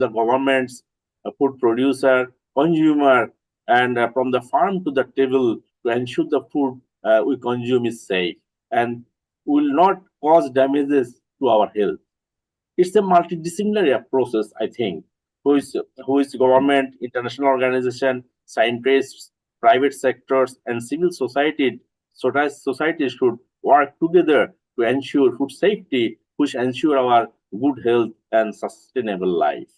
the governments, food producer, consumer, and from the farm to the table to ensure the food we consume is safe and will not cause damages to our health. It's a multidisciplinary process, I think, who is government, international organization, scientists, private sectors, and civil society should work together to ensure food safety, which ensure our good health and sustainable life.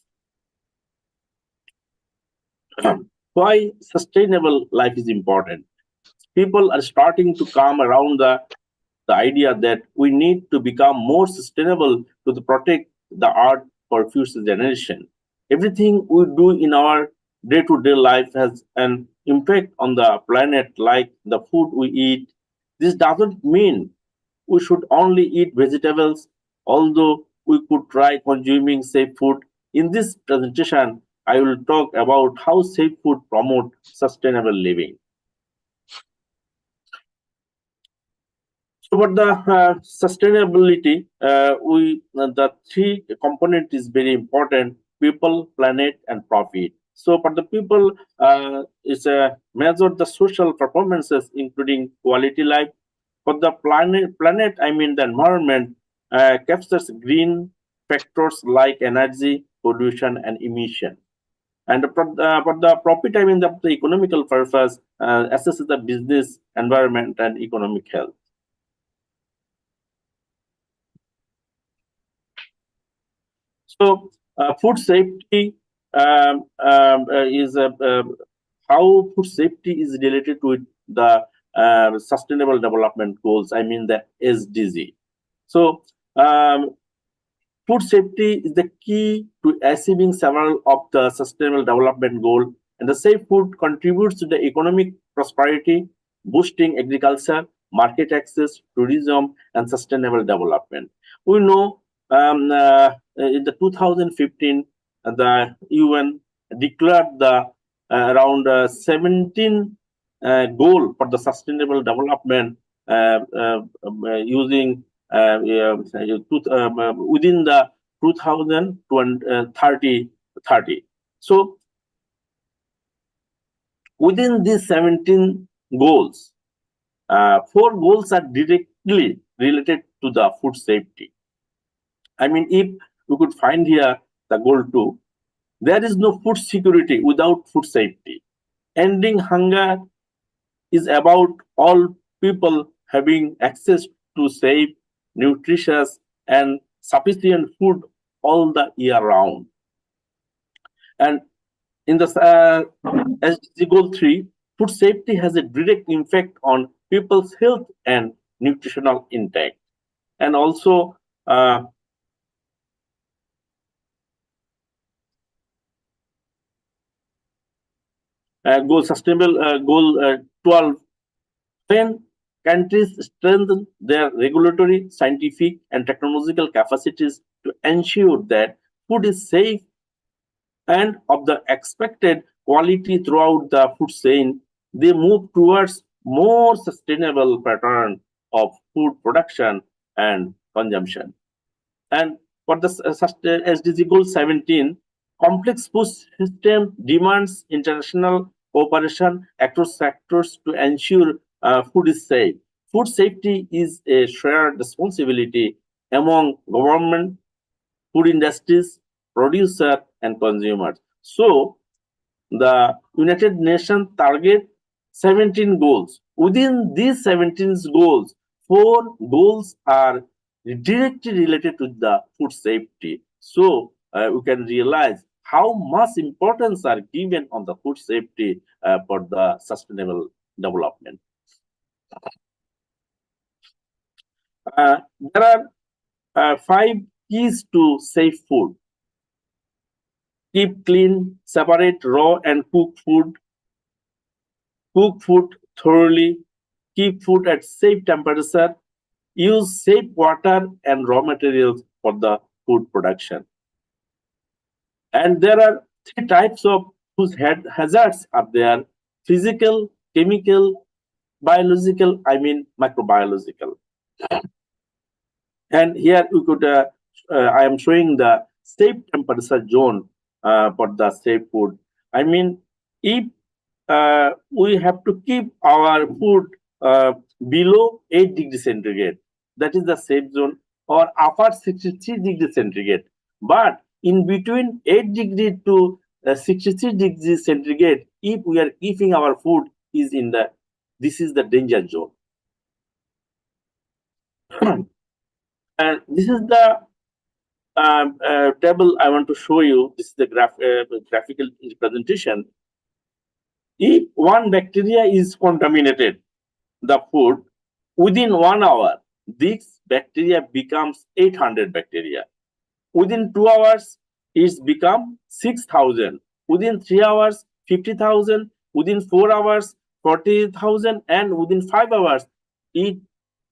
Why sustainable life is important? People are starting to come around the idea that we need to become more sustainable to protect the earth for future generation. Everything we do in our day-to-day life has an impact on the planet, like the food we eat. This doesn't mean we should only eat vegetables, although we could try consuming safe food. In this presentation, I will talk about how safe food promote sustainable living. So, but the sustainability, the three component is very important: people, planet, and profit. So, for the people, is measure the social performances, including quality life. For the planet, I mean the environment, captures green factors like energy, pollution, and emission. And for the profit, I mean the economical purpose, assesses the business, environment, and economic health. So, food safety is how food safety is related with the Sustainable Development Goals. I mean the SDG. So, food safety is the key to achieving several of the Sustainable Development Goal, and the safe food contributes to the economic prosperity, boosting agriculture, market access, tourism, and sustainable development. We know in the 2015, the UN declared the around 17 goal for the sustainable development using within the 2030. So within these 17 goals, four goals are directly related to the food safety. I mean, if we could find here the goal 2, there is no food security without food safety. Ending hunger is about all people having access to safe, nutritious, and sufficient food all the year round. And in the SDG Goal 3, food safety has a direct impact on people's health and nutritional intake. And also, goal 12, when countries strengthen their regulatory, scientific, and technological capacities to ensure that food is safe and of the expected quality throughout the food chain, they move towards more sustainable pattern of food production and consumption. And for the SDG Goal 17, complex food system demands international cooperation across sectors to ensure food is safe. Food safety is a shared responsibility among government, food industries, producer, and consumers. So, the United Nations target 17 goals. Within these 17 goals, 4 goals are directly related to the food safety. So, we can realize how much importance are given on the food safety for the sustainable development. There are 5 keys to safe food. Keep clean, separate raw and cooked food. Cook food thoroughly. Keep food at safe temperature. Use safe water and raw materials for the food production. And there are 3 types of food hazards are there: physical, chemical, biological, I mean microbiological. And here we could, I am showing the safe temperature zone for the safe food. I mean, if we have to keep our food below 8 degrees centigrade, that is the safe zone, or upper 63 degrees centigrade. But in between 8 degree to 63 degrees centigrade, if we are keeping our food is in the, this is the danger zone. And this is the table I want to show you. This is the graphical representation. If one bacteria is contaminated the food, within 1 hour, this bacteria becomes 800 bacteria. Within 2 hours, it's become 6,000. Within 3 hours, 50,000. Within 4 hours, 40,000. And within 5 hours, it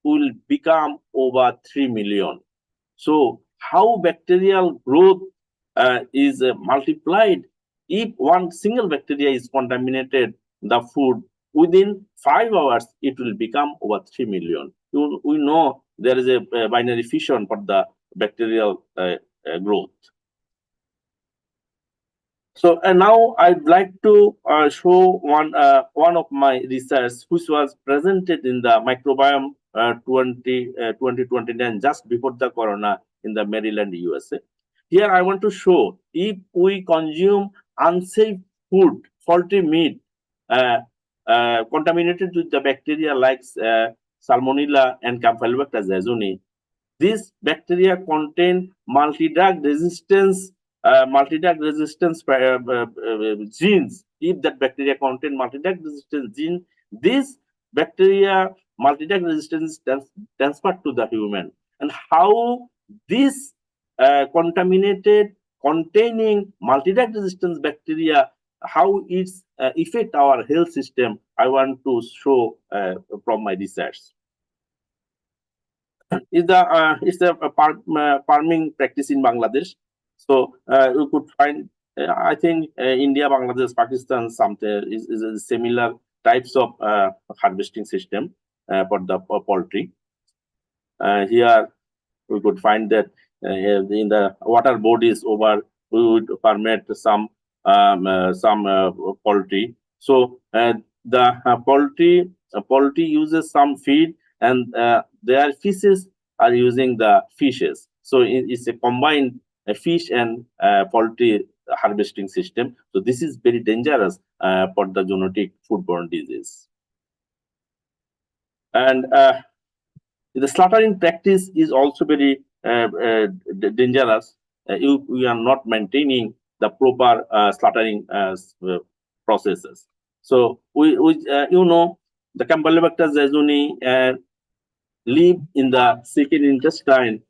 will become over 3 million. So how bacterial growth is multiplied? If one single bacteria is contaminated the food, within 5 hours, it will become over 3 million. We know there is a binary fission for the bacterial growth. So now I'd like to show one of my research which was presented in the microbiome 2029, just before the corona in the Maryland, USA. Here I want to show if we consume unsafe food, faulty meat, contaminated with the bacteria like Salmonella and Campylobacter jejuni, these bacteria contain multi-drug resistance genes. If that bacteria contain multi-drug resistance gene, this bacteria multi-drug resistance transferred to the human. And how this contaminated containing multi-drug resistance bacteria, how it's affect our health system, I want to show from my research. It's a farming practice in Bangladesh. So you could find, I think India, Bangladesh, Pakistan, something is a similar types of harvesting system for the poultry. Here we could find that in the water bodies over, we would ferment some poultry. So the poultry uses some feed, and their fishes are using the fishes. So it's a combined fish and poultry harvesting system. So this is very dangerous for the zoonotic foodborne disease. And the slaughtering practice is also very dangerous if we are not maintaining the proper slaughtering processes. So you know, the Campylobacter jejuni live in the second intestine.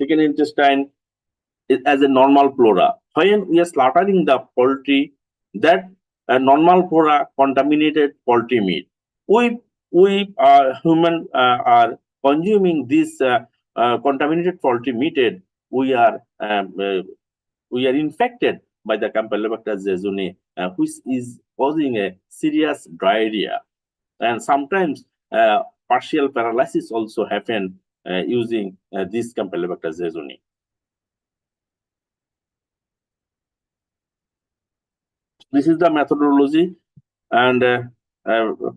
Second intestine is as a normal flora. When we are slaughtering the poultry, that normal flora contaminated poultry meat. We human are consuming this contaminated poultry meat. We are infected by the Campylobacter jejuni, which is causing a serious diarrhea, and sometimes partial paralysis also happen using this Campylobacter jejuni. This is the methodology, and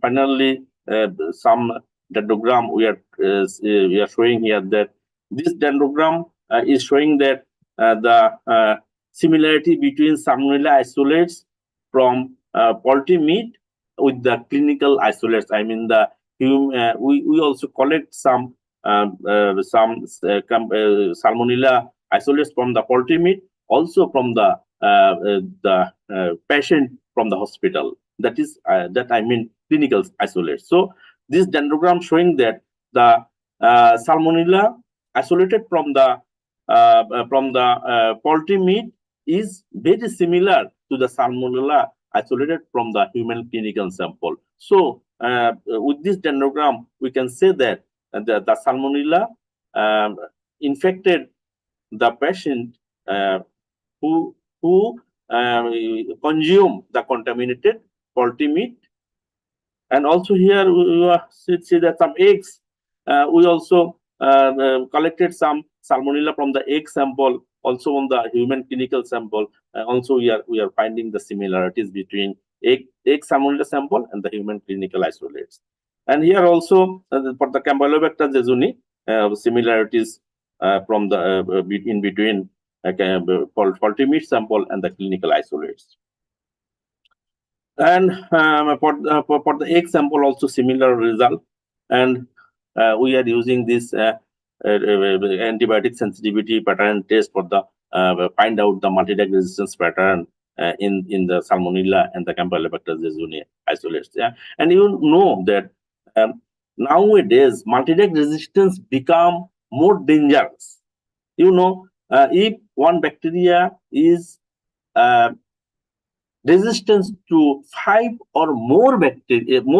finally some dendrogram we are showing here, that this dendrogram is showing that the similarity between Salmonella isolates from poultry meat with the clinical isolates. I mean, we also collect some Salmonella isolates from the poultry meat, also from the patient from the hospital. That is that I mean clinical isolates. So this dendrogram showing that the Salmonella isolated from the poultry meat is very similar to the Salmonella isolated from the human clinical sample. So with this dendrogram, we can say that the Salmonella infected the patient who consume the contaminated poultry meat. And also here we see that some eggs. We also collected some Salmonella from the egg sample also on the human clinical sample, also we are finding the similarities between egg salmonella sample and the human clinical isolates. And here also for the Campylobacter jejuni, similarities from the in between faulty meat sample and the clinical isolates. And for the egg sample also similar result, and we are using this antibiotic sensitivity pattern test for the find out the multi-drug resistance pattern in the Salmonella and the Campylobacter jejuni isolates. Yeah, and you know that nowadays multi-drug resistance become more dangerous. You know, if one bacteria is uh, resistance to 5 or more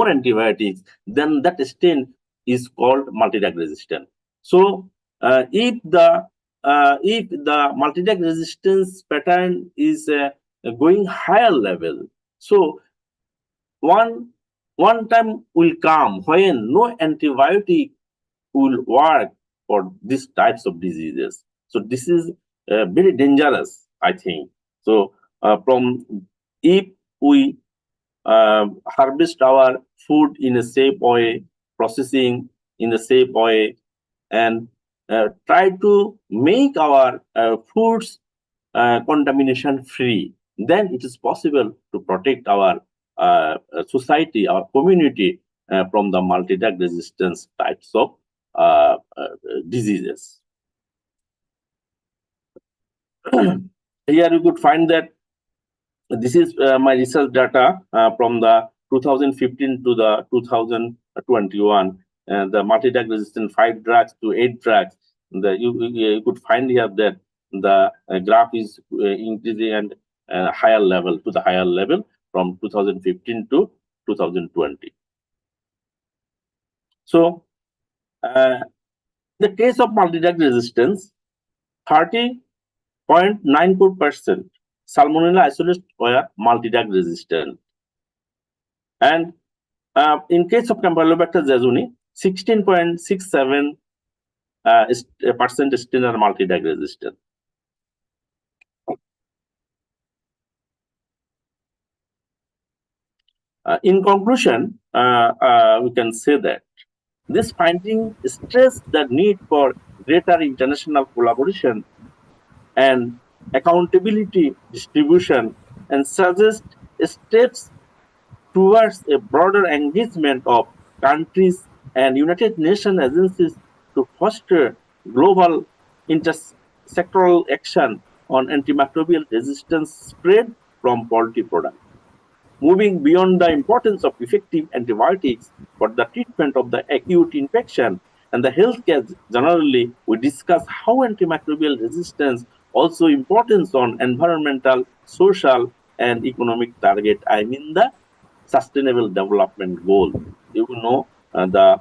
antibiotics, then that strain is called multi-drug resistant. So, if the multi-drug resistance pattern is going higher level, so one one time will come when no antibiotic will work for these types of diseases. So this is very dangerous, I think. So from if we harvest our food in a safe way, processing in a safe way, and try to make our foods contamination free, then it is possible to protect our society, our community from the multi-drug resistance types of diseases. Here you could find that this is my research data from the 2015 to the 2021. The multi-drug resistant 5 drugs to 8 drugs. You could find here that the graph is increasing and higher level to the higher level from 2015 to 2020. So, the case of multi-drug resistance, 30.94% Salmonella isolates were multi-drug resistant. And in case of Campylobacter jejuni, 16.67% still are multi-drug resistant. In conclusion, we can say that this finding stressed the need for greater international collaboration and accountability distribution, and suggest steps towards a broader engagement of countries and United Nations agencies to foster global intersectoral action on antimicrobial resistance spread from poultry products. Moving beyond the importance of effective antibiotics for the treatment of the acute infection and the healthcare generally, we discuss how antimicrobial resistance also importance on environmental, social, and economic target. I mean the sustainable development goal. You know, the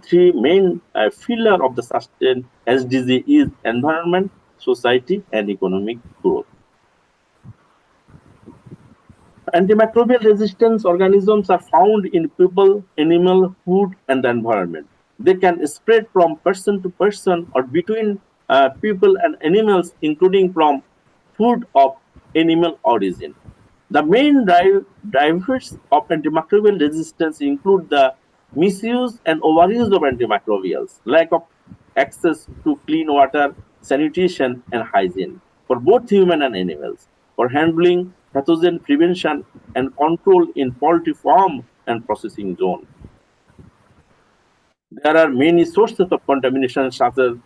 three main pillar of the sustain SDG is environment, society, and economic growth. Antimicrobial resistance organisms are found in people, animal, food, and the environment. They can spread from person to person or between people and animals, including from food of animal origin. The main drivers of antimicrobial resistance include the misuse and overuse of antimicrobials, lack of access to clean water, sanitation, and hygiene for both human and animals, for handling, pathogen prevention, and control in poultry farm and processing zone. There are many sources of contamination, such as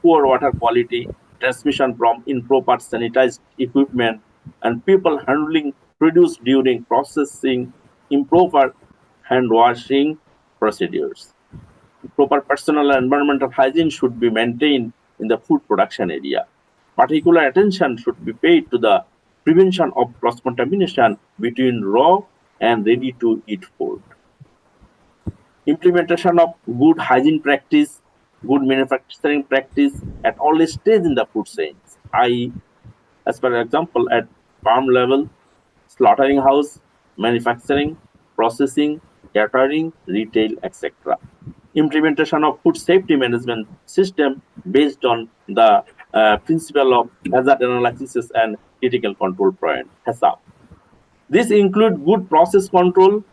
poor water quality, transmission from improper sanitized equipment, and people handling produce during processing, improper hand washing procedures. Proper personal and environmental hygiene should be maintained in the food production area. Particular attention should be paid to the prevention of cross contamination between raw and ready to eat food. Implementation of good hygiene practice, good manufacturing practice at all stages in the food chains, i.e., as per example, at farm level, slaughtering house, manufacturing, processing, catering, retail, etc. Implementation of food safety management system based on the principle of hazard analysis and critical control point (HACCP). This includes good process control,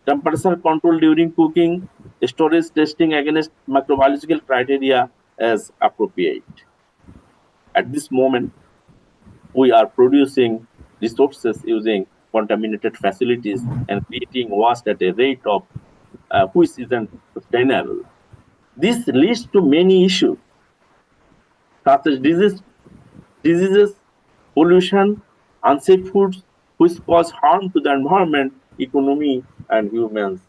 temperature control during cooking, storage testing against microbiological criteria as appropriate. At this moment, we are producing resources using contaminated facilities and creating waste at a rate of which isn't sustainable. This leads to many issues such as diseases, pollution, unsafe foods, which cause harm to the environment, economy, and humans.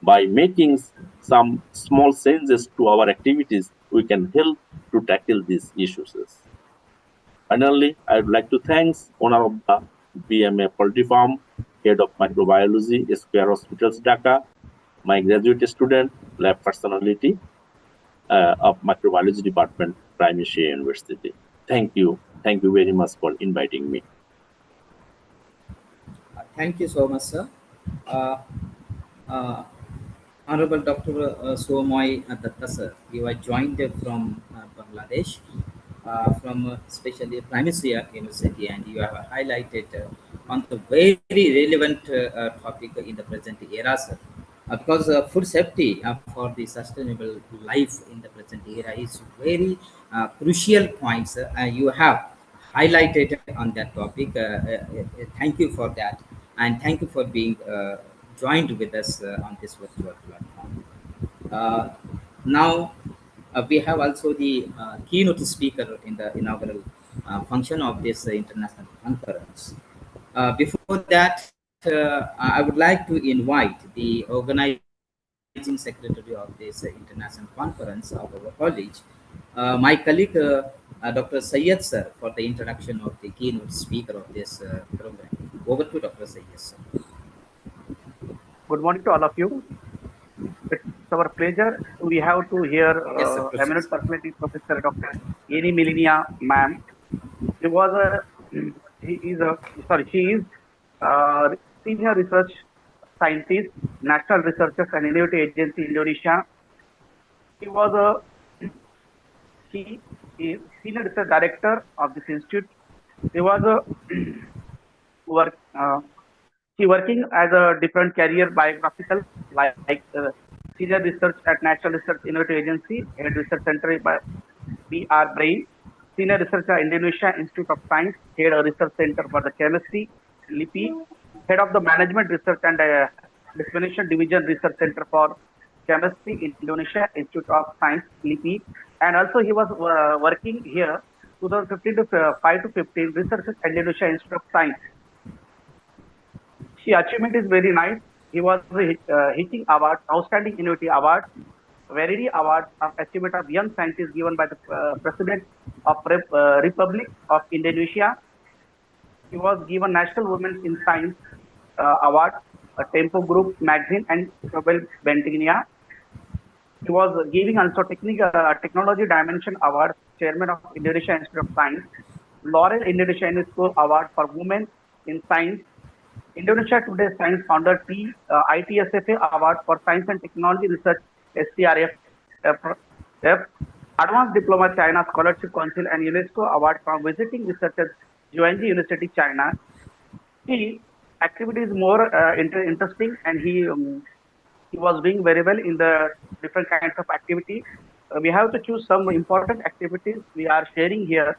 By making some small changes to our activities, we can help to tackle these issues. Finally, I would like to thank owner of the BMA Poultry Farm, head of microbiology, Square Hospitals, Dhaka, my graduate student, lab personality of microbiology department, Prime Asia University. Thank you. Thank you very much for inviting me. Thank you so much, sir. Uh, uh, Honorable Dr. Suomoy Datta, sir, you are joined from Bangladesh, from especially Primary University, and you have highlighted on the very relevant topic in the present era, sir. Because food safety for the sustainable life in the present era is very crucial points you have highlighted on that topic. Thank you for that, and thank you for being joined with us on this virtual platform. Uh, Now, we have also the keynote speaker in the inaugural function of this international conference. Before that, I would like to invite the organizing secretary of this international conference of our college, my colleague Dr. Sayed sir, for the introduction of the keynote speaker of this program. Over to Dr. Sayed sir. Good morning to all of you. It's our pleasure. We have to hear Yes, sir. Proceed. eminent personality, Professor Dr. Eni Milinia, ma'am. She was a, he is a, sorry, she is senior research scientist, National Researchers and Innovative Agency, Indonesia. She was a, she is senior research director of this institute. She was a work. She working as a different career biographical like senior research at National Research Innovative Agency, head research center by PR Brain, senior researcher Indonesia Institute of Science, head a research center for the chemistry, LIPI, head of the management research and dissemination division research center for chemistry, Indonesia Institute of Science, LIPI, and also he was working here 2015 to 5 to 15 research at Indonesia Institute of Science. She achievement is very nice. He was Hitching Award, Outstanding Innovative Award, Verity Award of Achievement of Young Scientists given by the President of Republic of Indonesia. He was given National Women in Science Award, a Tempo Group magazine, and Nobel Bentignia. He was giving also Technology Dimension Award, Chairman of Indonesia Institute of Science, Laurel Indonesia UNESCO Award for Women in Science, Indonesia Today Science Founder ITSFA Award for Science and Technology Research STRF, Advanced Diploma China Scholarship Council and UNESCO Award from Visiting Researchers Jiangxi University, China. His activity is more interesting, and he was doing very well in the different kinds of activity. We have to choose some important activities we are sharing here.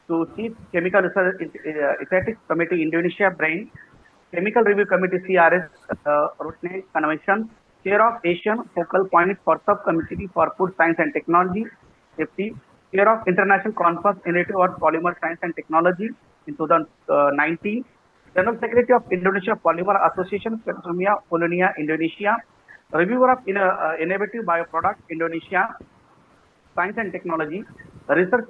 To Chief Chemical Research Ethics Committee Indonesia Brain, Chemical Review Committee CRS Rotne Convention, Chair of Asian Focal Point for Subcommittee for Food Science and Technology Safety, Chair of International Conference Innovative on Polymer Science and Technology in 2019, General Secretary of Indonesia Polymer Association, Petromia Polonia, Indonesia, Reviewer of Innovative Bioproduct Indonesia, Science and Technology, Research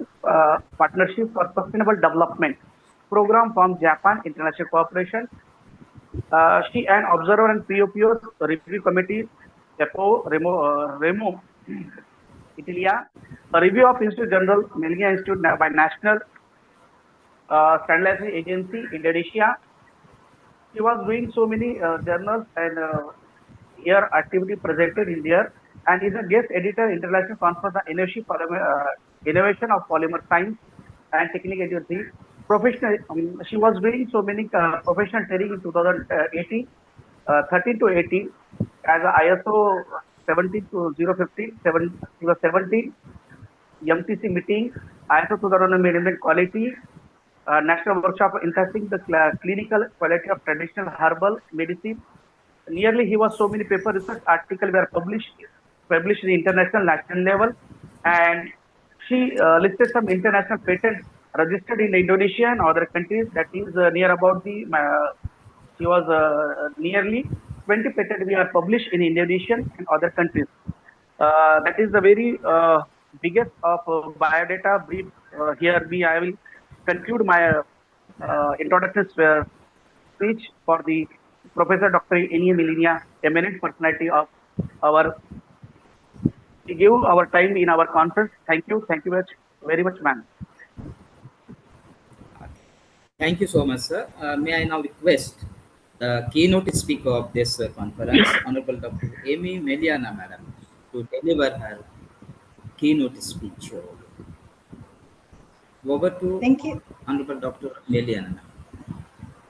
Partnership for Sustainable Development Program from Japan International Corporation. She an observer and POPO's review committee, Remo Italia, a review of Institute General Melia Institute by National Standardization Agency, Indonesia. She was doing so many journals and here activity presented in there. and is a guest editor International Conference on Innovation of Polymer Science and Technical Agency. Professional, she was doing so many professional training in 2018, 13 to 18 as a ISO 17 to 015, 17 MTC meeting, ISO 2000 management quality, national workshop enhancing the clinical quality of traditional herbal medicine. Nearly he was so many paper research articles were published in international national level, and she listed some international patents registered in Indonesia and other countries. That is near about the she was nearly 20 patents we are published in Indonesian and other countries. That is the very biggest of biodata brief. Here we I will conclude my introduction speech for the Professor Dr. Enia Milenia, eminent personality of our to give our time in our conference. Thank you very much, ma'am. Thank you so much, sir. May I now request the keynote speaker of this conference, Honorable Dr. Amy Meliana, madam, to deliver her keynote speech. Over to Thank you. Honorable Dr. Meliana.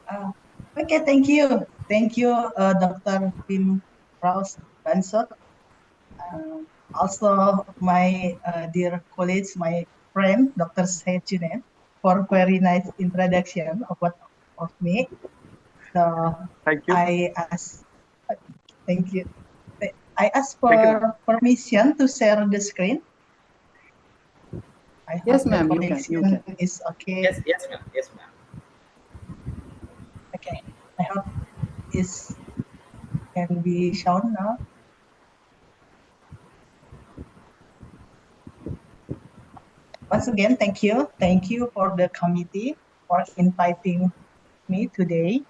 Uh, okay, thank you. Thank you, Dr. Tim Rouse Bansot. Also, my dear colleagues, my friend, Dr. Sejune, for very nice introduction of me. So Thank you. I ask, thank you. I ask Thank you, ma'am. for permission to share the screen. I Yes, hope the ma'am. You can. connection is okay. Yes, ma'am. Yes, ma'am. Okay, I hope is can be shown now. Once again, thank you. Thank you for the committee for inviting me today.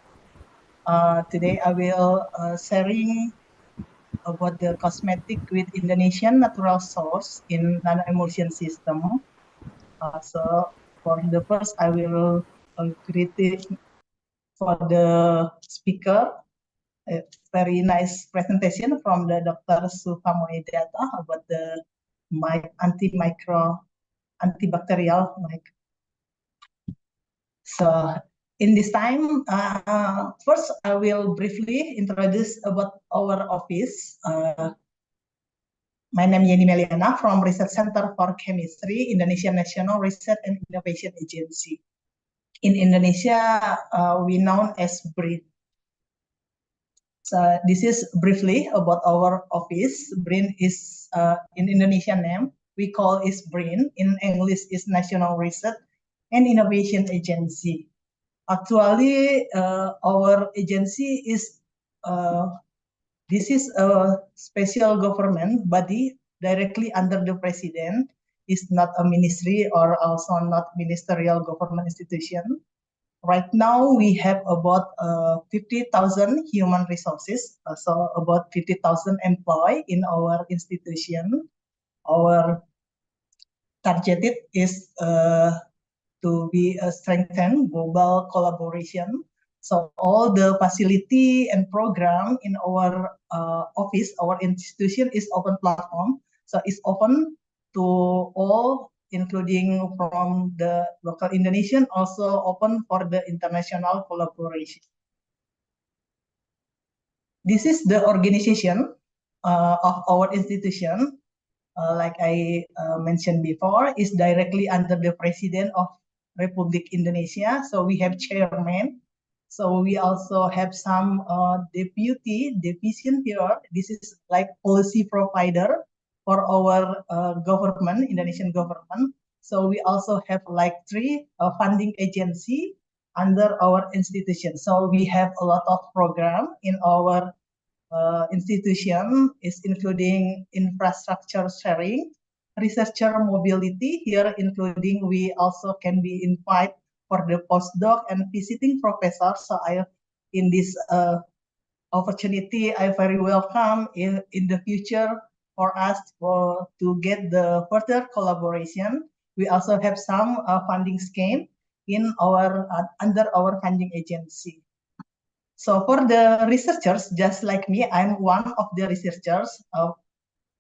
Today I will sharing about the cosmetic with Indonesian natural source in nano-emulsion system. So for the first, I will greet for the speaker. A very nice presentation from the Dr. Suhamoidata about the antibacterial. So in this time, first I will briefly introduce about our office. My name is Yeni Meliana from Research Center for Chemistry, Indonesian National Research and Innovation Agency. In Indonesia, we known as BRIN. So this is briefly about our office. BRIN is in Indonesian name. We call it BRIN. In English is National Research and Innovation Agency. Actually, our agency is this is a special government body directly under the president. It's not a ministry or also not ministerial government institution. Right now, we have about 50,000 human resources, so about 50,000 employees in our institution. Our targeted is to be a strengthen global collaboration. So all the facility and program in our office, our institution is open platform. So it's open to all, including from the local Indonesian, also open for the international collaboration. This is the organization of our institution. Like I mentioned before, is directly under the President of Republic Indonesia. So we have chairman. So we also have some deputy division here. This is like policy provider for our government, Indonesian government. So we also have like 3 funding agency under our institution. So we have a lot of program in our institution is including infrastructure sharing, researcher mobility here, including we also can be invited for the postdoc and visiting professor. So in this opportunity, I very welcome in the future for us to get the further collaboration. We also have some funding scheme in our under our funding agency. So for the researchers, just like me, I'm one of the researchers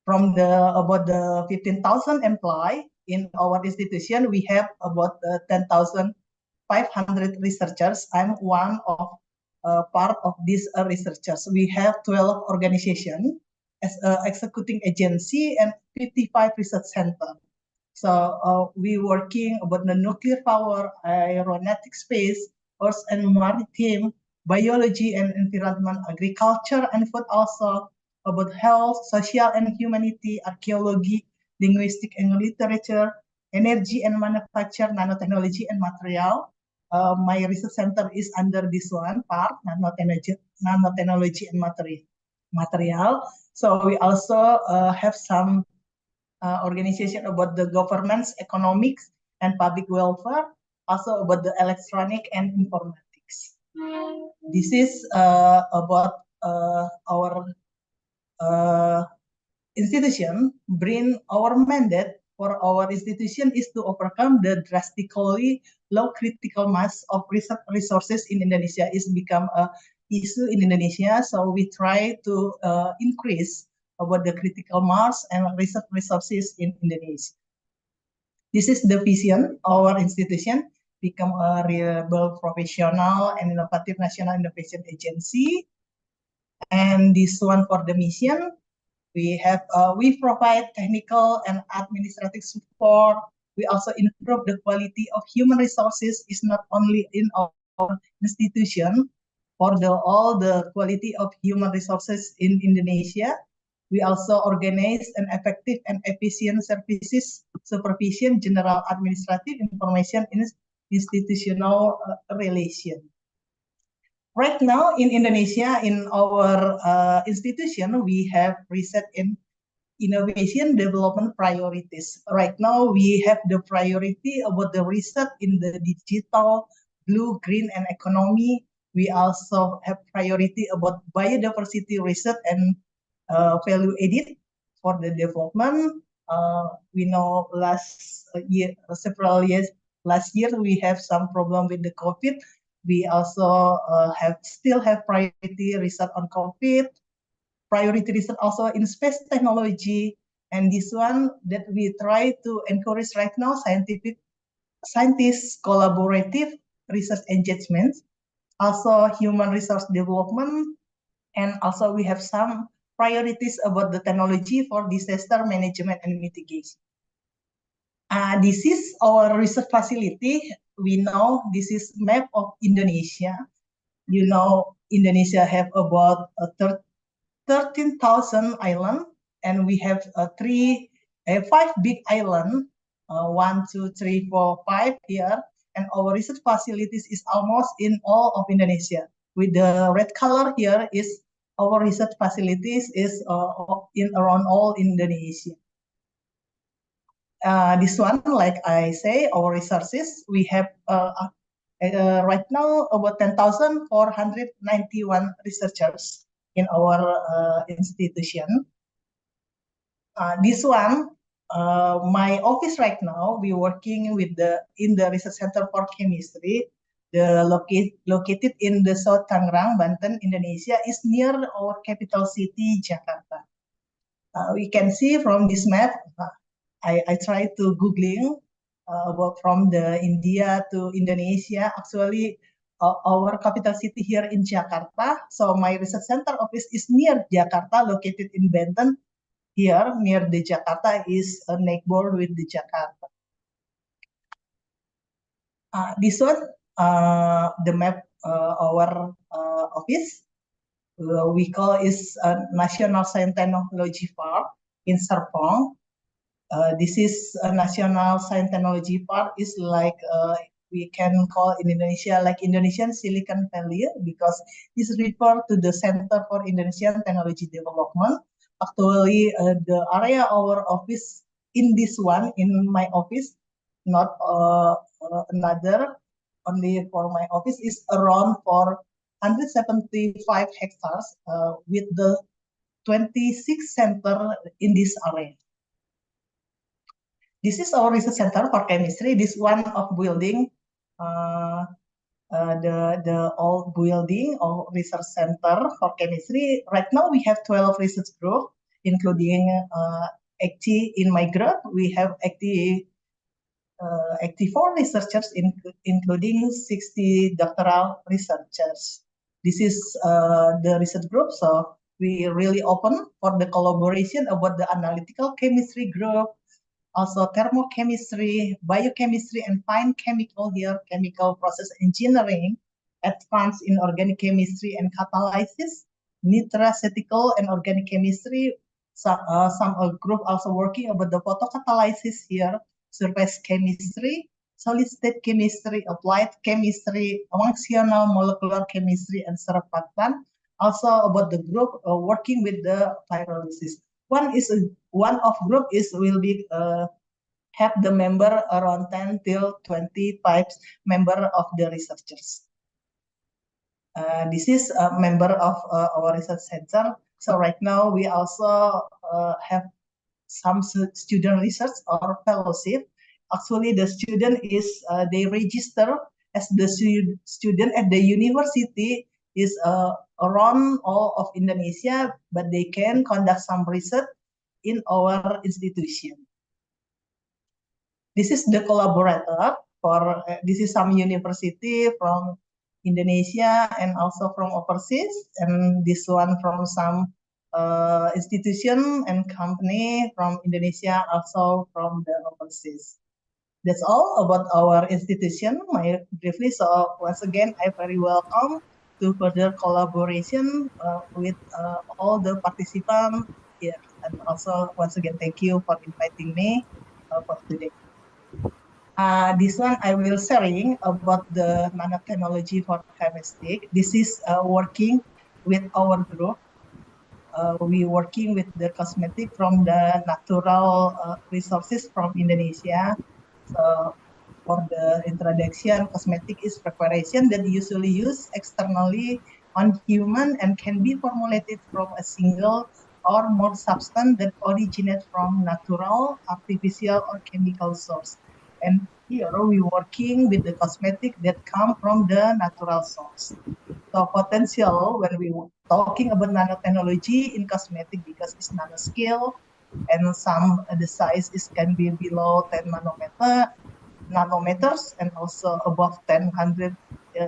from about the 15,000 employee in our institution, we have about 10,500 researchers. I'm one of part of these researchers. We have 12 organizations as executing agency and 55 research center. So we working about the nuclear power, aeronautic space, earth and maritime, biology and environment, agriculture and food also, about health, social and humanity, archaeology, linguistic and literature, energy and manufacture, nanotechnology and material. My research center is under this one part, nanotechnology and material. So we also have some organization about the governance, economics, and public welfare, also about the electronic and informatics. This is about our institution. Bring our mandate for our institution is to overcome the drastically low critical mass of resources in Indonesia is become a issue in Indonesia. So we try to increase about the critical mass and resources in Indonesia. This is the vision of our institution, become a reliable, professional, and innovative national innovation agency. And this one for the mission, we provide technical and administrative support. We also improve the quality of human resources. Is not only in our institution, for all the quality of human resources in Indonesia. We also organize an effective and efficient services supervision, general administrative information, in institutional relation. Right now in Indonesia, in our institution, we have research and innovation development priorities. Right now, we have the priority about the research in the digital, blue, green, and economy. We also have priority about biodiversity research and value added for the development. We know several years last year, we have some problem with the COVID. We also still have priority research on COVID, priority research also in space technology, and this one that we try to encourage right now, scientists collaborative research engagement, also human resource development, and also we have some priorities about the technology for disaster management and mitigation. This is our research facility. We know this is map of Indonesia. You know, Indonesia have about 13,000 islands, and we have five big islands, 1, 2, 3, 4, 5 here, and our research facilities is almost in all of Indonesia. With the red color here is our research facilities is in around all Indonesia. This one, like I say, our resources, we have right now about 10,491 researchers in our institution. This one, my office right now, we working with in the Research Center for Chemistry, located in the South Tangerang, Banten, Indonesia, is near our capital city, Jakarta. We can see from this map, I tried to Googling about from the India to Indonesia. Actually, our capital city here in Jakarta. So my research center office is near Jakarta, located in Banten. Here near the Jakarta is a neighbor with the Jakarta. This one, the map our office. We call is National Science Technology Park in Serpong. This is a National Science Technology Park is like we can call in Indonesia like Indonesian Silicon Valley because this refer to the Center for Indonesian Technology Development. Actually, the area our office in this one in my office, not another, only for my office is around for 175 hectares with the 26 center in this area. This is our research center for chemistry. This one of building, the old building or research center for chemistry. Right now we have 12 research group including 80 in my group. We have 84 researchers, including 60 doctoral researchers. This is the research group, so we really open for the collaboration about the analytical chemistry group, also thermochemistry, biochemistry, and fine chemical here, chemical process engineering, advanced in organic chemistry and catalysis, nutraceutical and organic chemistry. Some group also working about the photocatalysis here, surface chemistry, solid state chemistry, applied chemistry, functional molecular chemistry, and surfactant. Also about the group working with the pyrolysis. One of group is will be have the member around 10 till 20 types member of the researchers. This is a member of our research center. So right now we also have some student research or fellowship. Actually, the student is they register as the student at the university is around all of Indonesia, but they can conduct some research in our institution. This is the collaborator for this is some university from Indonesia and also from overseas, and this one from some institution and company from Indonesia, also from the overseas. That's all about our institution, my briefly. So once again, I very welcome to further collaboration with all the participants here. And also, once again, thank you for inviting me for today. This one I will sharing about the nanotechnology for chemistry. This is working with our group. We working with the cosmetic from the natural resources from Indonesia. So for the introduction, cosmetic is preparation that usually used externally on human and can be formulated from a single or more substance that originate from natural, artificial, or chemical source. And here we working with the cosmetic that come from the natural source. So potential when we talking about nanotechnology in cosmetic because it's nanoscale and some the size is can be below 10 nanometers and also above 1000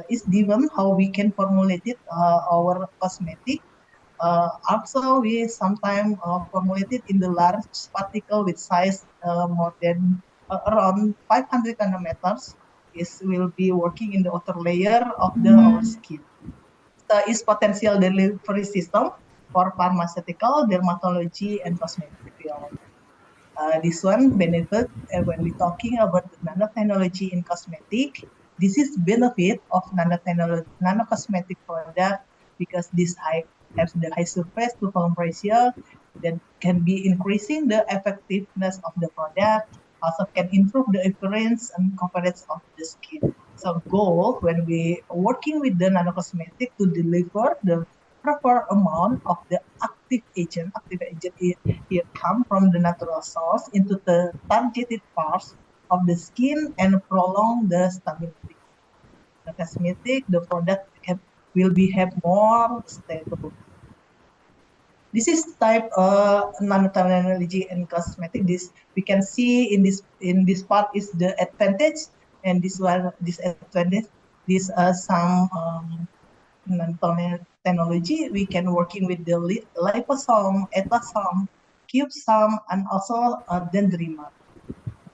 is given how we can formulate it our cosmetic. Also, we sometimes formulate it in the large particle with size more than around 500 nanometers. Is will be working in the outer layer of our skin. Is potential delivery system for pharmaceutical, dermatology, and cosmetic field. This one benefit when we're talking about the nanotechnology in cosmetic. This is benefit of nanotechnology, nanocosmetic product because this has the high surface to volume ratio that can be increasing the effectiveness of the product, also can improve the appearance and coverage of the skin. So goal when we working with the nanocosmetic to deliver the proper amount of the active agent here come from the natural source into the targeted parts of the skin and prolong the stability. The cosmetic, the product will be have more stable. This is type nanotechnology and cosmetic. This we can see in this part is the advantage, and this one disadvantage. These are some nanotechnology. We can working with the liposome, etosome, cubesome, and also dendrimer.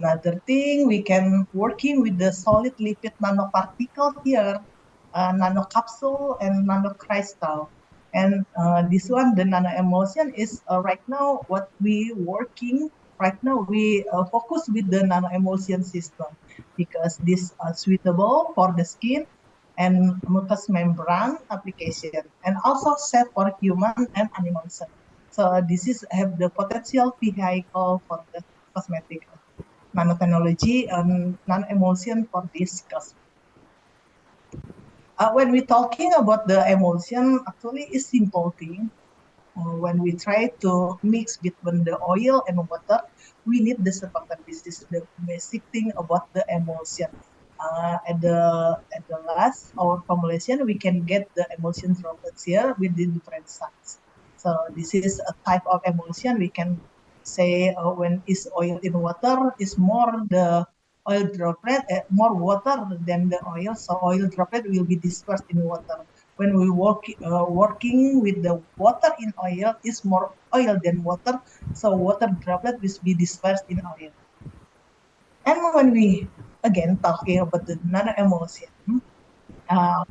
Another thing, we can working with the solid lipid nanoparticle here, nanocapsule and nanocrystal. And this one, the nano emulsion is right now what we working. Right now, we focus with the nano emulsion system because this suitable for the skin and mucous membrane application, and also safe for human and animal cell. So this is have the potential vehicle for the cosmetic nanotechnology and non-emulsion for this cosmetic. When we're talking about the emulsion, actually it's simple thing. When we try to mix between the oil and water, we need the surfactant. This is the basic thing about the emulsion. At the last our formulation, we can get the emulsion droplets here with the different size. So this is a type of emulsion. We can say when is oil in water is more the oil droplet, more water than the oil. So oil droplet will be dispersed in water. When we working with the water in oil is more oil than water. So water droplet will be dispersed in oil. And when we again talking about the nano-emulsion, uh,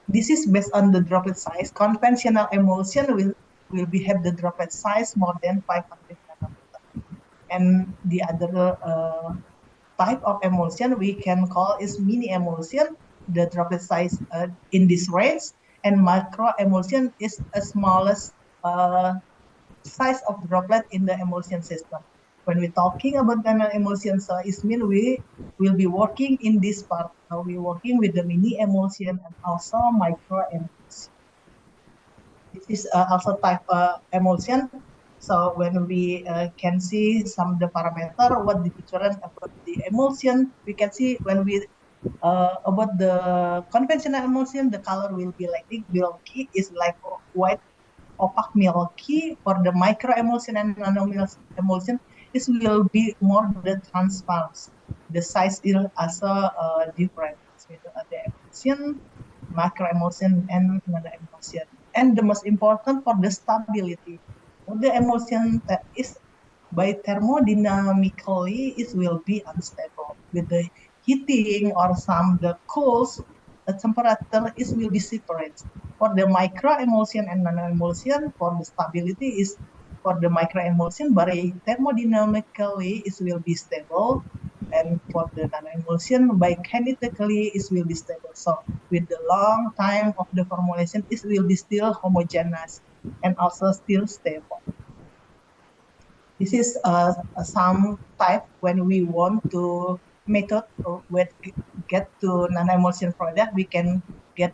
this is based on the droplet size. Conventional emulsion will be have the droplet size more than 500 nanometer. And the other type of emulsion we can call is mini emulsion. The droplet size in this range, and micro emulsion is a smallest size of droplet in the emulsion system. When we're talking about nano emulsion, so it means we will be working in this part. We're working with the mini emulsion and also micro emulsion. This is also type emulsion. So when we can see some the parameter, what the difference about the emulsion, we can see when we about the conventional emulsion, the color will be like milky, is like white opaque milky. For the micro emulsion and nano emulsion, this will be more the transparent. The size is also different with the emulsion, macro emulsion, and nano emulsion. And the most important for the stability, the emulsion is by thermodynamically it will be unstable with the heating or some the cools the temperature is will be separate. For the micro emulsion and nano emulsion, for the stability is for the micro emulsion by thermodynamically it will be stable, and for the nano emulsion by kinetically it will be stable. So with the long time of the formulation it will be still homogeneous and also still stable. This is some type when we want to method when get to nano-emulsion product, we can get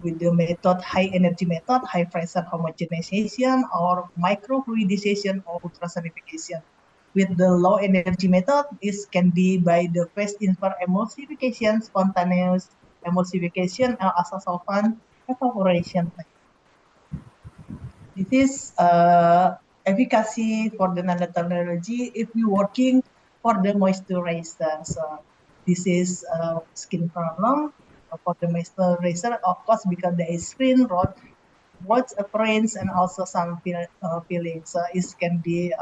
with the method high energy method, high pressure homogenization, or microfluidization or ultrasonification. With the low energy method, is can be by the phase inverse emulsification, spontaneous emulsification, or also solvent evaporation. This is efficacy for the nanotechnology if we working for the moisturizer. So this is skin problem for the moisturizer, of course, because there is screen rot, what's appearance, and also some feelings. So it can be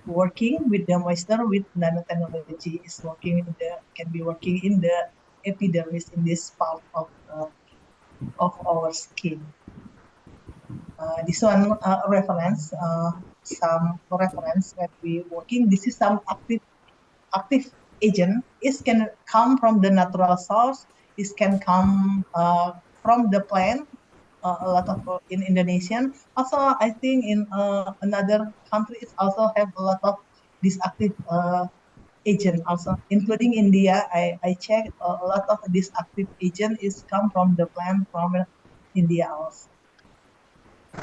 working with the moisture with nanotechnology. Is working in the can be working in the epidermis in this part of our skin. This one reference, some reference when we working. This is some active agent. It can come from the natural source. It can come from the plant. A lot of in Indonesian. Also, I think in another countries also have a lot of this active agent also, including India. I checked a lot of this active agent is come from the plant from India also.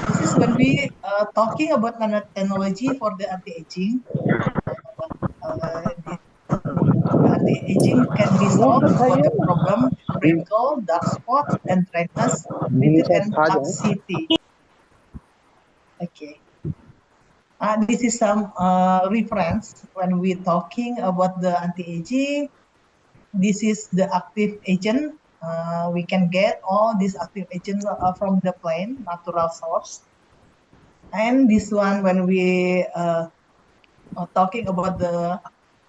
This is when we talking about nanotechnology for the anti-aging. The anti-aging can be solved for the problem wrinkle, dark spot, and dryness, wrinkle, and laxity. Okay. This is some reference when we're talking about the anti-aging. This is the active agent. We can get all these active agents from the plant, natural source. And this one, when we talking about the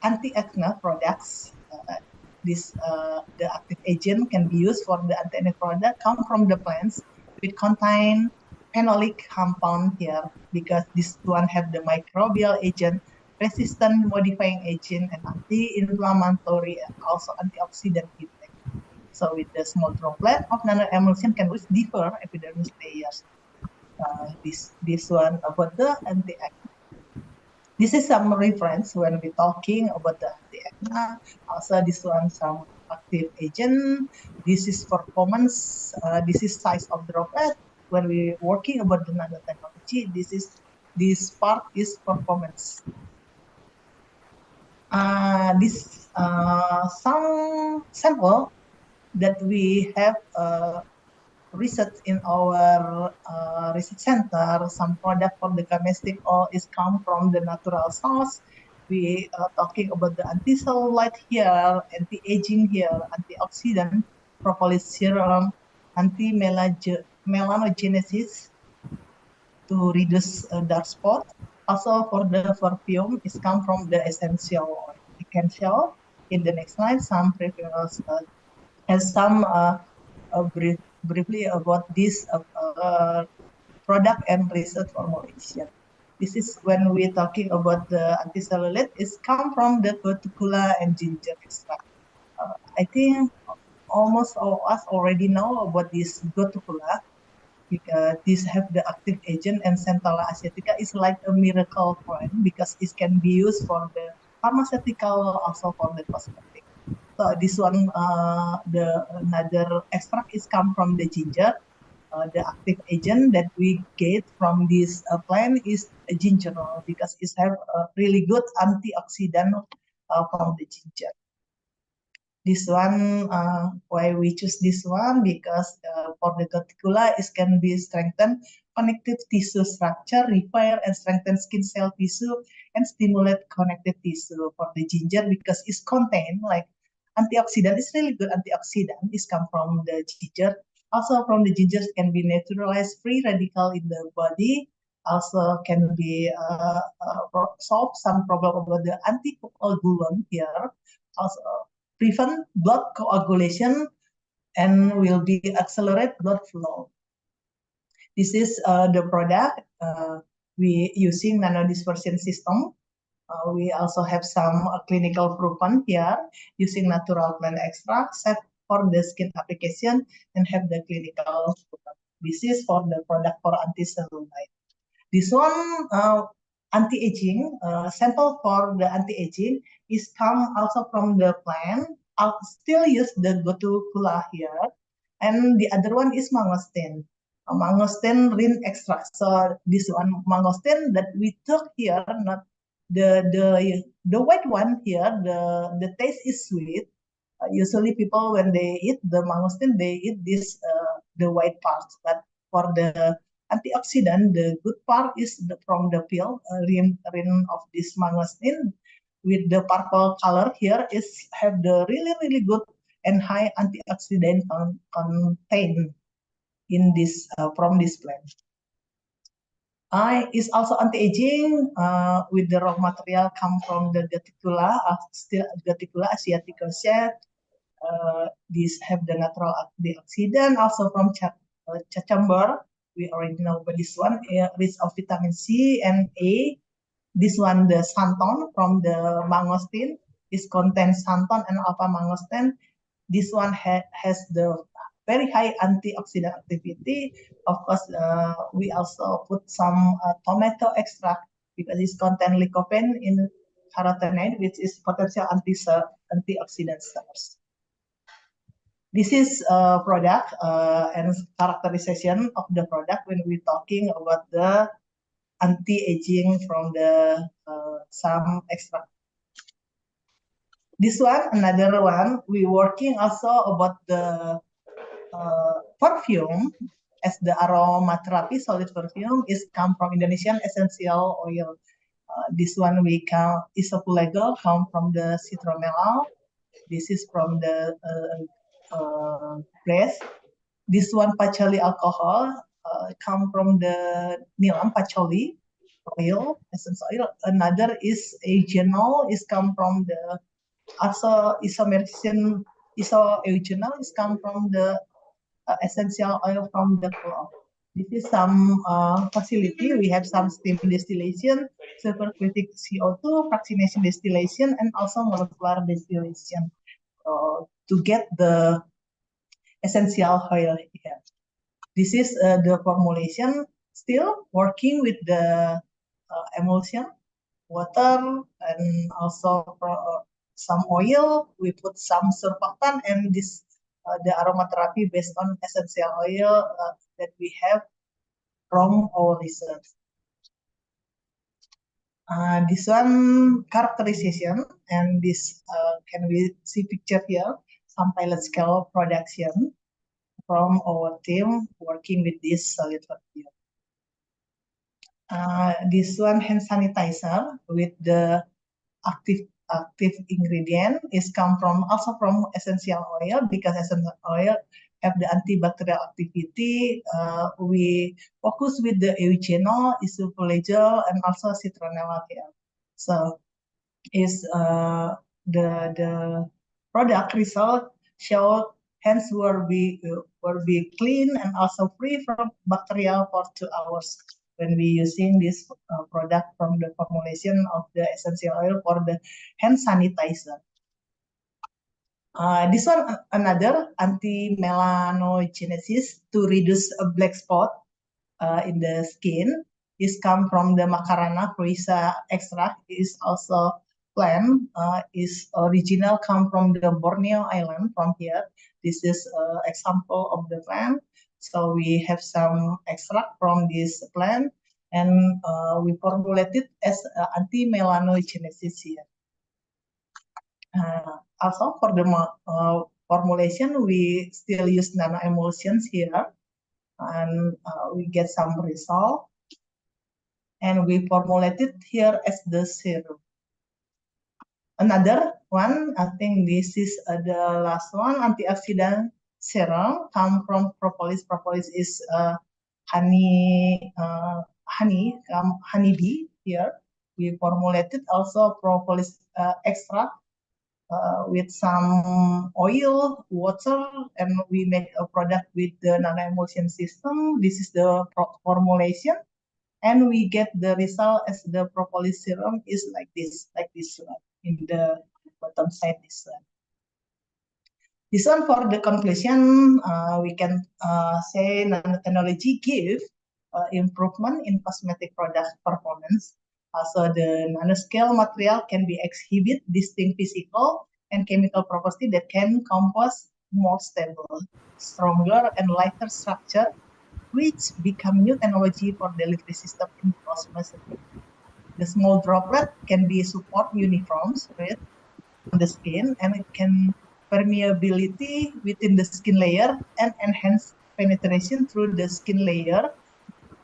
anti-acne products, the active agent can be used for the anti-acne product come from the plants which contain phenolic compound here, because this one have the microbial agent, resistant modifying agent, and anti-inflammatory and also antioxidant effect. So with the small droplet of nano-emulsion can reach deeper epidermis layers. This one about the anti-acne. This is some reference when we're talking about the anti-acne. Also, this one some active agent. This is performance. This is size of droplet. When we're working about the nanotechnology, this part is performance. This some sample that we have research in our research center. Some product for the domestic oil is come from the natural source. We are talking about the anti-cellulite here, anti-aging here, antioxidant, propolis serum, anti-melanogenesis to reduce dark spot. Also for the perfume, it's come from the essential oil. You can show in the next slide some previous has some briefly about this product and research formulation. This is when we're talking about the anti-cellulite. It's come from the cuticula and ginger extract. I think almost all of us already know about this cuticula because this have the active agent, and Centella asiatica is like a miracle plant because it can be used for the pharmaceutical, also for the cosmetic. So this one, the another extract is come from the ginger. The active agent that we get from this plant is gingerol because it have a really good antioxidant from the ginger. This one, why we choose this one, because for the cuticula, it can be strengthen connective tissue structure, repair and strengthen skin cell tissue, and stimulate connective tissue. For the ginger, because it's contain like antioxidant, it's really good antioxidant. It's come from the ginger. Also from the ginger can be neutralized free radical in the body. Also can be solve some problem about the anticoagulant here. Also prevent blood coagulation and will be accelerate blood flow. This is the product we using nanodispersion system. We also have some clinical proven here using natural plant extract set for the skin application and have the clinical proven. This is for the product for anti-cellulite. This one anti-aging sample for the anti-aging is come also from the plant. I'll still use the gotucula here, and the other one is mangosteen. Mangosteen rin extract. So this one mangosteen that we took here, not the white one here. The taste is sweet. Usually people when they eat the mangosteen, they eat this the white parts, but for the antioxidant, the good part is from the peel rim of this mangosteen with the purple color here is have the really good and high antioxidant contain in this from this plant. Is also anti-aging with the raw material come from the Gaticula, still Gaticula asiatica. These have the natural antioxidant, also from cucumber. We already know about this one, rich of vitamin C and A. This one, the xanthan from the mangosteen, is contains xanthan and alpha mangosteen. This one has the very high antioxidant activity. Of course, we also put some tomato extract because it contains lycopene in carotenoid, which is potential antioxidant source. This is a product and characterization of the product when we're talking about the anti-aging from the some extract. This one, another one, we working also about the perfume as the aromatherapy solid perfume is come from Indonesian essential oil. This one we count isopulego come from the citronella. This is from the grass. This one patchouli alcohol come from the nilam patchouli oil, essence oil. Another is eugenol is come from the also isomerization isoeugenol is come from the essential oil from the clove. This is some facility. We have some steam distillation, supercritic CO2, fractionation distillation, and also molecular distillation to get the essential oil here. This is the formulation. Still working with the emulsion, water, and also some oil. We put some surfactant, and this the aromatherapy based on essential oil that we have from our research. This one characterization, and this can we see picture here, some pilot scale production from our team working with this solid vacuum. This one hand sanitizer with the active ingredient is come from also from essential oil, because essential oil have the antibacterial activity. We focus with the eugenol, isoflagel, and also citronella here. So is the product result show hands will be clean and also free from bacteria for 2 hours when we using this product from the formulation of the essential oil for the hand sanitizer. This one another anti-melanogenesis to reduce a black spot in the skin is come from the Macarana fruisa extract. Is also plant is original come from the Borneo Island from here. This is example of the plant. So we have some extract from this plant, and we formulate it as anti-melanogenesis here. Also for the formulation, we still use nano emulsions here, and we get some result, and we formulate it here as the serum. Another one, I think this is the last one, antioxidant serum come from propolis. Propolis is honeybee here. We formulated also propolis extract with some oil, water, and we make a product with the nano-emulsion system. This is the formulation, and we get the result as the propolis serum is like this one in the bottom side. This one for the conclusion, we can say nanotechnology give improvement in cosmetic product performance. So the nanoscale material can be exhibit distinct physical and chemical property that can compose more stable, stronger, and lighter structure, which become new technology for delivery system in cosmetics. The small droplet can be support uniform spread on the skin, and it can permeability within the skin layer and enhance penetration through the skin layer.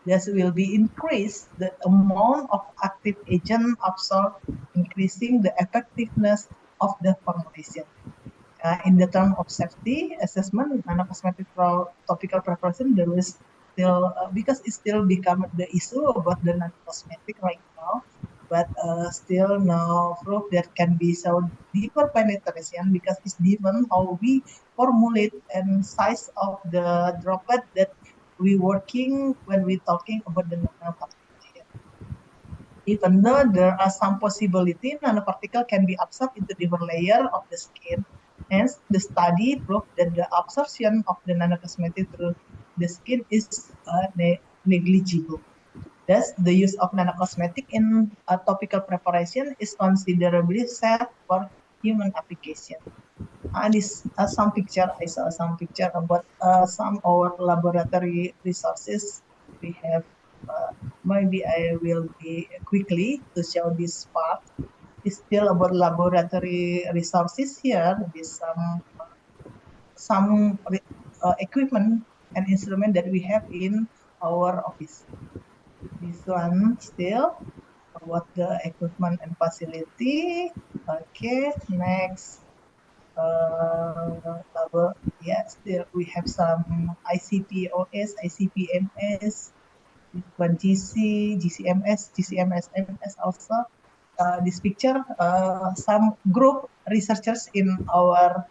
This will be increase the amount of active agent absorbed, increasing the effectiveness of the formulation. In the term of safety assessment, nanocosmetic topical preparation, there is still because it still become the issue about the nanocosmetic right now, but still no proof that can be so deeper penetration, because it's different how we formulate and size of the droplet that we working when we talking about the nanoparticle. Even though there are some possibility nanoparticle can be absorbed into different layer of the skin, hence the study proved that the absorption of the nanocosmetic through the skin is negligible. Thus, the use of nanocosmetic in topical preparation is considerably safe for human application. And this some picture, I saw some picture about some our laboratory resources we have. Maybe I will be quickly to show this part. It's still about laboratory resources here. With some equipment and instrument that we have in our office. This one still about the equipment and facility. Okay, next. Still we have some ICP-OS, ICP-MS, one GCMS, GCMS-MS also. This picture, some group researchers in our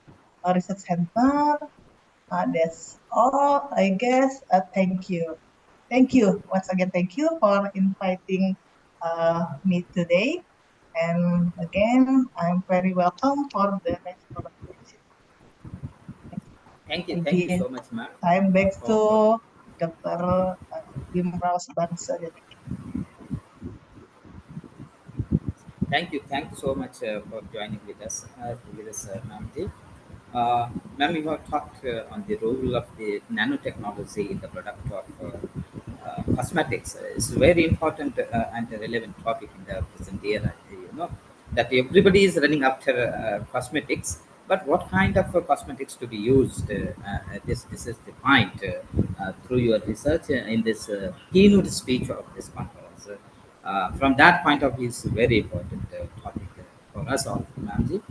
research center. That's all, I guess. Thank you. Thank you. Once again, thank you for inviting me today. And again, I'm very welcome for the next collaboration. Thank you so much, ma'am. I'm back to Dr. Wimraus Bansa. Thank you so much for joining with us, ma'am. Ma'am, you have talked on the role of the nanotechnology in the product of cosmetics. It's a very important and relevant topic in the present era. You know that everybody is running after cosmetics, But what kind of cosmetics to be used? This is defined through your research in this keynote speech of this conference. From that point of view, it's a very important topic for us all, Mamji.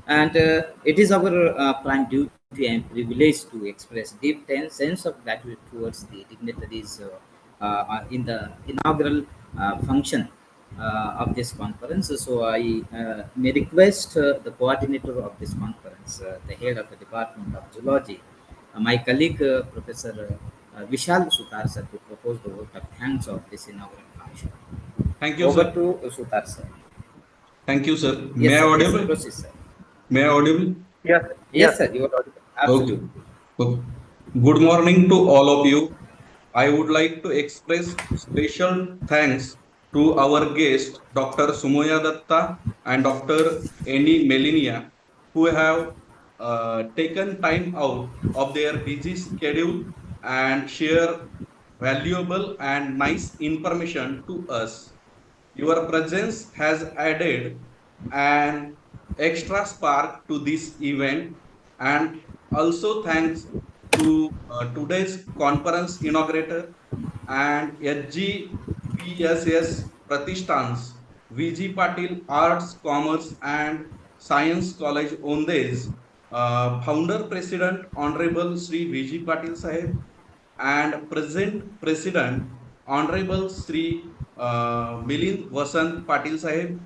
And it is our prime duty and privilege to express deep sense of gratitude towards the dignitaries in the inaugural function of this conference. So I may request the coordinator of this conference, the head of the Department of Zoology, my colleague, Professor Vishal Sutar sir, to propose the vote of thanks of this inaugural function. Thank you, Over sir. to Sutar sir. Thank you, sir. May Yes, I sir. Yes, sir. audible? Proceed, sir. May I audible? Yes, Yes, yes. sir. You are audible. Okay. Absolutely. Okay. Good morning to all of you. I would like to express special thanks to our guest, Dr. Sumoya Datta and Dr. Eni Melinia, who have taken time out of their busy schedule and share valuable and nice information to us. Your presence has added an extra spark to this event, and also thanks to today's conference inaugurator and HGPSS Pratishthan's VG Patil Arts, Commerce and Science College Ondes, founder president Honorable Sri VG Patil Sahib and present president Honorable Sri Milind Vasant Patil Sahib,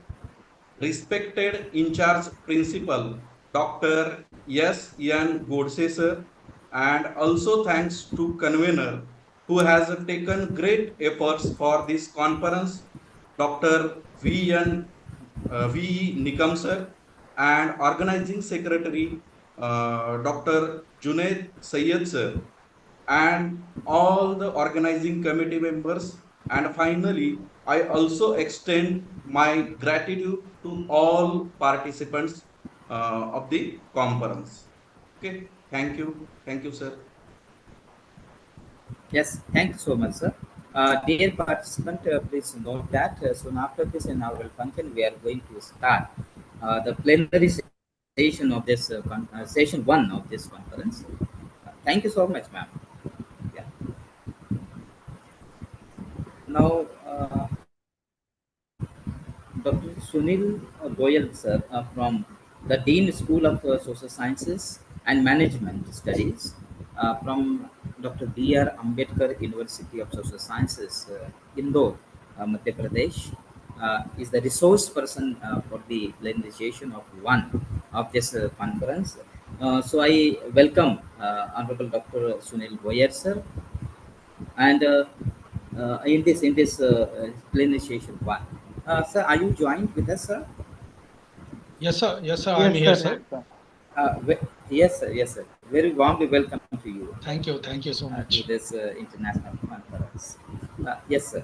respected in charge principal Dr. S. N. Godse sir, and also thanks to convener who has taken great efforts for this conference, Dr. V. N. V. E. Nikam sir, and organizing secretary Dr. Junaid Sayyed sir, and all the organizing committee members. And finally, I also extend my gratitude to all participants of the conference. Okay, thank you. Thank you, sir. Yes, thank you so much, sir. Dear participant, please note that soon after this inaugural function, we are going to start the plenary session of this session one of this conference. Thank you so much, ma'am. Yeah. Now, Dr. Sunil Goyal, sir, from the Dean School of Social Sciences and Management Studies, from Dr. B.R. Ambedkar University of Social Sciences, Indore, Madhya Pradesh, is the resource person for the plenarization of one of this conference. So I welcome Honorable Dr. Sunil Goyal, sir, and in this plenarization one. Sir, are you joined with us, sir? Yes, sir. Yes, sir. I'm Yes, here, sir. sir. Yes, sir. Yes, sir. Yes, sir. Very warmly welcome to you Thank you. Thank you so to much. this international conference. Yes, sir.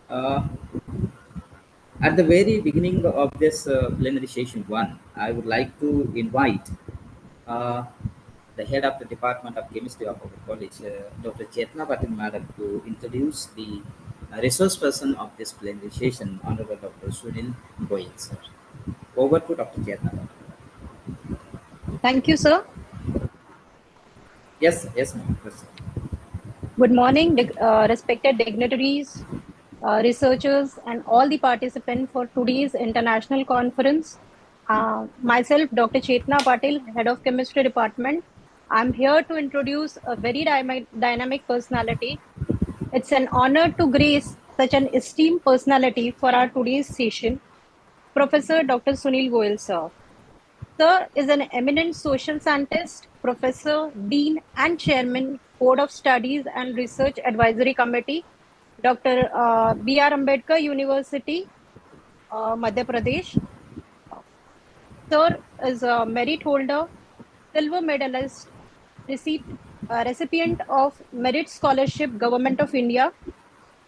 Uh, at the very beginning of this plenary session one, I would like to invite uh, the head of the Department of Chemistry of our college, Dr. Chetna Patil Madam, to introduce the resource person of this plenary session, Honorable Dr. Sunil Goyal, sir. Over to Dr. Chetna. Thank you, sir. Yes, yes, ma'am. Yes, sir. Good morning, respected dignitaries, researchers, and all the participants for today's international conference. Myself, Dr. Chetna Patil, Head of Chemistry Department. I'm here to introduce a very dynamic personality. It's an honor to grace such an esteemed personality for our today's session, Professor Dr. Sunil Goyal, sir. Sir is an eminent social scientist, professor, dean, and chairman, Board of Studies and Research Advisory Committee, Dr. B.R. Ambedkar University, Madhya Pradesh. Sir is a merit holder, silver medalist, recipient of Merit Scholarship, Government of India.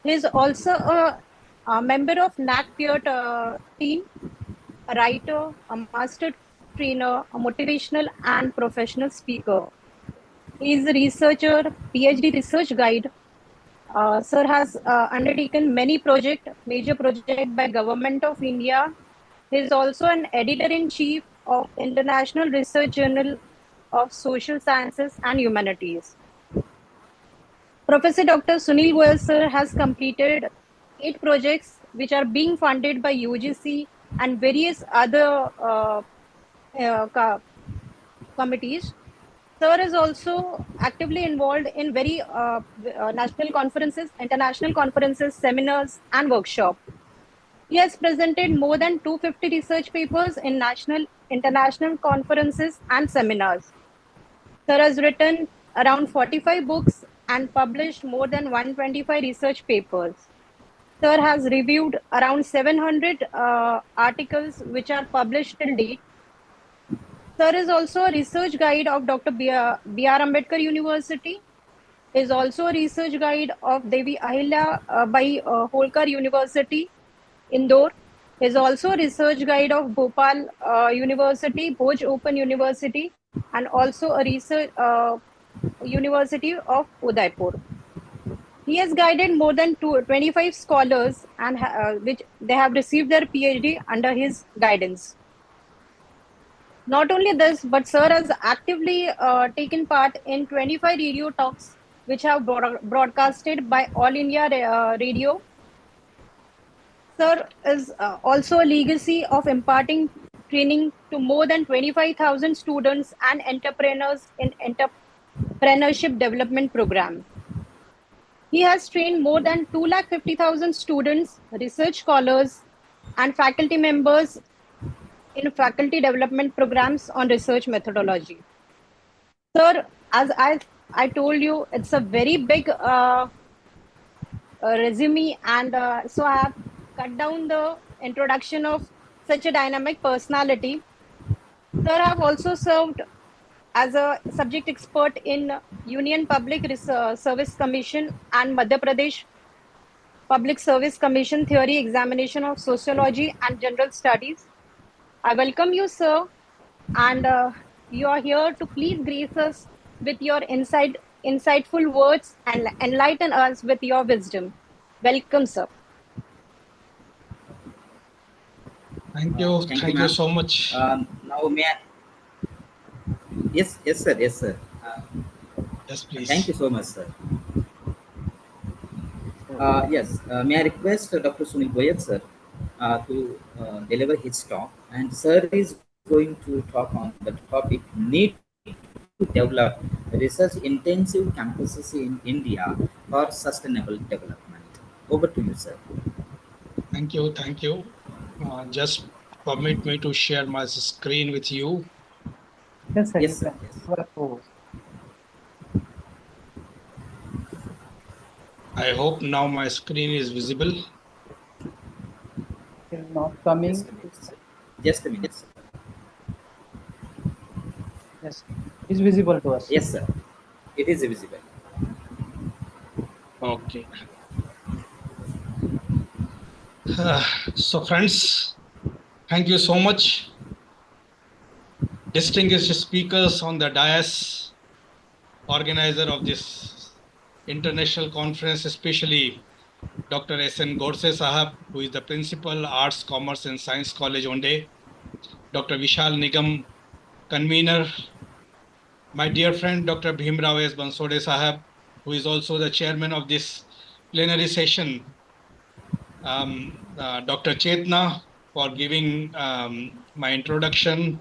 He is also a member of NAC peer team, a writer, a master trainer, a motivational and professional speaker. He is a researcher, PhD research guide. Sir has undertaken many major projects by Government of India. He is also an editor-in-chief of International Research Journal of Social Sciences and Humanities. Professor Dr. Sunil Goyal sir has completed 8 projects which are being funded by UGC and various other committees. Sir is also actively involved in very national conferences, international conferences, seminars, and workshops. He has presented more than 250 research papers in national, international conferences and seminars. Sir has written around 45 books and published more than 125 research papers. Sir has reviewed around 700 articles which are published till date. Sir is also a research guide of Dr. B.R. Ambedkar University. Is also a research guide of Devi Ahilya by Holkar University, Indore. Is also a research guide of Bhopal University, Bhoj Open University, and also a research University of Udaipur. He has guided more than 25 scholars and which they have received their PhD under his guidance. Not only this, but Sir has actively taken part in 25 radio talks which have broadcasted by All India Radio. Sir is also a legacy of imparting training to more than 25,000 students and entrepreneurs in entrepreneurship development program. He has trained more than 250,000 students, research scholars, and faculty members in faculty development programs on research methodology. Sir, as I told you, it's a very big resume, and so I have cut down the introduction of such a dynamic personality. Sir, I have also served as a subject expert in Union Public Service Commission and Madhya Pradesh Public Service Commission Theory Examination of Sociology and General Studies. I welcome you, sir, and you are here to please grace us with your insightful words and enlighten us with your wisdom. Welcome, sir. Thank you. Thank you, Thank you ma'am. so much. Now, may I? Yes, yes, sir. Yes, sir. Yes, Thank you please. so much, sir. Yes, may I request Dr. Sunil Goyal, sir, to deliver his talk? And sir is going to talk on the topic need to develop research intensive campuses in India for sustainable development. Over to you, sir. Thank you. Thank you. Just permit me to share my screen with you. Yes, sir, Yes, you sir. can. Yes. You are co-host. I hope now my screen is visible. Still not Just coming. a minute, sir. Just a minute, sir. Yes, it's visible to us. Yes, sir. It is visible. Okay. So, friends, thank you so much. Distinguished speakers on the dais, organizer of this international conference, especially Dr. S.N. Godse Sahab, who is the principal, Arts, Commerce and Science College, Onde, Dr. Vishal Nigam, convener, my dear friend Dr. Bhimrao S. Bansode Sahab, who is also the chairman of this plenary session, Dr. Chetna for giving my introduction,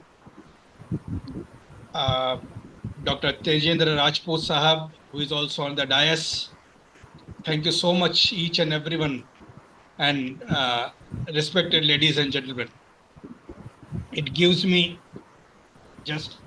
uh, Dr. Tejendra Rajput Sahab, who is also on the dais. Thank you so much, each and everyone, and respected ladies and gentlemen. It gives me just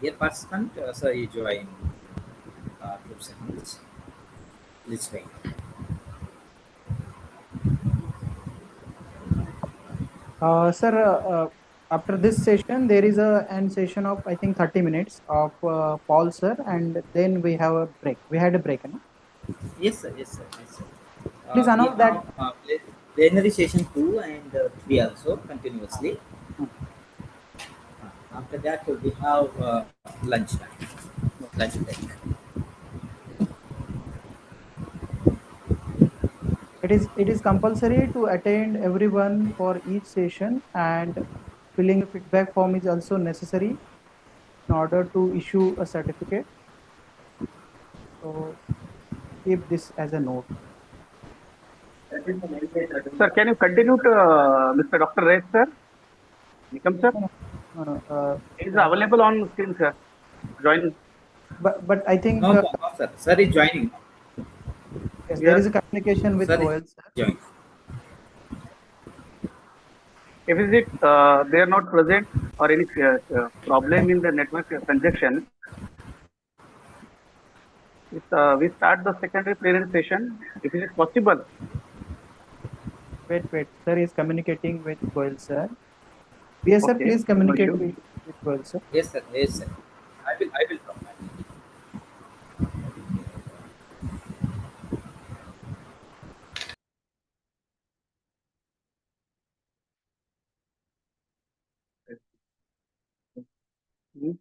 Dear participant, sir, you join 2 seconds. Please wait. Sir, after this session, there is a end session of I think 30 minutes of Paul sir, and then we have a break. We had a break, no? Yes, sir. Yes, sir. Yes, sir. Please We announce that. have plenary session 2 and 3 also continuously. After that, we have lunch time, lunch break. It is compulsory to attend everyone for each session, and filling a feedback form is also necessary in order to issue a certificate. So keep this as a note. Sir, can you continue to Mr. Dr. Ray, sir? Nikam, sir? No, no, no, He is available on screen, sir. Join. but I think No, no, sir. Sir is joining. yes, there Yes. is a communication with Sir is Goel sir. joining. If is it they are not present or any problem in the network congestion, we start the secondary plenary session. If it is possible, Wait, sir is communicating with Goel sir. Yes, sir, okay. please No communicate issue. with Goel sir. Yes, sir. Yes, sir. I will come. Hmm.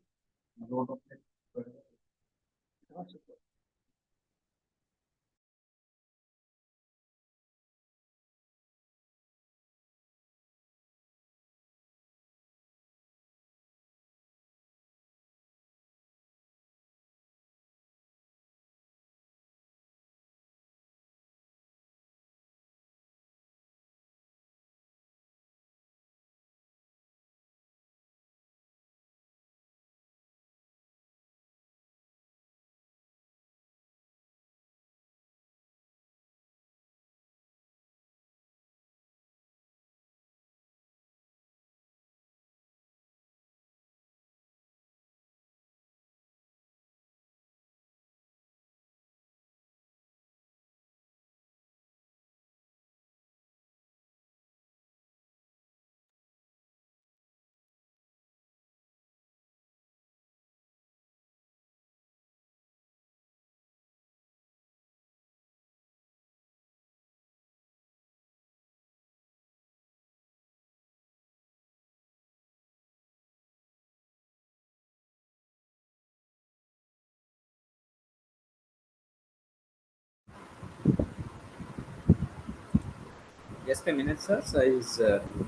Just a minute, sir. Sir is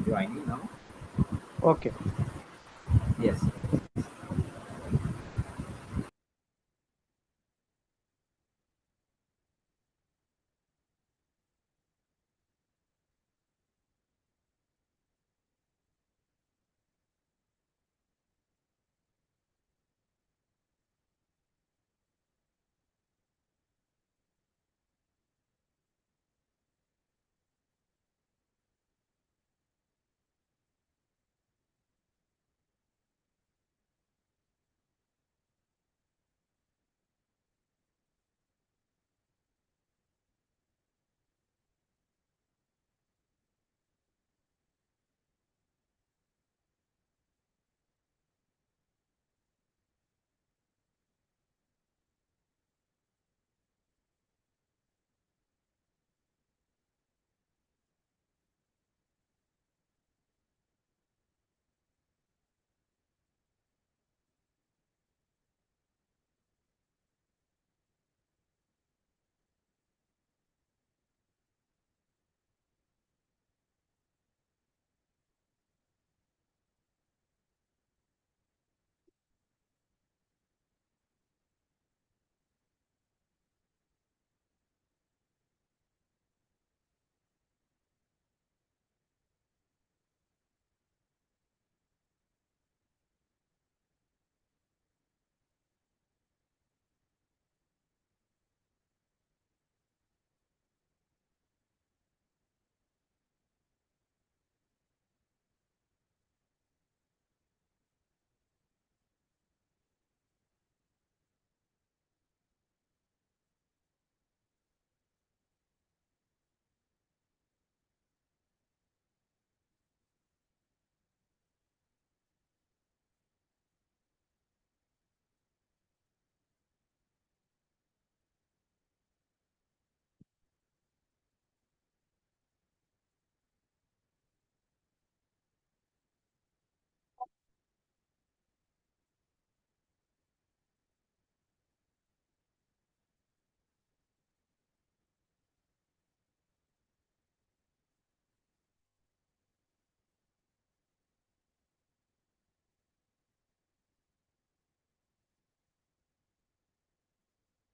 joining now. Okay. Yes.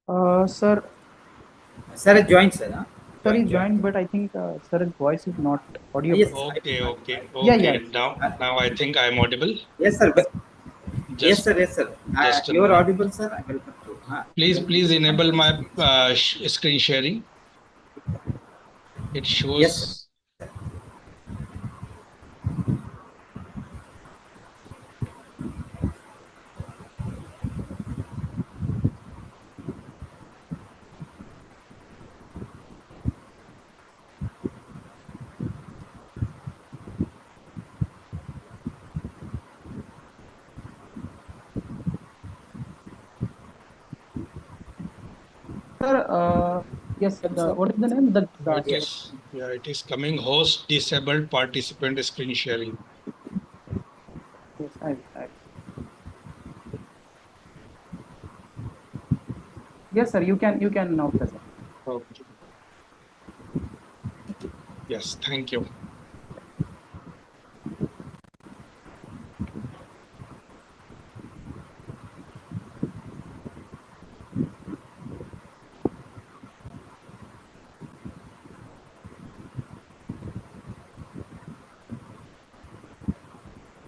Sir, Sir joined, sir. Huh? sir is Joined. joined, but I think sir's voice is not audible. Yes. Yeah, yeah. Now I think I'm audible. Yes, sir. Yes, Just sir. Yes, sir. just a You are moment. audible, sir. Welcome to. Please enable my screen sharing. It Yes, sir. shows. Sir, yes, what is the name? It is coming host disabled participant screen sharing. Yes, yes, sir, you can now present. Okay. Yes, thank you.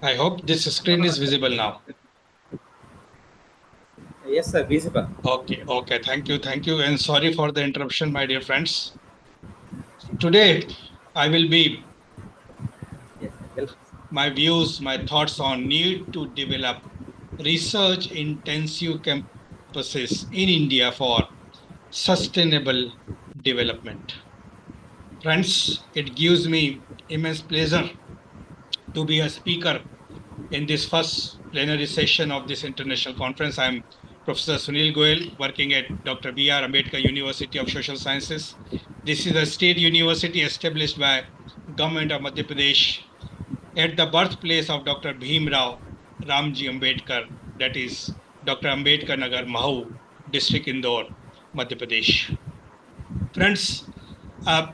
I hope this screen is visible now. Yes, sir. Visible. Okay, thank you, and sorry for the interruption, my dear friends. Today, I will be Yes. my views, my thoughts on need to develop research intensive campuses in India for sustainable development. Friends, it gives me immense pleasure to be a speaker in this first plenary session of this international conference. I'm Professor Sunil Goel, working at Dr. B.R. Ambedkar University of Social Sciences. This is a state university established by Government of Madhya Pradesh at the birthplace of Dr. Bhim Rao Ramji Ambedkar, that is Dr. Ambedkar Nagar, Mahu, district Indore, Madhya Pradesh. Friends, uh,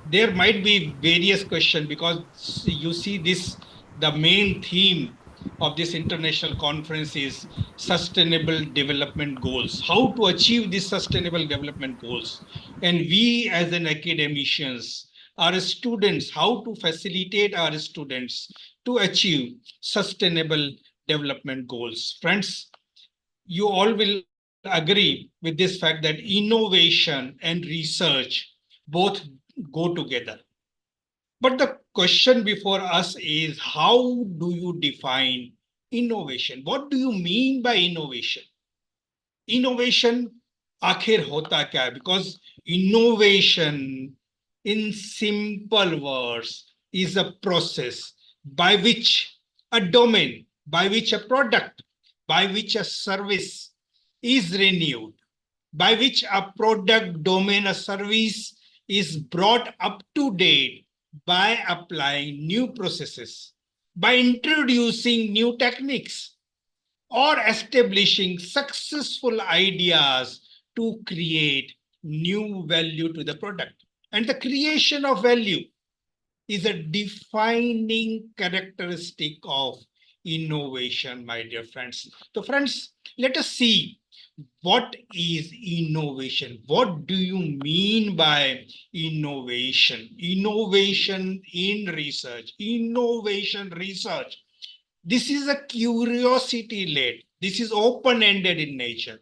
there might be various questions because you see this, the main theme of this international conference is sustainable development goals, how to achieve these sustainable development goals. And we as an academicians, our students, how to facilitate our students to achieve sustainable development goals. Friends, you all will agree with this fact that innovation and research both go together. But the question before us is, how do you define innovation? What do you mean by innovation? Innovation आखिर होता क्या है? Because innovation, in simple words, is a process by which a domain, by which a product, by which a service is renewed, by which a product, domain, a service is brought up to date by applying new processes, by introducing new techniques, or establishing successful ideas to create new value to the product. And the creation of value is a defining characteristic of innovation, my dear friends. So, friends, let us see what is innovation. What do you mean by innovation? Innovation in research, innovation research. This is a curiosity led, this is open ended in nature,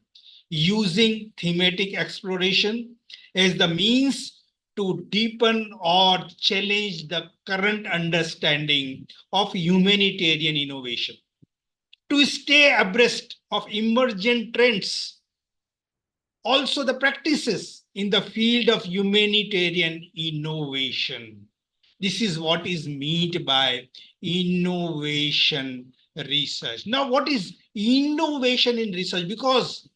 using thematic exploration as the means to deepen or challenge the current understanding of humanitarian innovation, to stay abreast of emergent trends, also the practices in the field of humanitarian innovation. This is what is meant by innovation research. Now, what is innovation in research? Because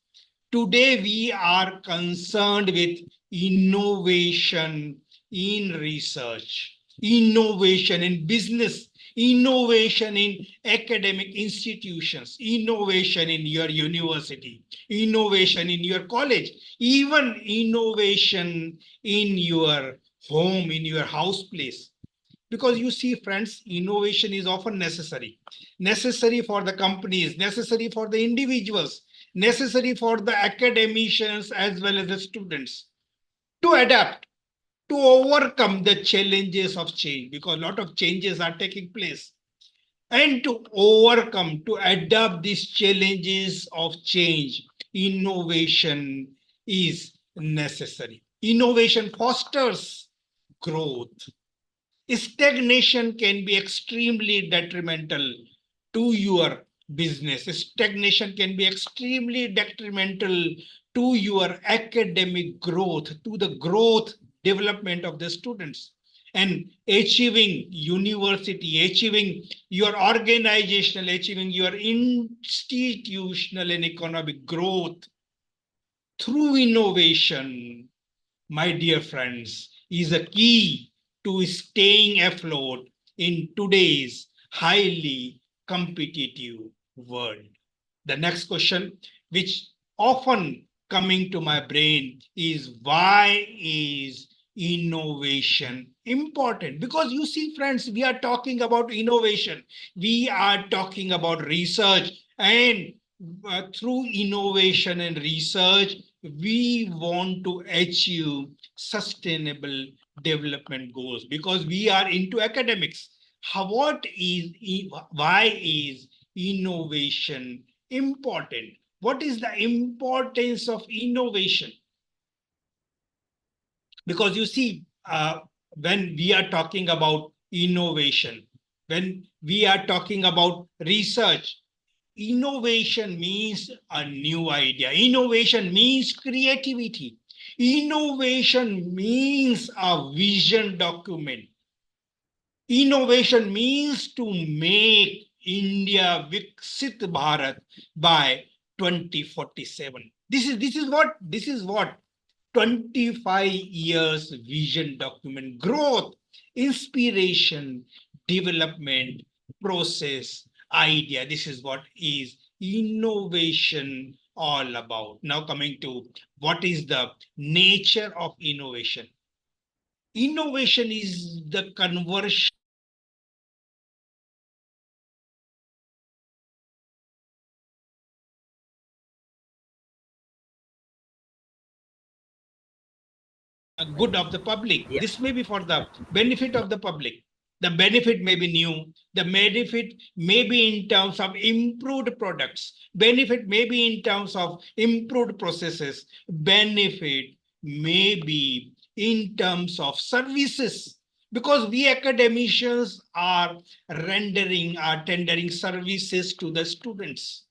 today we are concerned with innovation in research, innovation in business, innovation in academic institutions, innovation in your university, innovation in your college, even innovation in your home, in your house place. Because you see, friends, innovation is often necessary for the companies, necessary for the individuals, necessary for the academicians as well as the students to adapt, to overcome the challenges of change, because a lot of changes are taking place, and to overcome, to adapt these challenges of change. Innovation is necessary. Innovation fosters growth. Stagnation can be extremely detrimental to your business. Stagnation can be extremely detrimental to your academic growth, to the growth development of the students. And achieving university, achieving your organizational, achieving your institutional and economic growth through innovation, my dear friends, is a key to staying afloat in today's highly competitive world. The next question, which often coming to my brain, is why is innovation important? Because you see, friends, we are talking about innovation. We are talking about research, and through innovation and research, we want to achieve sustainable development goals, because we are into academics. Why is innovation important? What is the importance of innovation? Because you see, when we are talking about innovation, when we are talking about research, innovation means a new idea. Innovation means creativity. Innovation means a vision document. Innovation means to make India Viksit Bharat by 2047. This is what 25 years vision document, growth, inspiration, development, process, idea. This is what is innovation all about. Now coming to what is the nature of innovation. Innovation is the conversion good of the public. Yeah. This may be for the benefit of the public. The benefit may be new. The benefit may be in terms of improved products. Benefit may be in terms of improved processes. Benefit may be in terms of services. Because we academicians are tendering services to the students.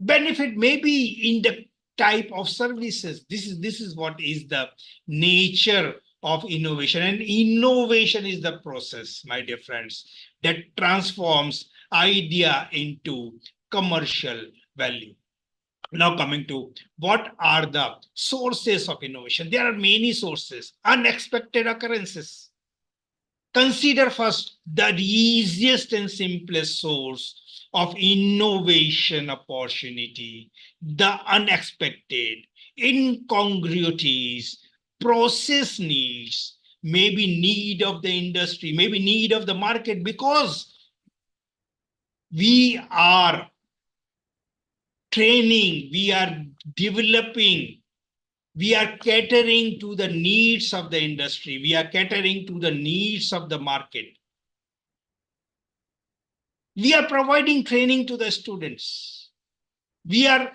Benefit may be in the type of services. This is what is the nature of innovation. And innovation is the process, my dear friends, that transforms idea into commercial value. Now coming to what are the sources of innovation. There are many sources. Unexpected occurrences. Consider first the easiest and simplest source of innovation opportunity, the unexpected, incongruities, process needs, maybe need of the industry, maybe need of the market, because we are training, we are developing, we are catering to the needs of the industry, we are catering to the needs of the market. We are providing training to the students. We are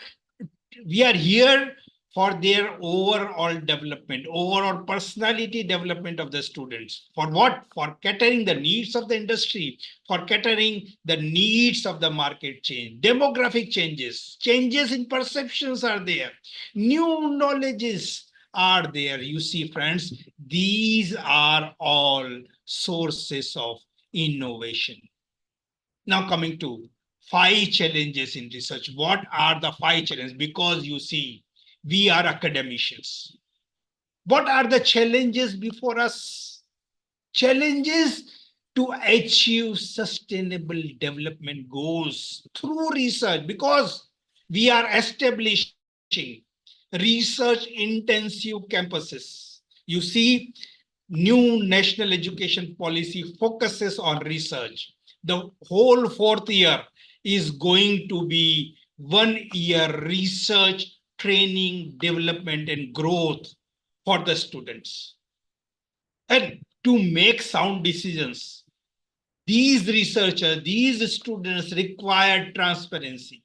here for their overall development, overall personality development of the students. For what? For catering the needs of the industry, for catering the needs of the market change, demographic changes, changes in perceptions are there, new knowledges are there. You see, friends, these are all sources of innovation. Now coming to 5 challenges in research. What are the 5 challenges? Because you see, we are academicians. What are the challenges before us? Challenges to achieve sustainable development goals through research, because we are establishing research-intensive campuses. You see, new national education policy focuses on research. The whole 4th year is going to be 1-year research, training, development, and growth for the students. And to make sound decisions, these researchers, these students require transparency.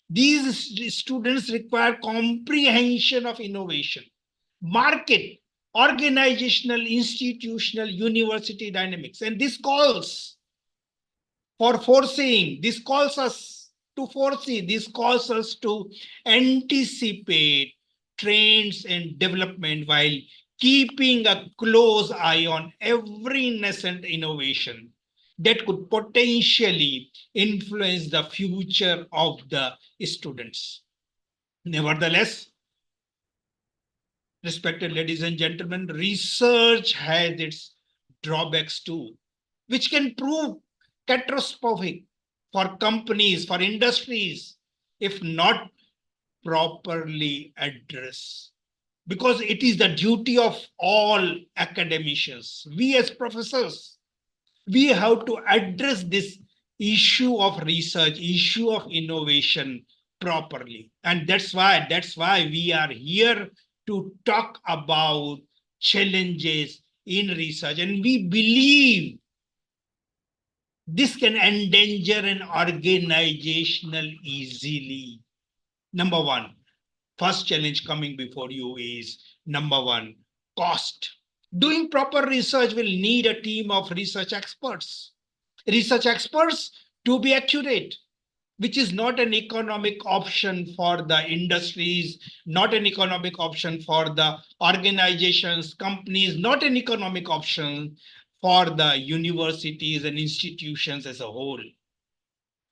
These students require comprehension of innovation, market, organizational, institutional, university dynamics. And this calls for foreseeing. This calls us to foresee. This calls us to anticipate trends and development while keeping a close eye on every nascent innovation that could potentially influence the future of the students. Nevertheless, respected ladies and gentlemen, research has its drawbacks too, which can prove catastrophic for companies, for industries, if not properly addressed. Because it is the duty of all academicians, we as professors, we have to address this issue of research, issue of innovation properly. And that's why we are here to talk about challenges in research. And we believe this can endanger an organizational easily. Number one, first challenge coming before you is number one, cost. Doing proper research will need a team of research experts. Research experts to be accurate, which is not an economic option for the industries, not an economic option for the organizations, companies, not an economic option for the universities and institutions as a whole.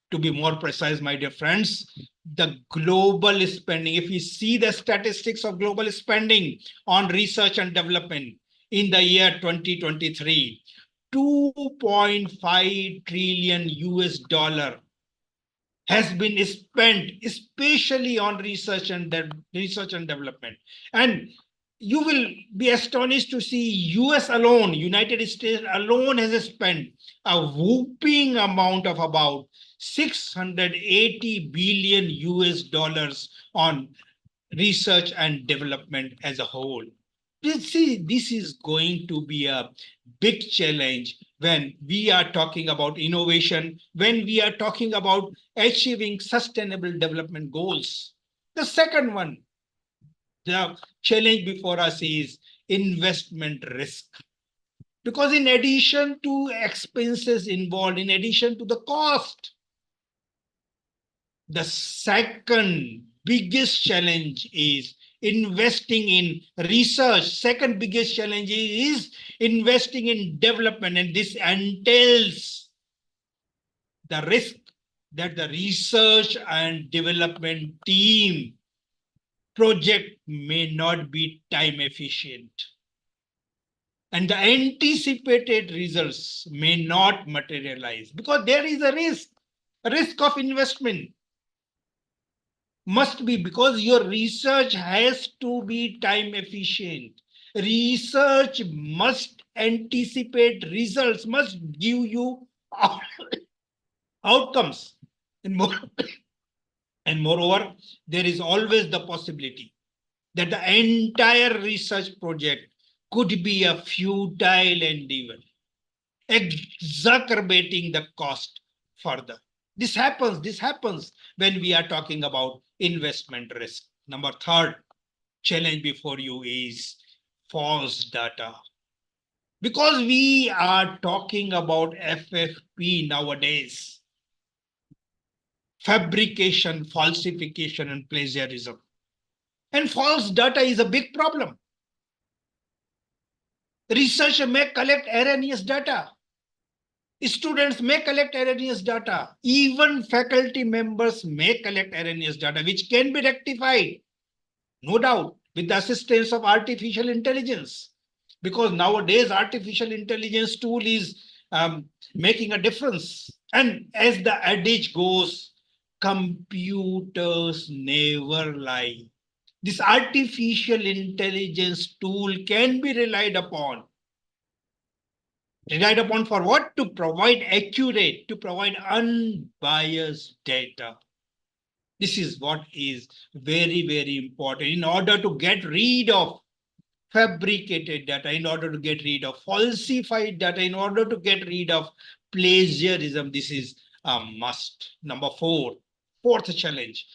To be more precise, my dear friends, the global spending, if you see the statistics of global spending on research and development in the year 2023, 2.5 trillion US dollar has been spent especially on research and development. And you will be astonished to see US alone, United States alone, has spent a whooping amount of about 680 billion US dollars on research and development as a whole. See, this is going to be a big challenge when we are talking about innovation, when we are talking about achieving sustainable development goals. The second one, the challenge before us is investment risk. Because in addition to expenses involved, in addition to the cost, the second biggest challenge is investing in research. Second biggest challenge is investing in development, and this entails the risk that the research and development team project may not be time efficient, and the anticipated results may not materialize because there is a risk of investment. Must be, because your research has to be time efficient. Research must anticipate results, must give you outcomes. And, and moreover, there is always the possibility that the entire research project could be a futile endeavor, exacerbating the cost further. This happens when we are talking about investment risk. Number third challenge before you is false data. Because we are talking about FFP nowadays, fabrication, falsification, and plagiarism. And false data is a big problem. Researchers may collect erroneous data. Students may collect erroneous data. Even faculty members may collect erroneous data, which can be rectified, no doubt, with the assistance of artificial intelligence. Because nowadays, artificial intelligence tool is making a difference. And as the adage goes, computers never lie. This artificial intelligence tool can be relied upon. Relied upon for what? To provide accurate, to provide unbiased data. This is what is very, very important in order to get rid of fabricated data, in order to get rid of falsified data, in order to get rid of plagiarism. This is a must. Number four, fourth challenge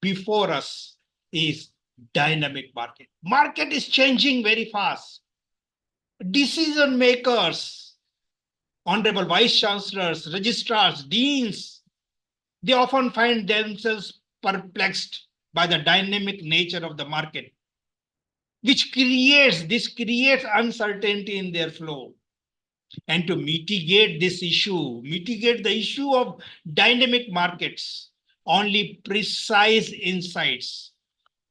before us is dynamic market. Market is changing very fast. Decision makers, honorable vice chancellors, registrars, deans, they often find themselves perplexed by the dynamic nature of the market, which creates uncertainty in their flow. And to mitigate this issue, mitigate the issue of dynamic markets, only precise insights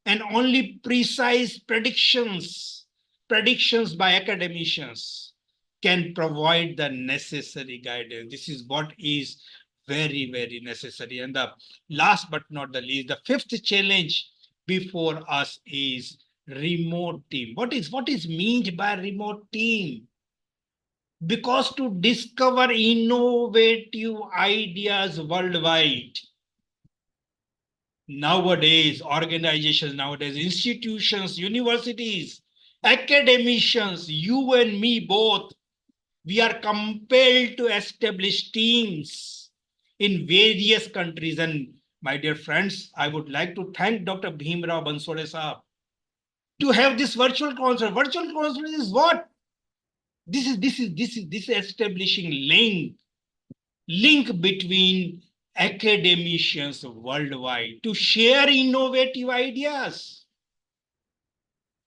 and only precise predictions by academicians can provide the necessary guidance. This is what is very, very necessary. And the last but not the least, the fifth challenge before us is remote team. What is meant by remote team? Because to discover innovative ideas worldwide, nowadays, institutions, universities, academicians, you and me both, we are compelled to establish teams in various countries. And my dear friends, I would like to thank Dr. Bhimrao Banswade Saab to have this virtual conference. Virtual conference is what? This is establishing link between academicians worldwide to share innovative ideas,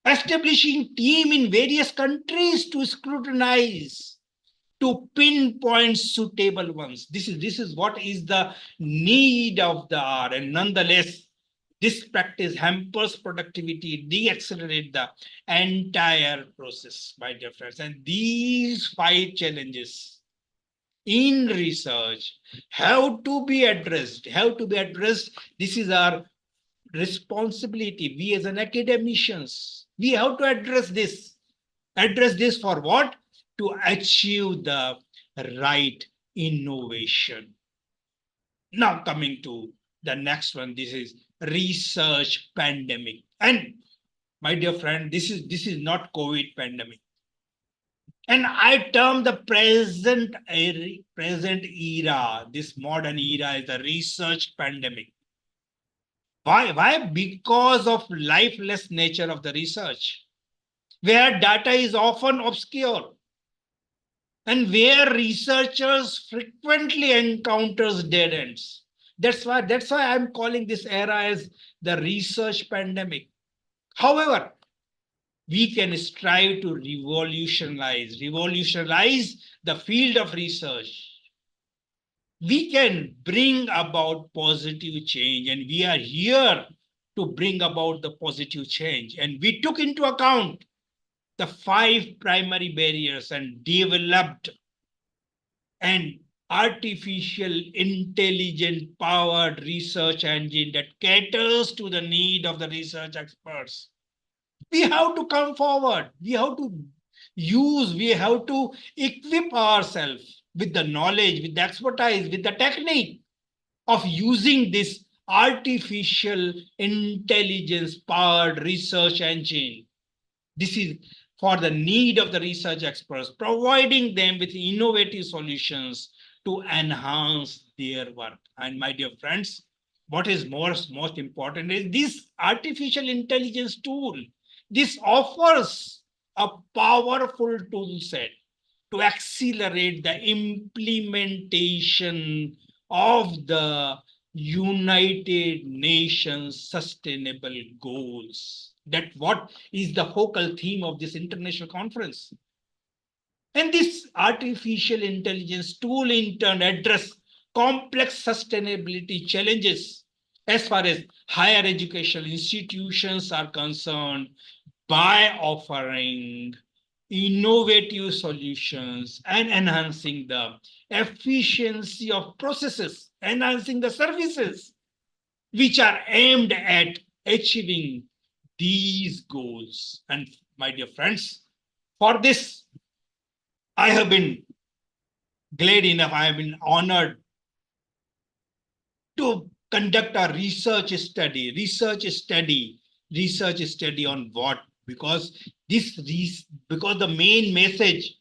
establishing team in various countries to scrutinize, to pinpoint suitable ones. This is what is the need of the hour. And nonetheless, this practice hampers productivity, de-accelerate the entire process, my dear friends. And these five challenges in research have to be addressed. This is our responsibility. We as an academicians, we have to address this. Address this for what? To achieve the right innovation. Now coming to the next one, this is research pandemic. And my dear friend, this is not COVID pandemic. And I term the present era, this modern era, is the research pandemic. Why? Because of lifeless nature of the research, where data is often obscure and where researchers frequently encounters dead ends. That's why I'm calling this era as the research pandemic. However, we can strive to revolutionize the field of research. We can bring about positive change, and we are here to bring about the positive change. And we took into account the five primary barriers and developed an artificial intelligence powered research engine that caters to the need of the research experts. We have to come forward. We have to equip ourselves with the knowledge, with the expertise, with the technique of using this artificial intelligence powered research engine. This is for the need of the research experts, providing them with innovative solutions to enhance their work. And my dear friends, what is most important is this artificial intelligence tool. This offers a powerful tool set to accelerate the implementation of the United Nations Sustainable Goals. That what is the focal theme of this international conference. And this artificial intelligence tool in turn address complex sustainability challenges as far as higher educational institutions are concerned by offering innovative solutions and enhancing the efficiency of processes, enhancing the services which are aimed at achieving these goals. And my dear friends, for this, I have been honored to conduct a research study. Research study on what? Because because the main message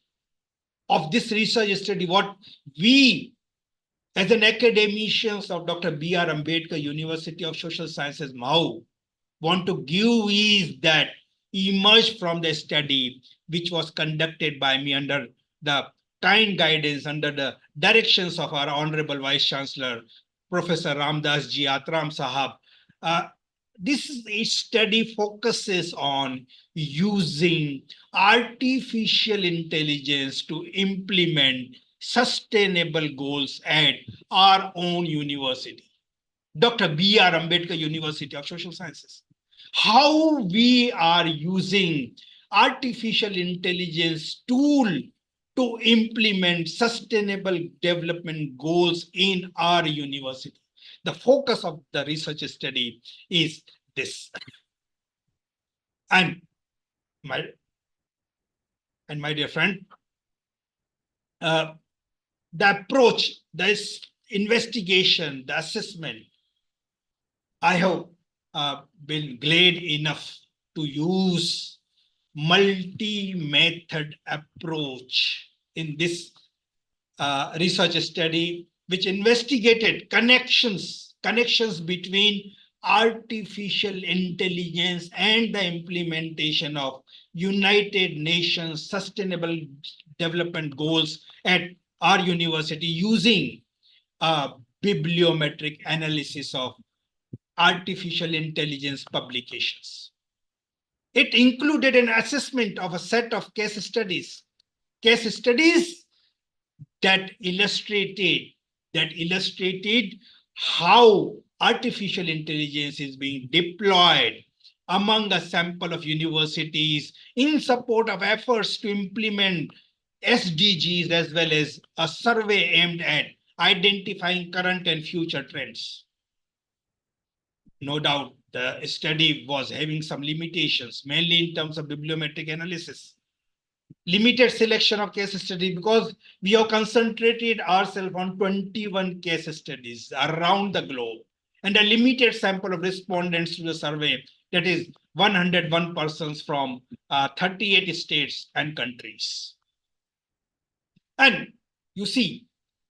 of this research study, what we as an academicians of Dr. B.R. Ambedkar University of Social Sciences, MAU, want to give is that emerged from the study which was conducted by me under the kind guidance, under the directions of our Honorable Vice Chancellor, Professor Ramdas Ji Atram Sahab. This study focuses on using artificial intelligence to implement sustainable goals at our own university, Dr. B.R. Ambedkar University of Social Sciences. How we are using artificial intelligence tool to implement sustainable development goals in our university. The focus of the research study is this. And my dear friend, the approach, this investigation, the assessment, I have been glad enough to use multi-method approach in this research study, which investigated connections between artificial intelligence and the implementation of United Nations Sustainable Development Goals at our university using a bibliometric analysis of artificial intelligence publications. It included an assessment of a set of case studies that illustrated how artificial intelligence is being deployed among a sample of universities in support of efforts to implement SDGs, as well as a survey aimed at identifying current and future trends. No doubt, the study was having some limitations, mainly in terms of bibliometric analysis. Limited selection of case studies because we have concentrated ourselves on 21 case studies around the globe and a limited sample of respondents to the survey, that is 101 persons from 38 states and countries. And you see,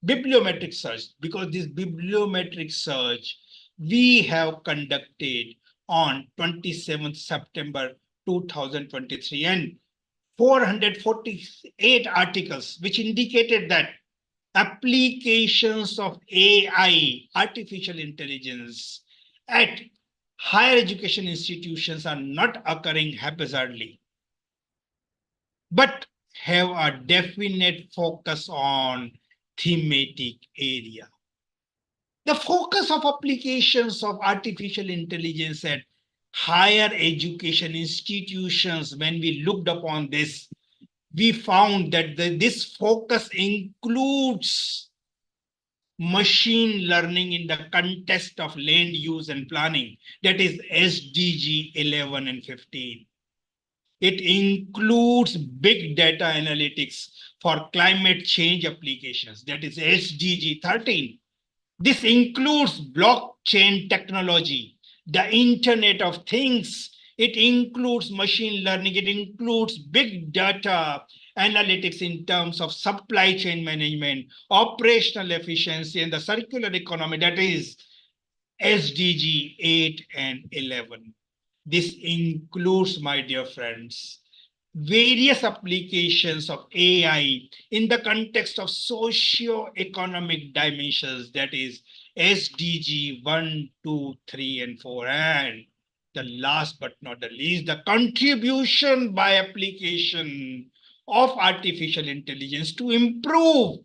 bibliometric search, because this bibliometric search we have conducted on 27th September 2023, and 448 articles, which indicated that applications of AI, artificial intelligence, at higher education institutions are not occurring haphazardly, but have a definite focus on thematic area. The focus of applications of artificial intelligence at higher education institutions, when we looked upon this, we found that this focus includes machine learning in the context of land use and planning, that is SDG 11 and 15. It includes big data analytics for climate change applications, that is SDG 13. This includes blockchain technology, the Internet of Things. It includes machine learning. It includes big data analytics in terms of supply chain management, operational efficiency, and the circular economy, that is SDG 8 and 11. This includes, my dear friends, various applications of AI in the context of socio-economic dimensions, that is SDG 1, 2, 3, and 4. And the last but not the least, the contribution by application of artificial intelligence to improve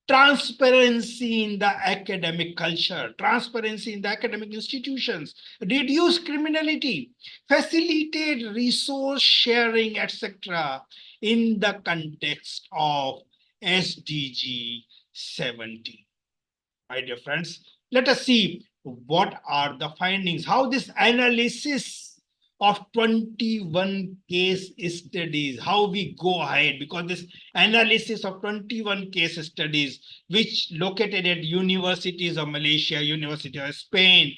transparency in the academic culture, transparency in the academic institutions, reduce criminality, facilitate resource sharing, etc., in the context of SDG 70. My dear friends, let us see what are the findings, how this analysis of 21 case studies. How we go ahead, because this analysis of 21 case studies, which located at universities of Malaysia, University of Spain,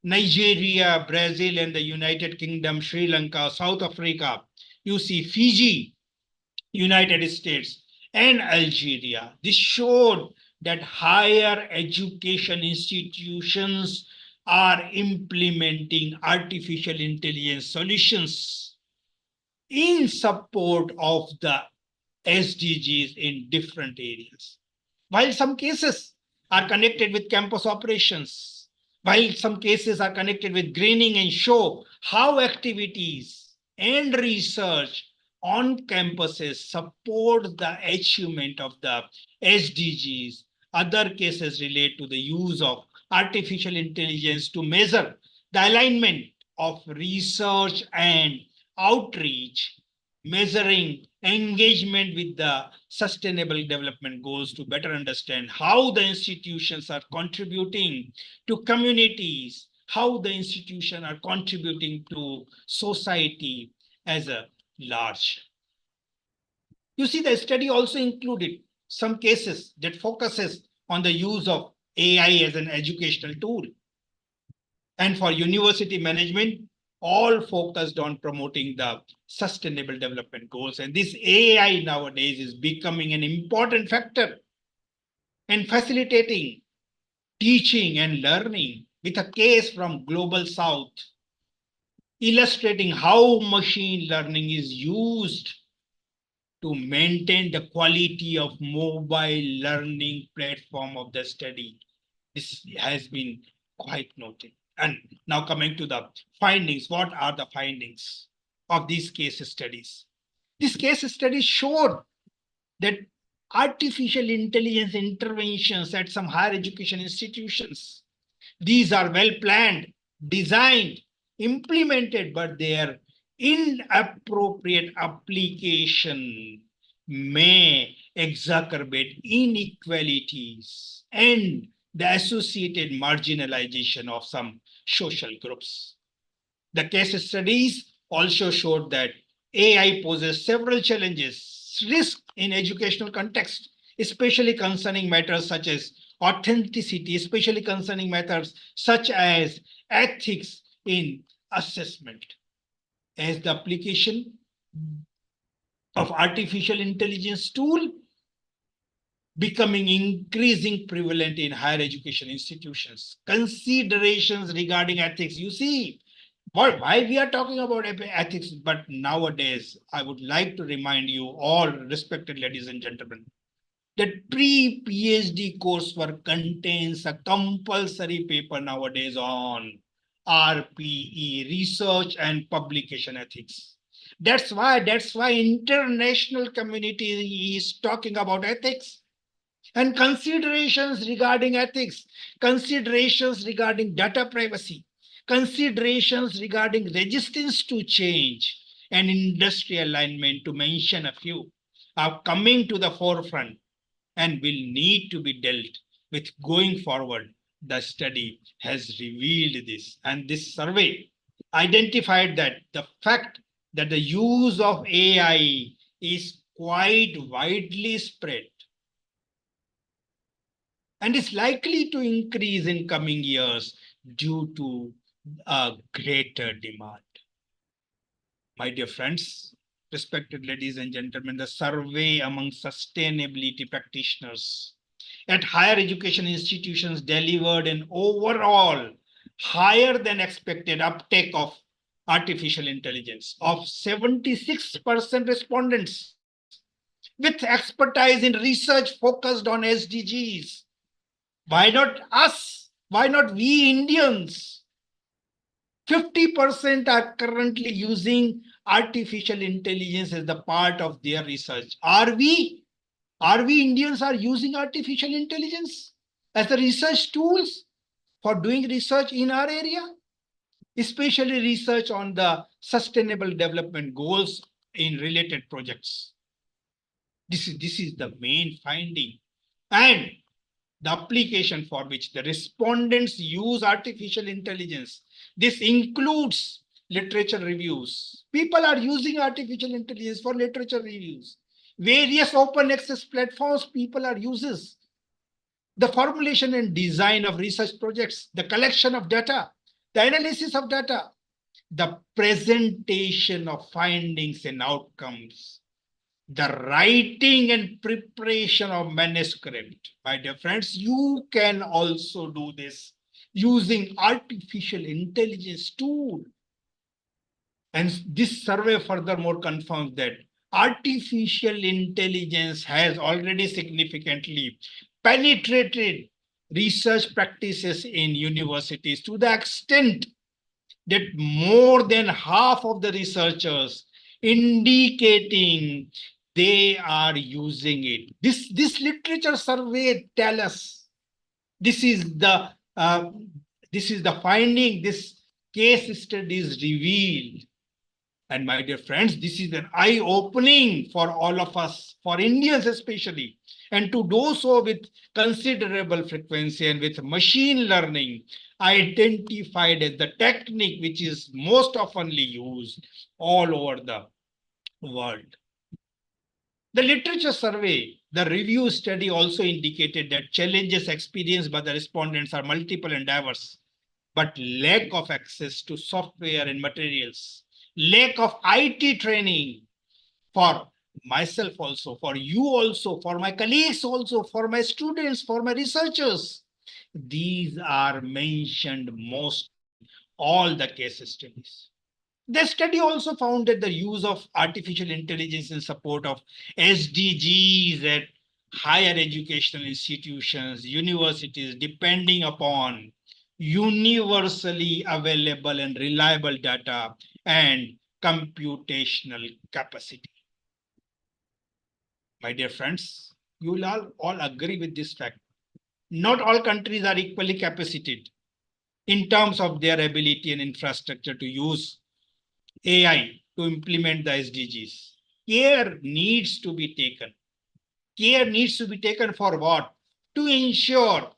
Nigeria, Brazil, and the United Kingdom, Sri Lanka, South Africa, you see Fiji, United States, and Algeria. This showed that higher education institutions are implementing artificial intelligence solutions in support of the SDGs in different areas. While some cases are connected with campus operations, while some cases are connected with greening, and show how activities and research on campuses support the achievement of the SDGs. Other cases relate to the use of artificial intelligence to measure the alignment of research and outreach, measuring engagement with the sustainable development goals to better understand how the institutions are contributing to communities, how the institutions are contributing to society as a large. You see, the study also included some cases that focuses on the use of AI as an educational tool. And for university management, all focused on promoting the sustainable development goals. And this AI nowadays is becoming an important factor in facilitating teaching and learning, with a case from Global South illustrating how machine learning is used to maintain the quality of mobile learning platform of the study. This has been quite noted. And now coming to the findings, what are the findings of these case studies? These case studies showed that artificial intelligence interventions at some higher education institutions, these are well planned, designed, implemented, but their inappropriate application may exacerbate inequalities and the associated marginalization of some social groups. The case studies also showed that AI poses several challenges, risks in educational context, especially concerning matters such as authenticity, especially concerning matters such as ethics in assessment. As the application of artificial intelligence tool becoming increasing prevalent in higher education institutions, considerations regarding ethics. You see, why we are talking about ethics, but nowadays I would like to remind you all, respected ladies and gentlemen, that pre-PhD coursework contains a compulsory paper nowadays on RPE, research and publication ethics. That's why international community is talking about ethics and considerations regarding ethics, considerations regarding data privacy, considerations regarding resistance to change, and industry alignment, to mention a few, are coming to the forefront and will need to be dealt with going forward. The study has revealed this, and this survey identified that the fact that the use of AI is quite widely spread and is likely to increase in coming years due to a greater demand. My dear friends, respected ladies and gentlemen, the survey among sustainability practitioners at higher education institutions delivered an overall higher than expected uptake of artificial intelligence of 76% respondents with expertise in research focused on SDGs. Why not us? Why not we Indians? 50% are currently using artificial intelligence as the part of their research. Are we Indians are using artificial intelligence as the research tools for doing research in our area, especially research on the sustainable development goals in related projects? This is the main finding. And the application for which the respondents use artificial intelligence. This includes literature reviews. People are using artificial intelligence for literature reviews. Various open access platforms people are uses. The formulation and design of research projects, the collection of data, the analysis of data, the presentation of findings and outcomes, the writing and preparation of manuscript. My dear friends, you can also do this using artificial intelligence tool. And this survey furthermore confirms that artificial intelligence has already significantly penetrated research practices in universities to the extent that more than half of the researchers indicating they are using it. This literature survey tell us this is the finding. This case study is revealed. And my dear friends, this is an eye-opening for all of us, for Indians especially, and to do so with considerable frequency and with machine learning identified as the technique which is most oftenly used all over the world. The literature survey, the review study also indicated that challenges experienced by the respondents are multiple and diverse, but lack of access to software and materials, lack of IT training for myself also, for you also, for my colleagues also, for my students, for my researchers. These are mentioned most in all the case studies. The study also found that the use of artificial intelligence in support of SDGs at higher educational institutions, universities, depending upon universally available and reliable data and computational capacity. My dear friends, you will all agree with this fact. Not all countries are equally capacitated in terms of their ability and infrastructure to use AI to implement the SDGs. Care needs to be taken. Care needs to be taken for what? To ensure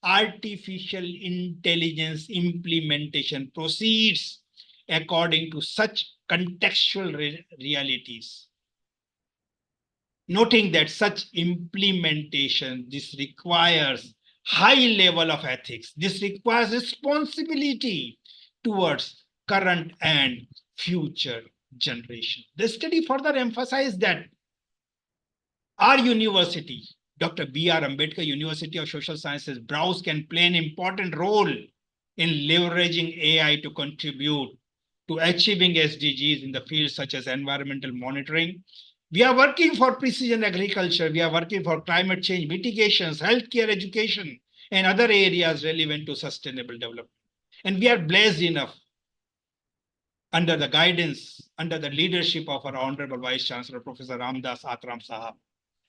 artificial intelligence implementation proceeds according to such contextual realities. Noting that such implementation, this requires high level of ethics. This requires responsibility towards current and future generation. The study further emphasized that our university, Dr. B.R. Ambedkar University of Social Sciences, BROWS, can play an important role in leveraging AI to contribute to achieving SDGs in the fields such as environmental monitoring. We are working for precision agriculture. We are working for climate change mitigations, healthcare, education, and other areas relevant to sustainable development. And we are blessed enough under the guidance, under the leadership of our Honorable Vice Chancellor, Professor Ramdas Atram Sahab.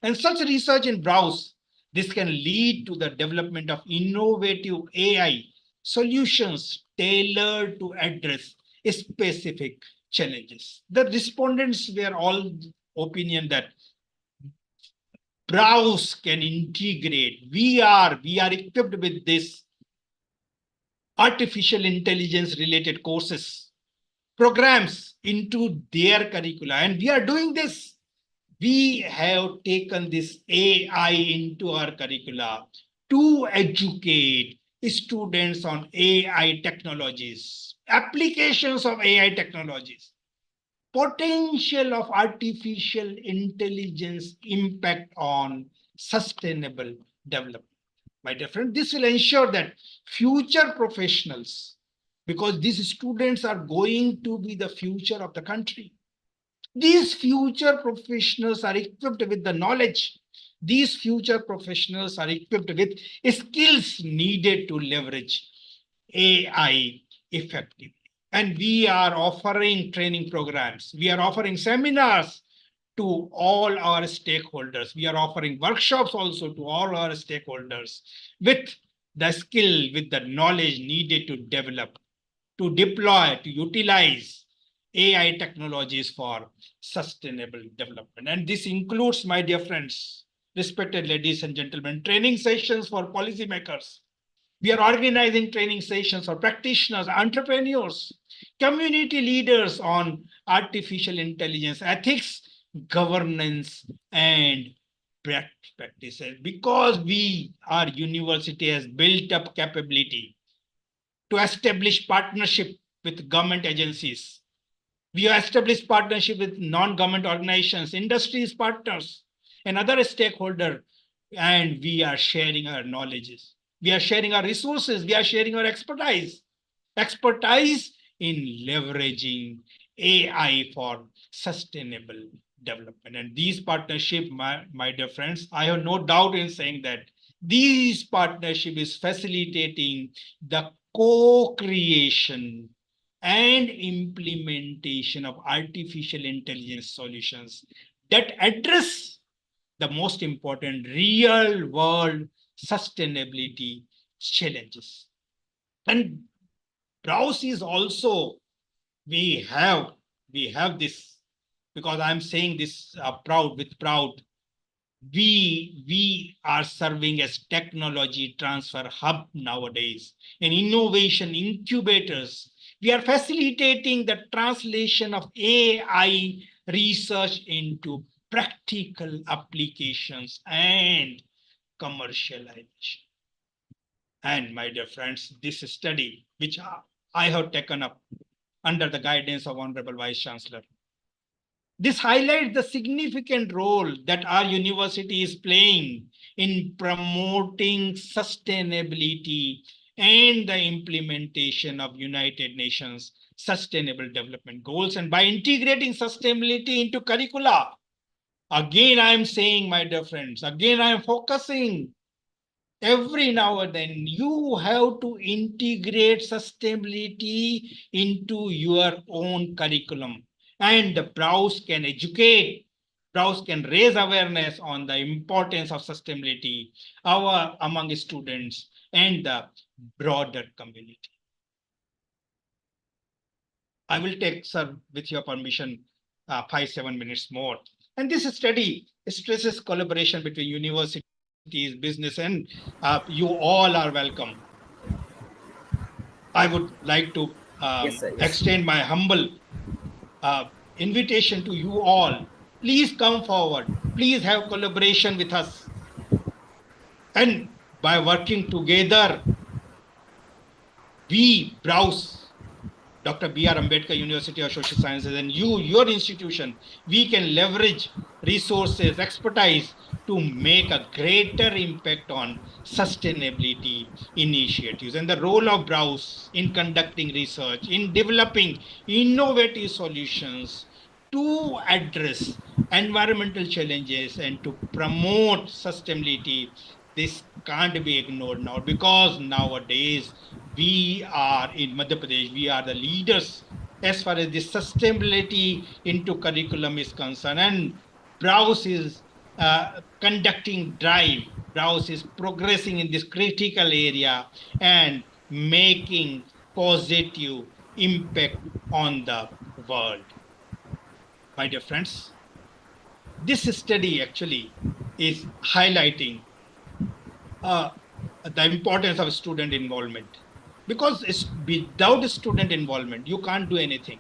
And such research in browse, this can lead to the development of innovative AI solutions tailored to address specific challenges. The respondents were all opinion that browse can integrate. We are equipped with this artificial intelligence related courses, programs into their curricula. And we are doing this. We have taken this AI into our curricula to educate students on AI technologies, applications of AI technologies, potential of artificial intelligence impact on sustainable development. My dear friend, this will ensure that future professionals, because these students are going to be the future of the country, these future professionals are equipped with the knowledge. These future professionals are equipped with skills needed to leverage AI effectively. And we are offering training programs. We are offering seminars to all our stakeholders. We are offering workshops also to all our stakeholders with the skill, with the knowledge needed to develop, to deploy, to utilize AI technologies for sustainable development. And this includes, my dear friends, respected ladies and gentlemen, training sessions for policymakers, We are organizing training sessions for practitioners, entrepreneurs, community leaders on artificial intelligence, ethics, governance, and practices. Because our university has built up capability to establish partnership with government agencies. We have established partnership with non-government organizations, industries partners, and other stakeholders, and we are sharing our knowledges. We are sharing our resources. We are sharing our expertise in leveraging AI for sustainable development. And these partnership, my dear friends, I have no doubt in saying that these partnership is facilitating the co-creation and implementation of artificial intelligence solutions that address the most important real world sustainability challenges. And browse is also, we have this, because I'm saying this with proud, we are serving as technology transfer hub nowadays and innovation incubators. We are facilitating the translation of AI research into practical applications and commercialization. And my dear friends, this study, which I have taken up under the guidance of Honorable Vice Chancellor, this highlights the significant role that our university is playing in promoting sustainability and the implementation of United Nations Sustainable Development Goals. And by integrating sustainability into curricula, again, I am saying, my dear friends, again, I am focusing every now and then, you have to integrate sustainability into your own curriculum. And the browse can educate, browse can raise awareness on the importance of sustainability among students and the broader community. I will take, sir, with your permission, 5-7 minutes more. And this study stresses collaboration between universities, business, and you all are welcome. I would like to Yes, sir. Yes. extend my humble invitation to you all. Please come forward. Please have collaboration with us. And by working together, we browse Dr. B.R. Ambedkar University of Social Sciences, and your institution, we can leverage resources, expertise to make a greater impact on sustainability initiatives. And the role of Browse in conducting research, in developing innovative solutions to address environmental challenges and to promote sustainability, this can't be ignored now, because nowadays we are in Madhya Pradesh, we are the leaders as far as the sustainability into curriculum is concerned. And Browse is conducting drive. Browse is progressing in this critical area and making positive impact on the world. My dear friends, this study actually is highlighting uh, the importance of student involvement, because without student involvement you can't do anything.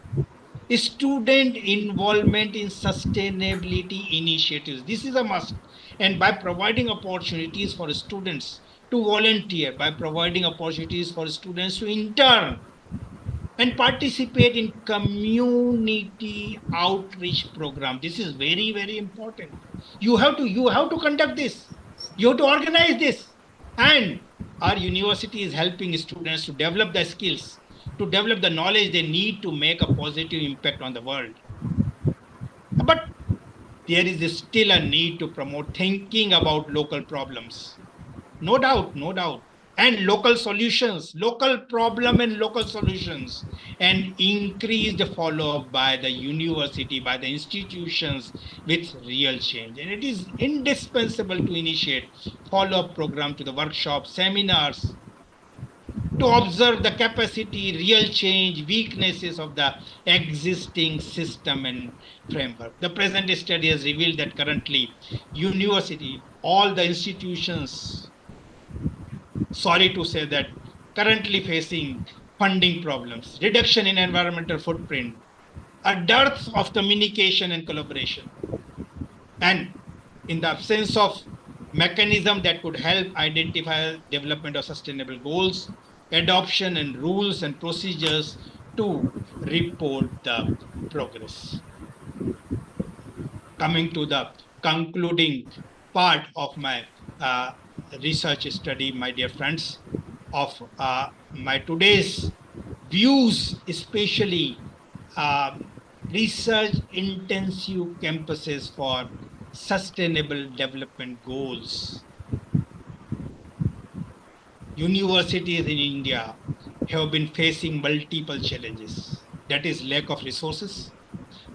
Student involvement in sustainability initiatives, this is a must. And by providing opportunities for students to volunteer, by providing opportunities for students to intern and participate in community outreach program, this is very, very important. You have to conduct this, you have to organize this. And our university is helping students to develop the skills, to develop the knowledge they need to make a positive impact on the world. But there is still a need to promote thinking about local problems. No doubt, no doubt. And local solutions, local problem and local solutions, and increased follow-up by the university, by the institutions with real change. And it is indispensable to initiate follow-up program to the workshops, seminars, to observe the capacity, real change, weaknesses of the existing system and framework. The present study has revealed that currently university, all the institutions sorry to say that, currently facing funding problems, reduction in environmental footprint, a dearth of communication and collaboration, and in the absence of mechanism that could help identify development of sustainable goals, adoption and rules and procedures to report the progress. Coming to the concluding part of my uh, research study, my dear friends, of my today's views, especially research intensive campuses for sustainable development goals. Universities in India have been facing multiple challenges. That is lack of resources,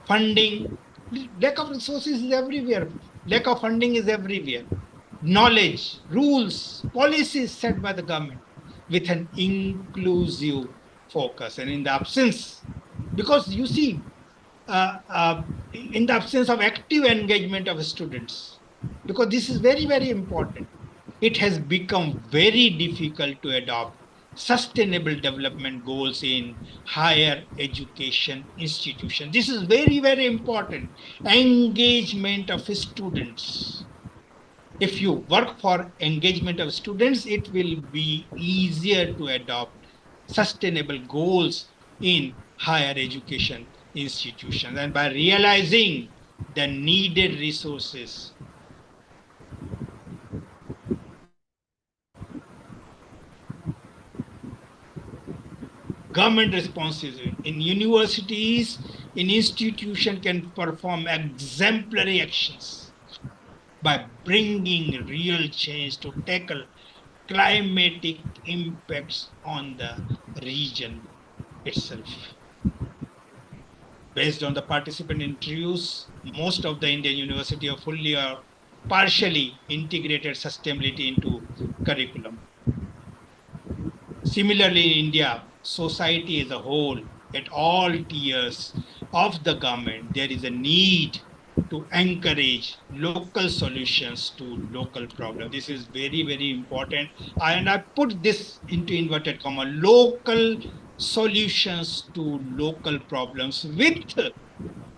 funding. Lack of resources is everywhere. Lack of funding is everywhere. Knowledge, rules, policies set by the government with an inclusive focus. And in the absence, because you see, in the absence of active engagement of students, because this is very, very important, it has become very difficult to adopt sustainable development goals in higher education institutions. This is very, very important. Engagement of students. If you work for engagement of students, it will be easier to adopt sustainable goals in higher education institutions. And by realizing the needed resources, government responses in universities, in institution can perform exemplary actions by bringing real change to tackle climatic impacts on the region itself. Based on the participant interviews, most of the Indian university have fully or partially integrated sustainability into curriculum. Similarly, in India, society as a whole, at all tiers of the government, there is a need to encourage local solutions to local problems. This is very, very important. And I put this into inverted comma, local solutions to local problems with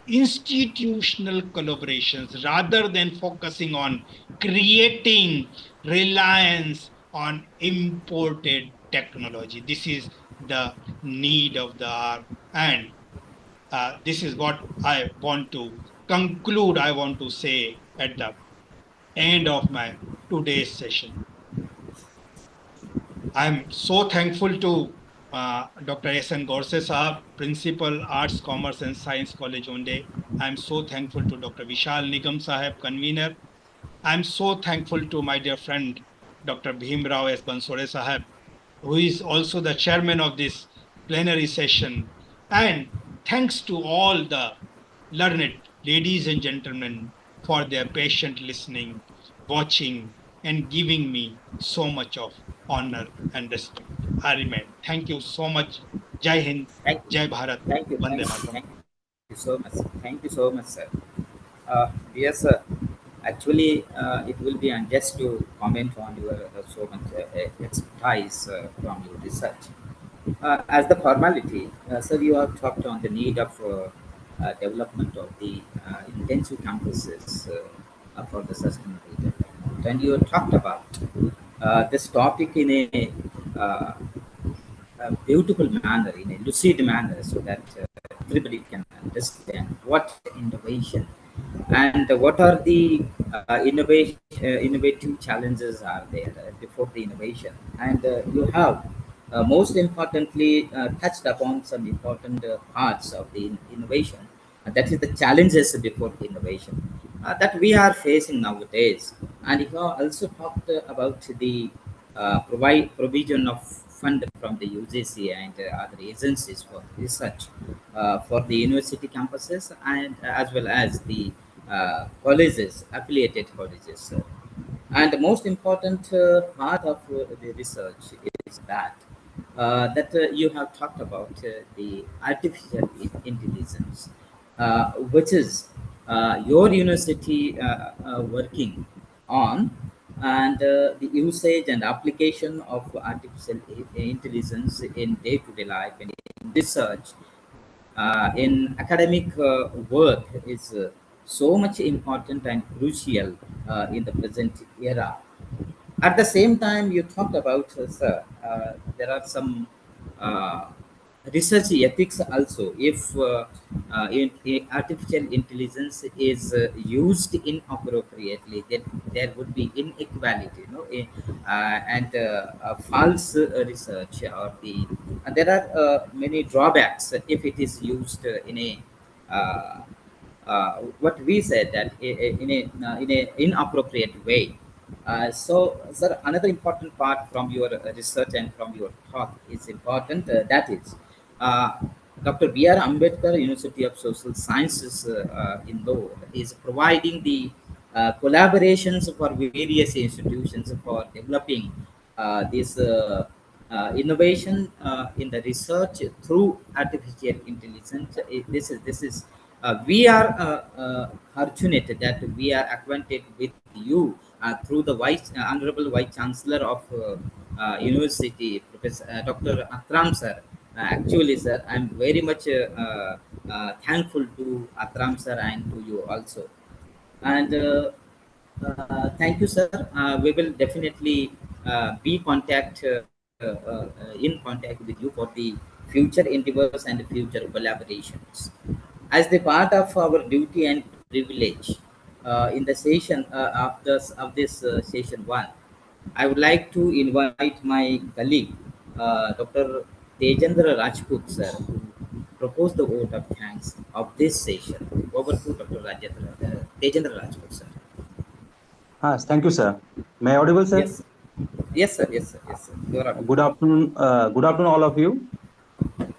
institutional collaborations rather than focusing on creating reliance on imported technology. This is the need of the hour. And this is what I want to conclude, I want to say at the end of my today's session. I'm so thankful to Dr. S.N. Gorse Sahab, Principal, Arts, Commerce and Science College, Onde. I'm so thankful to Dr. Vishal Nigam Sahab, Convener. I'm so thankful to my dear friend, Dr. Bhim Rao S. Bansore Sahab, who is also the chairman of this plenary session. And thanks to all the learned ladies and gentlemen for their patient listening, watching, and giving me so much of honor and respect. I remain. Thank you so much. Jai Hind, Thank you. Jai Bharat, Thank you. Vande Thank you. Mataram. Thank you so much. Thank you so much, sir. Yes, sir. Actually, it will be unjust to comment on your so much expertise from your research. As the formality, sir, you have talked on the need of development of the intensive campuses for the sustainable development. And you talked about this topic in uh, a beautiful manner, in a lucid manner, so that everybody can understand what innovation and what are the innovative challenges are there before the innovation. And you have most importantly touched upon some important parts of the innovation. That is the challenges before the innovation that we are facing nowadays. And you have also talked about the provision of fund from the UGC and other agencies for research for the university campuses and as well as the colleges, affiliated colleges. And the most important part of the research is that you have talked about the artificial intelligence, which is your university working on. and the usage and application of artificial intelligence in day-to-day life and in research, in academic work is so much important and crucial in the present era. At the same time, you talked about, sir, there are some uh, research ethics also. If artificial intelligence is used inappropriately, then there would be inequality, and false research, or there are many drawbacks if it is used in a uh, what we said that in a inappropriate way. So, sir, another important part from your research and from your talk is important. That is, uh, Dr. B.R. Ambedkar University of Social Sciences, Indore, is providing the collaborations for various institutions for developing this innovation in the research through artificial intelligence. This is we are fortunate that we are acquainted with you through the Honorable Vice Chancellor of University, Professor Dr. Atram sir. Actually, sir, I'm very much thankful to Atram sir and to you also. And thank you, sir. We will definitely be in contact with you for the future endeavors and future collaborations. As the part of our duty and privilege in the session of this session one, I would like to invite my colleague, Dr. Tejendra Rajput, sir, to propose the vote of thanks of this session. Over to Dr. Tejendra Rajput, sir. Thank you, sir. May I audible, sir? Yes, yes, sir. Yes, sir. Yes, sir. You are audible. Good afternoon, all of you.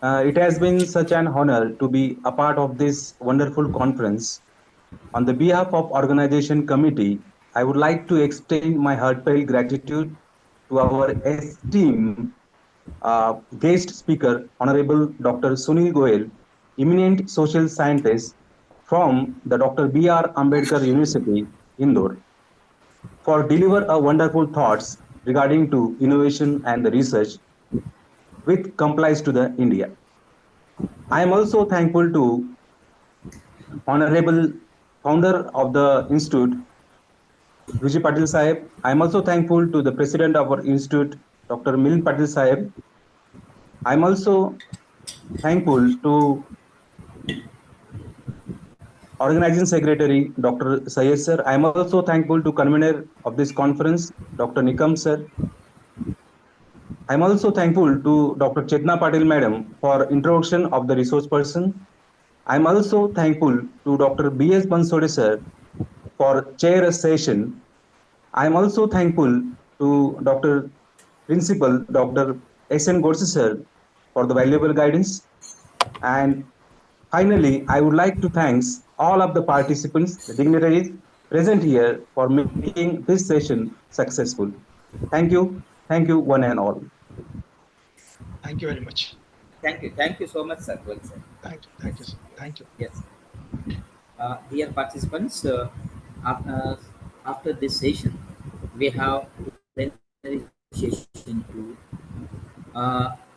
It has been such an honor to be a part of this wonderful conference. On the behalf of organization committee, I would like to extend my heartfelt gratitude to our esteemed guest speaker, Honorable Dr. Sunil Goel, eminent social scientist from the Dr. B.R. Ambedkar University, Indore, for deliver a wonderful thoughts regarding to innovation and the research which complies to the India. I am also thankful to Honorable Founder of the Institute, Vijay Patil Sahib. I am also thankful to the President of our Institute, Dr. Milind Patil Sahib. I am also thankful to Organizing Secretary, Dr. Sayed sir. I am also thankful to convener of this conference, Dr. Nikam sir. I am also thankful to Dr. Chetna Patil Madam for introduction of the resource person. I am also thankful to Dr. B.S. Bansode sir for chair a session. I am also thankful to Dr. Principal Dr. S.N. Gorse sir for the valuable guidance. And finally, I would like to thank all of the participants, the dignitaries present here for making this session successful. Thank you. Thank you, one and all. Thank you very much. Thank you. Thank you so much, sir. Well said. Thank you. Thank you, sir. Thank you. Yes. Dear participants, after this session, we have plenary session 2.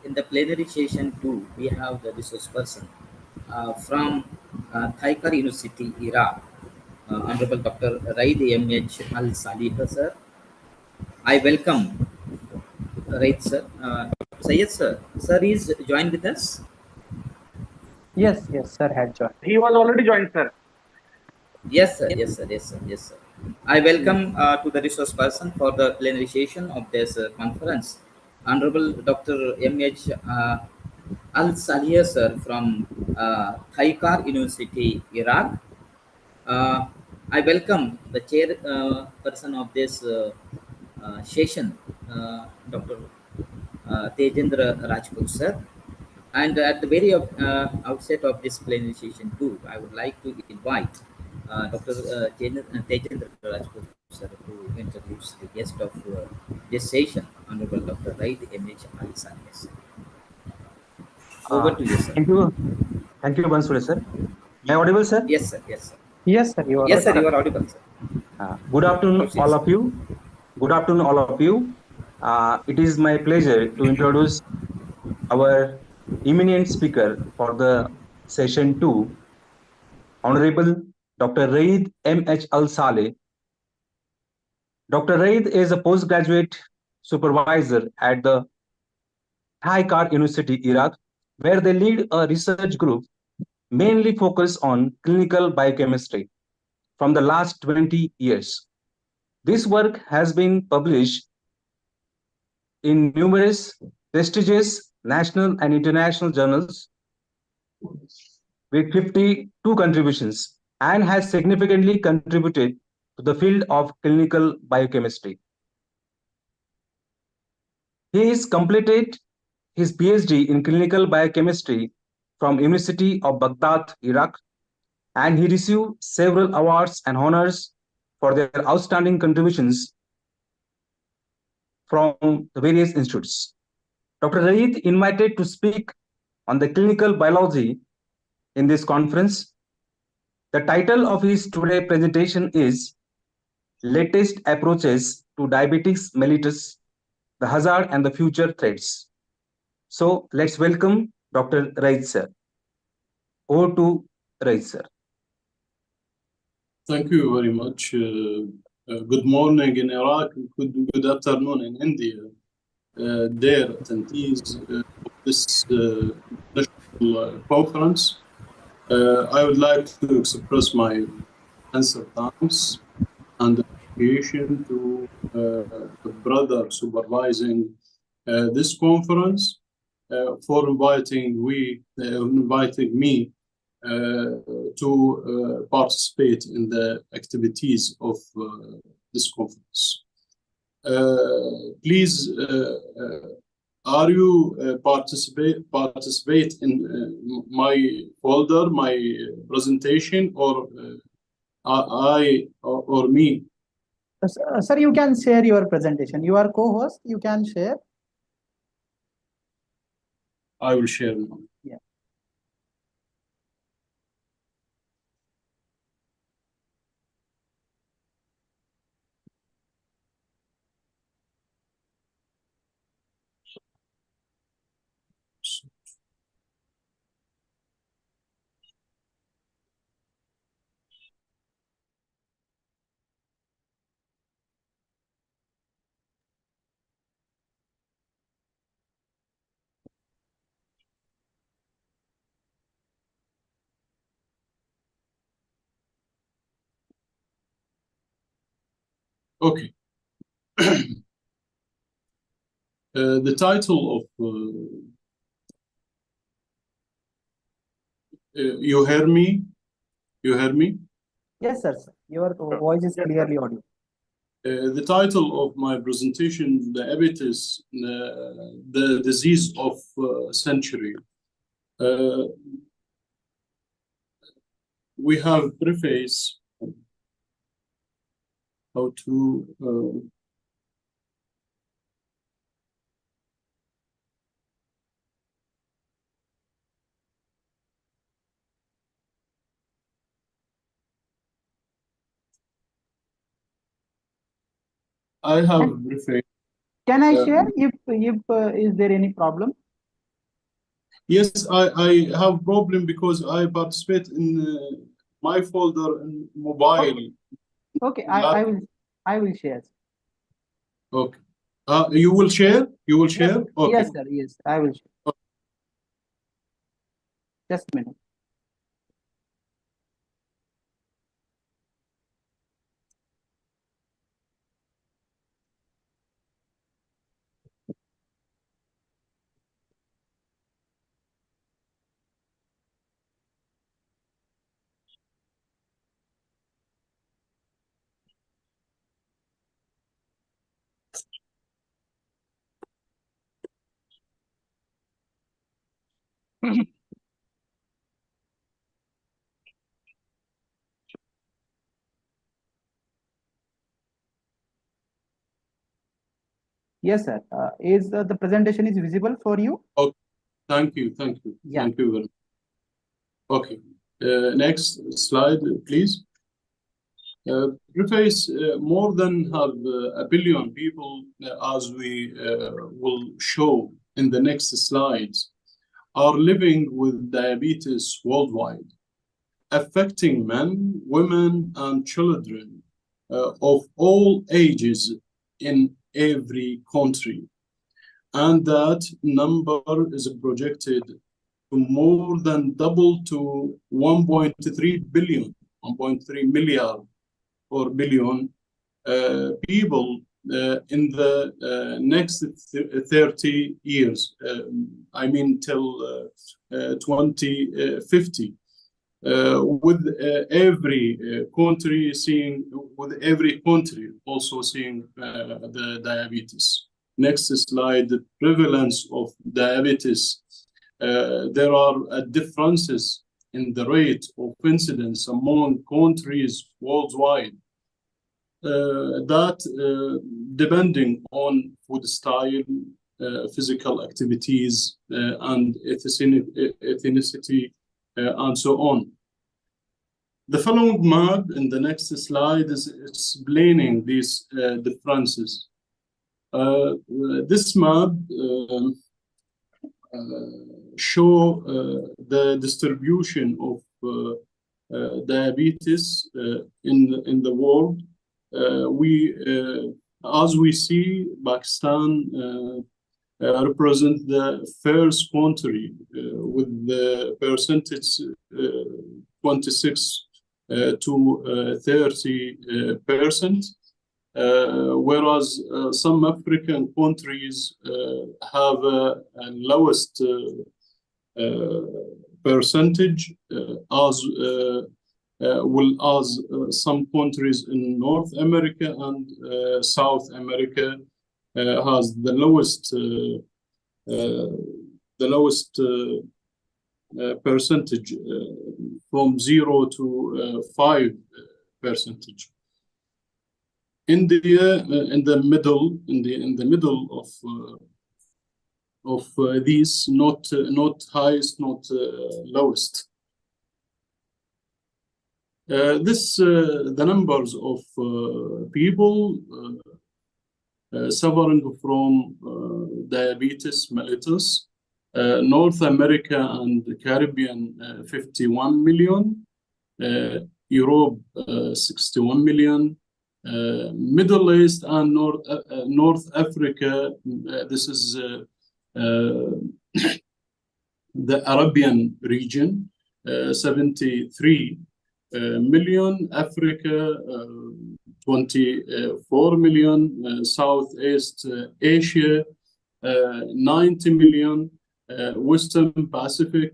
In the plenary session 2, we have the resource person from Thaikar University, Iraq, Honorable Dr. Raid M.H. Al Salih, sir. I welcome Raid, sir. Dr. Sayed, sir. Sir is joined with us. Yes, sir had joined. He was already joined, sir. Yes, sir. Yes, sir. Yes, sir. Yes, sir. I welcome to the resource person for the plenary session of this conference, Honorable Dr. M.H. Al Salih, sir, from Thaikar University, Iraq. I welcome the chair person of this session, Dr. Tejendra Rajput, sir. And at the very outset of this plenary session too, I would like to invite Dr. Tejendra Rajput, sir, to introduce the guest of this session, Honorable Dr. Raid M.H. Ali Sanyas. Over to you, sir. Thank you, Bansure, sir. Am I audible, sir? Yes, sir. Yes, sir. Yes, sir. You are Yes, sir. You are audible, sir. Good afternoon, all of you. Good afternoon, all of you. It is my pleasure to introduce our eminent speaker for the session 2, Honorable Dr. Raid M.H. Al Saleh. Dr. Raid is a postgraduate supervisor at the Haikar University, Iraq, where they lead a research group mainly focused on clinical biochemistry from the last 20 years. This work has been published in numerous prestigious national and international journals with 52 contributions and has significantly contributed to the field of clinical biochemistry. He has completed his PhD in clinical biochemistry from University of Baghdad, Iraq, and he received several awards and honors for their outstanding contributions from the various institutes. Dr. Raid invited to speak on the clinical biology in this conference. The title of his today presentation is Latest Approaches to Diabetes Mellitus, the Hazard and the Future Threats. So let's welcome Dr. Raid sir. Over to Raid sir. Thank you very much. Good morning in Iraq, good afternoon in India. Dear attendees of this national conference, I would like to express my sincere thanks and appreciation to the brother supervising this conference for inviting me to participate in the activities of this conference. Please, are you participate in my folder, my presentation, or I or me? Sir, you can share your presentation. You are co-host. You can share. I will share now. Yeah. Okay. The title of you hear me? You hear me? Yes, sir. Your voice is clearly audible. The title of my presentation, Diabetes, the disease of century. We have preface how to I have preface. Can I share if is there any problem? Yes, I have problem because I participate in my folder in mobile. Okay, I will share. Okay. You will share? You will share? Yes, Okay. yes, sir. Yes, I will share. Okay. Just a minute. Yes, sir. Is the presentation is visible for you? Okay. Thank you. Thank you. Yeah. Thank you very much. Okay. Next slide, please. preface more than have a billion people, as we will show in the next slides, are living with diabetes worldwide, affecting men, women, and children of all ages in every country. And that number is projected to more than double to 1.3 billion, 1.3 million or billion people in the next 30 years. I mean, till 2050. With every country seeing, with every country also seeing the diabetes. Next slide, the prevalence of diabetes. There are differences in the rate of incidence among countries worldwide. That depending on food style, physical activities, and ethnicity, and so on. The following map in the next slide is explaining these differences. This map show the distribution of diabetes in the world. As we see, Pakistan represent the first country with the percentage 26 to 30%, whereas some African countries have a lowest percentage, as well as some countries in North America and South America has the lowest percentage from 0 to 5%. India in the middle of these, not highest, not lowest. The numbers of people suffering from diabetes mellitus. North America and the Caribbean, 51 million. Europe, 61 million. Middle East and North Africa, this is the Arabian region, 73 million. Africa, 24 million. Southeast Asia, 90 million. Western Pacific,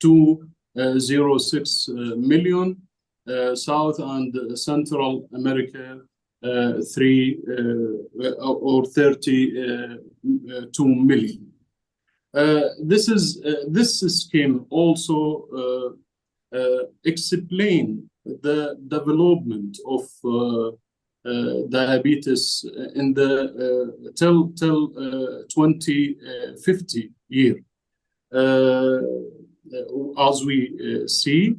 206 million. South and Central America, 32 million. This scheme also explain the development of diabetes in the till 2050 year. As we see,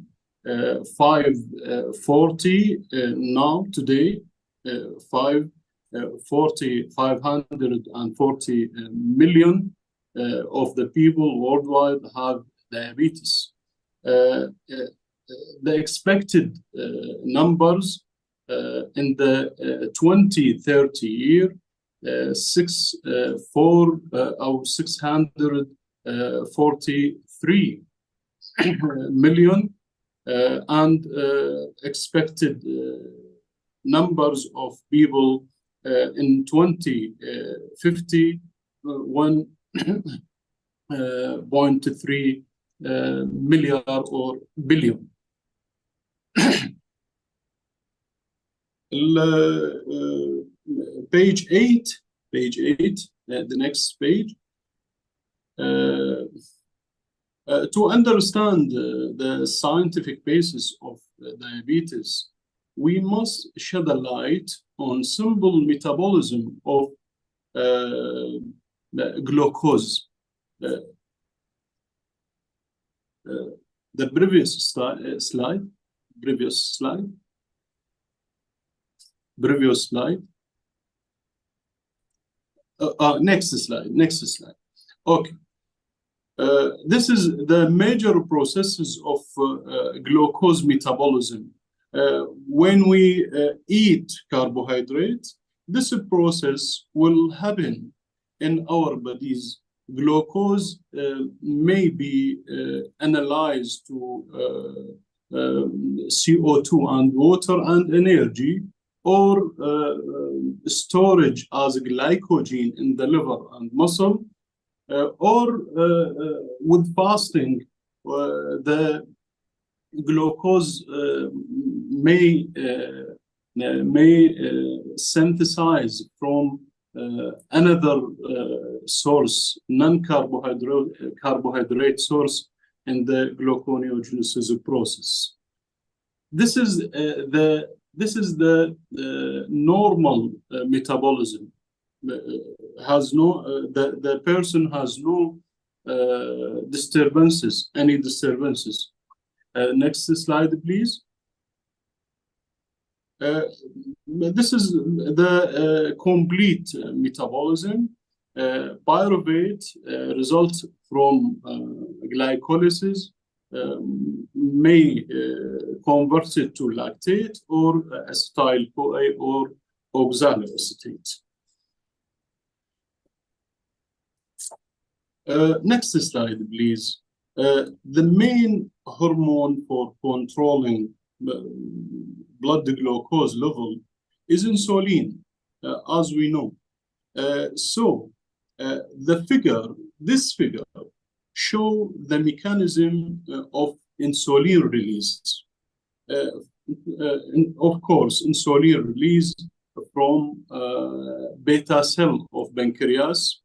540 now today, 540 million of the people worldwide have diabetes. The expected numbers in the 2030 year, 643 million, and expected numbers of people in 2050, 1.3 million or billion. Page 8, the next page. To understand the scientific basis of diabetes, we must shed a light on simple metabolism of glucose. The previous slide. Previous slide. Next slide. Okay. This is the major processes of glucose metabolism. When we eat carbohydrate, this process will happen in our bodies. Glucose may be analyzed to CO2 and water and energy, or storage as glycogen in the liver and muscle, or with fasting, the glucose may synthesize from another source, non-carbohydrate source in the gluconeogenesis process. This is the normal metabolism. Has no the person has no disturbances, any disturbances. Next slide, please. This is the complete metabolism. Pyruvate results from glycolysis, may convert it to lactate or acetyl-CoA or oxaloacetate. Next slide, please. The main hormone for controlling blood glucose level is insulin, as we know. This figure show the mechanism of insulin release. Of course, insulin release from beta cell of pancreas.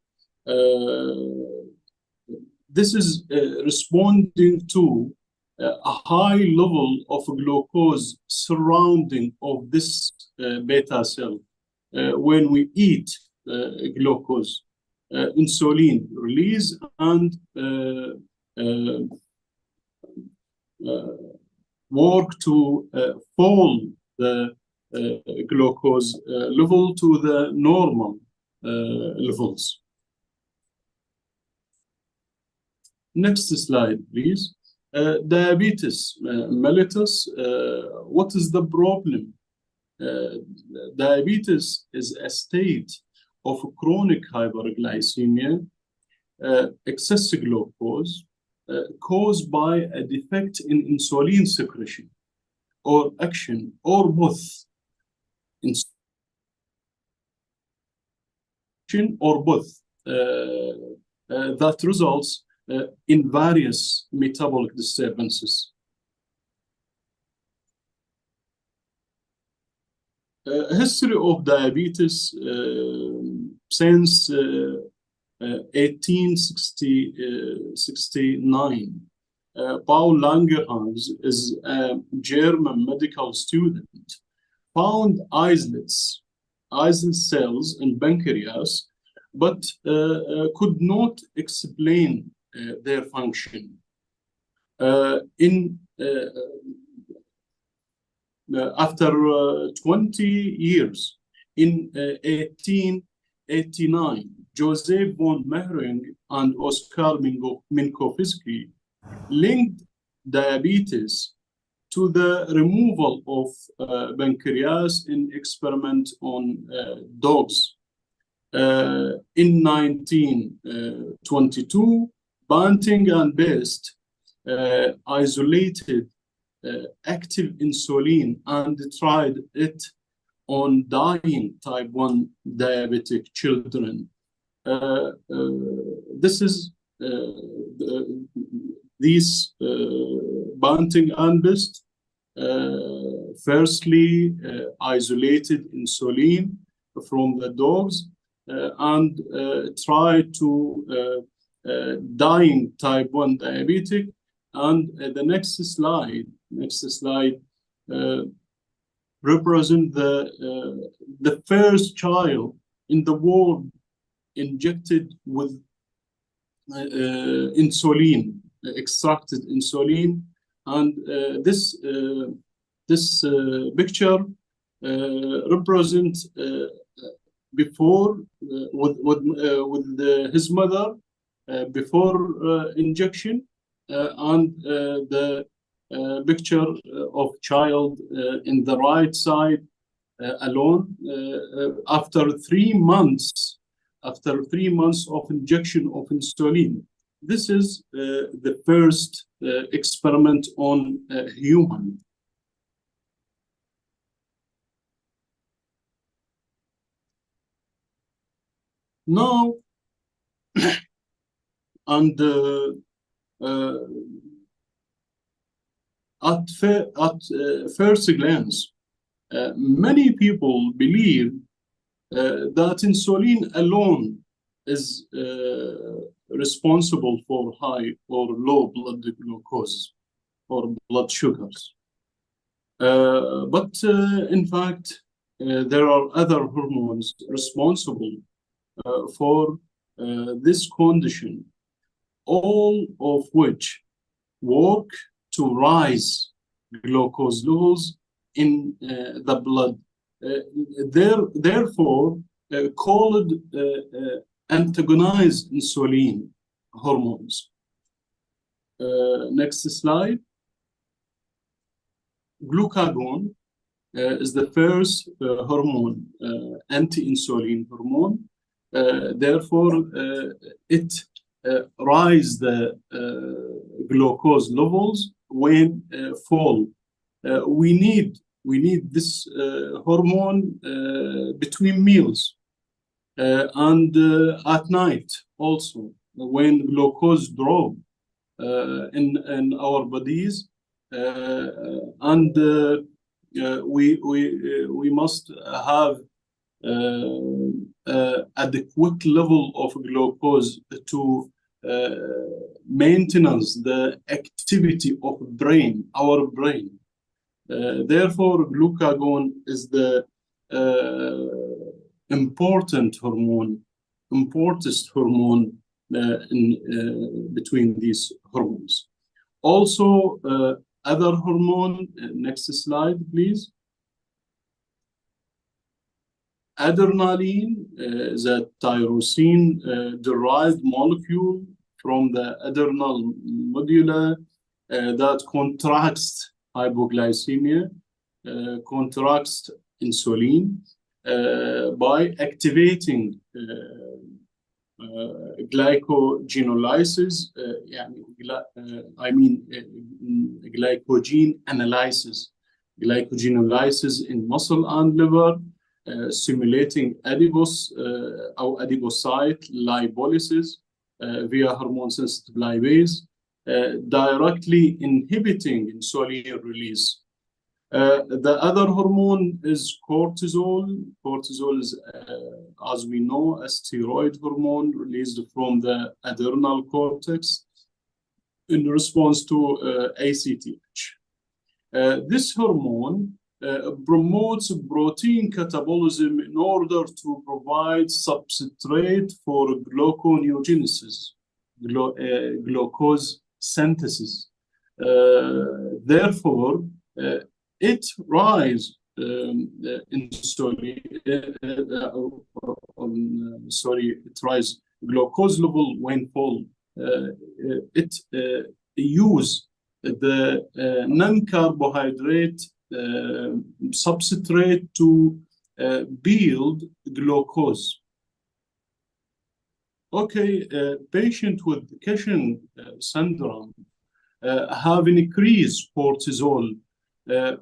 This is responding to a high level of glucose surrounding of this beta cell. When we eat glucose, insulin release and work to fall the glucose level to the normal levels. Next slide, please. Diabetes mellitus. What is the problem? Diabetes is a state of chronic hyperglycemia, excessive glucose, caused by a defect in insulin secretion or action, or both. Or both. That results in various metabolic disturbances. History of diabetes since 1869. Paul Langerhans is a German medical student, found islet cells in pancreas, but could not explain their function. After 20 years, in 1889, Joseph von Mehring and Oskar Minkowski linked diabetes to the removal of pancreas in experiment on dogs. In 1922, Banting and Best isolated active insulin and tried it on dying type 1 diabetic children. These Banting and Best firstly isolated insulin from the dogs and tried to dying type 1 diabetic. And the next slide represent the first child in the world injected with insulin, extracted insulin. And this picture represent before with his mother before injection, and the picture of child in the right side alone after 3 months. After 3 months of injection of insulin. This is the first experiment on human. Now, and at first glance, many people believe that insulin alone is responsible for high or low blood glucose or blood sugars. But in fact, there are other hormones responsible for this condition, all of which work to rise glucose levels in the blood. Therefore, called antagonize insulin hormones. Next slide. Glucagon is the first hormone, anti-insulin hormone. Therefore, it rise the glucose levels when fall. We need this hormone between meals and at night also when glucose drop in our bodies, and we must have adequate level of glucose to maintenance the activity of brain, our brain. Therefore, glucagon is the importantest hormone in between these hormones. Also, other hormone. Next slide, please. Adrenaline is a tyrosine-derived molecule from the adrenal medulla that contracts hypoglycemia, contracts insulin by activating glycogenolysis, glycogen analysis, glycogenolysis in muscle and liver, simulating adipose or adipocyte lipolysis via hormone-sensitive lipase, directly inhibiting insulin release. The other hormone is cortisol. Cortisol is, as we know, a steroid hormone released from the adrenal cortex in response to ACTH. This hormone promotes protein catabolism in order to provide substrate for gluconeogenesis, glucose synthesis. Therefore, it rise it rise glucose level when fall. It use the non-carbohydrate substrate to build glucose. Okay, patient with Cushing syndrome have an increased cortisol,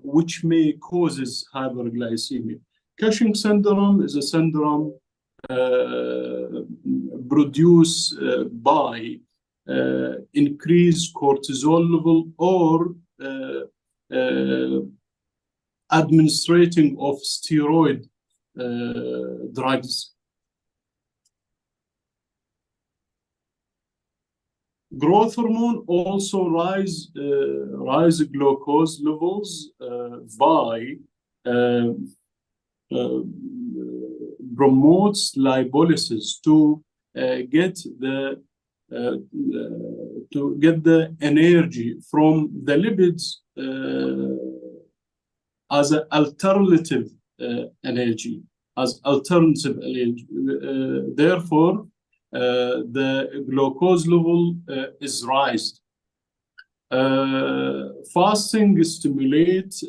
which may causes hyperglycemia. Cushing syndrome is a syndrome produced by increased cortisol level or administrating of steroid drugs. Growth hormone also rise glucose levels by promotes lipolysis to get the energy from the lipids as an alternative energy, as alternative energy. Therefore, the glucose level is raised. Fasting stimulates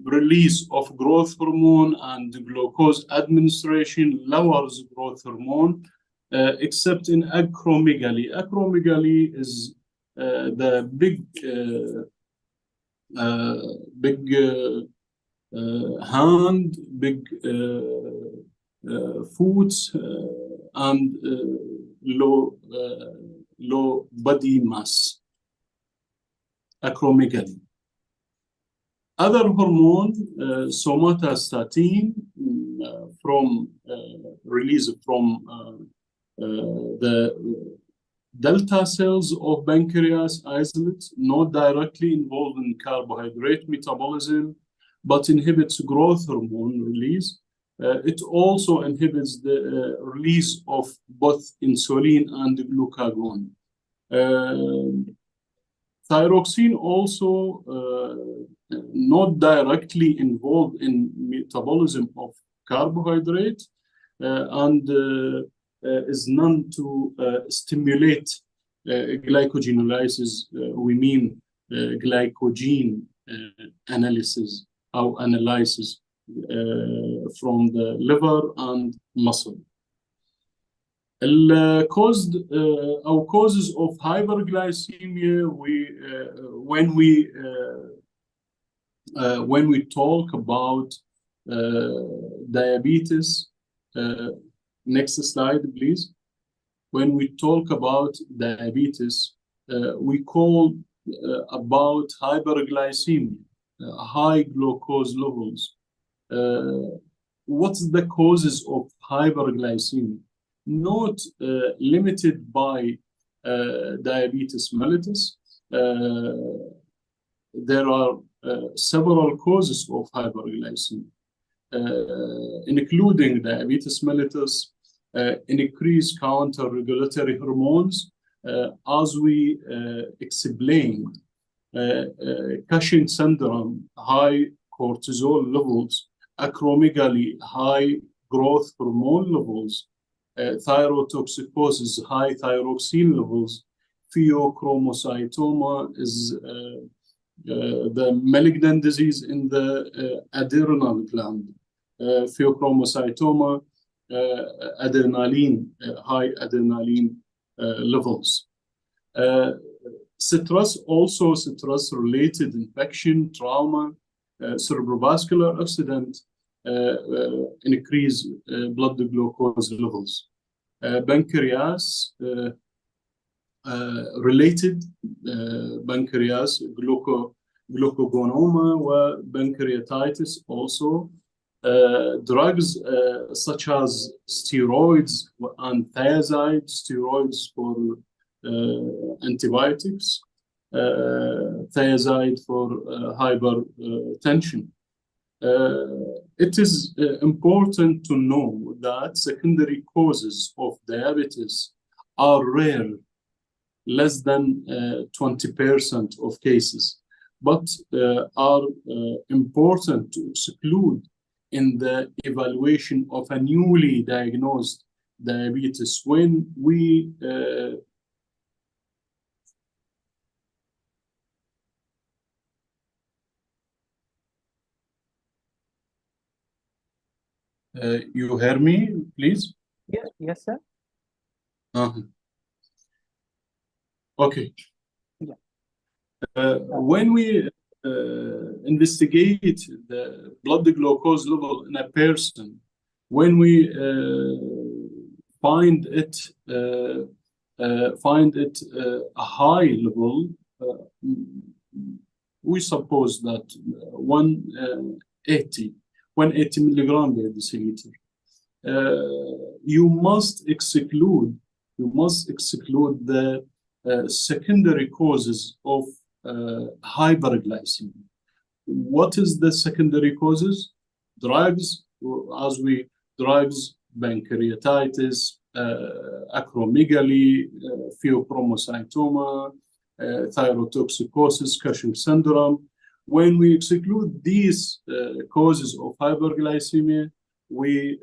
release of growth hormone, and glucose administration lowers growth hormone, except in acromegaly. Acromegaly is the big hand, big foot, and low body mass. Acromegaly. Other hormone, somatostatin, from release from the delta cells of pancreas isolates, not directly involved in carbohydrate metabolism, but inhibits growth hormone release. It also inhibits the release of both insulin and glucagon. Thyroxine also not directly involved in metabolism of carbohydrate and is known to stimulate glycogenolysis. We mean glycogen analysis or analysis from the liver and muscle. Caused or causes of hyperglycemia, when we talk about diabetes, next slide, please. When we talk about diabetes, we call about hyperglycemia, high glucose levels. What's the causes of hyperglycemia? Not limited by diabetes mellitus. There are several causes of hyperglycemia, including diabetes mellitus, increased counter-regulatory hormones, as we explained, Cushing syndrome, high cortisol levels, acromegaly, high growth hormone levels, thyrotoxicosis, high thyroxine levels, pheochromocytoma is the malignant disease in the adrenal gland, pheochromocytoma, adrenaline, high adrenaline levels. Stress, also stress-related infection, trauma, cerebrovascular accident, increase blood glucose levels. Pancreas related, pancreas glucagonoma or pancreatitis also. Drugs such as steroids and thiazide, steroids for antibiotics, thiazide for hypertension. It is important to know that secondary causes of diabetes are rare, less than 20% of cases, but are important to exclude in the evaluation of a newly diagnosed diabetes when we you hear me, please? Yes, sir. Okay. Yeah. When we investigate the blood glucose level in a person, when we find it a high level, we suppose that 180 milligram per deciliter. You must exclude the secondary causes of hyperglycemia. What is the secondary causes? Drugs, pancreatitis, acromegaly, pheochromocytoma, thyrotoxicosis, Cushing syndrome. When we exclude these causes of hyperglycemia, we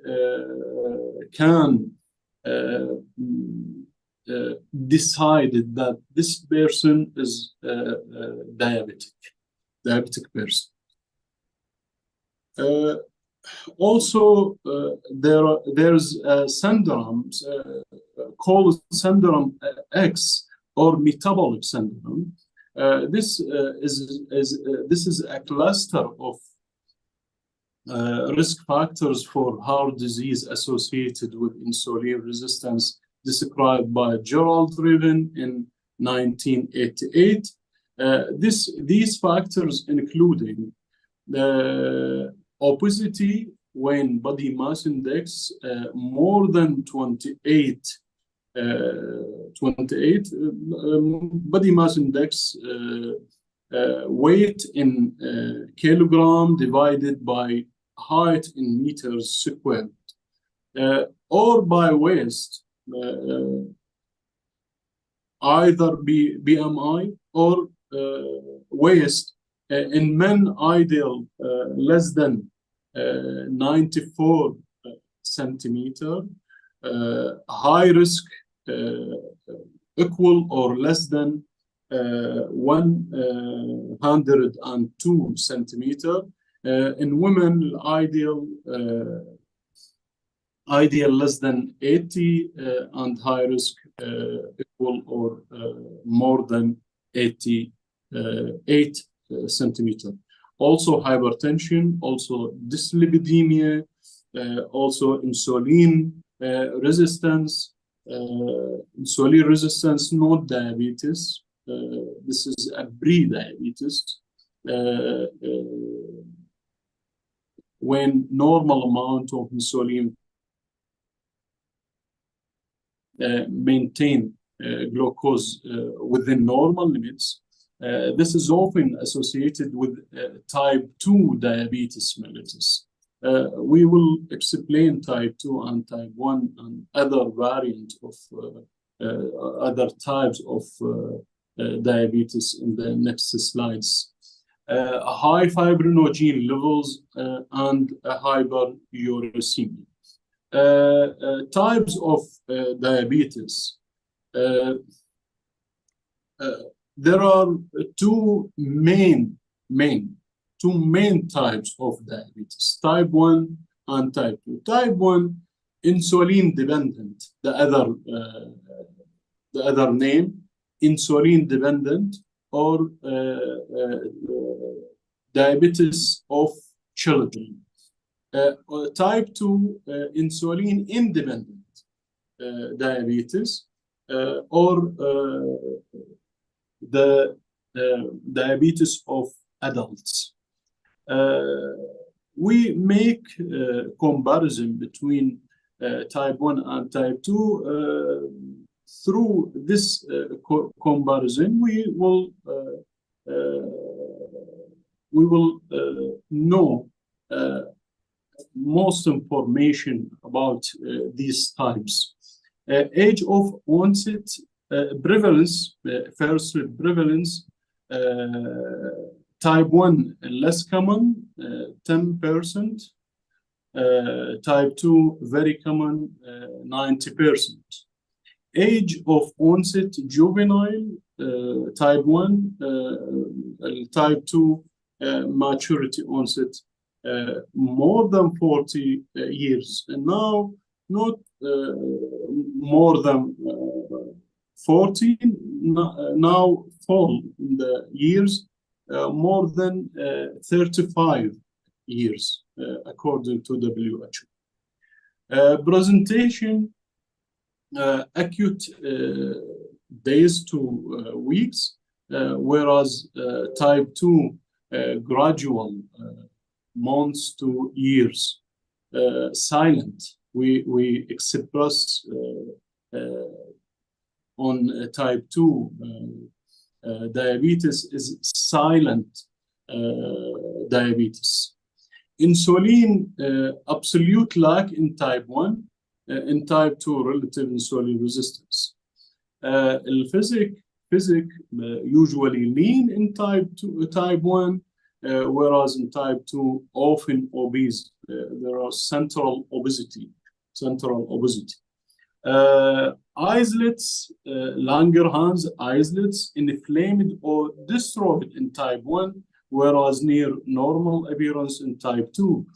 can decided that this person is diabetic person. Also, there's syndrome called syndrome X or metabolic syndrome. This is a cluster of risk factors for heart disease associated with insulin resistance, described by Gerald Riven in 1988. These factors including obesity when body mass index more than 28 body mass index weight in kilogram divided by height in meters squared, or by waist, either BMI or waist in men ideal less than 94 centimeter, high risk equal or less than 102 centimeter. In women, ideal less than 80 and high risk equal or more than 88 centimeter. Also hypertension, also dyslipidemia, also insulin resistance, not diabetes. This is a pre-diabetes. When normal amount of insulin maintain glucose within normal limits, this is often associated with type 2 diabetes mellitus. We will explain type 2 and type 1 and other variants of other types of diabetes in the next slides. High fibrinogen levels and hyperuricemia. Types of diabetes. There are two main types of diabetes, type 1 and type 2. Type 1, insulin dependent, the other name, insulin dependent, or diabetes of children. Type 2, insulin independent diabetes, or the diabetes of adults. We make comparison between type 1 and type 2. Through this comparison, we will know most information about these types. Age of onset, prevalence, first prevalence, type 1 less common, 10%. Type 2 very common, 90%. Age of onset, juvenile, type 1, type 2, maturity onset, more than 40 years. And now, not more than 40, now fall in the years, more than 35 years, according to WHO. Presentation, acute days to weeks, whereas type 2 gradual months to years. Silent, we express on type 2 diabetes is silent diabetes. Insulin absolute lack in type 1, in type 2 relative insulin resistance. Physic usually lean in type 1, whereas in type 2, often obese. There are central obesity. Islets, Langerhans islets, inflamed or destroyed in type 1, whereas near normal appearance in type 2.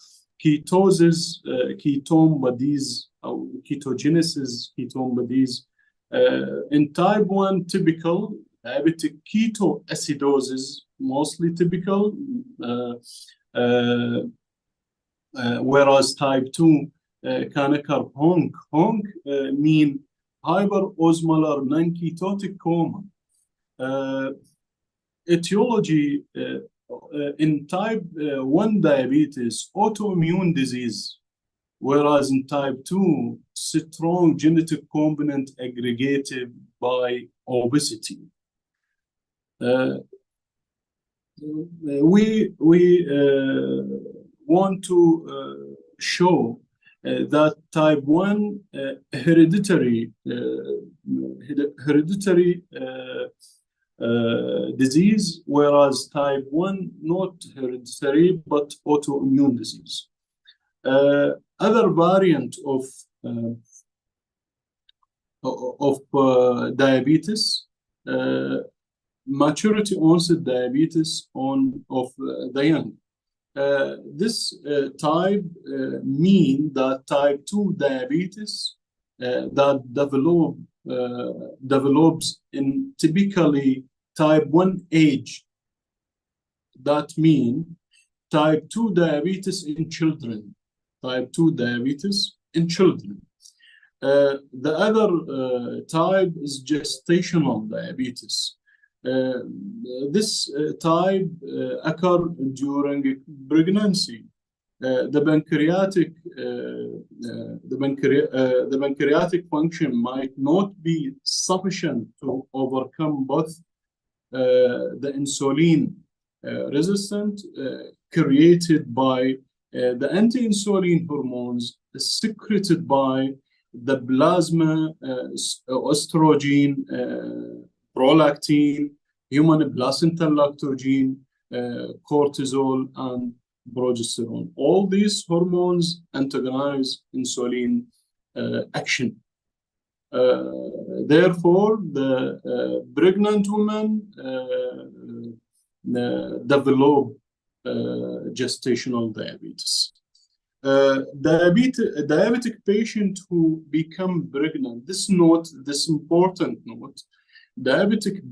Ketosis, ketone bodies, ketogenesis, ketone bodies. In type 1, typical diabetic ketoacidosis, mostly typical, whereas type 2 can occur. Honk mean hyperosmolar non-ketotic coma. Etiology in type 1 diabetes, autoimmune disease, whereas in type 2, strong genetic component aggregated by obesity. We want to show that type 1 hereditary disease, whereas type 1 not hereditary but autoimmune disease. Other variant of diabetes, maturity onset diabetes of the young. This type mean that type 2 diabetes that develops in typically type 1 age. That mean type 2 diabetes in children. Type 2 diabetes in children. The other type is gestational diabetes. This type occur during pregnancy. The pancreatic function might not be sufficient to overcome both the insulin resistance created by the anti-insulin hormones secreted by the plasma, estrogen, prolactin, human placental lactogen, cortisol, and progesterone. All these hormones antagonize insulin action. Therefore, the pregnant women develop gestational diabetes. Diabetic patient who become pregnant, this important note, diabetic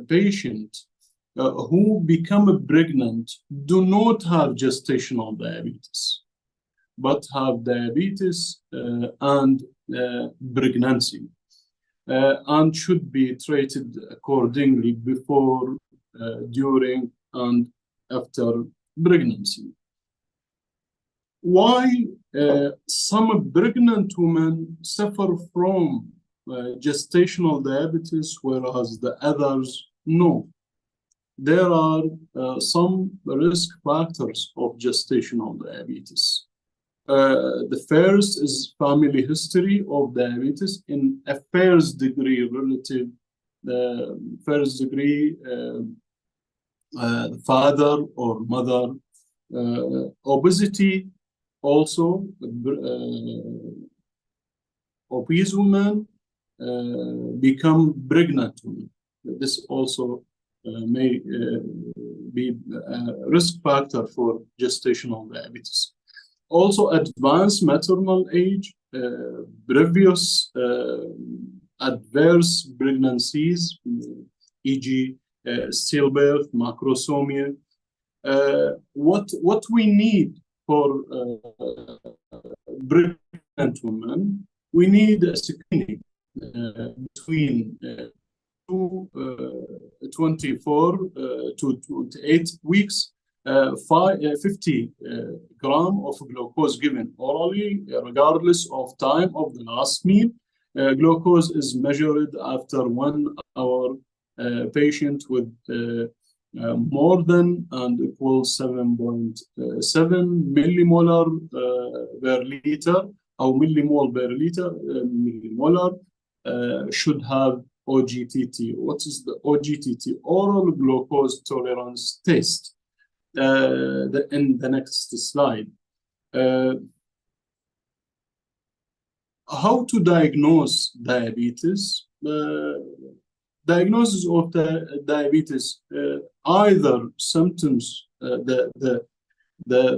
patient who become pregnant do not have gestational diabetes, but have diabetes and pregnancy, and should be treated accordingly before, during, and after pregnancy. Why some pregnant women suffer from gestational diabetes, whereas the others no? There are some risk factors of gestational diabetes. The first is family history of diabetes in a first degree relative, first degree father or mother. Obesity also, obese women become pregnant women. This also may be a risk factor for gestational diabetes. Also, advanced maternal age, previous adverse pregnancies, e.g., stillbirth, macrosomia. What we need for pregnant women, we need a screening between 24 to 28 weeks, 50 gram of glucose given orally, regardless of time of the last meal. Glucose is measured after 1 hour. Patient with more than and equal 7.7 millimolar per liter, or millimole per liter, millimolar, should have OGTT. What is the OGTT? Oral glucose tolerance test. in the next slide. How to diagnose diabetes? Diagnosis of the diabetes, either symptoms, the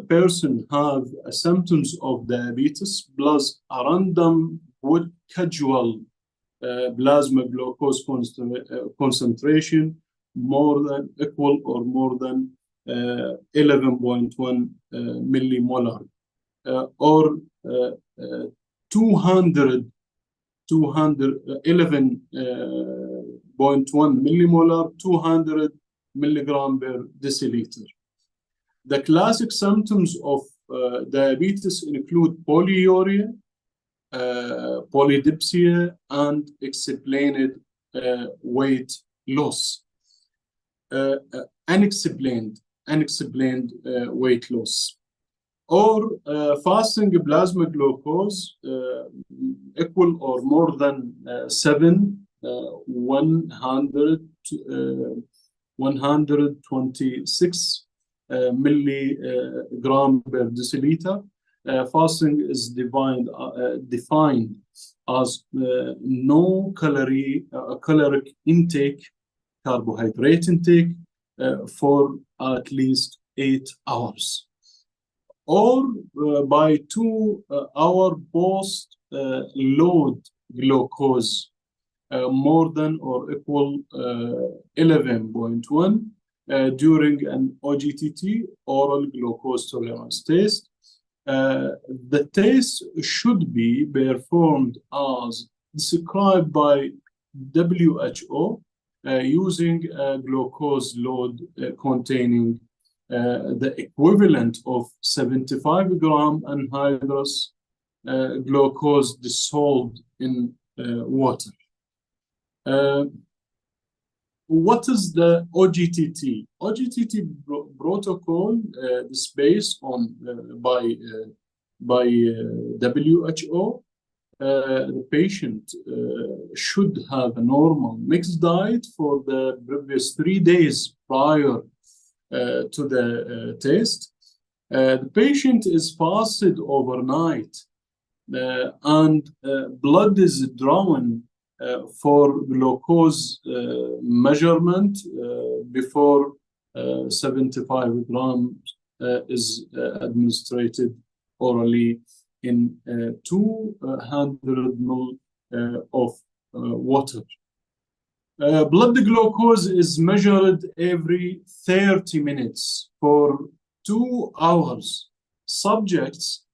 person have symptoms of diabetes plus a random casual plasma glucose concentration more than equal or more than 11.1 millimolar, or 211.1 millimolar, 200 milligram per deciliter. The classic symptoms of diabetes include polyuria, polydipsia, and explained weight loss. Unexplained weight loss, or fasting plasma glucose equal or more than 126 milligram per deciliter. Fasting is defined as no caloric intake, carbohydrate intake for at least 8 hours, or by 2 hour post load glucose more than or equal 11.1 during an OGTT, oral glucose tolerance test. The test should be performed as described by WHO using a glucose load containing the equivalent of 75 gram anhydrous glucose dissolved in water. What is the OGTT? OGTT protocol is based on by WHO. The patient should have a normal mixed diet for the previous 3 days prior to the test. The patient is fasted overnight and blood is drawn for glucose measurement before 75 grams is administered orally in 200 ml of water. Blood glucose is measured every 30 minutes for 2 hours. Subjects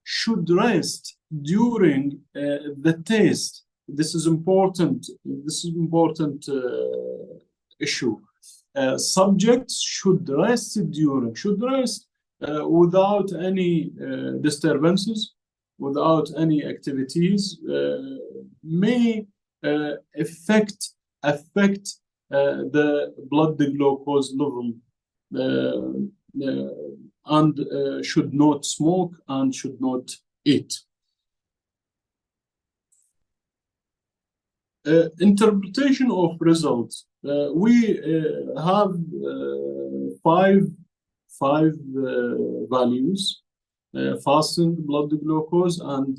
should rest during the test. This is important. This is important issue. Subjects should rest without any disturbances, without any activities, may affect the blood glucose level, and should not smoke and should not eat. Interpretation of results. We have five values: fasting blood glucose, and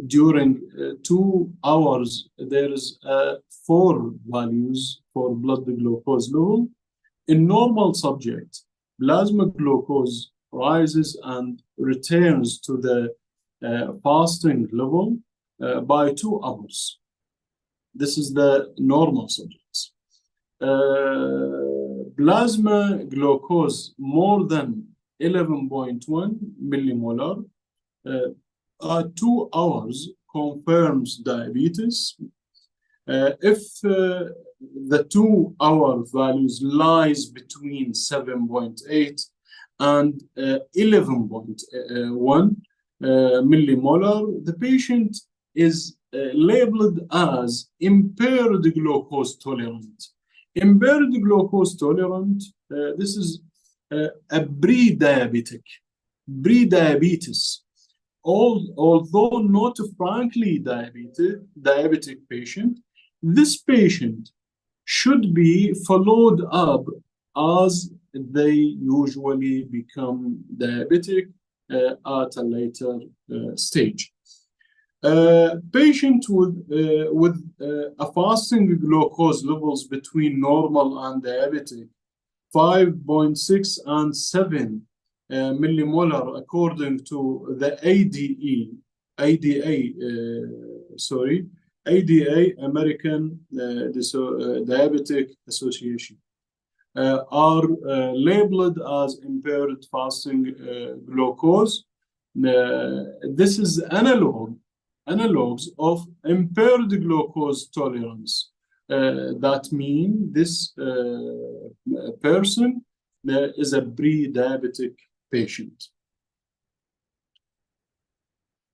during 2 hours there is 4 values for blood glucose level. In normal subject, plasma glucose rises and returns to the fasting level by 2 hours. This is the normal subjects. Plasma glucose more than 11.1 millimolar at 2 hours confirms diabetes. If the 2 hour values lies between 7.8 and 11.1 millimolar, the patient is labeled as impaired glucose tolerant. Impaired glucose tolerant, this is a pre-diabetes. Although not frankly diabetic patient, this patient should be followed up as they usually become diabetic at a later stage. Patient with a fasting glucose levels between normal and diabetic, 5.6 and 7 millimolar according to the ADA, American Diabetic Association, are labeled as impaired fasting glucose. This is analogs of impaired glucose tolerance. That means this person is a pre-diabetic patient.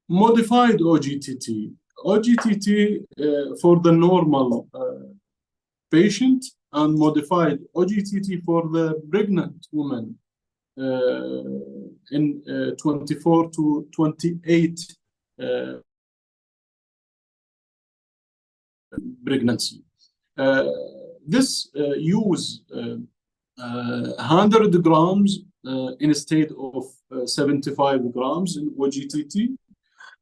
Modified OGTT. OGTT for the normal patient and modified OGTT for the pregnant woman in 24 to 28 pregnancy. This use 100 grams instead of 75 grams in OGTT,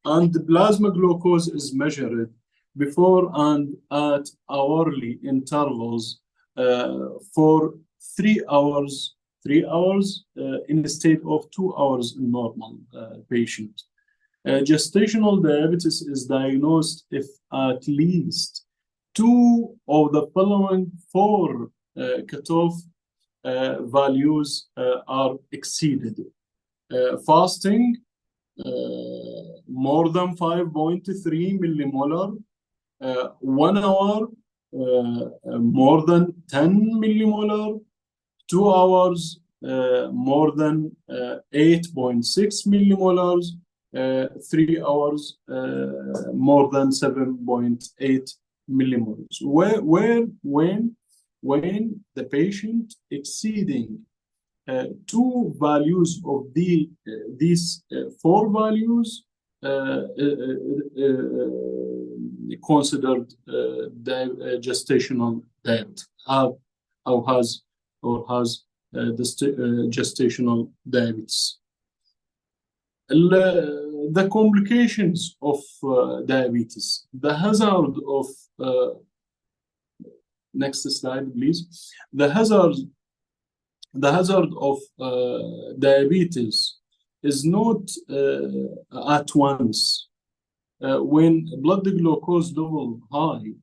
and the plasma glucose is measured before and at hourly intervals for 3 hours instead of 2 hours in normal patient. Gestational diabetes is diagnosed if at least 2 of the following 4 cutoff values are exceeded. Fasting, more than 5.3 millimolar, 1 hour, more than 10 millimolar, 2 hours, more than 8.6 millimolars, 3 hours, more than 7.8 millimolars. When the patient exceeding 2 values of these 4 values considered gestational diet, has gestational diabetes. The complications of diabetes, the hazard of next slide, please. The hazard of diabetes is not at once. When blood glucose level high,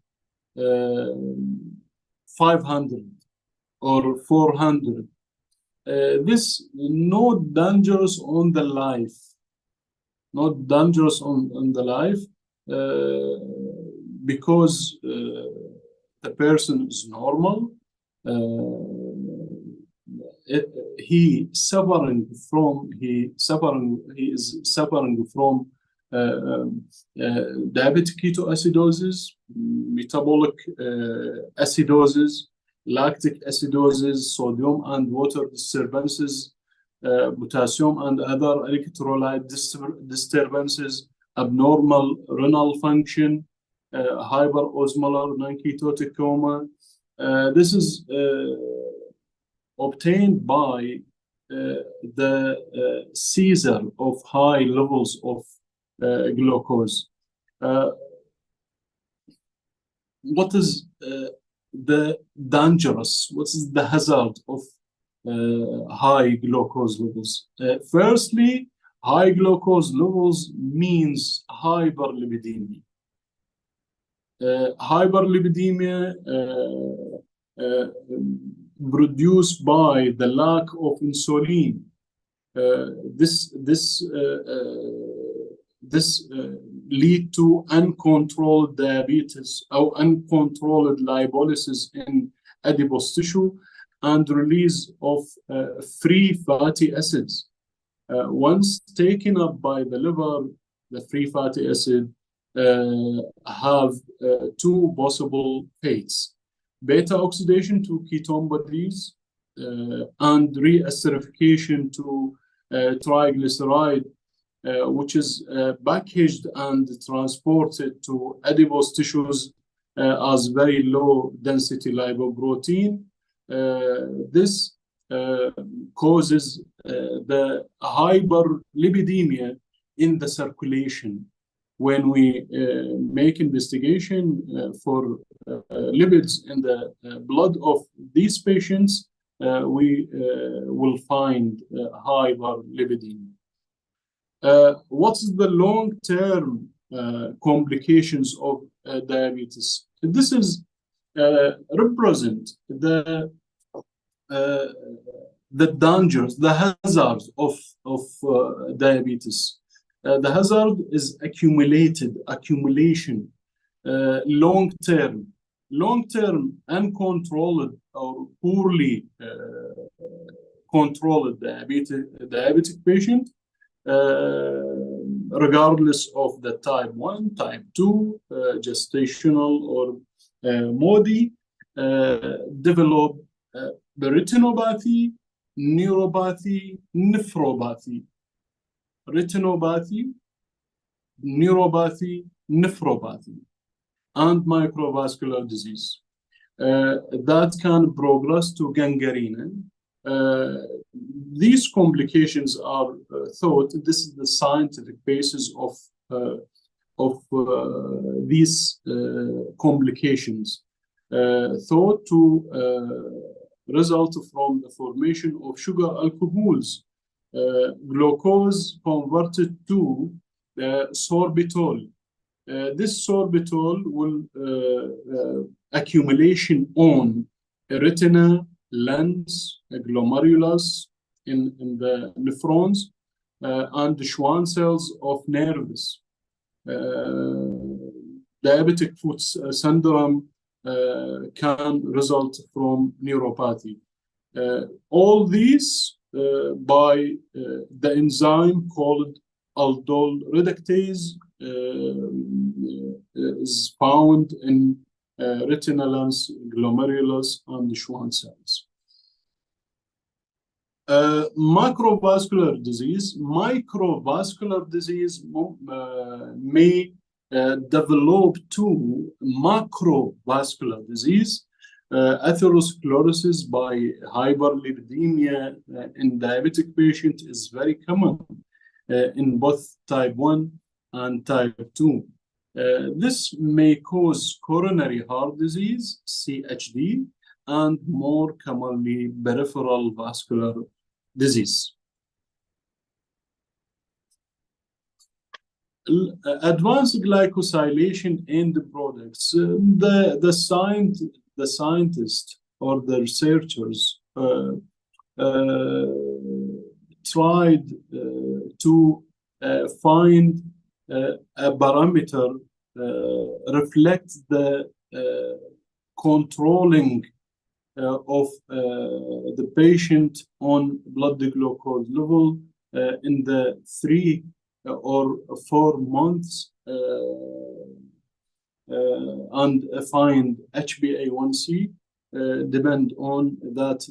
500 or 400, this not dangerous on the life, not dangerous on the life, because the person is normal. He is suffering from diabetic ketoacidosis, metabolic acidosis, lactic acidosis, sodium and water disturbances, potassium and other electrolyte disturbances, abnormal renal function, hyperosmolar non-ketotic coma. This is obtained by the seizure of high levels of glucose. What is the dangerous? What is the hazard of high glucose levels? Firstly, high glucose levels means hyperlipidemia. Hyperlipidemia produced by the lack of insulin. This lead to uncontrolled diabetes or uncontrolled lipolysis in adipose tissue and release of free fatty acids. Once taken up by the liver, the free fatty acid have 2 possible fates: beta oxidation to ketone bodies and reacidification to triglyceride, which is packaged and transported to adipose tissues as very low density lipoprotein. This causes the hyperlipidemia in the circulation. When we make investigation for lipids in the blood of these patients, we will find hyperlipidemia. What's the long-term complications of diabetes? This is represent the dangers, the hazards of diabetes. The hazard is accumulation, long-term, uncontrolled or poorly controlled diabetic patient, regardless of the type 1, type 2, gestational or MODY, develop retinopathy, neuropathy, nephropathy. Retinopathy, neuropathy, nephropathy, and microvascular disease. That can progress to gangrene. These complications are thought, this is the scientific basis of these complications, thought to result from the formation of sugar alcohols, glucose converted to sorbitol. This sorbitol will accumulation on retina, lens, glomerulus in the nephrons, and the Schwann cells of nerves. Diabetic foot syndrome can result from neuropathy. All these by the enzyme called aldol reductase is found in retinal lens, glomerulus, and the Schwann cells. Microvascular disease may develop to macrovascular disease. Atherosclerosis by hyperlipidemia in diabetic patient is very common in both type 1 and type 2. This may cause coronary heart disease, CHD, and more commonly peripheral vascular disease. Advanced glycosylation in the products. The scientists or the researchers tried to find a parameter reflect the controlling of the patient on blood glucose level in the 3 or 4 months and find HbA1c depend on that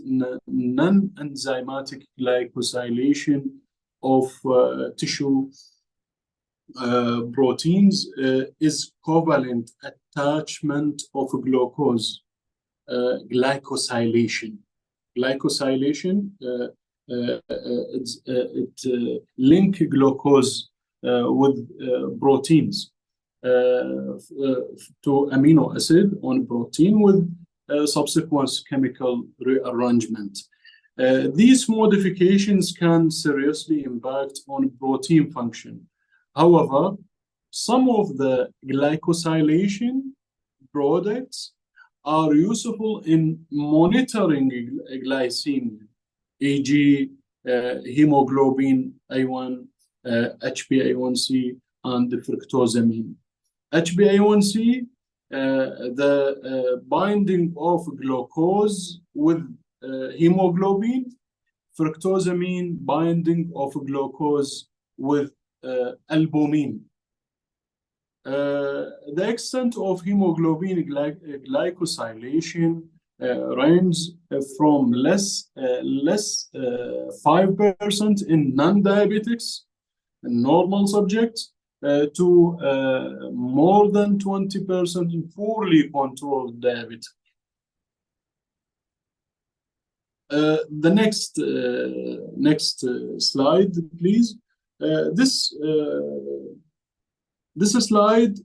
non-enzymatic glycosylation of tissue proteins is covalent attachment of glucose. Glycosylation. Glycosylation link glucose with proteins to amino acid on protein with subsequent chemical rearrangement. These modifications can seriously impact on protein function. However, some of the glycosylation products are useful in monitoring glycemia, e.g., hemoglobin A1, HbA1c, and the fructosamine. HbA1c, the binding of glucose with hemoglobin, fructosamine binding of glucose with albumin. The extent of hemoglobin glycosylation ranges from less 5% in non-diabetics, normal subjects, to more than 20% in poorly controlled diabetes. The next slide, please. This slide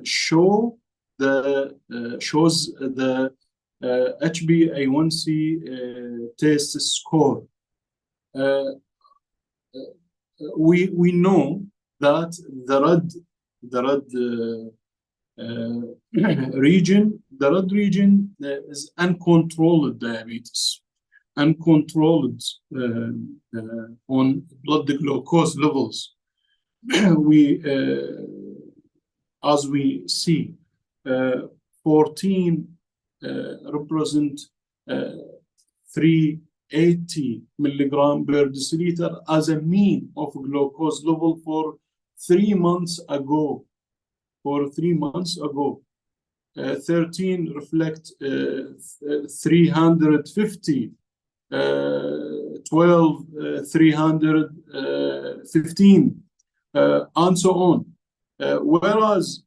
shows the HbA1c test score. We know that the red region is uncontrolled diabetes, uncontrolled on blood glucose levels. As we see, 14 represent 380 milligram per deciliter as a mean of glucose level for 3 months ago. 13 reflect 350, 12 315, and so on. Whereas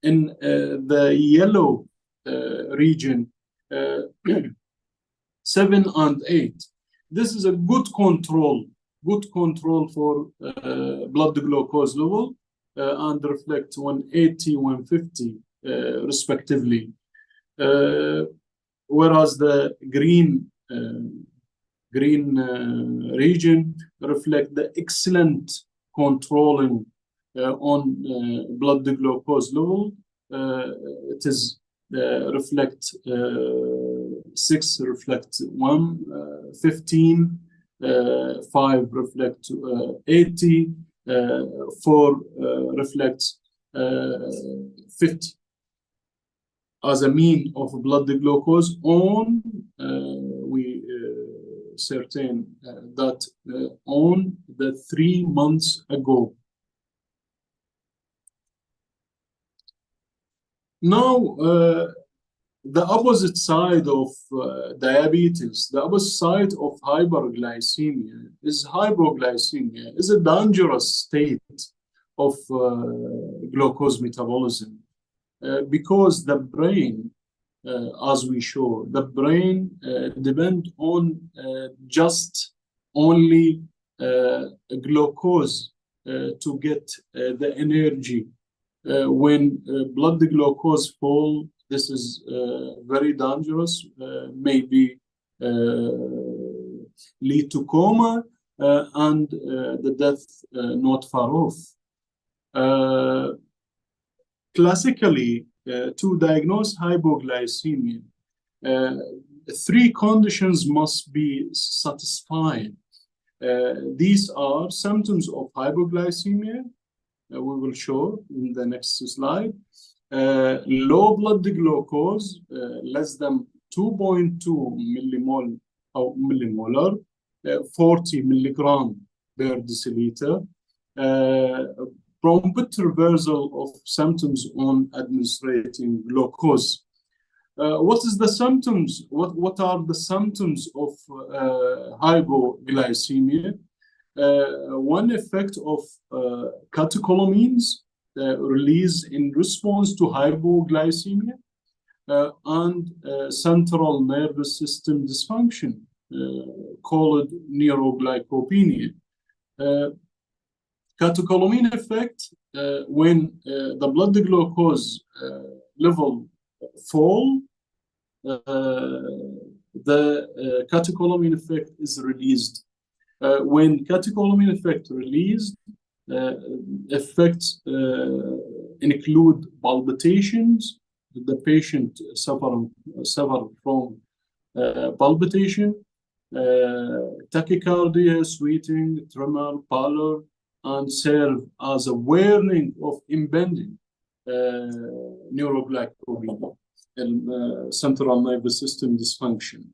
in the yellow region, 7 and 8, this is a good control for blood glucose level, and reflect 180, 150 respectively. Whereas the green region reflect the excellent controlling on blood glucose level. It is reflect 6 reflect 1, 15, 5 reflect 80, 4 reflects 50 as a mean of blood glucose on we certain that on the 3 months ago. Now, the opposite side of diabetes, the opposite side of hyperglycemia is hypoglycemia, is a dangerous state of glucose metabolism, because the brain, as we show, the brain depends on just only glucose to get the energy. When blood glucose fall, this is very dangerous, maybe lead to coma and the death not far off. Classically, to diagnose hypoglycemia, 3 conditions must be satisfied. These are symptoms of hypoglycemia, we will show in the next slide. Low blood glucose, less than 2.2 millimole or millimolar, 40 milligram per deciliter. Prompt reversal of symptoms on administrating glucose. What is the symptoms? What are the symptoms of hypoglycemia? One effect of catecholamines released in response to hypoglycemia and central nervous system dysfunction called neuroglycopenia. Catecholamine effect, when the blood glucose level fall, the catecholamine effect is released. When catecholamine effect released, effects include palpitations. The patient suffer from palpitation, tachycardia, sweating, tremor, pallor, and serve as a warning of impending neuroglycopenia and central nervous system dysfunction.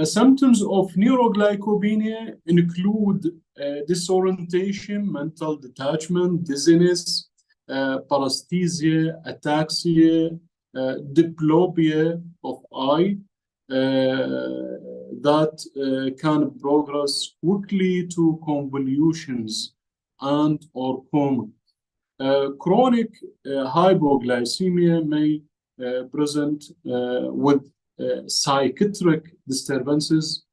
Symptoms of neuroglycopenia include disorientation, mental detachment, dizziness, paresthesia, ataxia, diplopia of eye, that can progress quickly to convulsions and or coma. Chronic hypoglycemia may present with psychiatric disturbances,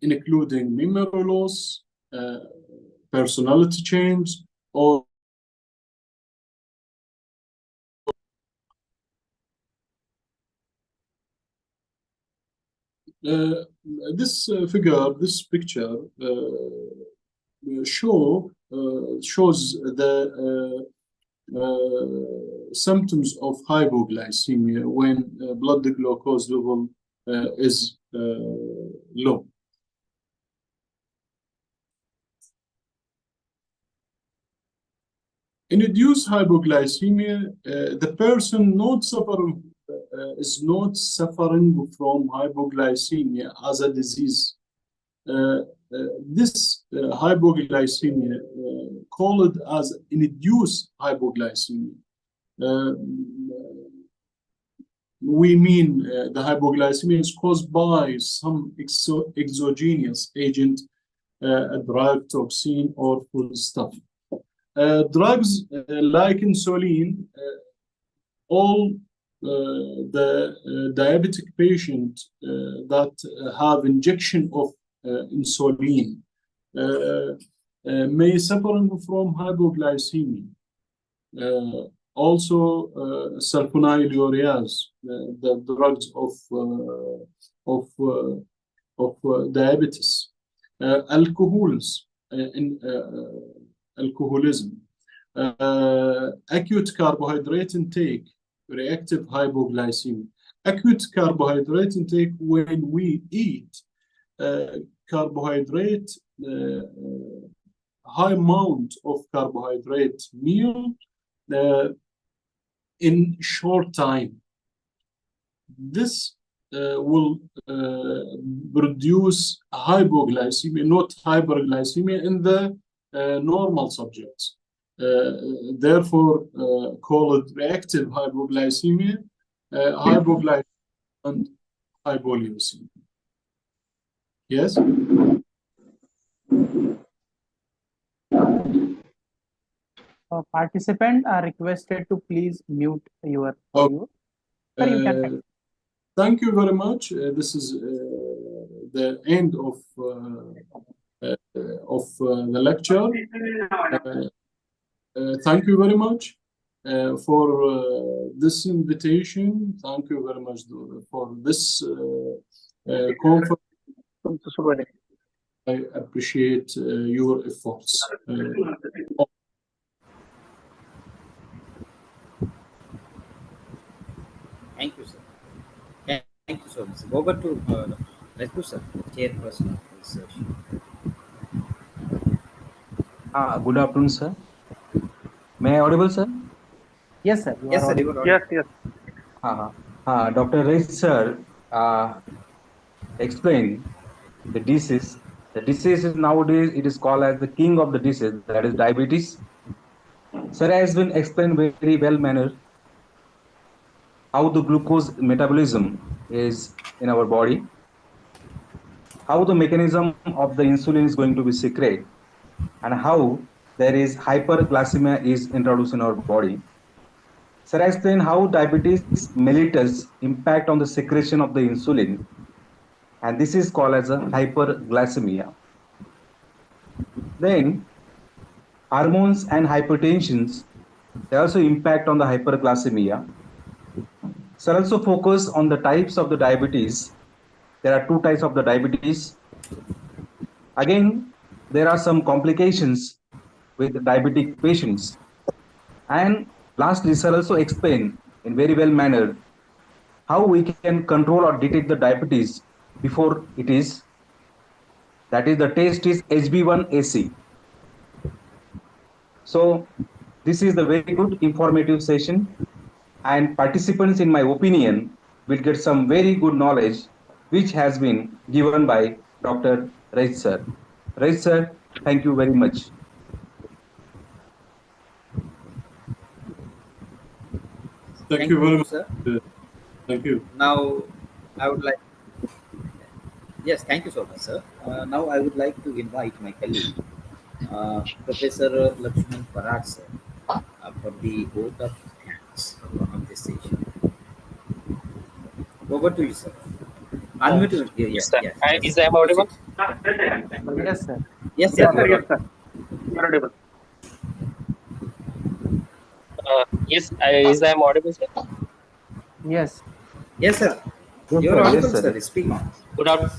including memory loss, personality change, or this this picture shows the symptoms of hypoglycemia when blood glucose level is low. In induced hypoglycemia, the person is not suffering from hypoglycemia as a disease. This hypoglycemia, called as induced hypoglycemia, we mean the hypoglycemia is caused by some exogenous agent, a drug, toxin, or foodstuff. Drugs like insulin, all the diabetic patients that have injection of insulin may suffer from hypoglycemia. Also, sulfonylureas, the drugs of diabetes, alcohols, alcoholism, acute carbohydrate intake, reactive hypoglycemia. Acute carbohydrate intake, when we eat carbohydrate, high amount of carbohydrate meal in short time. This will produce hypoglycemia, not hyperglycemia, in the normal subjects. Therefore, called reactive hypoglycemia, hypoglycemia, and hypoglycemia. Yes? Participants are requested to please mute your audio. Sir, you can continue. Thank you very much. This is the end of the lecture. Thank you very much for this invitation. Thank you very much for this conference. I appreciate your efforts. Thank you, sir. Thank you so much. Over to Raju, sir, chairperson of this session. Good afternoon, sir. May I audible, sir? Yes, sir. Yes, sir. Yes, yes. Dr. Reis, sir, explain the disease. The disease is nowadays, it is called as the king of the disease, that is diabetes. Sir has been explained very well manner how the glucose metabolism is in our body, how the mechanism of the insulin is going to be secreted, and how there is hyperglycemia is introduced in our body. Sir, I explain how diabetes mellitus impact on the secretion of the insulin, and this is called as a hyperglycemia. Then hormones and hypertensions, they also impact on the hyperglycemia. Sir, also focus on the types of the diabetes. There are two types of the diabetes. Again, there are some complications with diabetic patients. And lastly, sir also explain in very well manner how we can control or detect the diabetes before it is. That is, the test is HB1AC. So this is the very good informative session, and participants, in my opinion, will get some very good knowledge which has been given by Dr. Reis sir. Reis sir, thank you very much. Thank you very much, sir. Thank you. Now, I would like. Yes, thank you so much, sir. Now, I would like to invite my colleague, Professor Lakshman Parag, sir, for the vote of thanks on this session. Over to you, sir. Unmute. Yes, sir. Yes. Is I am audible? Yes, sir. Yes, You sir. are Yes, sir. You are Yes, audible. sir. You're audible. Yes, is I am audible, sir? Yes. Yes, sir. Yes, You are sir. Yes, audible, sir. sir. Speak on. Good out.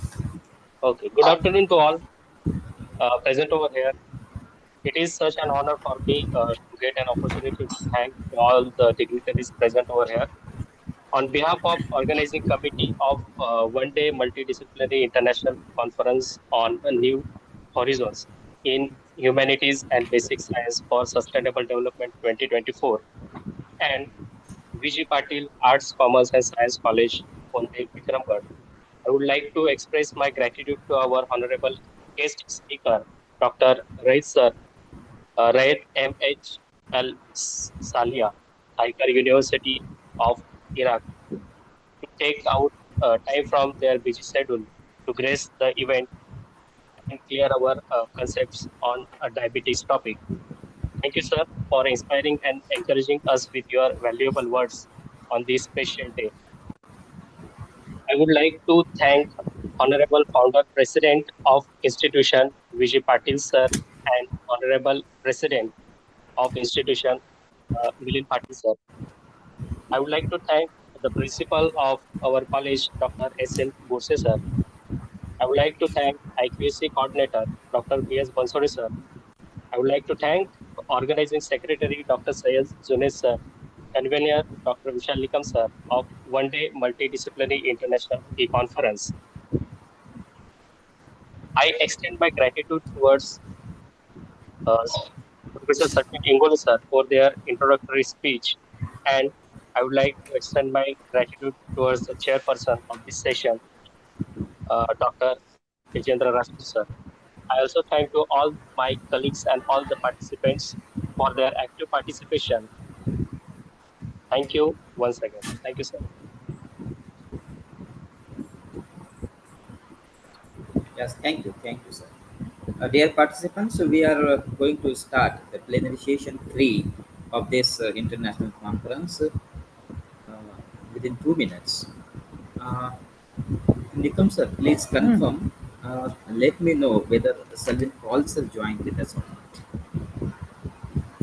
Okay. Good afternoon to all present over here. It is such an honor for me to get an opportunity to thank all the dignitaries present over here. On behalf of organizing committee of one-day multidisciplinary international conference on new horizons in humanities and basic science for sustainable development 2024 and VG Patil Arts, Commerce and Science College, Ponte, Vikramgarh. I would like to express my gratitude to our honorable guest speaker, Dr. Raid Sir, Raid M.H. Al Salia, Haikar University of Iraq, to take out time from their busy schedule to grace the event and clear our concepts on a diabetes topic. Thank you, sir, for inspiring and encouraging us with your valuable words on this special day. I would like to thank Honorable Founder President of Institution Vijay Patil sir and Honorable President of Institution Milind Patil sir. I would like to thank the Principal of our college, Dr. S.N. Burse sir. I would like to thank IQAC Coordinator, Dr. B.S. Bansore sir. I would like to thank Organizing Secretary, Dr. Sayed Zunes sir, Convener, Dr. Vishal Likam sir of One Day Multidisciplinary International E-Conference. I extend my gratitude towards uh, Professor Sachin Ingole sir for their introductory speech, and I would like to extend my gratitude towards the chairperson of this session, Dr. Tejendra Rajput sir. I also thank to all my colleagues and all the participants for their active participation. Thank you once again. Thank you, sir. Yes, thank you, sir. Dear participants, so we are going to start the plenary session 3 of this international conference within 2 minutes. Uh, Nikam sir, please confirm. Let me know whether Selvin also joined with us or not.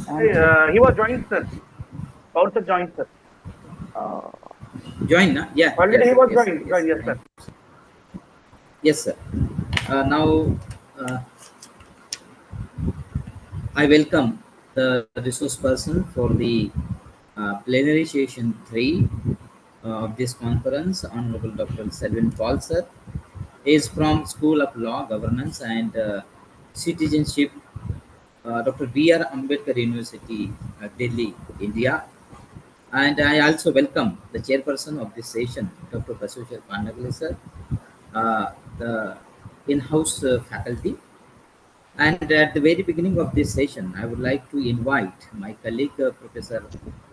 I'm check. He was joined, sir. Also joined, sir. Uh, Join, na? Yeah, Already yes, he was yes, joined. yes. Yes, sir. Thank you. Yes, sir. Now, uh, I welcome the resource person for the plenary session 3 of this conference, Honorable Dr. Selvin Paul, sir. Is from School of Law, Governance and Citizenship, Dr. B.R. Ambedkar University, Delhi, India. And I also welcome the chairperson of this session, Dr. Basweshwar Pandagale, sir, the in-house faculty. And at the very beginning of this session, I would like to invite my colleague, Professor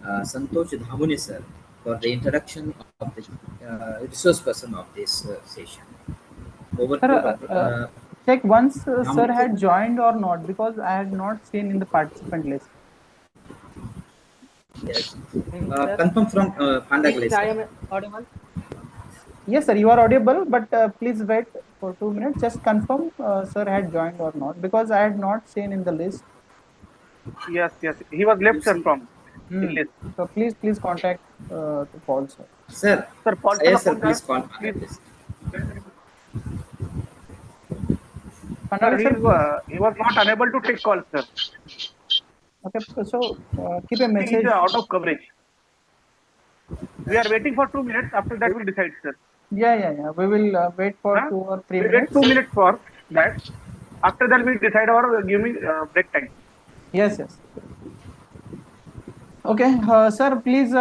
Santosh Dhamune, sir, for the introduction of the resource person of this session. Over sir, to Dr. check once sir Dhamune. had joined or not, because I had not seen in the participant list. Yes. Sir, Confirm from Pandagale, please, I sir. am audible. Yes, sir, you are audible, but please wait for 2 minutes. Just confirm sir had joined or not, because I had not seen in the list. Yes, yes. He was You left, sir, see, from the list. So please contact to Paul, sir. sir. Sir, Paul sir, Yes, sir. upon that, Please call please. Pandagale, sir. Sir, Pandagale, sir, please. he was not unable to take calls, sir. Okay, so keep a He is message. out of coverage. We are waiting for 2 minutes. After that, we'll decide, sir. Yeah. We will wait for Huh? 2 or 3 We wait minutes. 2 minutes for that. After that, we decide our give me break time. Yes. Okay, sir, please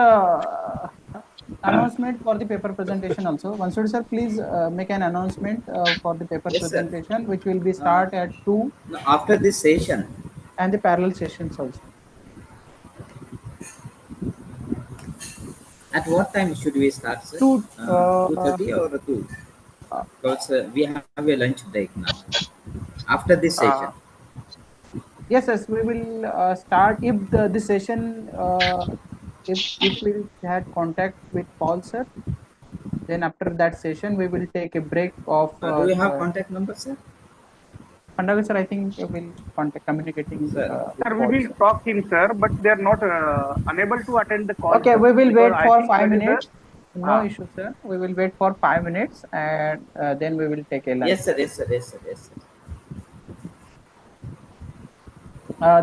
announcement for the paper presentation also. Once, sir, please make an announcement for the paper Yes, sir. presentation, which will be start at 2 Now, after this session, and the parallel sessions also. at what time should we start, sir? 2. 2:30 or 2? Because we have a lunch break now. After this session. Yes, we will start if the session if we had contact with Paul, sir. Then after that session, we will take a break of. Do you have contact number, sir? Pandaga sir, I think will contact communicating. Sir. Sir, we will talk him, sir, but they are not unable to attend the call. Okay, sir, we will because wait I for think 5 that is minutes. No Ah. issue, sir. We will wait for 5 minutes and then we will take a lunch. Yes, sir. Yes, sir. Yes, sir. Yes, sir.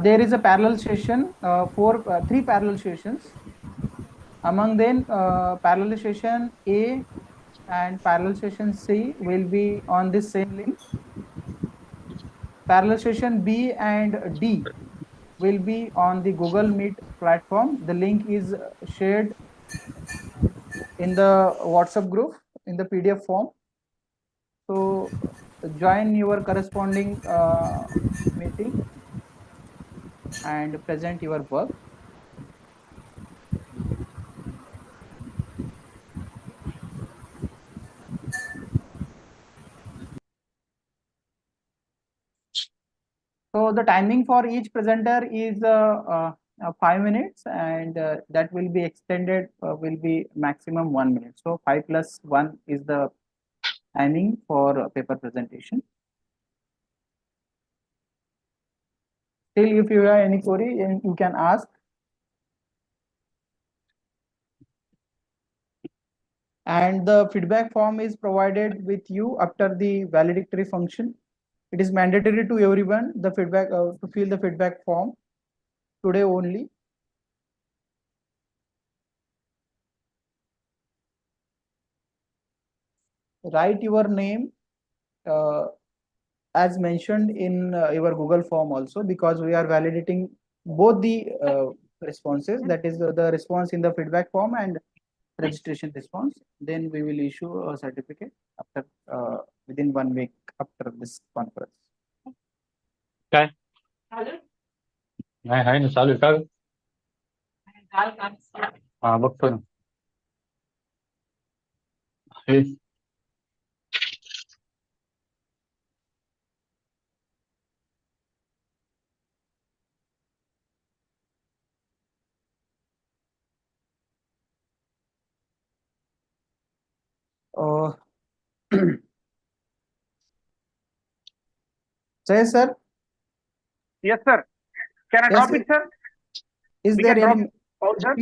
There is a parallel session, three parallel sessions. Among them, parallel session A and parallel session C will be on this same link. Parallel session B and D will be on the Google Meet platform. The link is shared in the WhatsApp group in the PDF form. So join your corresponding meeting and present your work. So the timing for each presenter is 5 minutes, and that will be extended, will be maximum 1 minute. So 5 plus 1 is the timing for paper presentation. Still, if you have any query, you can ask. And the feedback form is provided with you after the valedictory function. It is mandatory to everyone the feedback to fill the feedback form today only. Write your name as mentioned in your Google form also, because we are validating both the responses, that is the response in the feedback form and registration response. Then we will issue a certificate after within 1 week after this conference. काय नाही आहे ना चालू आहे का हा बघतो ना हे Jay sir. Yes, sir. Can I drop it, sir? Is We there can any? drop,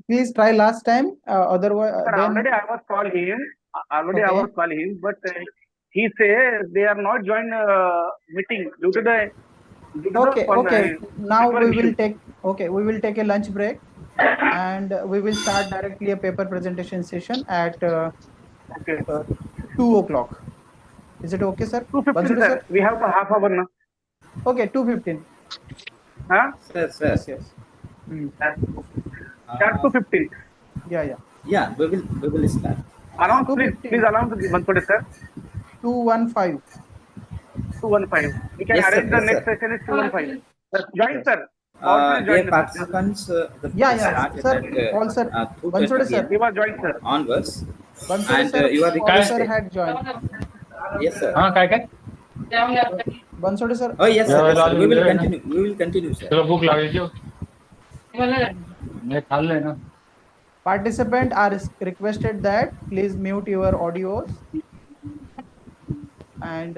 Please try last time. Otherwise, sir, then already I was called him. Already I Okay. was called him, but he says they are not join meeting due to the okay. Now network we will issue. take a lunch break, and we will start directly a paper presentation session at 2 o'clock. Is it okay, sir? 2:15, Bansuri, sir. We have a half hour now. Okay, 2:15. Huh? Sir. Yes. Start 2:15. Yeah. Yeah, we will start. Announce, 2:15. please announce the Bansode, sir. 2:15. 2:15. We can Yes, sir. arrange the Yes, next sir. session is 2:15. Join, sir. All please Dear join the participants, the Yeah, started sir. at All sir. 2:30 Bansode, sir. He was joined, sir. onwards. Bansode, And sir. you are Paul requested. sir had joined. Yes, sir. हा काय काय Bansode, sir. Oh, yes, sir. Yes, sir. We will जेवायला continue. We will continue, sir. तुला भूक लागली जेव मी खाल्लंय ना Participants are requested that please mute your audios. And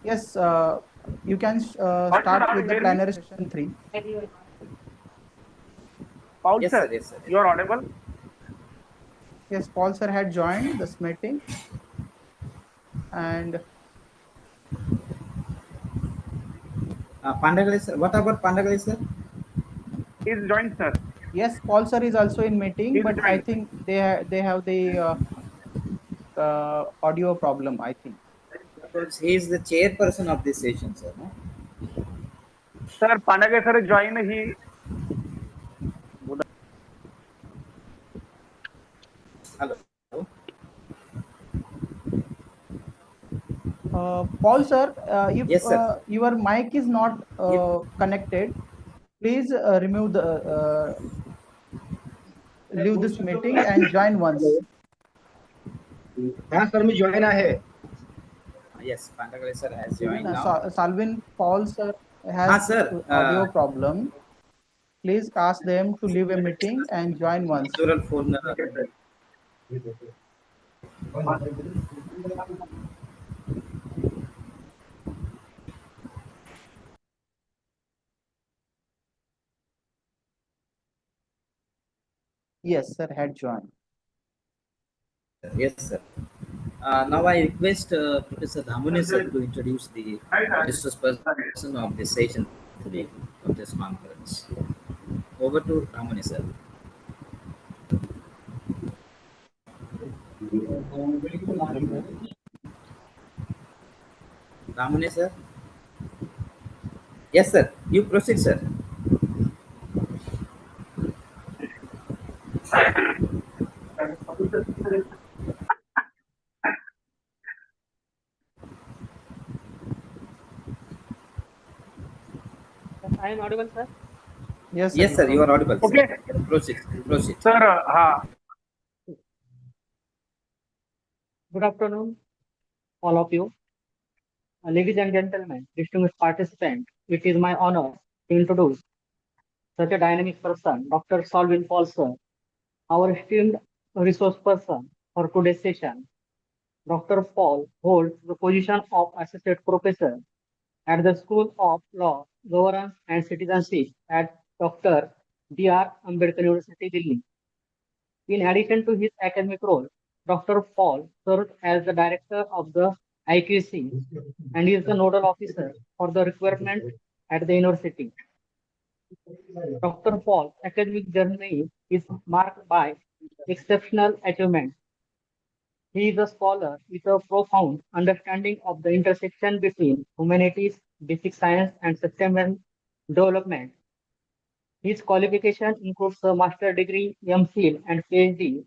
yes, you can start with the plenary session 3. Paul, Yes, sir. sir. Yes, sir. You are audible. Yes, Paul sir had joined this meeting. And Pandagali, sir. What about Pandagali, sir? He is joined, sir. yes, Paul sir is also in meeting, He's but joined. I think they have the audio problem, I think. Because he is the chairperson of this session, sir. No? Sir, Pandage sir joined. He Hello. Paul sir, if Yes, sir. your mic is not connected, please leave this meeting and join once. हाँ sir मी join आहे. Yes, Pandagali sir has joined now. Salvin, Paul sir has audio problem. Please ask them to leave a meeting and join once. Yes, sir, had joined. Yes, sir. Now I request Professor Damune sir to introduce the resource person of this session today of this conference. Over to Damune sir. Damune sir. Yes, sir. You proceed, sir. I am audible, sir. Yes, sir, Yes, you sir. are You are audible. audible, sir. Okay, Proceed. Proceed. sir. Good afternoon, all of you. Ladies and gentlemen, distinguished participants, it is my honor to introduce such a dynamic person, Dr. Solvin Paul, sir, our esteemed resource person for today's session. Dr. Paul holds the position of Associate Professor at the School of Law, Governance and Citizenship at Dr. B.R. Ambedkar University, Delhi. In addition to his academic role, Dr. Paul served as the director of the IQC and is the nodal officer for the requirement at the university. Dr. Paul's academic journey is marked by exceptional achievements. He is a scholar with a profound understanding of the intersection between humanities, basic science, and sustainable development. His qualification includes a master degree, MPhil, and PhD,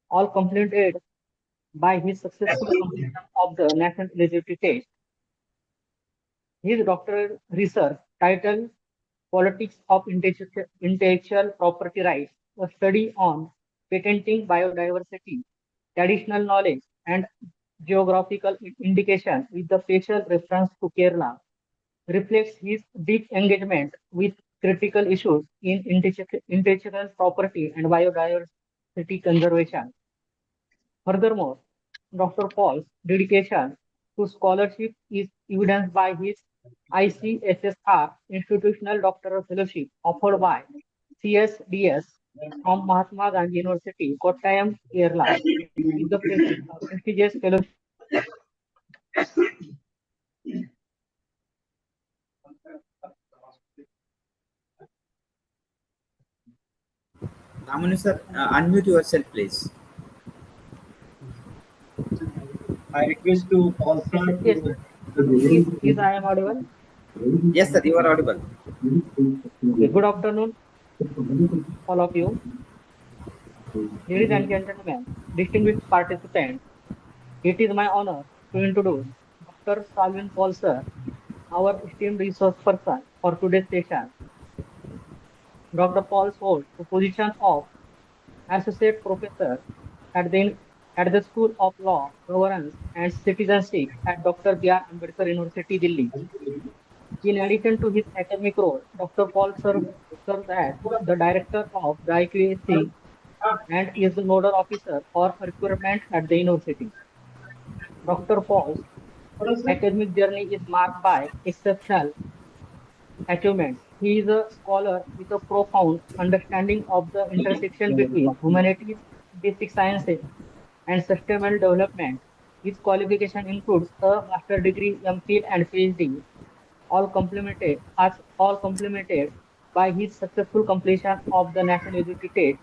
all completed by his successful completion of the National Eligibility Test. His doctoral research titled Politics of Intellectual Property Rights, a study on patenting biodiversity, traditional knowledge, and geographical indication with the special reference to Kerala, reflects his deep engagement with critical issues in intellectual property and biodiversity conservation. Furthermore, Dr. Paul's dedication to scholarship is evidenced by his ICSSR Institutional Doctoral Fellowship offered by CSDS from Mahatma Gandhi University, Kottayam, Kerala, with the prestigious fellowship. Damune sir, unmute yourself, please. I request to Paul Yes, sir yes, to is I am audible. Yes, sir. You are audible. Okay, good afternoon, all of you. Ladies and gentlemen, distinguished participants, it is my honor to introduce Dr. Salvin Paul, sir, our esteemed resource person for today's session. Dr. Paul holds the position of Associate Professor at the School of Law, Governance and Citizenship at Dr. B.R. Ambedkar University, Delhi. In addition to his academic role, Dr. Paul serves as the director of the IQAC and is the nodal officer for recruitment at the university. Dr. Paul's academic journey is marked by exceptional achievements. He is a scholar with a profound understanding of the intersection between humanities, basic sciences, and sustainable development. His qualification includes a master degree, MPhil, and PhD, all complemented by his successful completion of the National Education Test.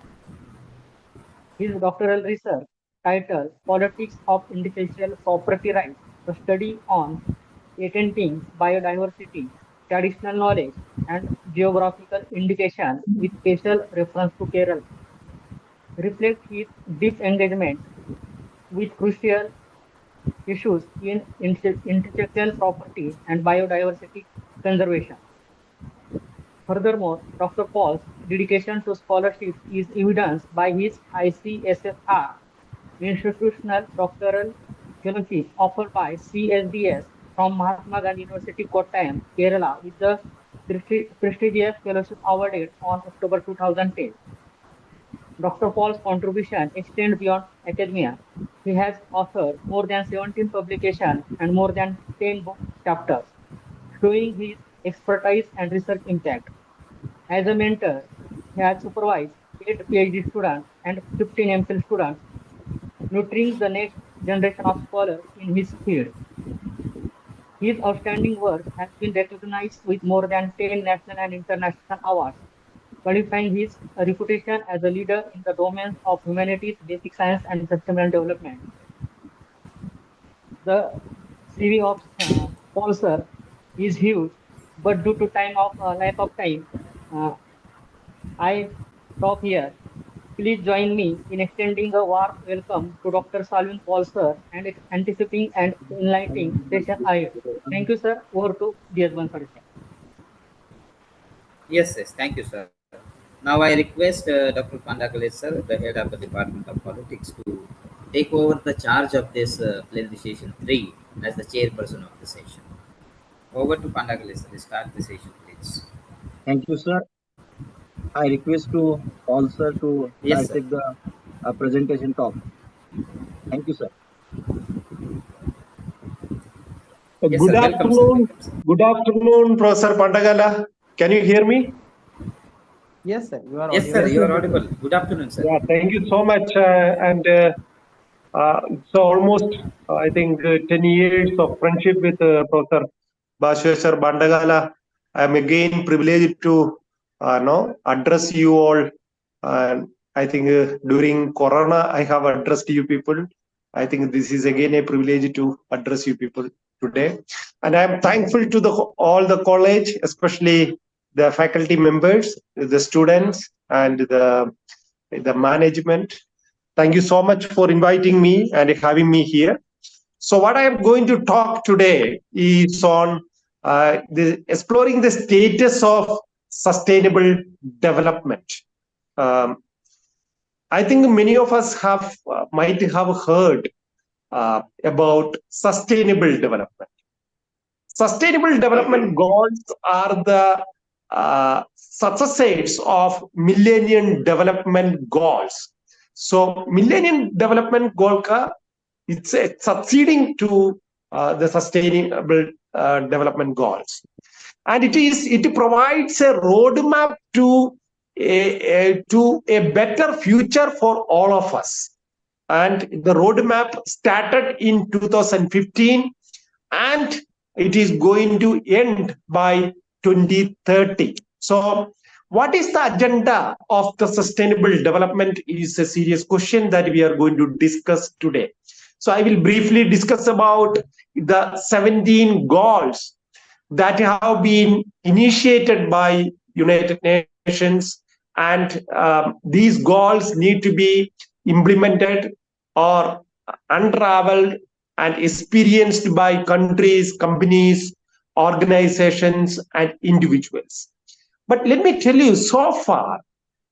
His doctoral research, titled Politics of Intellectual Property Rights, a study on patenting biodiversity, traditional knowledge, and geographical indication with special reference to Kerala, reflects his deep engagement with crucial issues in intellectual property and biodiversity conservation. Furthermore, Dr. Paul's dedication to scholarship is evidenced by his ICSSR Institutional Doctoral Fellowship offered by CSDS from Mahatma Gandhi University, Kottayam, Kerala, with the prestigious fellowship awarded on October 2010. Dr. Paul's contribution extends beyond academia. He has authored more than 17 publications and more than 10 book chapters, showing his expertise and research impact. As a mentor, he has supervised 8 PhD students and 15 MPhil students, nurturing the next generation of scholars in his field. His outstanding work has been recognized with more than 10 national and international awards, qualifying his reputation as a leader in the domains of humanities, basic science, and sustainable development. The CV of Paul Sir is huge, but due to lack of time, uh, I stop here. Please join me in extending a warm welcome to Dr. Salvin Paul Sir and anticipating and enlightening session ahead. Thank you, sir. Over to DS Bansal, sir. Yes, thank you, sir. Now I request Dr. Pandakale, sir, the head of the Department of Politics, to take over the charge of this plenary session 3 as the chairperson of the session. Over to Pandakale, sir. Start the session, please. Thank you, sir. I request to all sir to Yes, sir. take the presentation talk. Thank you, sir. Yes, sir. Welcome, sir. Welcome, sir. Good afternoon, Professor Pandagala. Can you hear me? Yes, sir. You are Yes, audible. sir. You are audible. Good afternoon, sir. Yeah, thank you so much. So almost, I think, 10 years of friendship with Professor Bashweshwar Bandagala. I'm again privileged to address you all. I think during Corona, I have addressed you people. I think this is again a privilege to address you people today. And I'm thankful to all the college, especially the faculty members, the students, and the management. Thank you so much for inviting me and having me here. So what I am going to talk today is on exploring the status of sustainable development. Um, I think many of us might have heard about sustainable development. Sustainable development goals are the successors of Millennium Development Goals. So Millennium Development Goal it's succeeding to the Sustainable Development Goals, and it provides a roadmap to a better future for all of us. And the roadmap started in 2015, and it is going to end by 2030. So what is the agenda of the sustainable development is a serious question that we are going to discuss today. So I will briefly discuss about the 17 goals that have been initiated by United Nations, and these goals need to be implemented or unraveled and experienced by countries, companies, organizations, and individuals. But let me tell you, so far,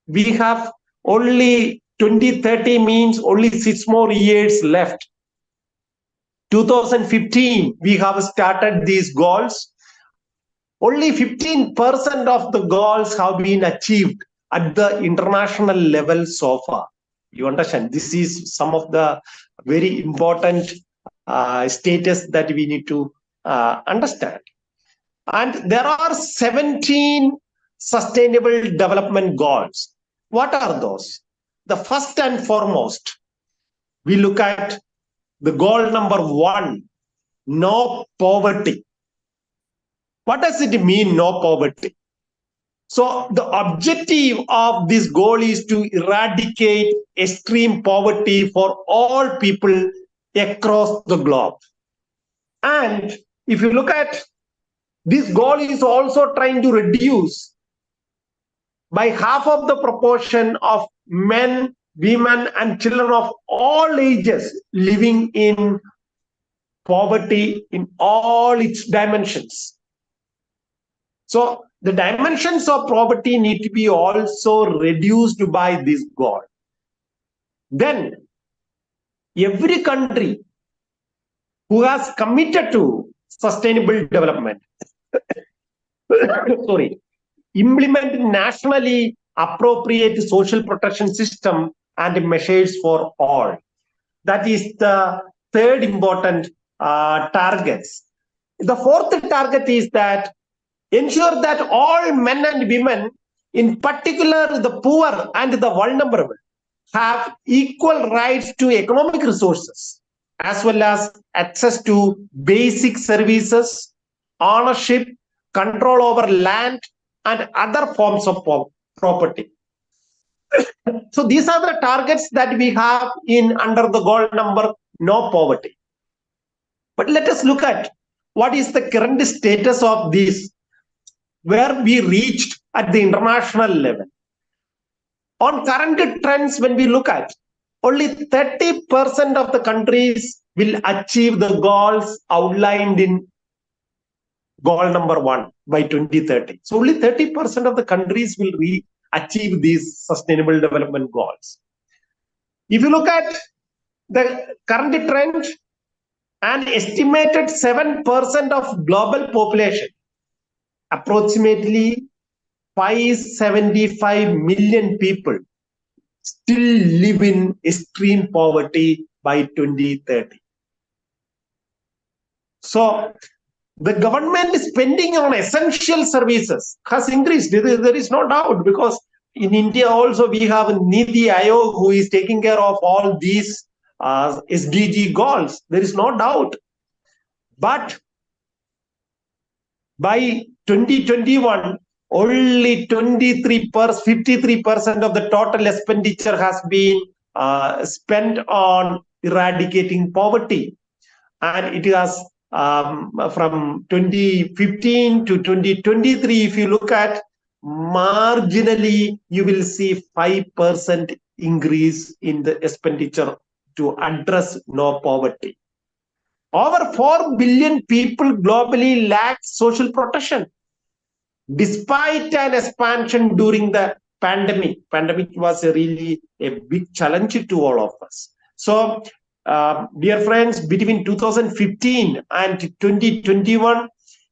we have only 2030 means only 6 more years left. 2015, we have started these goals. Only 15% of the goals have been achieved at the international level so far. You understand? This is some of the very important status that we need to understand. And there are 17 sustainable development goals. What are those? The first and foremost, we look at the goal number 1, no poverty. What does it mean, no poverty? So the objective of this goal is to eradicate extreme poverty for all people across the globe. And if you look at this goal is also trying to reduce by half of the proportion of men, women, and children of all ages living in poverty in all its dimensions. So the dimensions of poverty need to be also reduced by this goal. Then every country who has committed to sustainable development, sorry, implement nationally appropriate social protection system and measures for all. That is the third important targets. The fourth target is that ensure that all men and women, in particular the poor and the vulnerable, have equal rights to economic resources as well as access to basic services, ownership, control over land, and other forms of property. So these are the targets that we have in under the goal number no poverty. But let us look at what is the current status of this, where we reached at the international level. On current trends, when we look at, only 30% of the countries will achieve the goals outlined in goal number 1 by 2030. So only 30% of the countries will achieve these sustainable development goals. If you look at the current trend, an estimated 7% of global population, approximately 575 million people, still live in extreme poverty by 2030. So the government spending on essential services has increased. There is no doubt, because in India also we have Niti Aayog who is taking care of all these SDG goals. There is no doubt. But by 2021, only 53% of the total expenditure has been spent on eradicating poverty. And it has from 2015 to 2023, if you look at, marginally, you will see 5% increase in the expenditure to address no poverty. Over 4 billion people globally lack social protection, despite an expansion during the pandemic. Pandemic was really a big challenge to all of us. So, dear friends, between 2015 and 2021,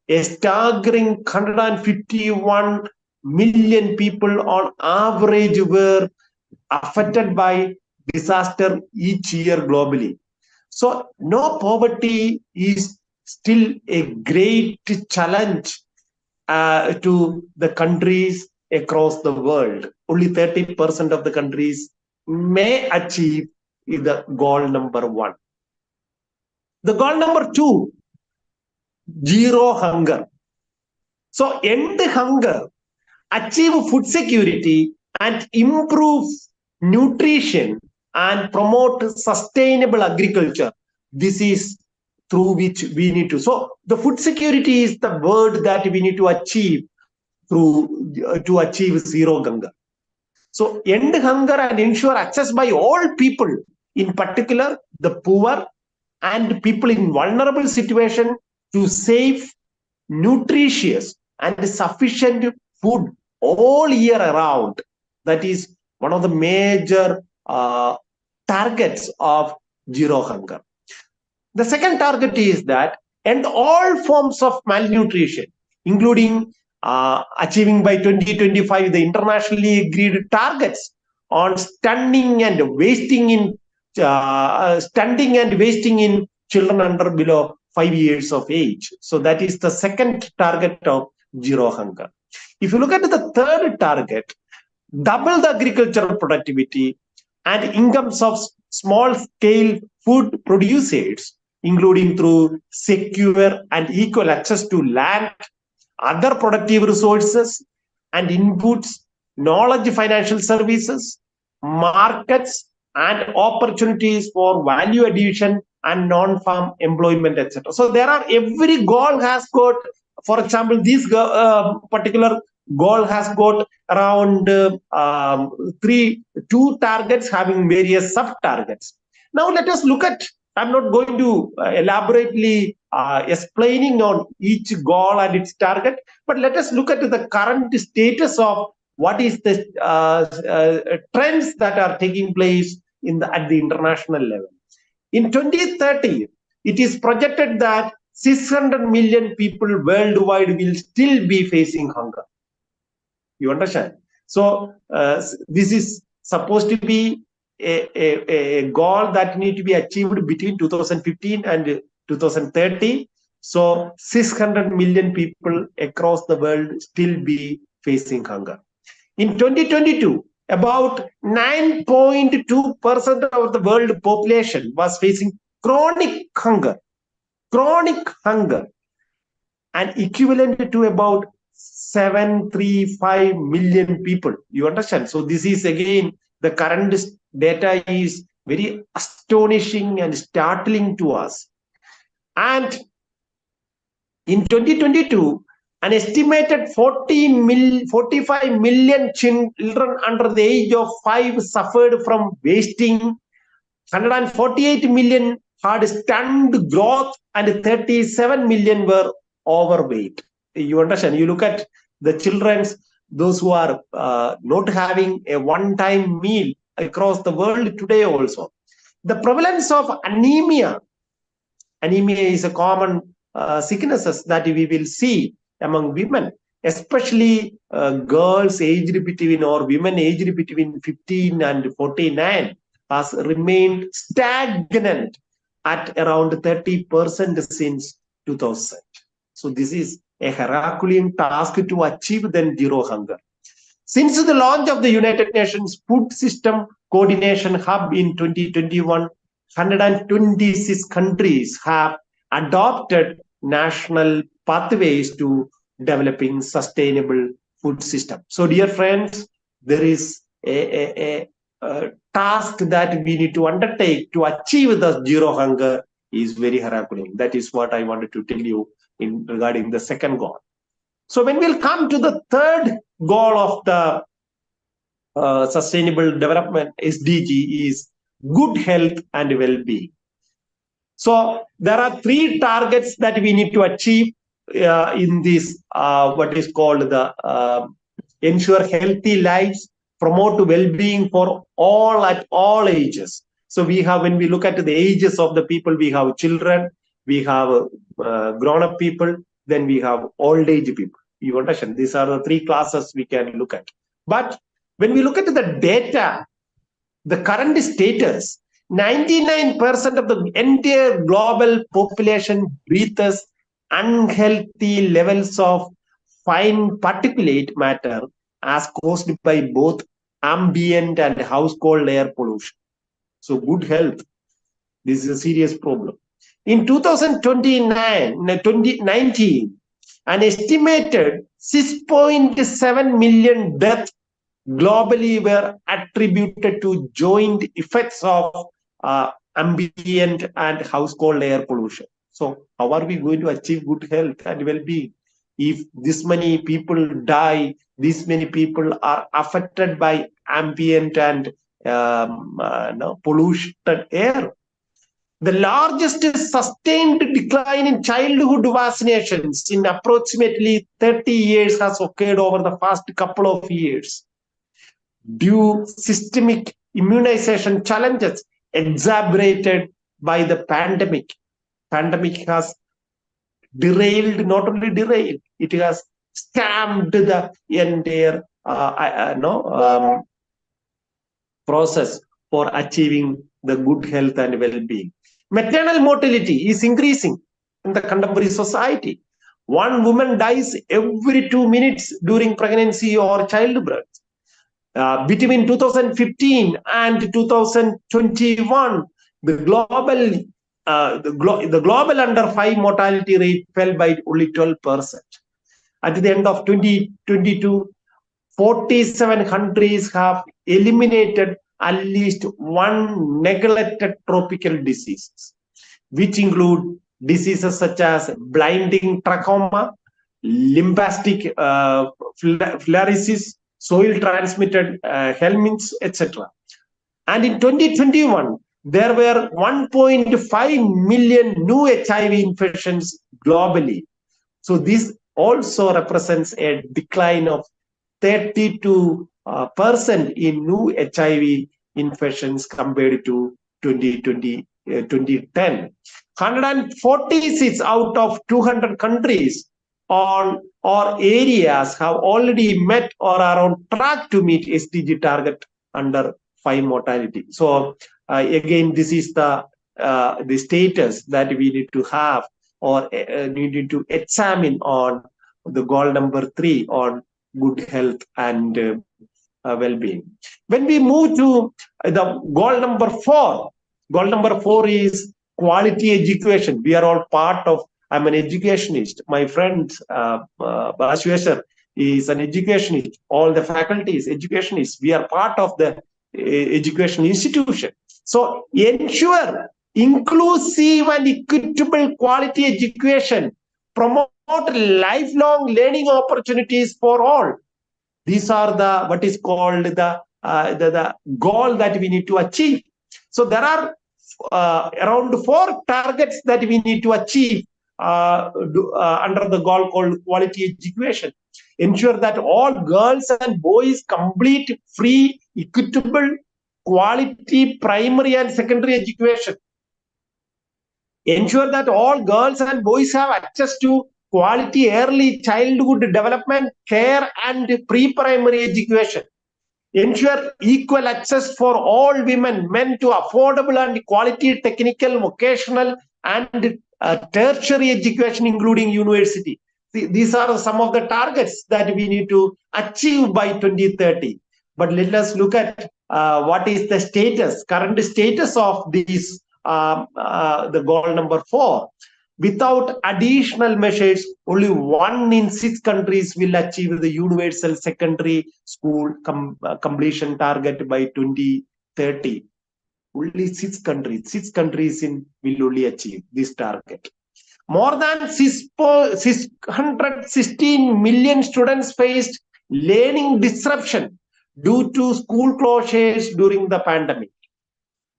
a staggering 151 million people on average were affected by disaster each year globally. So no poverty is still a great challenge to the countries across the world. Only 30% of the countries may achieve the goal number 1. The goal number 2, zero hunger. So end hunger, achieve food security, and improve nutrition and promote sustainable agriculture. This is through which we need to. So the food security is the word that we need to achieve to achieve zero hunger. So end hunger and ensure access by all people, in particular the poor and people in vulnerable situation, to safe, nutritious and sufficient food all year around. That is one of the major targets of zero hunger. The second target is that end all forms of malnutrition, including achieving by 2025 the internationally agreed targets on stunting and wasting in children under below 5 years of age. So that is the second target of zero hunger. If you look at the third target, double the agricultural productivity and incomes of small scale food producers, including through secure and equal access to land, other productive resources and inputs, knowledge financial services, markets, and opportunities for value addition and non-farm employment, etc. So there are, every goal has got, for example, this particular goal has got around 2 targets having various sub-targets. Now let us look at, I'm not going to elaborately explaining on each goal and its target, but let us look at the current status of what is the trends that are taking place at the international level. In 2030, it is projected that 600 million people worldwide will still be facing hunger. You understand? So this is supposed to be a goal that need to be achieved between 2015 and 2030. So 600 million people across the world still be facing hunger. In 2022, about 9.2% of the world population was facing chronic hunger, and equivalent to about 735 million people. You understand? So this is again, the current data is very astonishing and startling to us. And in 2022, an estimated 45 million children under the age of 5 suffered from wasting, 148 million had stunned growth, and 37 million were overweight. You understand? You look at the children's, those who are not having a one-time meal across the world today also. The prevalence of anemia is a common sicknesses that we will see among women, especially girls aged between, or women aged between 15 and 49, has remained stagnant at around 30% since 2000. So this is a Herculean task to achieve then zero hunger. Since the launch of the United Nations Food System Coordination Hub in 2021, 126 countries have adopted national pathways to developing sustainable food system. So dear friends, there is a task that we need to undertake to achieve the zero hunger is very Herculean. That is what I wanted to tell you in regarding the second goal. So when we'll come to the third goal of the sustainable development, SDG, is good health and well-being. So there are 3 targets that we need to achieve in this, what is called the ensure healthy lives, promote well-being for all at all ages. So we have, when we look at the ages of the people, we have children, we have grown-up people, then we have old age people. You understand? These are the 3 classes we can look at. But when we look at the data, the current status, 99% of the entire global population breathes unhealthy levels of fine particulate matter as caused by both ambient and household air pollution. So good health, this is a serious problem. In 2019, an estimated 6.7 million deaths globally were attributed to joint effects of ambient and household air pollution. So how are we going to achieve good health and well-being if this many people die, this many people are affected by ambient and polluted air? The largest sustained decline in childhood vaccinations in approximately 30 years has occurred over the past couple of years, due systemic immunization challenges exacerbated by the pandemic. Pandemic has derailed, not only derailed, it has stamped the entire process for achieving the good health and well-being. Maternal mortality is increasing in the contemporary society. One woman dies every 2 minutes during pregnancy or childbirth. Between 2015 and 2021, the global under 5 mortality rate fell by only 12%. At the end of 2022, 47 countries have eliminated at least one neglected tropical disease, which include diseases such as blinding trachoma, lymphatic filariasis, soil transmitted helminths, etc. And in 2021, there were 1.5 million new HIV infections globally. So this also represents a decline of 32% in new HIV infections compared to 2010. 146 out of 200 countries on or areas have already met or are on track to meet SDG target under 5 mortality. So again, this is the status that we need to have or need to examine on the goal number 3 on good health and well-being. When we move to the goal number 4 is quality education. We are all part of. I'm an educationist. My friend Bashwesar is an educationist. All the faculties, educationists. We are part of the educational institution. So ensure inclusive and equitable quality education. Promote lifelong learning opportunities for all. These are the what is called the goal that we need to achieve. So there are around 4 targets that we need to achieve under the goal called quality education. Ensure that all girls and boys complete free, equitable, quality primary and secondary education. Ensure that all girls and boys have access to quality early childhood development, care, and pre-primary education. Ensure equal access for all women, men to affordable and quality technical, vocational, and tertiary education, including university. These are some of the targets that we need to achieve by 2030. But let us look at what is the current status of these, the goal number 4. Without additional measures, only 1 in 6 countries will achieve the universal secondary school completion target by 2030. Only 6 countries will only achieve this target. More than 616 million students faced learning disruption due to school closures during the pandemic.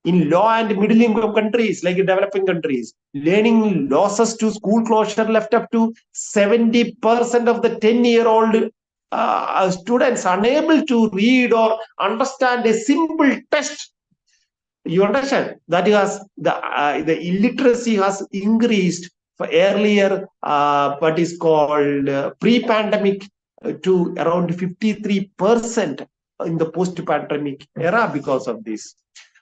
In low and middle income countries like developing countries, learning losses to school closure left up to 70% of the 10-year-old students unable to read or understand a simple text. You understand that the illiteracy has increased for earlier what is called pre-pandemic to around 53% in the post-pandemic era because of this.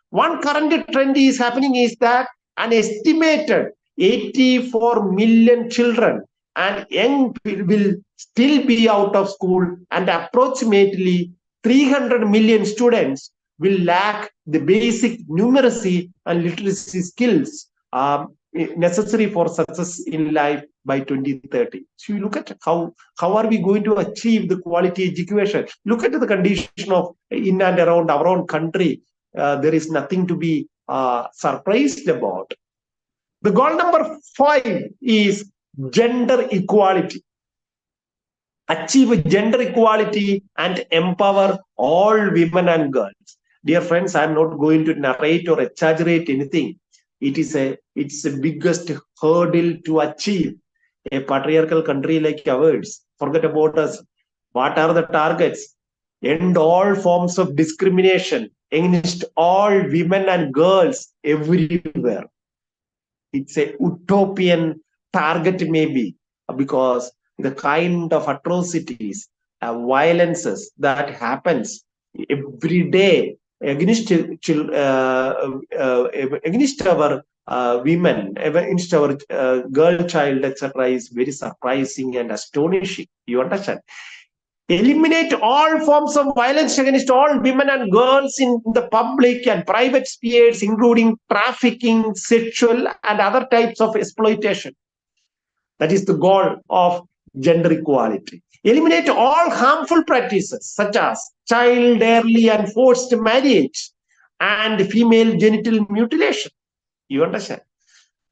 One current trend is happening is that an estimated 84 million children and young people will still be out of school, and approximately 300 million students will lack the basic numeracy and literacy skills necessary for success in life by 2030. So you look at how are we going to achieve the quality education. Look at the condition of in and around our own country. There is nothing to be surprised about. The goal number 5 is gender equality. Achieve gender equality and empower all women and girls. Dear friends, I am not going to narrate or exaggerate anything. It's the biggest hurdle to achieve. A patriarchal country like ours, forget about us. What are the targets? End all forms of discrimination against all women and girls everywhere. It's a utopian target maybe, because the kind of atrocities, violences that happens every day against our women, against our girl child, etc., is very surprising and astonishing. You understand? Eliminate all forms of violence against all women and girls in the public and private spheres, including trafficking, sexual, and other types of exploitation. That is the goal of gender equality. Eliminate all harmful practices such as child, early, and forced marriage and female genital mutilation. You understand?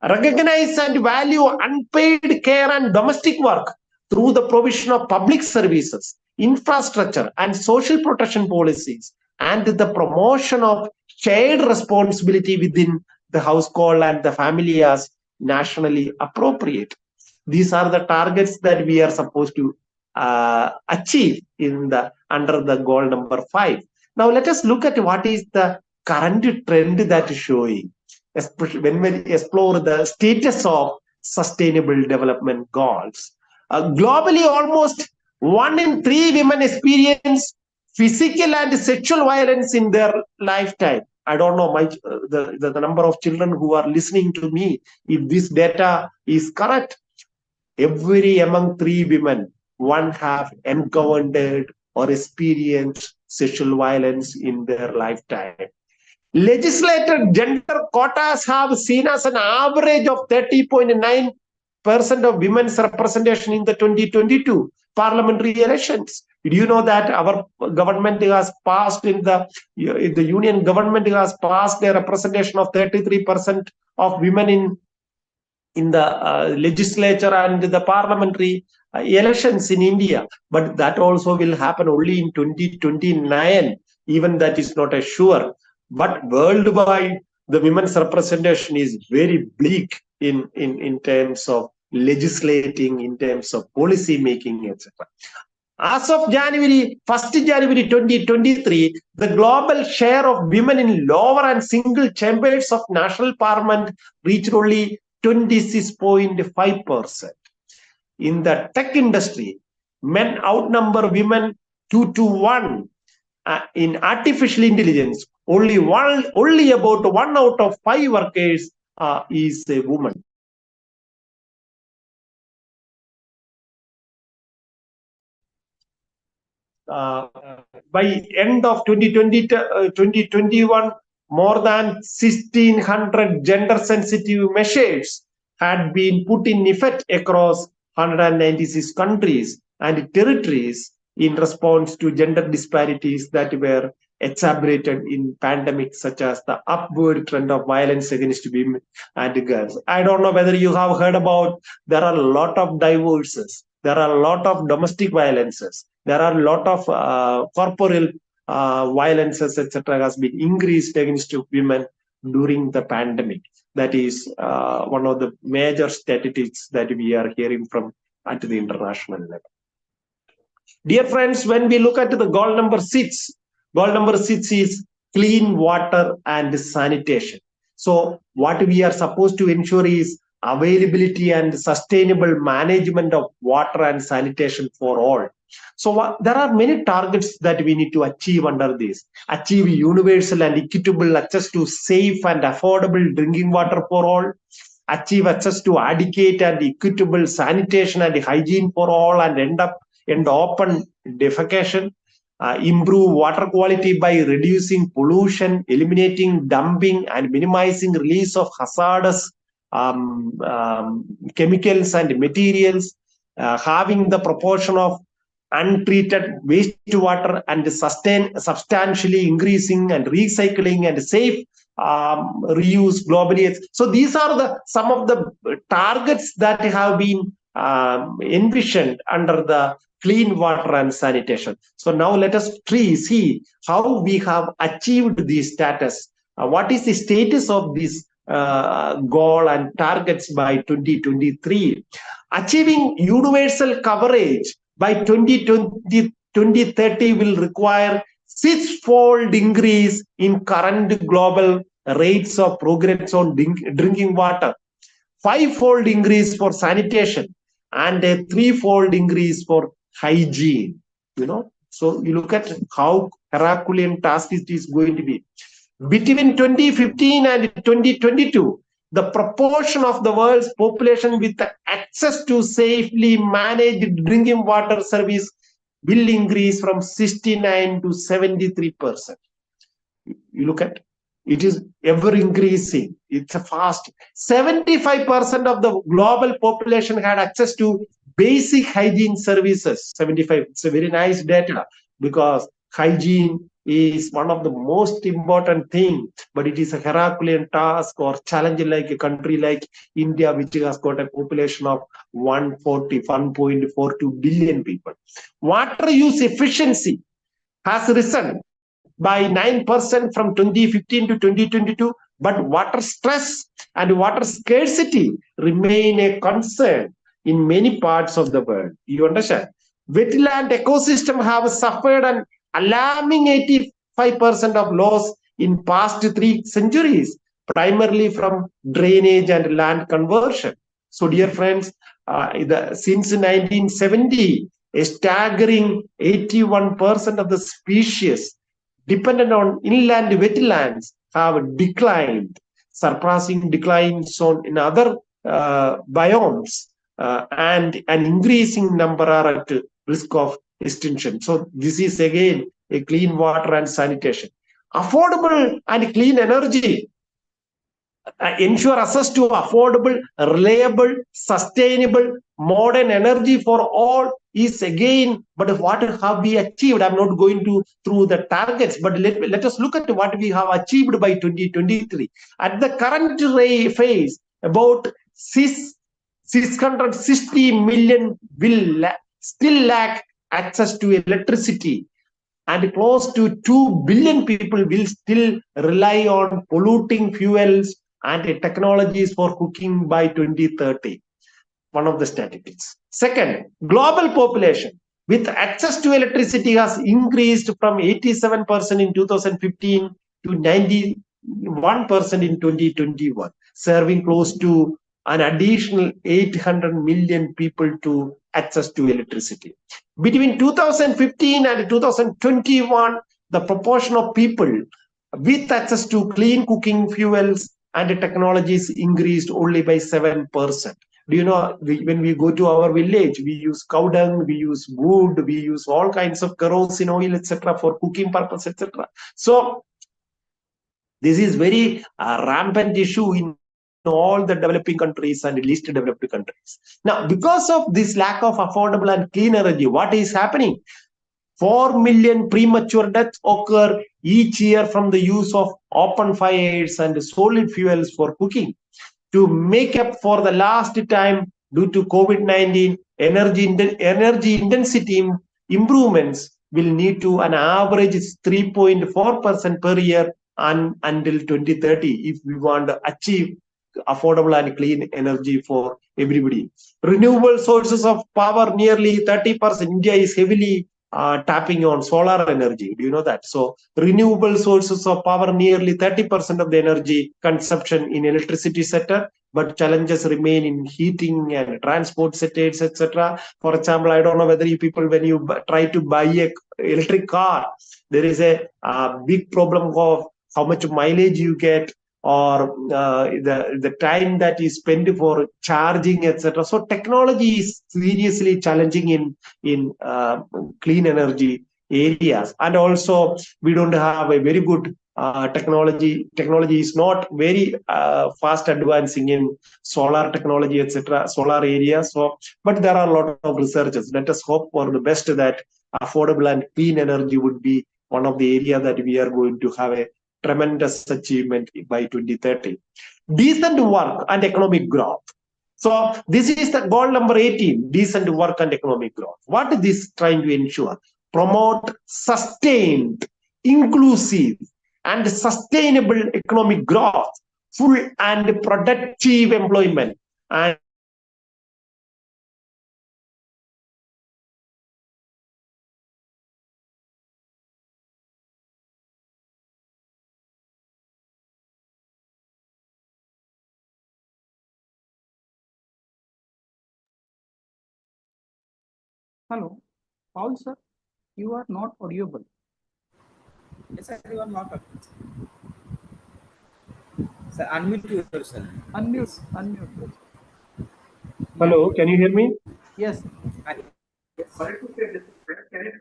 Recognize and value unpaid care and domestic work through the provision of public services, infrastructure, and social protection policies, and the promotion of shared responsibility within the household and the family as nationally appropriate. These are the targets that we are supposed to achieve under the goal number 5. Now let us look at what is the current trend that is showing, especially when we explore the status of sustainable development goals. Globally, almost 1 in 3 women experience physical and sexual violence in their lifetime. I don't know the number of children who are listening to me, if this data is correct. Every among 3 women, one have encountered or experienced sexual violence in their lifetime. Legislated gender quotas have seen as an average of 30.9% of women's representation in the 2022 parliamentary elections. Do you know that our government has passed the union government has passed a representation of 33% of women in the legislature and the parliamentary elections in India, but that also will happen only in 2029. Even that is not a sure. But worldwide, the women's representation is very bleak in terms of legislating, in terms of policy making, etc. As of first January 2023, the global share of women in lower and single chambers of national parliament reached only 26.5%. In the tech industry, men outnumber women 2 to 1. In artificial intelligence, only about 1 out of 5 workers is a woman. By end of 2021, more than 1,600 gender-sensitive measures had been put in effect across 196 countries and territories in response to gender disparities that were exacerbated in pandemics, such as the upward trend of violence against women and girls. I don't know whether you have heard about, there are a lot of divorces, there are a lot of domestic violences, there are a lot of corporal violences, etc., has been increased against women during the pandemic. That is one of the major statistics that we are hearing from at the international level. Dear friends, when we look at the goal number 6 is clean water and sanitation. So what we are supposed to ensure is availability and sustainable management of water and sanitation for all. So there are many targets that we need to achieve under this. Achieve universal and equitable access to safe and affordable drinking water for all. Achieve access to adequate and equitable sanitation and hygiene for all, and end open defecation. Improve water quality by reducing pollution, eliminating dumping, and minimizing release of hazardous chemicals and materials. Having the proportion of untreated wastewater and substantially increasing and recycling and safe reuse globally. So these are some of the targets that have been envisioned under the clean water and sanitation. So now let us see how we have achieved this status. What is the status of this goal and targets by 2023? Achieving universal coverage by 2030 will require 6-fold increase in current global rates of progress on drinking water, 5-fold increase for sanitation, and a 3-fold increase for hygiene. So you look at how Herculean task it is going to be. Between 2015 and 2022, the proportion of the world's population with access to safely managed drinking water service will increase from 69 to 73%. You look at it is ever increasing. It's a fast. 75% of the global population had access to basic hygiene services. 75. It's a very nice data, because hygiene is one of the most important thing, but it is a Herculean task or challenge like a country like India, which has got a population of 1.42 billion people. Water use efficiency has risen by 9% from 2015 to 2022, but water stress and water scarcity remain a concern in many parts of the world. You understand? Wetland ecosystem have suffered an alarming 85% of loss in past 3 centuries, primarily from drainage and land conversion. So dear friends, Since 1970, a staggering 81% of the species dependent on inland wetlands have declined, surpassing declines in other biomes, and an increasing number are at risk of extinction. So this is again a clean water and sanitation. Affordable and clean energy ensure access to affordable, reliable, sustainable, modern energy for all is again, but what have we achieved? I'm not going to through the targets, but let us look at what we have achieved by 2023. At the current phase, about 660 million will still lack access to electricity, and close to 2 billion people will still rely on polluting fuels and technologies for cooking by 2030. One of the statistics. Second, global population with access to electricity has increased from 87% in 2015 to 91% in 2021, serving close to an additional 800 million people to access to electricity. Between 2015 and 2021, the proportion of people with access to clean cooking fuels and technologies increased only by 7%. Do you know, when we go to our village, we use cow dung, we use wood, we use all kinds of kerosene oil, etc., for cooking purpose, etc. So this is very rampant issue in all the developing countries and least developed countries. Now, because of this lack of affordable and clean energy, what is happening? 4 million premature deaths occur each year from the use of open fires and solid fuels for cooking. To make up for the last time due to COVID-19, energy intensity improvements will need to an average 3.4% per year until 2030 if we want to achieve affordable and clean energy for everybody. Renewable sources of power, nearly 30%. India is heavily tapping on solar energy. Do you know that? So renewable sources of power, nearly 30% of the energy consumption in electricity sector, but challenges remain in heating and transport sectors, etc. For example, I don't know whether you people, when you try to buy a electric car, there is a big problem of how much mileage you get, or the time that is spent for charging, etc. So technology is seriously challenging in clean energy areas, and also we don't have a very good technology is not very fast advancing in solar technology, etc., solar areas. So but there are a lot of researchers. Let us hope for the best that affordable and clean energy would be one of the areas that we are going to have a tremendous achievement by 2030. Decent work and economic growth. So this is the goal number 18, decent work and economic growth. What is this trying to ensure? Promote sustained, inclusive, and sustainable economic growth, full and productive employment, and Hello, Paul sir, you are not audible. Yes, sir, you are not audible. Sir, unmute yourself. Unmute. hello, can you hear me? Yes.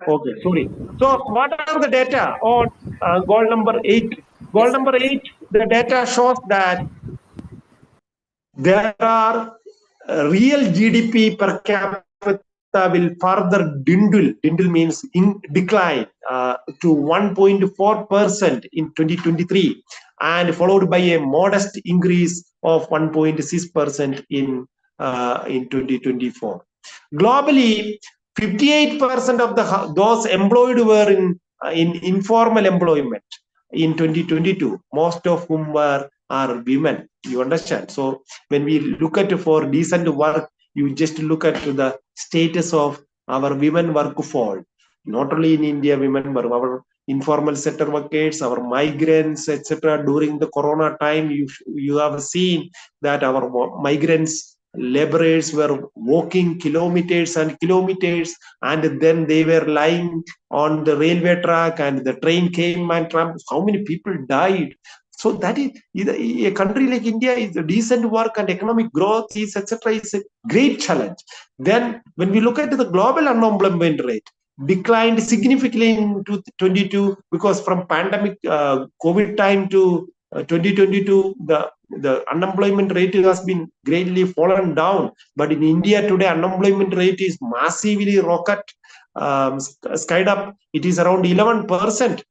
Okay, sorry. So what are the data on goal number 8? Goal Yes, number 8, the data shows that there are real GDP per capita will further dwindle. Dwindle means in decline to 1.4% in 2023, and followed by a modest increase of 1.6% in 2024. Globally, 58% of those employed were in informal employment in 2022, most of whom are women. You understand? So when we look at for decent work, you just look at the status of our women workforce. Not only in India, women work, our informal sector workers, our migrants, etc. During the corona time, you have seen that our migrants laborers were walking kilometers and kilometers, and then they were lying on the railway track, and the train came and tramped. How many people died? So that is a country like India is a decent work and economic growth is etc. is a great challenge. Then when we look at the global unemployment rate, declined significantly in 2022 because from pandemic COVID time to 2022, the unemployment rate has been greatly fallen down. But in India today, unemployment rate is massively rocket skied up. It is around 11%.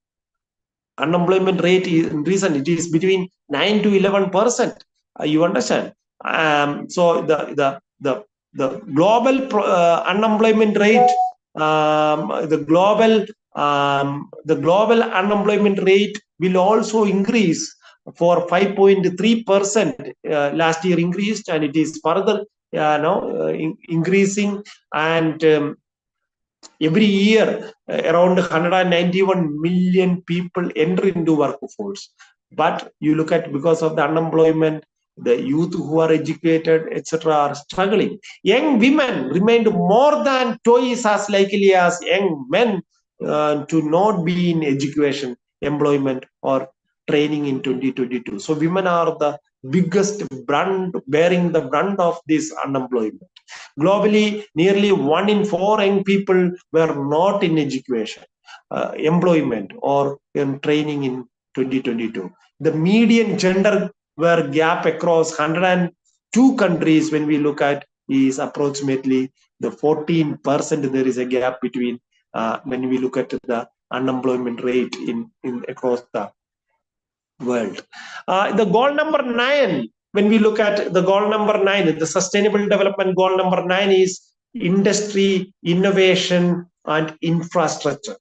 Unemployment rate is in recent, it is between 9 to 11%. You understand? So the global unemployment rate, the global unemployment rate will also increase for 5.3%. Last year increased, and it is further now increasing, and every year around 191 million people enter into workforce. But you look at, because of the unemployment, the youth who are educated etc. are struggling. Young women remained more than twice as likely as young men to not be in education, employment or training in 2022. So women are the biggest brunt, bearing the brunt of this unemployment. Globally, nearly 1 in 4 young people were not in education, employment, or in training in 2022. The median gender were gap across 102 countries, when we look at, is approximately the 14%. There is a gap between when we look at the unemployment rate in across the world. The goal number 9, when we look at the goal number 9, the sustainable development goal number 9 is industry, innovation, and infrastructure.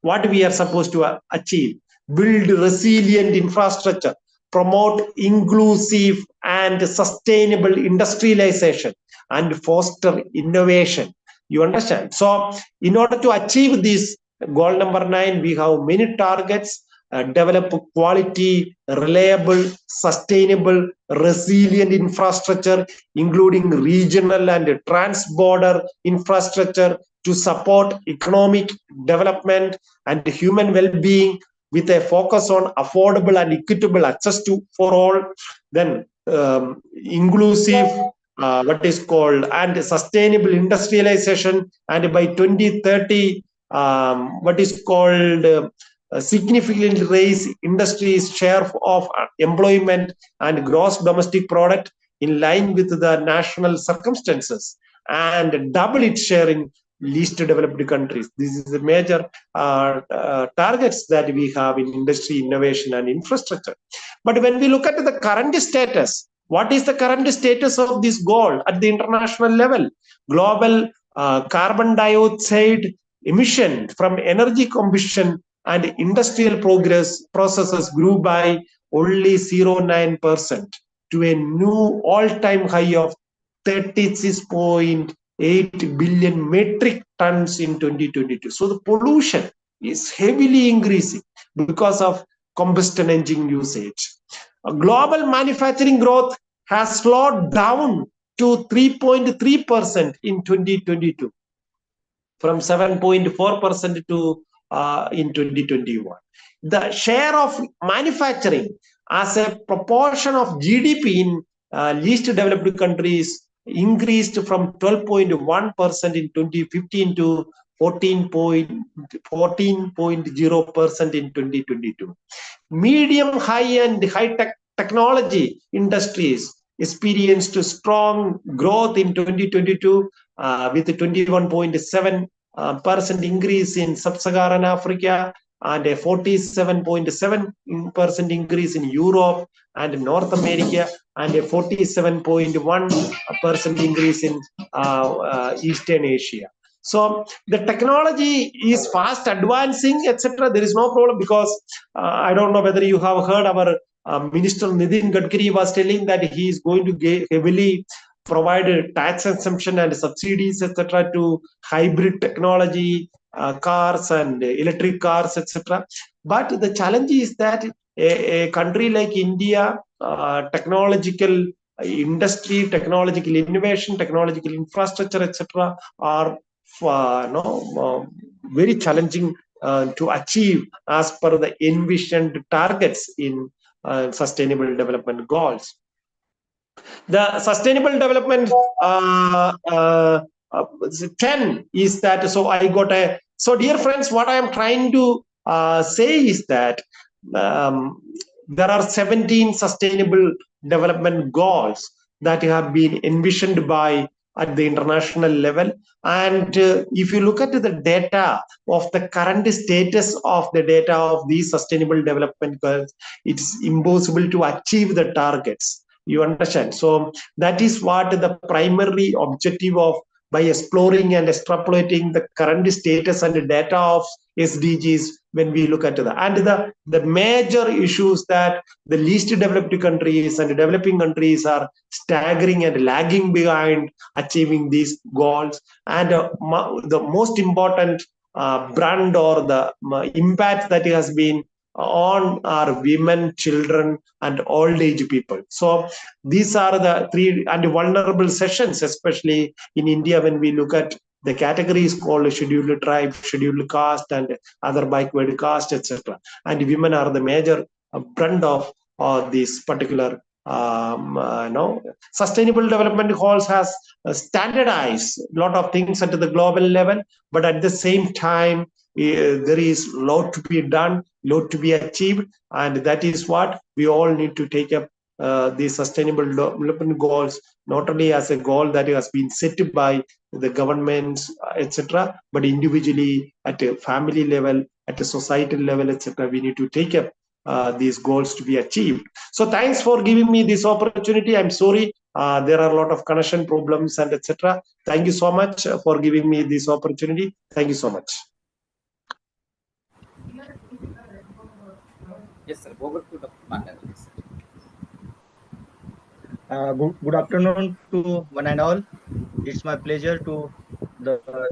What we are supposed to achieve: build resilient infrastructure, promote inclusive and sustainable industrialization, and foster innovation. You understand? So in order to achieve this goal number 9, we have many targets. Develop quality, reliable, sustainable, resilient infrastructure, including regional and trans-border infrastructure to support economic development and human well-being, with a focus on affordable and equitable access to for all. Then inclusive, what is called, and sustainable industrialization, and by 2030, what is called significantly raise industry's share of employment and gross domestic product in line with the national circumstances, and double its share in least developed countries. This is the major targets that we have in industry, innovation, and infrastructure. But when we look at the current status, what is the current status of this goal at the international level? Global carbon dioxide emission from energy combustion and industrial processes grew by only 0.9% to a new all-time high of 36.8 billion metric tons in 2022. So the pollution is heavily increasing because of combustion engine usage. Global manufacturing growth has slowed down to 3.3% in 2022 from 7.4% to in 2021. The share of manufacturing as a proportion of GDP in least developed countries increased from 12.1% in 2015 to 14.0% in 2022. Medium, high, and high-tech technology industries experienced strong growth in 2022 with 21.7% increase in sub-Saharan Africa and a 47.7% increase in Europe and North America, and a 47.1% increase in Eastern Asia. So the technology is fast advancing, etc. There is no problem, because I don't know whether you have heard our Minister Nitin Gadkari was telling that he is going to heavily provide tax exemption and subsidies, etc., to hybrid technology, cars and electric cars, etc. But the challenge is that a country like India, technological industry, technological innovation, technological infrastructure, etc., are very challenging to achieve as per the envisioned targets in sustainable development goals. The sustainable development 10 is that, so I got a, so dear friends, what I am trying to say is that um, there are 17 sustainable development goals that have been envisioned by at the international level. And if you look at the data of the current status of the data of these sustainable development goals, it's impossible to achieve the targets. You understand? So that is what the primary objective of, by exploring and extrapolating the current status and the data of SDGs when we look at that. And the major issues that the least developed countries and developing countries are staggering and lagging behind achieving these goals. And the most important brand or the impact that has been on our women, children, and old age people. So these are the three and vulnerable sessions, especially in India, when we look at the categories called scheduled tribe, scheduled caste, and other backward caste, etc. And women are the major brunt of this particular sustainable development goals has standardized a lot of things at the global level, but at the same time there is a lot to be done, lot to be achieved, and that is what we all need to take up the sustainable development goals, not only as a goal that has been set by the governments, etc., but individually at a family level, at a societal level, etc. We need to take up these goals to be achieved. So thanks for giving me this opportunity. I'm sorry there are a lot of connection problems and etc. Thank you so much for giving me this opportunity. Thank you so much. Yes, sir. Over to Dr. Pandal. Good afternoon to one and all. It's my pleasure to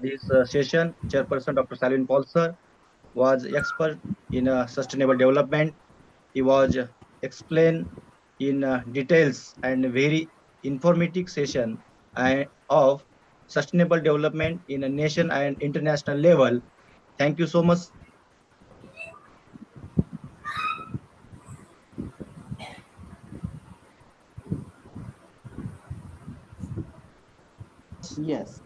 this session. Chairperson Dr. Salvin Paul sir was expert in sustainable development. He was explained in details and very informative session of sustainable development in a nation and international level. Thank you so much. Yes.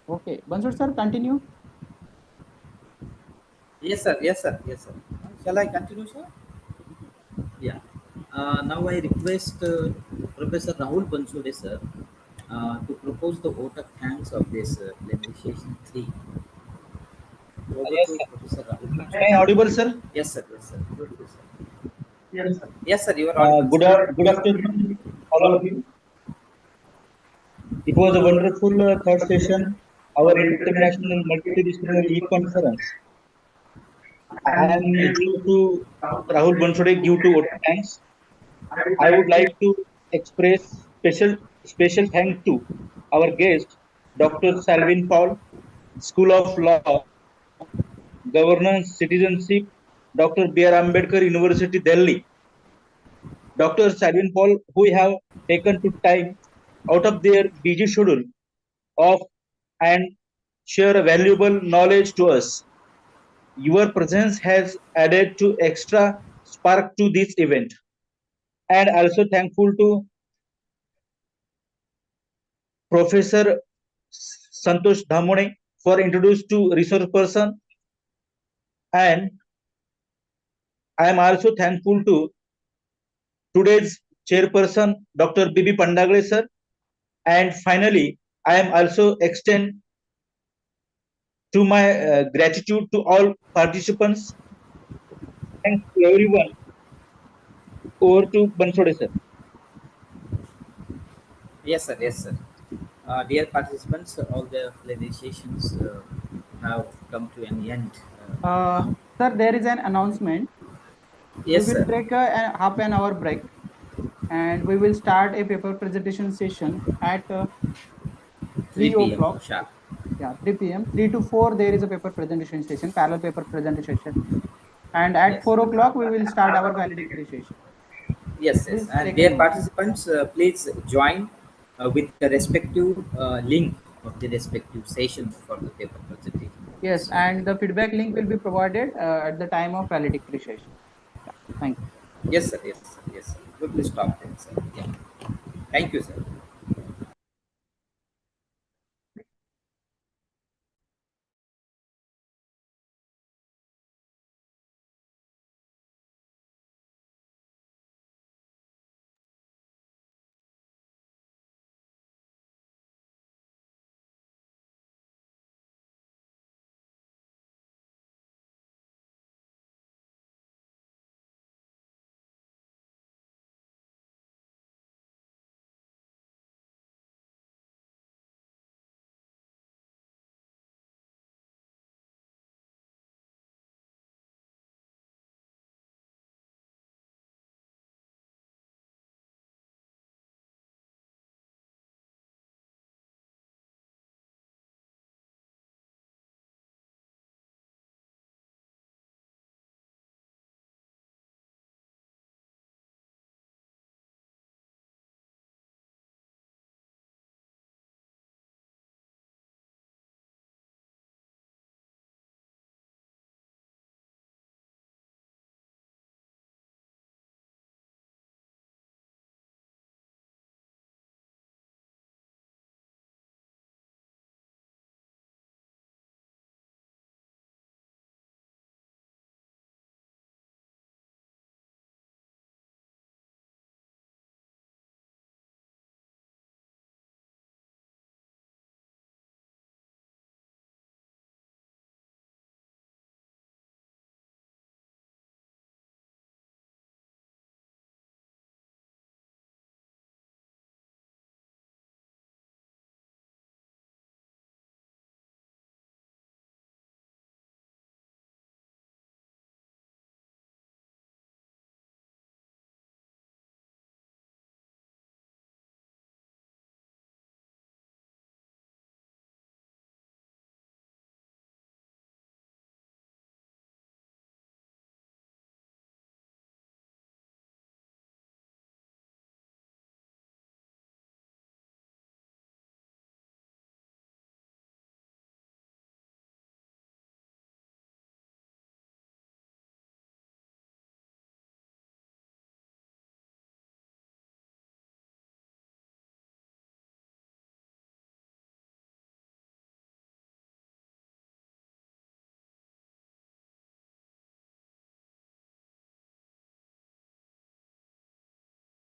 Okay, Bansur sir, continue. Yes, sir. Yes, sir. Yes, sir. Shall I continue, sir? Yeah. Now I request Professor Rahul Bansure, sir, to propose the vote of thanks of this legislation 3. Over Yes, to sir. Professor Rahul Am Bansure. I audible, sir? Yes, sir. Yes, sir. Good, sir. Yes, sir. Yes, sir. You are audible. Good afternoon, all of you. It was a wonderful third session, our international multidisciplinary e-conference. I am due to Rahul Bansode due to vote of thanks. I would like to express special thanks to our guest, Dr. Salvin Paul, School of Law, Governance, Citizenship, Dr. B.R. Ambedkar University, Delhi. Dr. Salvin Paul, who have taken to time out of their busy schedule of and share a valuable knowledge to us. Your presence has added to extra spark to this event. And also thankful to Professor Santosh Dhamone for introduced to resource person. And I am also thankful to today's chairperson, Dr. B.B. Pandagale sir. And finally, I am also extend to my gratitude to all participants. Thanks to everyone. Over to Bansode sir. Yes, sir. Yes, sir. Dear participants, all the legislations have come to an end. Sir, there is an announcement. Yes, We will sir. take a half an hour break, and we will start a paper presentation session at 3 3 p.m. o'clock. sharp. Yeah, 3 p.m. 3 to 4 there is a paper presentation session, parallel paper presentation session, and at Yes. 4 o'clock we will start our valedictory session. Yes, yes. Please And take a dear note. participants, please join with the respective link of the respective session for the paper presentation. Yes, and the feedback link will be provided at the time of valedictory session. Yeah, thank you. Yes, sir. Yes, sir. Yes, sir. Quickly stop there, sir. Yeah. Thank you, sir.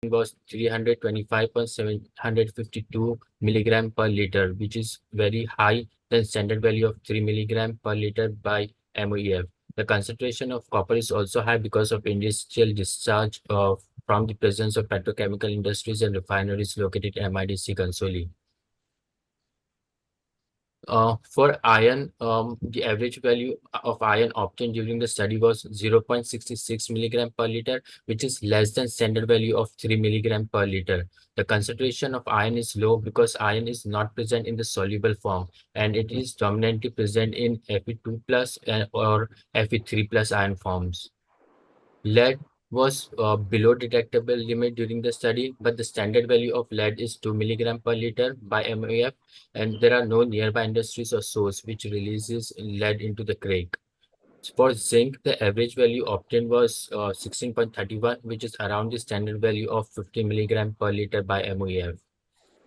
Was 325.752 milligram per liter, which is very high than standard value of 3 milligram per liter by MOEF. The concentration of copper is also high because of industrial discharge from the presence of petrochemical industries and refineries located in MIDC Consoli. For iron, the average value of iron obtained during the study was 0.66 milligram per liter, which is less than standard value of 3 milligram per liter. The concentration of iron is low because iron is not present in the soluble form, and it is dominantly present in Fe2 plus or Fe3 plus iron forms. Lead was below detectable limit during the study, but the standard value of lead is 2 milligram per liter by MOF, and there are no nearby industries or source which releases lead into the creek. For zinc, the average value obtained was 16.31, which is around the standard value of 50 milligram per liter by MOF.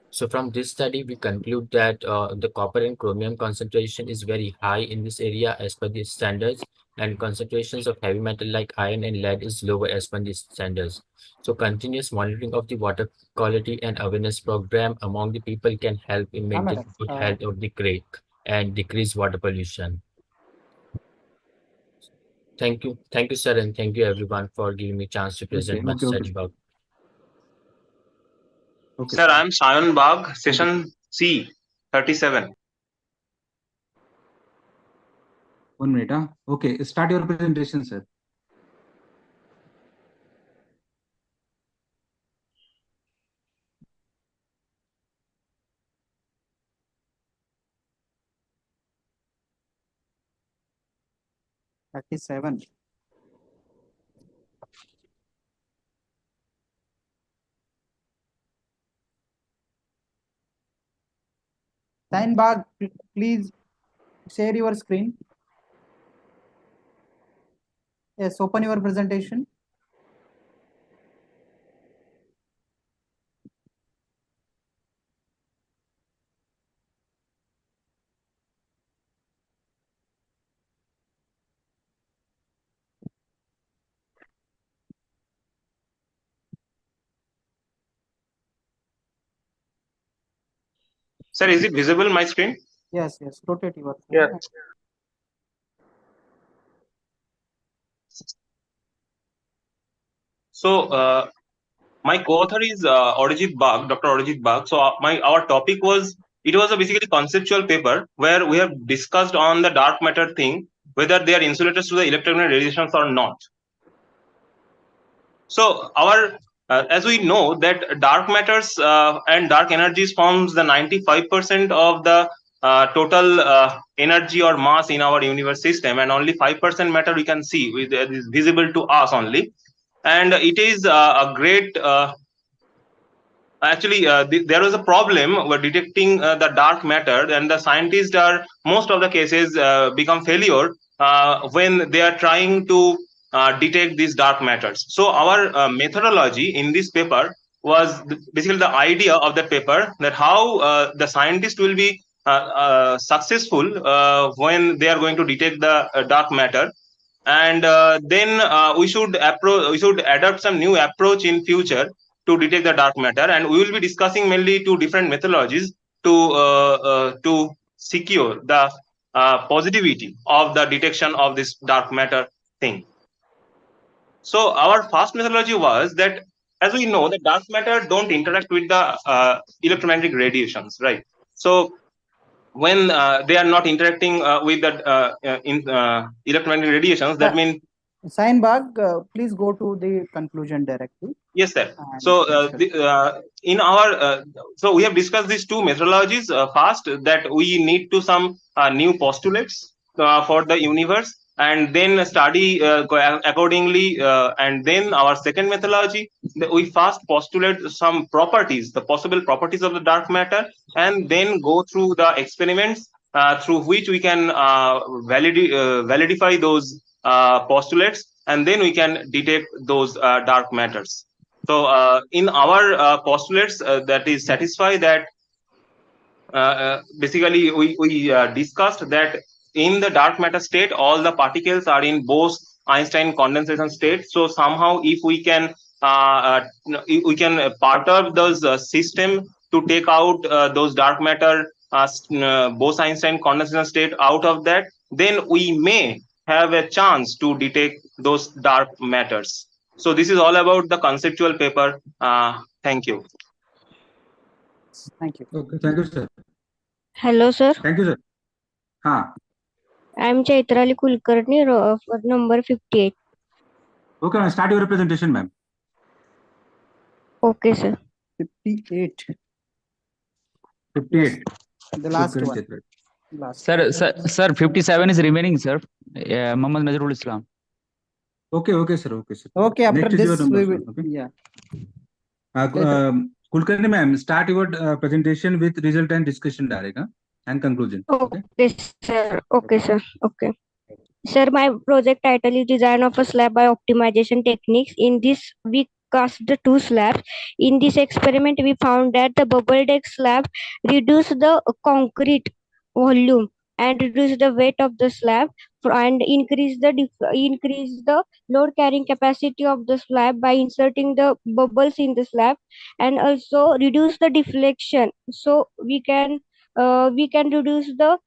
So from this study, we conclude that the copper and chromium concentration is very high in this area as per the standards, and concentrations of heavy metal like iron and lead is lower as per the standards. So continuous monitoring of the water quality and awareness program among the people can help in maintaining Madam. good health of the creek and decrease water pollution. Thank you. Thank you, sir, and thank you everyone for giving me a chance to present my study about. Okay. Sir, I'm Sayan Bagh, session C, 37. 1 minute. Okay, start your presentation, sir. 37. Steinbach, please share your screen. Yes, open your presentation. Sir, is it visible my screen? Yes, rotate your phone. Yeah. So my co-author is Dr. Arijit Bag. So our topic was, it was a basically conceptual paper where we have discussed on the dark matter thing, whether they are insulators to the electromagnetic radiations or not. So our as we know that dark matters and dark energies forms the 95% of the total energy or mass in our universe system, and only 5% matter we can see with is visible to us only. And it is a great actually there was a problem with detecting the dark matter, and the scientists are most of the cases become failure when they are trying to detect these dark matters. So our methodology in this paper was basically the idea of the paper, that how the scientist will be successful when they are going to detect the dark matter. And then we should adopt some new approach in future to detect the dark matter, and we will be discussing mainly two different methodologies to secure the positivity of the detection of this dark matter thing. So our first methodology was that, as we know, the dark matter don't interact with the electromagnetic radiations, right? So when they are not interacting with the electromagnetic radiations, that means Steinbach, please go to the conclusion directly. yes, sir. So in our so we have discussed these two methodologies. First, that we need to some new postulates for the universe, and then study accordingly. And then our second methodology, we first postulate some properties, the possible properties of the dark matter, and then go through the experiments through which we can validify those postulates, and then we can detect those dark matters. So in our postulates that is satisfy that basically we discussed that in the dark matter state, all the particles are in both Einstein condensation state. So somehow if we can perturb those system to take out those dark matter both Einstein condensation state out of that, then we may have a chance to detect those dark matters. So this is all about the conceptual paper. Thank you. Thank you. Okay, thank you, sir. Hello, sir. Thank you, sir. I am Chaitrali Kulkarni, for number 58. Okay, ma'am, start your presentation, ma'am. Okay, sir. 58. 58. The last Kulkarni one. Chaitrali. Last. Sir, 57 is remaining, sir. Muhammad Nazrul Islam. Okay, sir. Okay, after Next is this your number, we will. okay? Yeah. Kulkarni ma'am, start your presentation with result and discussion direct and conclusion. Okay. Okay, sir. Okay. Sir, my project title is Design of a Slab by Optimization Techniques. In this, we cast the two slabs. In this experiment, we found that the bubble deck slab reduced the concrete volume and reduce the weight of the slab and increase the load carrying capacity of the slab by inserting the bubbles in the slab, and also reduce the deflection, so we can reduce the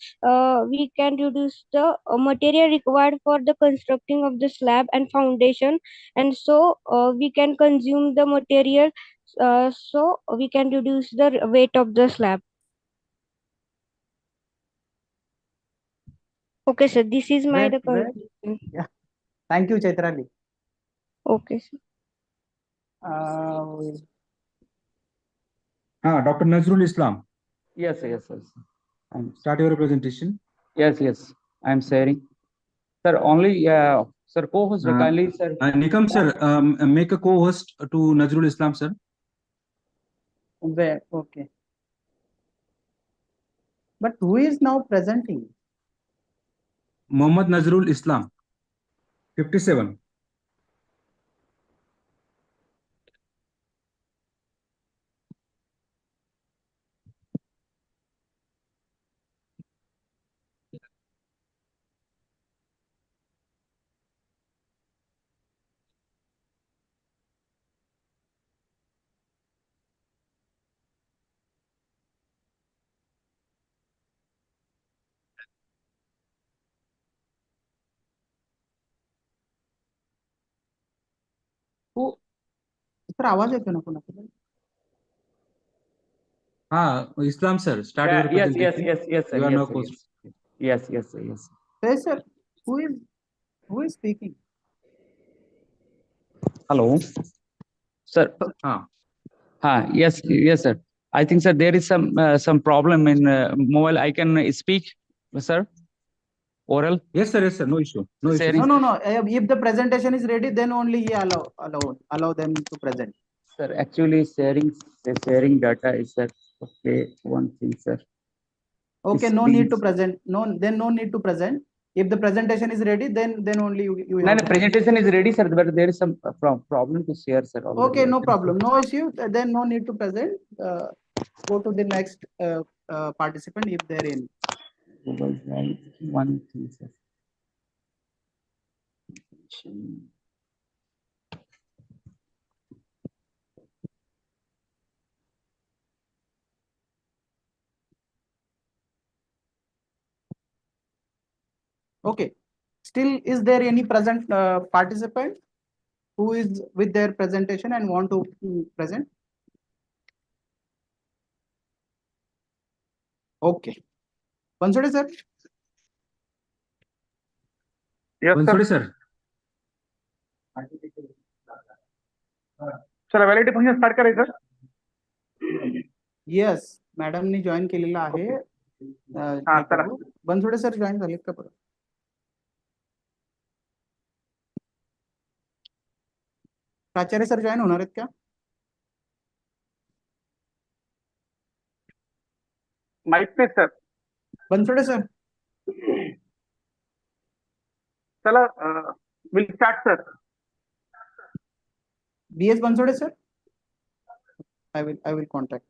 material required for the constructing of the slab and foundation, and so we can consume the material, so we can reduce the weight of the slab. Okay, sir. This is my conclusion. Yeah. Thank you, Chaitrali. Okay, sir. Dr. Nazrul Islam. Yes. Start your presentation. Yes. I'm sharing. Sir, only sir, co-host kindly, sir. Nikam sir, make a co-host to Nazrul Islam sir. Where? Okay. But who is now presenting? Mohammad Nazrul Islam, 57. हो sir आवाज येतो ना कोणाचा Islam sir, start your Yes, presentation. yes, sir. You are Yes, now sir. host. Yes, sir. Yes. Yes, sir. Who is speaking? Hello, sir. Yes, sir. I think, sir, there is some problem in mobile. I can speak, sir. Oral. Yes, sir. No issue. No issue. Sharing. No. If the presentation is ready, then only he allow them to present. Sir, actually sharing data is, sir. Okay, one thing, sir. Okay, no need to present. No need to present. If the presentation is ready, then only you. No, presentation is ready, sir. But there is some problem to share, sir. Already. Okay, no problem. No issue. Then no need to present. Go to the next participant if they're in. One thing, sir. Okay. Still, is there any present participant who is with their presentation and want to present? Okay. Bansode sir. Yes, Bansode sir. sir. चला validity function start करायचं. Yes मॅडमनी join केलेला आहे. Bansode sir join झालेत का परत? प्राचार्य sir join होणार आहेत का? माहित नाही सर. बनसोडे सर. चला will start sir. BS Bansode sir. I will contact.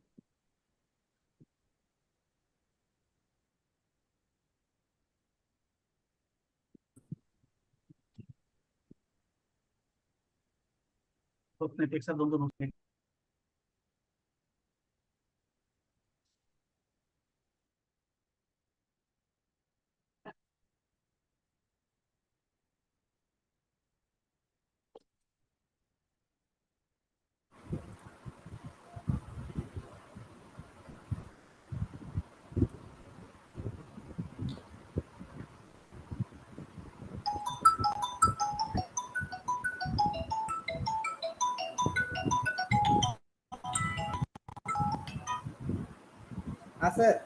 Sir.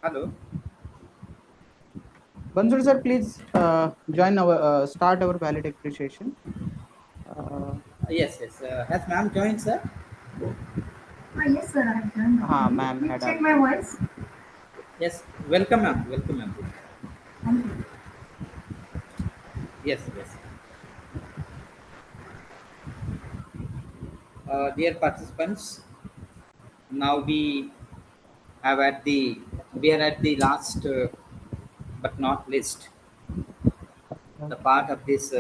Hello. Bansode sir, please join our start our valid appreciation. Yes. Has ma'am joined, sir? Yes, sir. I have joined. Ma'am had check my voice. Yes. Welcome, ma'am. Thank you. Yes. Dear participants, now we are at the last but not least the part of this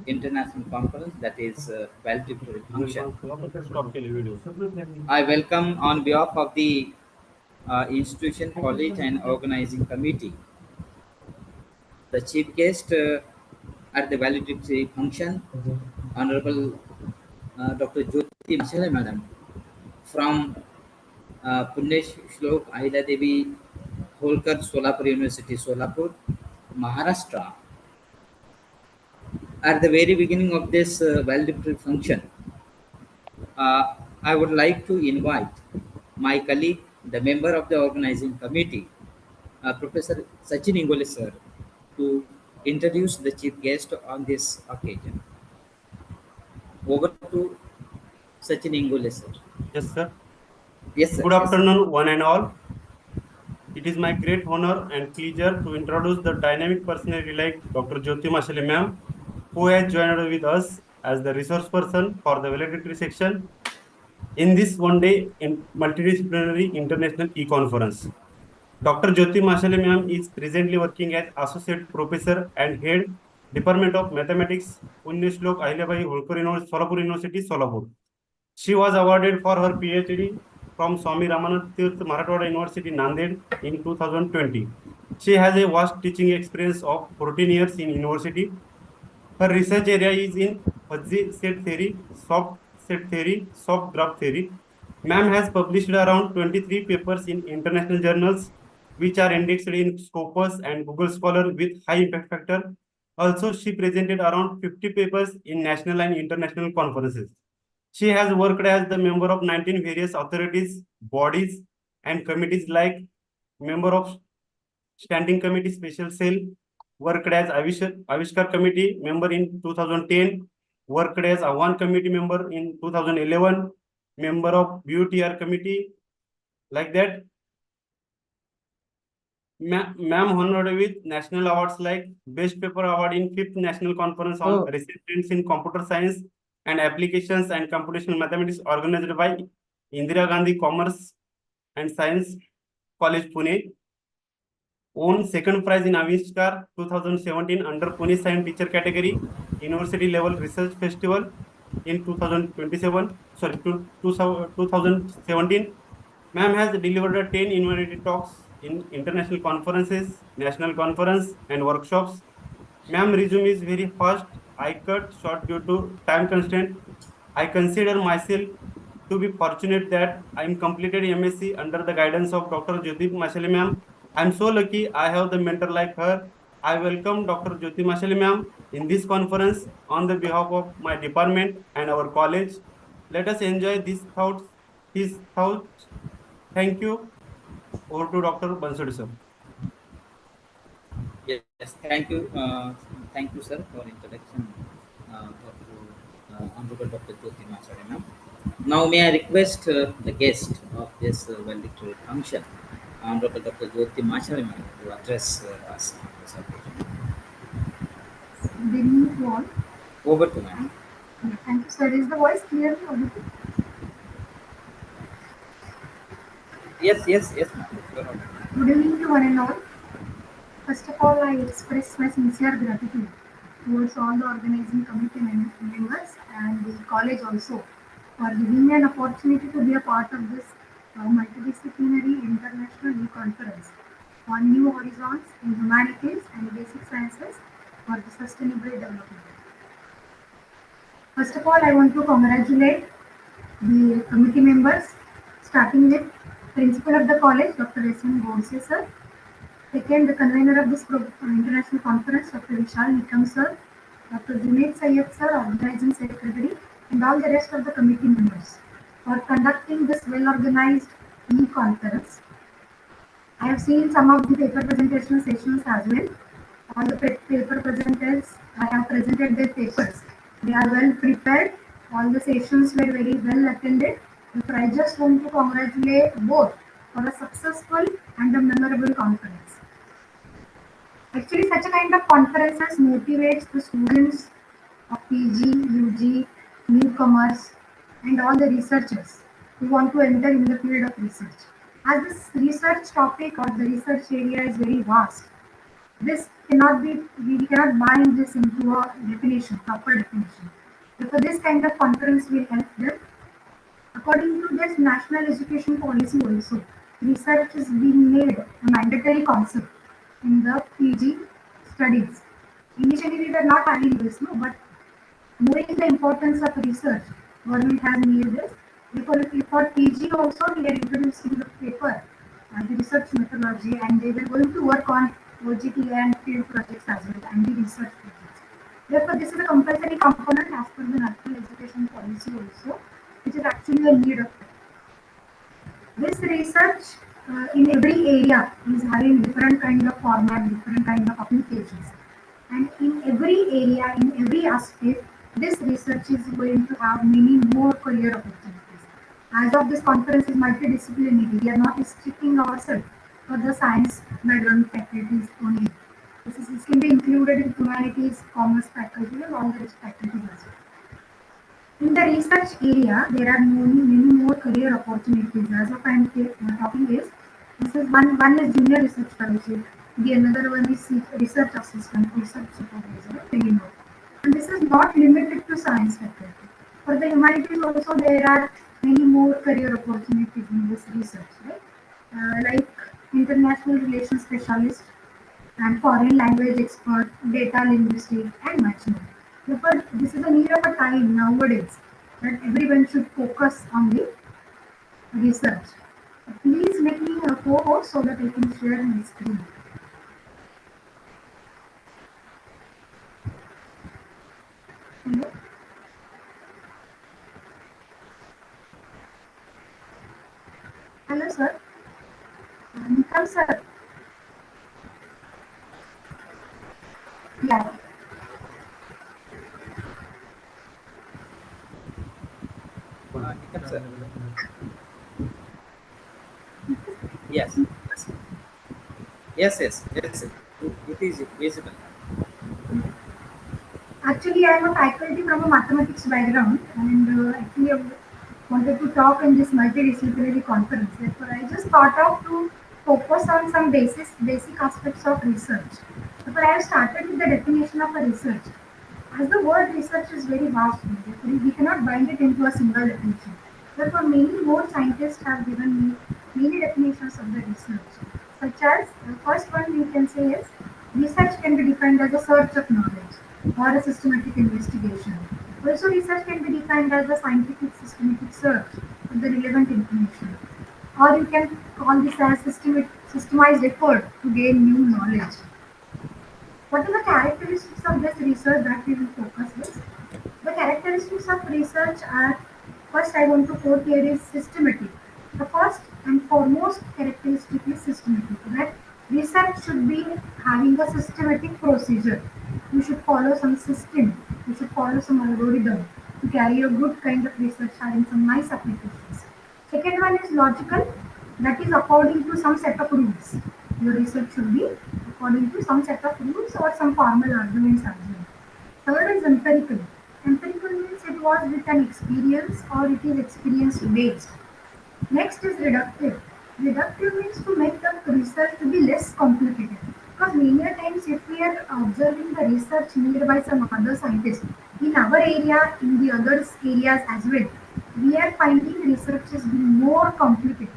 international conference, that is valedictory function. I welcome on behalf of the institution, college and organizing committee the chief guest at the valedictory function, Honorable Dr. Jyoti Masale Madam from Punesh Shlok Ahila Devi Holkar Solapur University, Solapur, Maharashtra. At the very beginning of this valedictory function, I would like to invite my colleague, the member of the organizing committee, Professor Sachin Ingole sir, to introduce the chief guest on this occasion. Over to Sachin Ingole, sir. Yes, sir. Yes, sir. Good Yes, sir. afternoon, one and all. It is my great honor and pleasure to introduce the dynamic personality like Dr. Jyoti Mashale ma'am, who has joined with us as the resource person for the valedictory section in this one-day multidisciplinary international e-conference. Dr. Jyoti Mashale ma'am is presently working as Associate Professor and Head Department of Mathematics, Punyashlok Ahilyabai Holkar University, Solapur University, Solapur. She was awarded for her PhD from Swami Ramanand Tirth Marathwada University, Nanded in 2020. She has a vast teaching experience of 14 years in university. Her research area is in fuzzy set theory, soft set theory, soft graph theory. Ma'am has published around 23 papers in international journals, which are indexed in Scopus and Google Scholar with high impact factor. Also, she presented around 50 papers in national and international conferences. She has worked as the member of 19 various authorities, bodies, and committees like member of Standing Committee Special Cell, worked as Avishkar Committee member in 2010, worked as Awan Committee member in 2011, member of BUTR Committee, like that. Ma'am honored with national awards like Best Paper Award in 5th National Conference on Recent Trends in Computer Science and Applications and Computational Mathematics organized by Indira Gandhi Commerce and Science College, Pune. Won second prize in Avishkar 2017 under Pune Science Teacher category, University Level Research Festival in 2027, 2017. Ma'am has delivered 10 innovative talks in international conferences, national conference, and workshops. Ma'am resume is very fast. I cut short due to time constraint. I consider myself to be fortunate that I completed MSc under the guidance of Dr. Jyoti Mashale ma'am. I'm so lucky I have the mentor like her. I welcome Dr. Jyoti Mashale ma'am in this conference on the behalf of my department and our college. Let us enjoy these thoughts, his thoughts. Thank you. Over to Dr. Bansuri sir. Yes, thank you, sir, for introduction Honorable Dr. Jyoti Mashale. Now, may I request the guest of this valedictory function, Honorable Dr. Jyoti Mashale, to address us on this occasion. Good evening to all. Over to ma'am. Thank you, sir. Is the voice clearly audible? Yes, ma'am. Good evening to one and all. First of all, I express my sincere gratitude towards all the organizing committee members and the college also for giving me an opportunity to be a part of this multidisciplinary international conference on new horizons in humanities and basic sciences for the sustainable development. First of all, I want to congratulate the committee members, starting with Principal of the college, Dr. S.N. Godse sir. Second, the convener of this international conference, Dr. Vishal Nikam sir, Dr. Junaid Syed sir, organizing secretary, and all the rest of the committee members for conducting this well-organized e-conference. I have seen some of the paper presentation sessions as well. All the paper presenters have presented their papers. They are well prepared. All the sessions were very well attended. Therefore, I just want to congratulate both for a successful and a memorable conference. Actually, such a kind of conferences motivates the students of PG, UG, newcomers, and all the researchers who want to enter in the field of research. As this research topic or the research area is very vast, this cannot be, we cannot bind this into a definition, proper definition. Therefore, this kind of conference will help them. According to this national education policy also, research is being made a mandatory concept in the PG studies. Initially, we were not having this, no, but knowing the importance of research, government has made this. For PG also, we are introducing the paper, the research methodology, and they were going to work on OGT and field projects as well, and the research projects. Therefore, this is a compulsory component as per the national education policy also, which is actually a need of this research in every area is having different kind of format, different kind of applications. And in every area, in every aspect, this research is going to have many more career opportunities. As of this conference is multidisciplinary, we are not restricting ourselves for the science background faculties only. This can be included in humanities, commerce faculty, and all the rest faculties as well. In the research area, there are many more career opportunities. As of I am talking is, this is one is junior research fellowship, the another one is research assistant, research supervisor, many more. And this is not limited to science faculty. For the humanities also, there are many more career opportunities in this research, right? Like international relations specialist, and foreign language expert, data linguistic, and much more. Therefore, this is a need of a time nowadays that everyone should focus on the research. Please make me a co-host so that I can share my screen. Hello? Hello, sir. Nikam, sir. Yeah. Nikam sir. Yes. Yes. It is visible. Actually, I am a faculty from a mathematics background, and actually I wanted to talk in this multidisciplinary conference. Therefore, I just thought of to focus on some basic aspects of research. Therefore, I have started with the definition of a research. As the word research is very vast, therefore we cannot bind it into a single definition. Therefore, many more scientists have given me many definitions of the research, such as the first one we can say is research can be defined as a search of knowledge or a systematic investigation. Also, research can be defined as a scientific systematic search of the relevant information, or you can call this as systemized effort to gain new knowledge. What are the characteristics of this research that we will focus with? The characteristics of research are, first I want to quote here is systematic. The first and foremost characteristic is systematic. That research should be having a systematic procedure. You should follow some system. You should follow some algorithm to carry a good kind of research having some nice applications. Second one is logical. That is according to some set of rules. Your research should be according to some set of rules or some formal arguments as well. Third is empirical. Empirical means it was with an experience or it is experience based. Next is reductive. Reductive means to make the research to be less complicated. Because many a times if we are observing the research made by some other scientists in our area, in the others areas as well, we are finding research is being more complicated.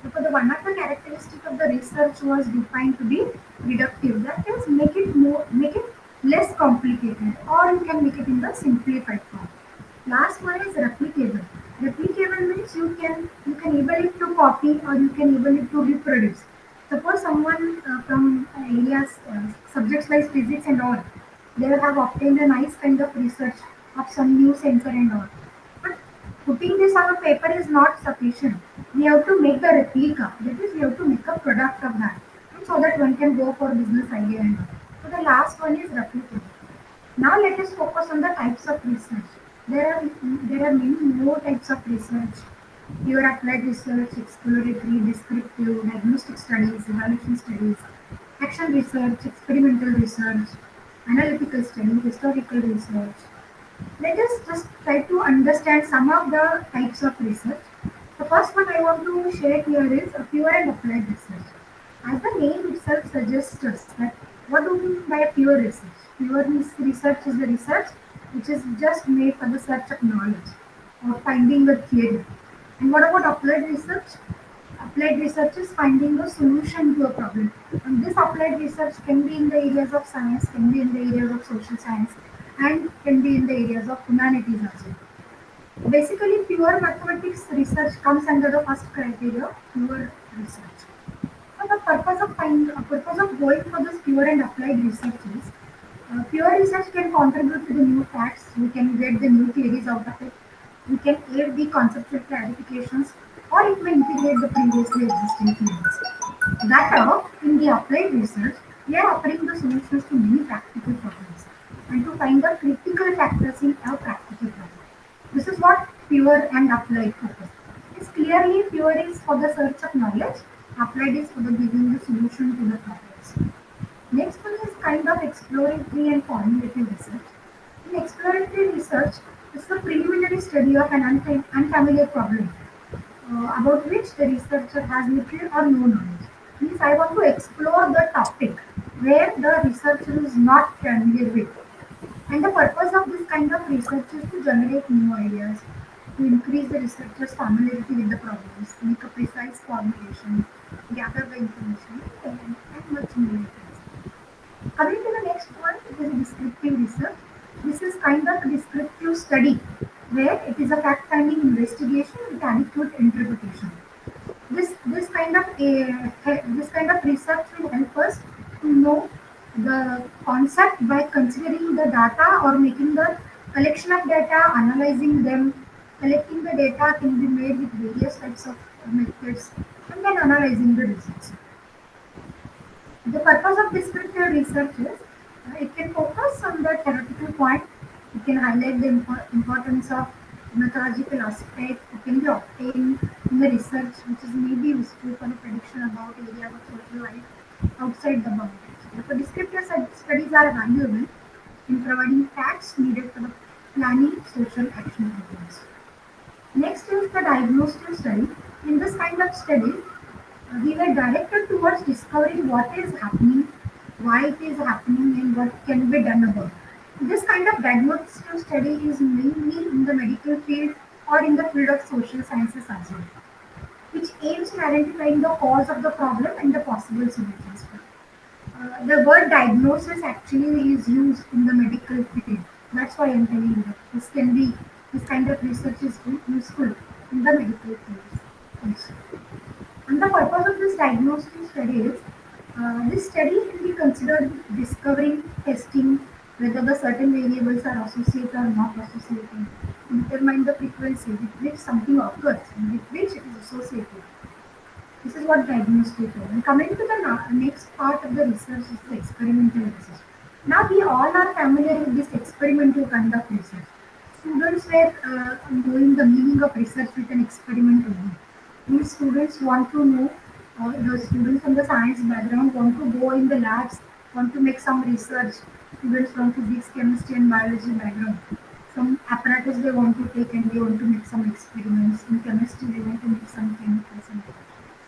Because the one of the characteristic of the research was defined to be reductive. That is make it less complicated, or you can make it in the simplified form. Last one is replicable. Replicable means you can able it to copy or you can able it to reproduce. Suppose someone from areas subjects like physics and all, they have obtained a nice kind of research of some new sensor and all. But putting this on a paper is not sufficient. We have to make the replica. That is, we have to make a product of that, and so that one can go for business idea and all. So the last one is replicable. Now let us focus on the types of research. There are many more types of research. Pure applied research, exploratory, descriptive, diagnostic studies, evaluation studies, action research, experimental research, analytical study, historical research. Let us just try to understand some of the types of research. The first one I want to share here is a pure and applied research. As the name itself suggests us that what do we mean by a pure research? Pure research is the research which is just made for the search of knowledge or finding the theory. And what about applied research? Applied research is finding a solution to a problem. And this applied research can be in the areas of science, can be in the areas of social science, and can be in the areas of humanities as well. Basically, pure mathematics research comes under the first criteria, pure research. So the purpose of going for this pure and applied research is pure research can contribute to the new facts. We can get the new theories out of it. We can aid the conceptual clarifications. or it may integrate the previously existing fields. That in the applied research, we are offering the solutions to many practical problems and to find the critical factors in a practical problem. This is what pure and applied focus. It's clearly pure is for the search of knowledge, applied is for the giving the solution to the problems. Next one is kind of exploratory and formulative research. In exploratory research, it's the preliminary study of an unfamiliar problem about which the researcher has little or no knowledge. Means I want to explore the topic where the researcher is not familiar with. And the purpose of this kind of research is to generate new ideas, to increase the researcher's familiarity with the problems, make a precise formulation, gather the information, and much more. Coming to the next one, it is descriptive research. This is kind of a descriptive study where it is a fact-finding investigation with adequate interpretation. This kind of research will help us to know the concept by considering the data or making the collection of data, analyzing them. Collecting the data can be made with various types of methods, and then analyzing the results. The purpose of descriptive research is it can focus on the theoretical point, it can highlight the importance of methodological aspect, it can be obtained in the research which is maybe useful for the prediction about areas of social life outside the boundaries. Therefore, descriptive studies are valuable in providing facts needed for the planning social action programs. Next is the diagnostic study. In this kind of study, we were directed towards discovering what is happening, why it is happening, and what can be done about it. This kind of diagnostic study is mainly in the medical field or in the field of social sciences as well, which aims at identifying the cause of the problem and the possible solutions for it. The word diagnosis actually is used in the medical field. That's why I'm telling you that this kind of research is useful in the medical field also. And the purpose of this diagnostic study is this study can be considered discovering, testing whether the certain variables are associated or not associated, determine the frequency with which something occurs and with which it is associated. This is what diagnostic is. And coming to the next part of the research is the experimental research. Now we all are familiar with this experimental kind of research. Students were knowing the meaning of research with an experiment only. These students want to know, the students from the science background want to go in the labs, want to make some research. Students from physics, chemistry and biology background. Some apparatus they want to take and they want to make some experiments. In chemistry they want to make some chemicals and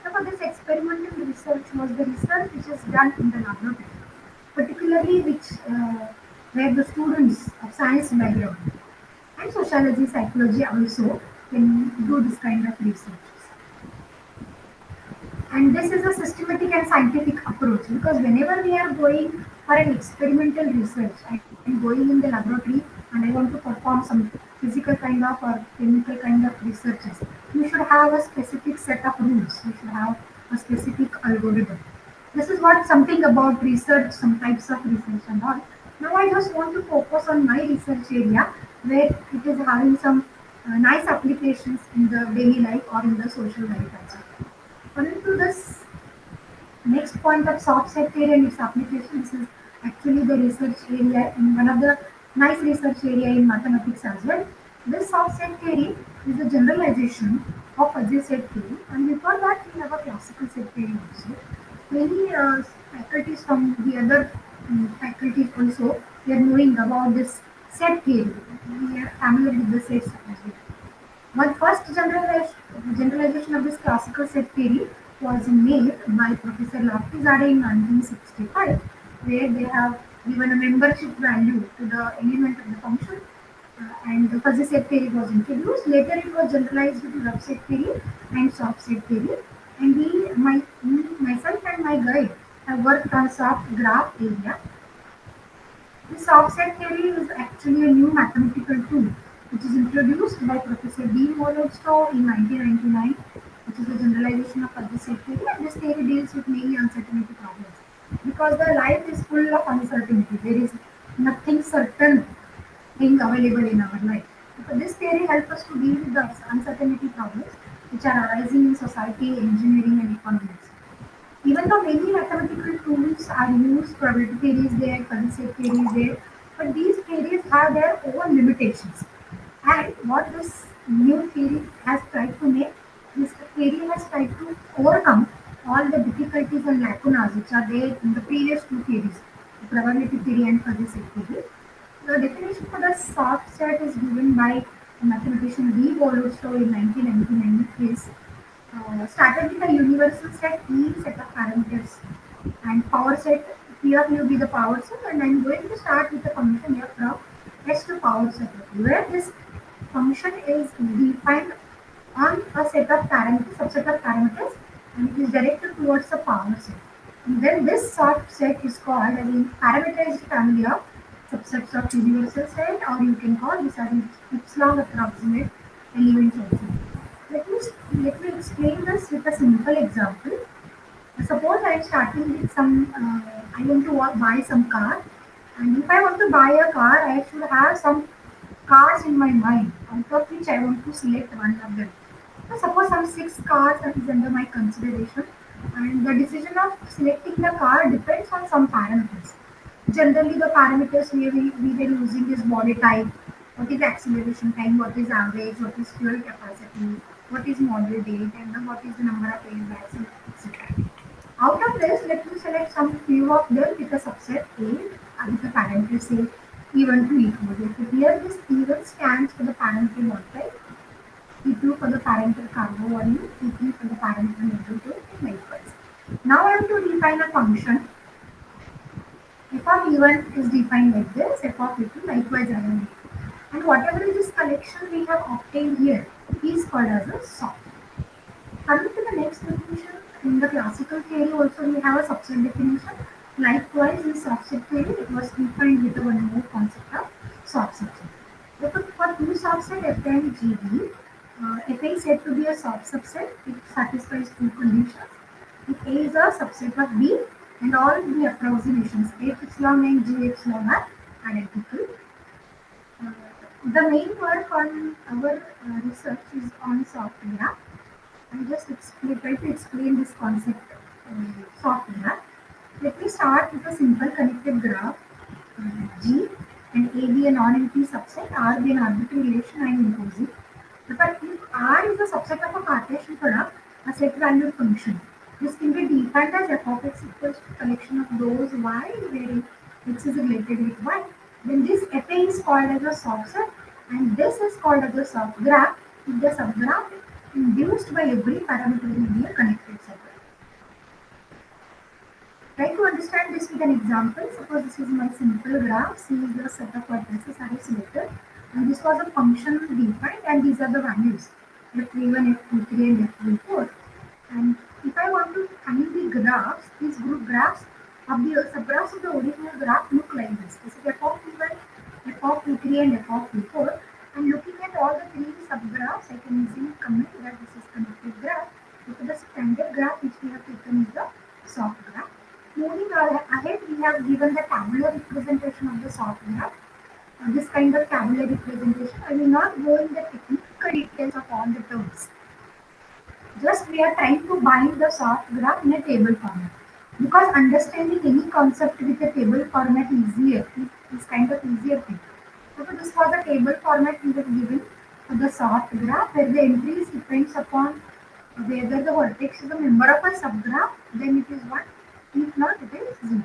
so for this experimental research was the research which is done in the laboratory, particularly where the students of science background and sociology, psychology also can do this kind of research. And this is a systematic and scientific approach because whenever we are going for an experimental research, I am going in the laboratory and I want to perform some physical kind of or chemical kind of researches. You should have a specific set of rules. You should have a specific algorithm. This is what something about research, some types of research and all. Now I just want to focus on my research area where it is having some nice applications in the daily life or in the social life as well. Coming to this next point of soft set theory and its applications is actually the research area in one of the nice research area in mathematics as well. This soft set theory is a generalization of fuzzy set theory, and before that we have a classical set theory also. Many faculties from the other faculties also we are knowing about this set theory. We are familiar with the sets as well. One first generalization of this classical set theory was made by Professor Lafayette in 1965, where they have given a membership value to the element of the function, and the fuzzy set theory was introduced. Later, it was generalized to rough set theory and soft set theory. And myself and my guide have worked on soft graph area. This offset theory is actually a new mathematical tool which is introduced by Professor D. Molestow in 1999, which is a generalization of offset theory, and this theory deals with mainly uncertainty problems. Because the life is full of uncertainty, there is nothing certain thing available in our life. So this theory helps us to deal with the uncertainty problems which are arising in society, engineering, and economics. Even though many mathematical tools are used, probability theory is there, kernel set theory is there, but these theories have their own limitations. And what this new theory has tried to make, this theory has tried to overcome all the difficulties and lacunas which are there in the previous two theories, the probability theory and kernel set theory. The definition for the soft set is given by mathematician D. Wolowstow in 1999 is started with a universal set E set of parameters and power set here will be the power set, and I'm going to start with the function here from S to power set where this function is defined on a set of parameters, subset of parameters, and it is directed towards the power set. And then this subset is called as a parameterized family of subsets of universal set, or you can call this as epsilon approximate elements also. Let me explain this with a simple example. Suppose I am starting with some, I want to buy some car, and if I want to buy a car, I should have some cars in my mind, out of which I want to select one of them. So suppose some six cars is under my consideration, and the decision of selecting the car depends on some parameters. Generally, the parameters we were using is body type, what is acceleration time, what is average, what is fuel capacity, what is model date, and then what is the number of airbags, etc. Out of this, let me select some few of them with a subset A with the parameter say E1 to E2. Therefore, here this E1 stands for the parameter body type, E2 for the parameter cargo volume, E3 for the parameter model date, and likewise. Now I have to define a function. F of E1 is defined like this, F of E2 likewise around it. And whatever is this collection we have obtained here is called as a sort. Coming to the next definition, in the classical theory also we have a subset definition. Likewise, in subset theory, it was defined with one more concept of soft subset. Therefore, for two subset F and GB, F is said to be a soft subset. It satisfies two conditions. If A is a subset of B, and all the approximations F epsilon and G epsilon are identical. Uh, the main work on our research is on soft graph. I just try to explain this concept software. Let me start with a simple connected graph G and AB a non-empty subset, R be an arbitrary relation I am imposing. But if R is a subset of a Cartesian product, a set valued function, this can be defined as f of x equals to collection of those y where x is related with y. Then this FA is called as a subset and this is called as a subgraph if the subgraph induced by every parameter will be a connected subgraph. Try to understand this with an example. Suppose this is my simple graph. C is the set of vertices I have selected, and this was a function defined, and these are the values f31, f23, and f34. And if I want to find the graphs, these group graphs of the subgraphs of the original graph look like this. This is f of p1, f of p3, and f of p4. And looking at all the three subgraphs, I can easily comment that this is connected graph. Because the standard graph which we have taken is the soft graph. Moving ahead, we have given the tabular representation of the soft graph. This kind of tabular representation, I will not go in the technical details of all the terms. Just we are trying to bind the soft graph in a table format. Because understanding any concept with a table format is kind of easier thing. So this was a table format we have given for the soft graph where the entries depends upon whether the vertex is a member of a subgraph, then it is 1. If not, it is 0.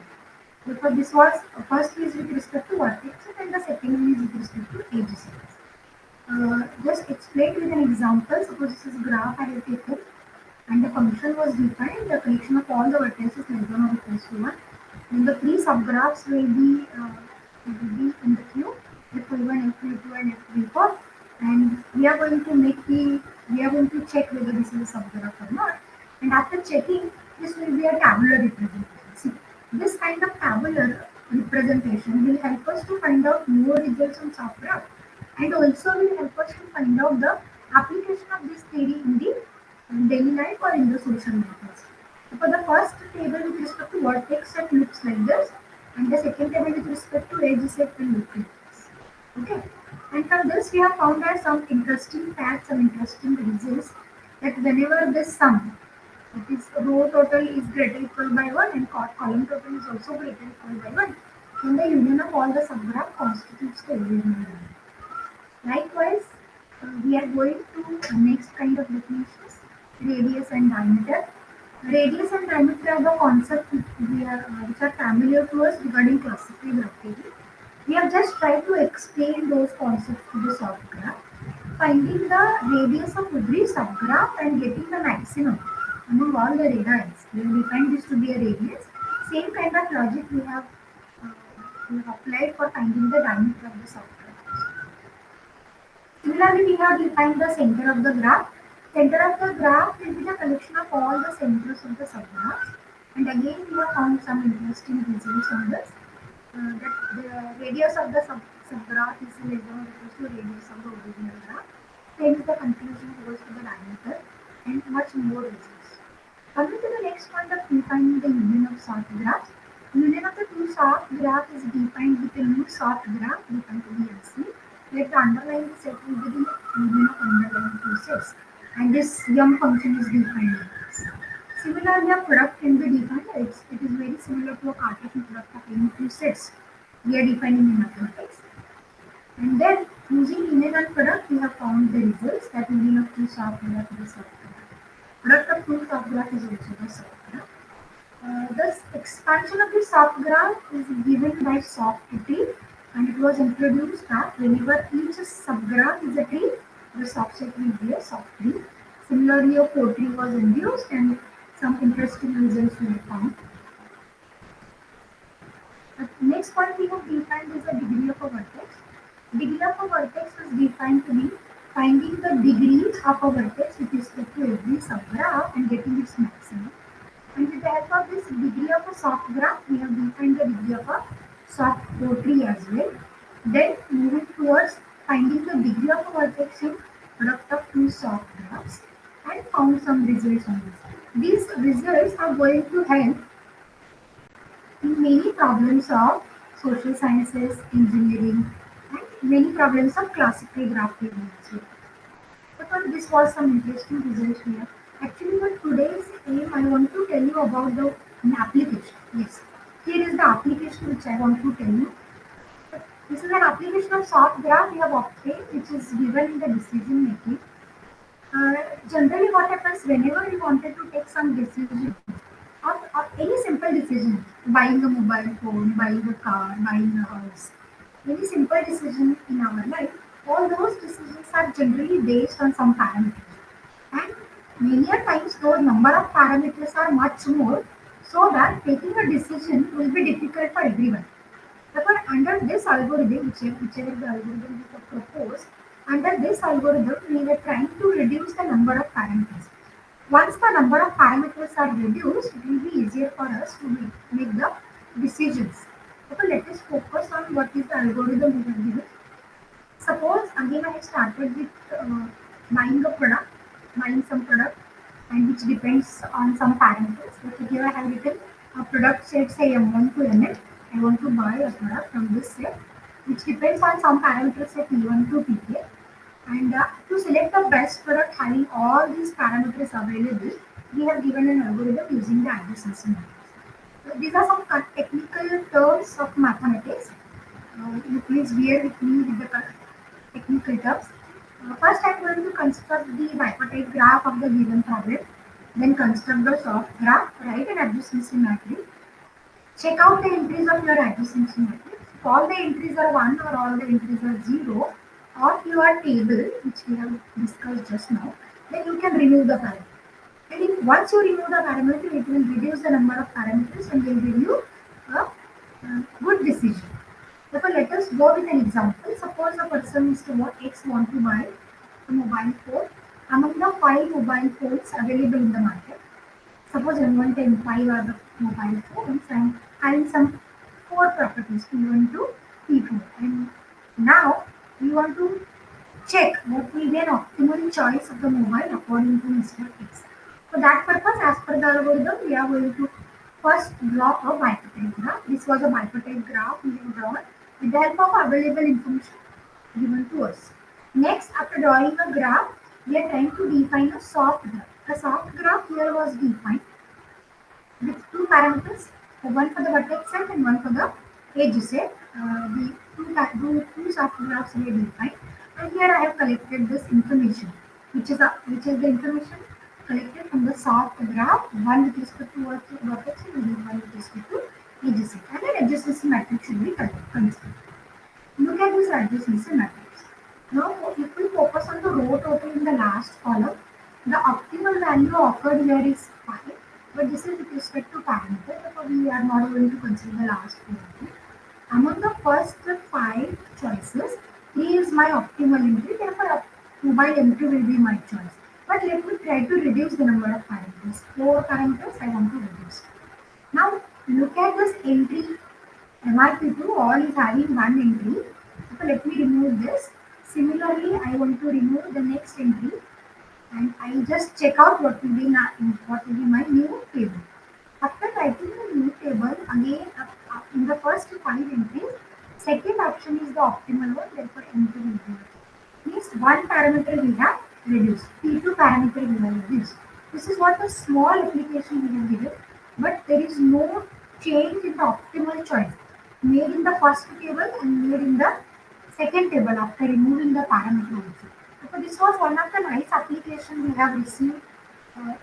Therefore, this was first is with respect to vertex and the second one is with respect to edges. Just explain with an example. Suppose this is graph I have taken and the function was defined, the collection of all the vertices less than or equals to 1. Then the three subgraphs will be in the queue, F1, F2, and F34. And we are going to check whether this is a subgraph or not. And after checking, this will be a tabular representation. See, this kind of tabular representation will help us to find out more results on subgraph and also will help us to find out the application of this theory in the daily life or in the social networks. So for the first table with respect to vertex set looks like this and the second table with respect to edge set will look like this. Okay. And from this we have found out some interesting facts, some interesting results. that whenever this sum, that is row total is greater equal by 1 and column total is also greater equal by 1, then the union of all the subgraph constitutes the original line. Likewise, we are going to next kind of definitions, radius and diameter. Radius and diameter are the concepts which are familiar to us regarding classical graph theory. We have just tried to explain those concepts to the soft graph, finding the radius of every subgraph and getting the maximum among all the radii. We have defined this to be a radius. Same kind of logic uh, we have applied for finding the diameter of the subgraph. Similarly, we have defined the center of the graph. Center of the graph will be the collection of all the centers of the subgraphs. And again, we have found some interesting results on this. That the radius of the subgraph is less than or equal to radius of the original graph. Hence, the conclusion goes to the diameter and much more results. Coming to the next point of defining the union of soft graphs. Union of the two soft graphs is defined with a new soft graph defined to be MC, where the underlying set will be the union of underlying two sets, and this M function is defined like this. Similarly, a product can be defined. It is very similar to a Cartesian product of any two sets we are defining in mathematics. And then, using union and product, we have found the results that union of two soft graph is a soft graph. Product of two soft graph is also the soft graph. This expansion of the soft graph is given by soft tree, and it was introduced that whenever each subgraph is a tree, the subset will be a soft tree. Similarly, a tree was induced and some interesting results were found. The next point we have defined is the degree of a vertex. Degree of a vertex is defined to be finding the degree of a vertex with respect to every subgraph and getting its maximum. And with the help of this degree of a soft graph, we have defined the degree of a soft tree as well. Then moving towards finding the degree of a vertex in product of two soft graphs and found some results on this. These results are going to help in many problems of social sciences, engineering, and many problems of classical graph theory as well. Because this was some interesting results here. Actually, for today's aim, I want to tell you about the application. Yes, here is the application which I want to tell you. This is an application of soft graph we have obtained, which is given in the decision making. Generally, what happens whenever we wanted to take some decision, or any simple decision, buying a mobile phone, buying a car, buying a house, any simple decision in our life, all those decisions are generally based on some parameters. And many a times those number of parameters are much more, so that taking a decision will be difficult for everyone. Therefore, under this algorithm, whichever the algorithm we have proposed, under this algorithm, we were trying to reduce the number of parameters. Once the number of parameters are reduced, it will be easier for us to make the decisions. Okay, let us focus on what is the algorithm we have given. Suppose again I have started with buying a product, buying some product, and which depends on some parameters. Okay, here I have written a product set, say M1 to Mn. I want to buy a product from this set, which depends on some parameters set P1 to Pk. And to select the best product having all these parameters available, we have given an algorithm using the adjacency matrix. So these are some technical terms of mathematics. You please bear with me with the technical terms. First, I am going to construct the bipartite graph of the given problem. Then construct the soft graph, write an adjacency matrix. Check out the entries of your adjacency matrix. If all the entries are 1 or all the entries are 0 of your table, which we have discussed just now, then you can remove the parameter. And if once you remove the parameter, it will reduce the number of parameters and will give you a good decision. Therefore, let us go with an example. Suppose a person Mr. X want to buy a mobile phone among the 5 mobile phones available in the market. Suppose M1 to M5 are the mobile phones and having some 4 properties P1 to P4. And now we want to check what will be an optimal choice of the mobile according to Mr. X. For that purpose, as per the algorithm, we are going to first draw a bipartite graph. This was a bipartite graph we have drawn with the help of available information given to us. Next, after drawing a graph, We are trying to define a soft graph. A soft graph here was defined with two parameters, one for the vertex set and one for the edge set. The two soft graphs were defined, and here I have collected this information, which is the information collected from the soft graph, one with respect to vertex and one with respect to edge set, and an adjacency matrix should be constructed. Look at this adjacency matrix. Now, if we focus on the row total in the last column, the optimal value offered here is 5, but this is with respect to parameter, therefore we are not going to consider the last 4. Among the first 5 choices, 3 is my optimal entry, therefore 2 by M2 will be my choice. But let me try to reduce the number of parameters. 4 parameters I want to reduce. Now, look at this entry MRP2, all is having one entry. So let me remove this. Similarly, I want to remove the next entry, and I just check out what will be my new table. After writing the new table, again in the first 5 entries, second option is the optimal one, therefore entry will be means one parameter we have reduced, P2 parameter we have reduced. This is what a small application we have given, but there is no change in the optimal choice made in the first table and made in the second table after removing the parameter also. So this was one of the nice application we have received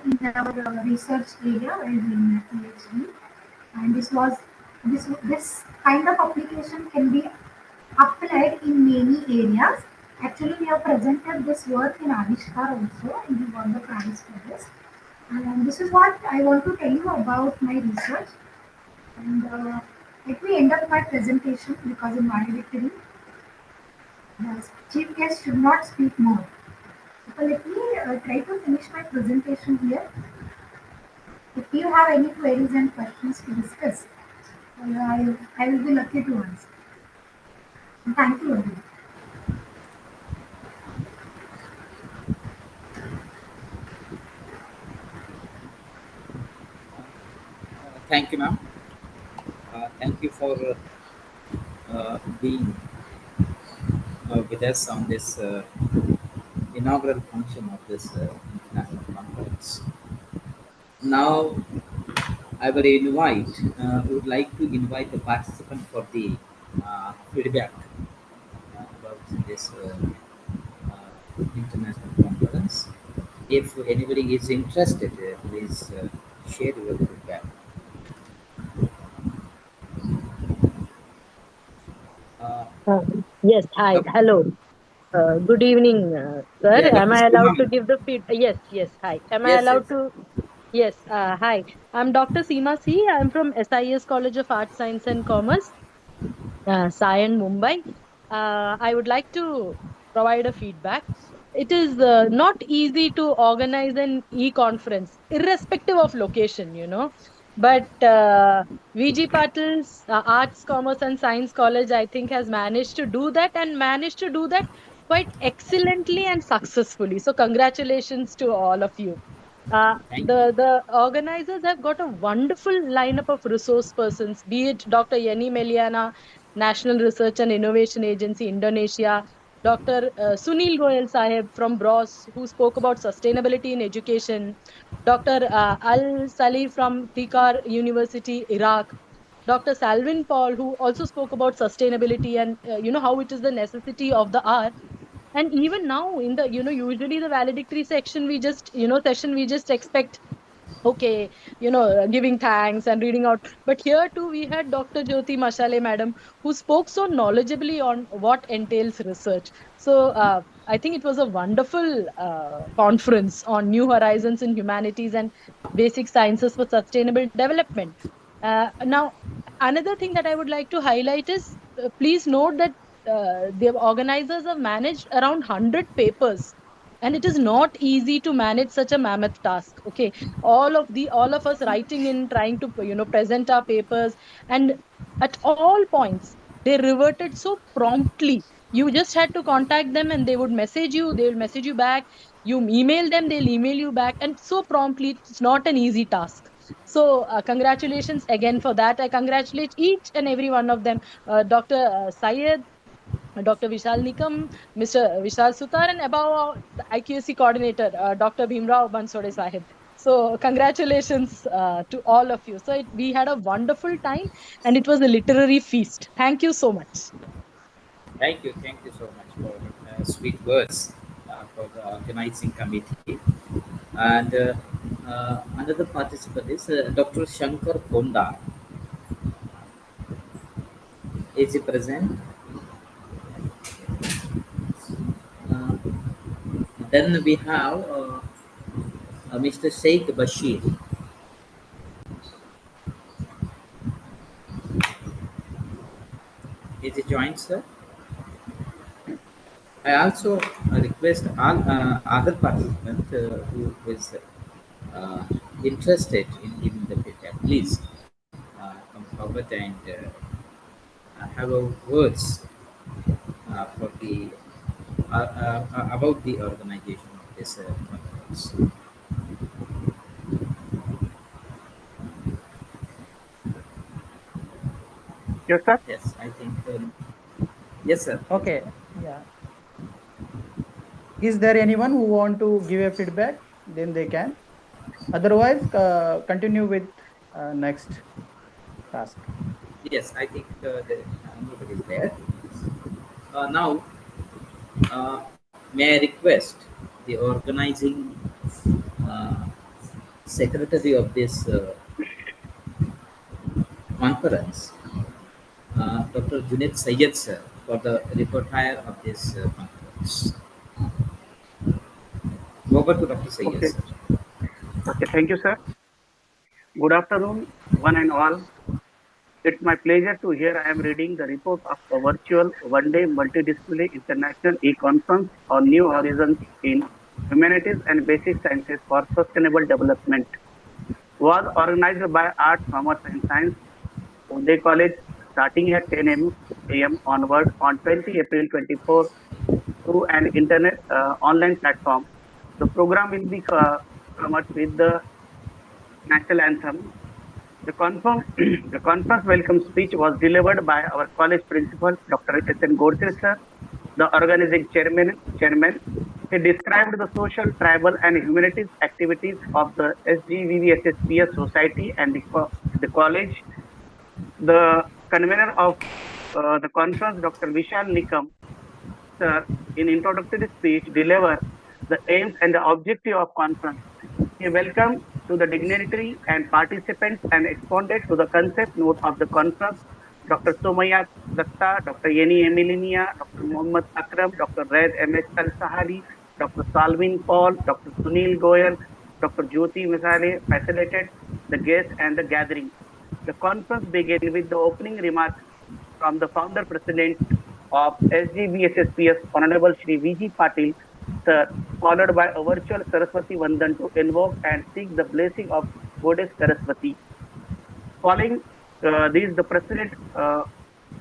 in our research area while doing PhD, and this kind of application can be applied in many areas. Actually, we have presented this work in Avishkar also, and we won the prize for this. And this is what I want to tell you about my research. And let me end up my presentation because in valedictory, the chief guest should not speak more. So let me try to finish my presentation here. If you have any queries and questions to discuss, I will be lucky to answer. Thank you, everyone. Thank you, ma'am. Thank you for being with us on this inaugural function of this international conference. Now, I will invite, would like to invite the participant for the feedback about this international conference. If anybody is interested, please share your feedback. Uh, yes, hi, hello. Good evening, sir. Yeah, Am Dr. I allowed to Seema. give the feed? Yes, yes, hi. Am I Yes, allowed yes. to? Yes, hi. I'm Dr. Seema C. I'm from SIS College of Arts, Science and Commerce, Sion, Mumbai. I would like to provide a feedback. It is not easy to organize an e-conference, irrespective of location, But VG Patil's Arts, Commerce and Science College, I think, has managed to do that and managed to do that quite excellently and successfully. So, congratulations to all of you. The organizers have got a wonderful lineup of resource persons, be it Dr. Yeni Meliana, National Research and Innovation Agency, Indonesia, Dr. Sunil Goyal Sahib from BROS, who spoke about sustainability in education, Dr. Al Salih from Tikar University, Iraq, Dr. Salvin Paul, who also spoke about sustainability and how it is the necessity of the hour. And even now, in the usually the valedictory section, we just session we just expect, okay, giving thanks and reading out. But here too, we had Dr. Jyoti Mashale, madam, who spoke so knowledgeably on what entails research. So I think it was a wonderful conference on new horizons in humanities and basic sciences for sustainable development. Now, another thing that I would like to highlight is, please note that the organizers have managed around 100 papers, and it is not easy to manage such a mammoth task. Okay, all of us writing in, trying to present our papers, and at all points they reverted so promptly. You just had to contact them and they would message you, they will message you back. You email them, they'll email you back, and so promptly. It's not an easy task. So congratulations again for that. I congratulate each and every one of them. Dr. Syed, Dr. Vishal Nikam, Mr. Vishal Sutar, and above all, the IQAC coordinator, Dr. Bhimrao Bansode Sahib. So congratulations to all of you. So we had a wonderful time, and it was a literary feast. Thank you so much. Thank you so much for sweet words for the organizing committee. And another participant is Dr. Shankar Konda. Is he present? Uh, then we have Mr. Sheikh Bashir. Is he joined, sir? I also request all other participants who is uh, interested in giving the feedback, please come forward and have a words for the about the organization of this conference. Yes, sir. Yes, I think. Yes, sir. Okay. Yeah. Is there anyone who want to give a feedback? Then they can. Otherwise, continue with next task. Yes, I think nobody is there. Now, may I request the organizing uh, secretary of this conference, Dr. Junaid Sayyed, sir, for the reporter of this conference. Over to Dr. Sayyed, Okay. sir. Okay. Thank you, sir. Good afternoon, one and all. It's my pleasure to hear I am reading the report of a virtual one-day multidisciplinary international e-conference on new horizons in humanities and basic sciences for sustainable development. Was organized by Arts, Commerce and Science, Uday College, starting at 10 a.m. onward on 20 April 24 through an internet online platform. The program will be commenced with the national anthem. The conference welcome speech was delivered by our college principal, Dr. S.N. Godse, sir, the organizing chairman. He described the social, tribal, and humanities activities of the SGVVSSPS society and the college. The convener of the conference, Dr. Vishal Nikam, sir, in introductory speech, delivered the aims and the objective of conference. He welcomed to the dignitary and participants and expounded to the concept note of the conference Dr. Somaya Datta, Dr. Yeni Emilinia, Dr. Muhammad Akram, Dr. Raid M.H. Al Sahari, Dr. Salvin Paul, Dr. Sunil Goyal, Dr. Jyoti Misale facilitated the guests and the gathering. The conference began with the opening remarks from the founder president of SGBSSPS, Honorable Shri V.G. Patil, sir, followed by a virtual Saraswati Vandan to invoke and seek the blessing of Goddess Saraswati. Following this, the president of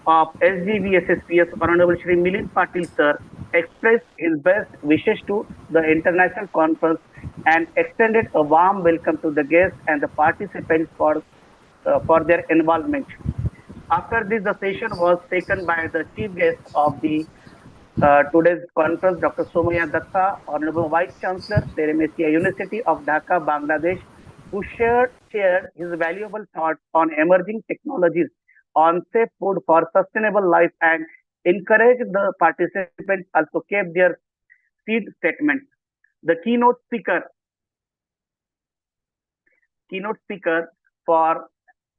SGBSSPS, Honorable Shri Milind Patil, sir, expressed his best wishes to the international conference and extended a warm welcome to the guests and the participants for their involvement. After this, the session was taken by the chief guest of the today's conference, Dr. Somaya Datta, Honorable Vice Chancellor, Teremesia University of Dhaka, Bangladesh, who shared his valuable thoughts on emerging technologies, on safe food for sustainable life, and encouraged the participants also kept their seed statements. The keynote speaker for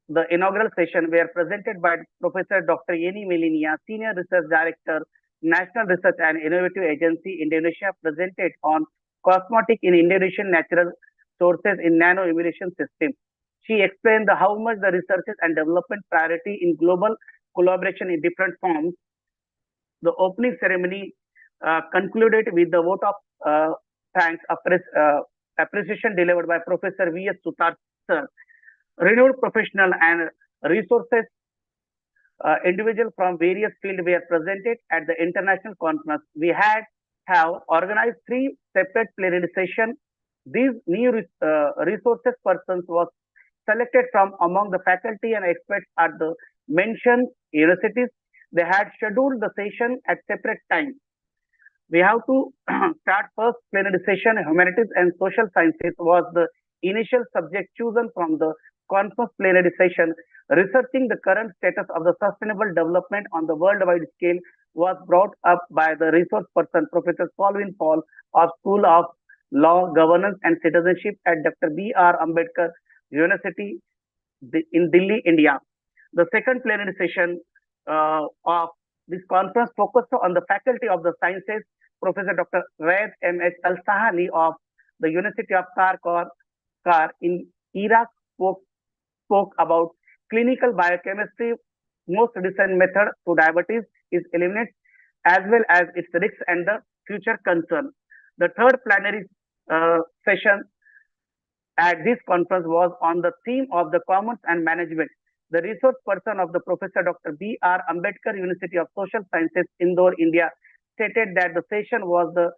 the inaugural session were presented by Professor Dr. Yeni Melinia, Senior Research Director, National Research and Innovative Agency, Indonesia, presented on cosmetic in Indonesian natural sources in nano emulsion system. She explained how much the research and development priority in global collaboration in different forms. The opening ceremony concluded with the vote of thanks, appreciation delivered by Professor V.S. Sutar, sir. Renowned professional and resources individuals from various fields were presented at the international conference. We have organized three separate plenary sessions. These new resources persons was selected from among the faculty and experts at the mentioned universities. They had scheduled the session at separate times. We have to start first plenary session. Humanities and social sciences was the initial subject chosen from the conference plenary session. Researching the current status of the sustainable development on the worldwide scale was brought up by the resource person, Professor Solvin Paul of School of Law, Governance and Citizenship at Dr. B.R. Ambedkar University in Delhi, India. The second plenary session of this conference focused on the Faculty of the Sciences. Professor Dr. Raed M.H. Al-Sahani of the University of Kar in Iraq spoke about clinical biochemistry. Most recent method to diabetes is eliminated, as well as its risks and the future concern. The third plenary session at this conference was on the theme of the commons and management. The resource person of the Professor Dr. B.R. Ambedkar University of Social Sciences, Indore, India, stated that the session was the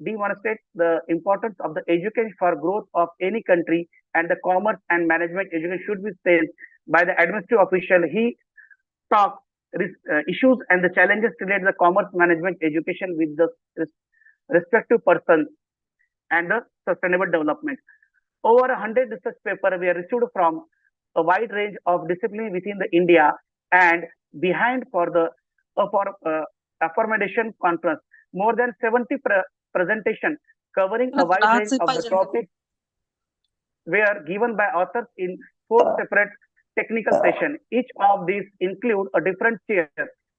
demonstrate the importance of the education for growth of any country, and the commerce and management education should be strengthened by the administrative official. He talked issues and the challenges related to the commerce management education with the respective persons and the sustainable development. Over 100 research papers were issued from a wide range of disciplines within the India and behind for the affirmation conference. More than 70 presentations covering a wide range of the topics were given by authors in 4 separate technical sessions. Each of these include a different chair.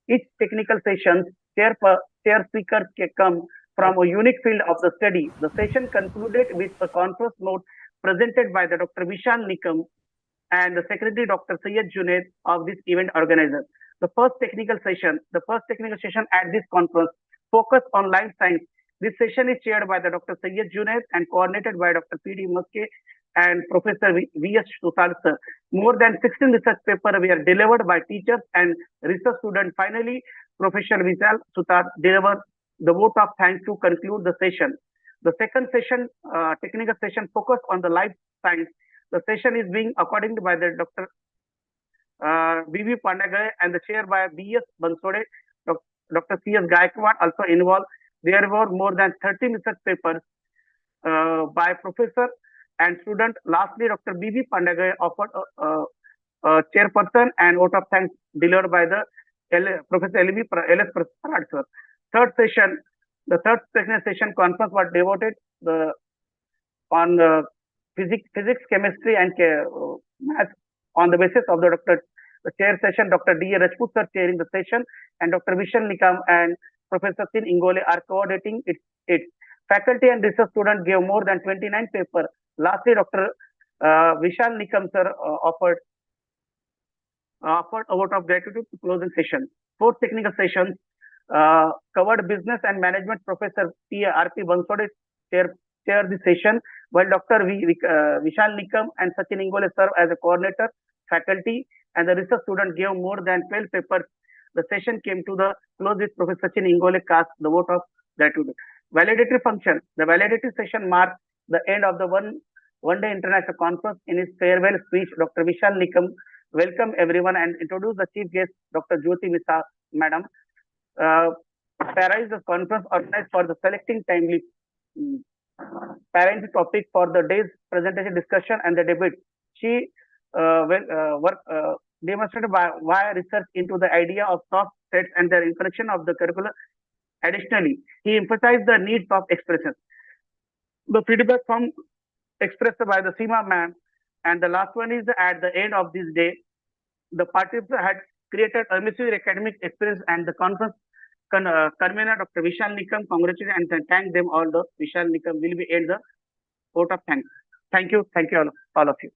Each technical session chair speakers come from a unique field of the study. The session concluded with a conference note presented by the Dr. Vishal Nikam and the Secretary Dr. Syed Junaid of this event organizer. The first technical session at this conference focused on life science. This session is chaired by the Dr. Syed Junaid and coordinated by Dr. P.D. Muske and Professor V.S. Sutal sir. More than 16 research papers were delivered by teachers and research students. Finally, Professor Vishal Sutal delivered the vote of thanks to conclude the session. The second session, technical session, focused on the life science. The session is being accordingly by the Dr. B.V. Pandagay and the chair by B.S. Bansode, Dr. C.S. Gaikwad also involved. There were more than 13 research papers by professor and student. Lastly, Dr. B.V. Pandagay offered a chairperson and vote of thanks delivered by the Professor L.S. Prasad sir. The third technical session conference was devoted on physics, chemistry, and math on the basis of the chair session. Dr. D. A. Rajput sir chairing the session, and Dr. Vishal Nikam and Professor Sin Ingole are coordinating it. Faculty and research students gave more than 29 papers. Lastly, Dr. Vishal Nikam sir offered a vote of gratitude to close the session. Fourth technical session covered business and management. Professor R.P. Bansode chair the session, while Dr. Vishal Nikam and Sachin Ingole serve as a coordinator. Faculty and the research student gave more than 12 papers. The session came to the close with Professor Sachin Ingole cast the vote of gratitude. Validatory function. The validatory session marked the end of the one-day international conference. In his farewell speech, Dr. Vishal Nikam welcomed everyone and introduced the chief guest, Dr. Jyoti Misa, Madam. Parized the conference organized for the selecting timely parent topic for the day's presentation, discussion, and the debate. She demonstrated why research into the idea of soft sets and their introduction of the curriculum. Additionally, he emphasized the needs of expression. The feedback from expressed by the Seema ma'am, and the last one is at the end of this day, the participants had created a massive academic experience, and the conference convener Dr. Vishal Nikam congratulated and thanked them all. The Vishal Nikam will be end the vote of thanks. Thank you all of you.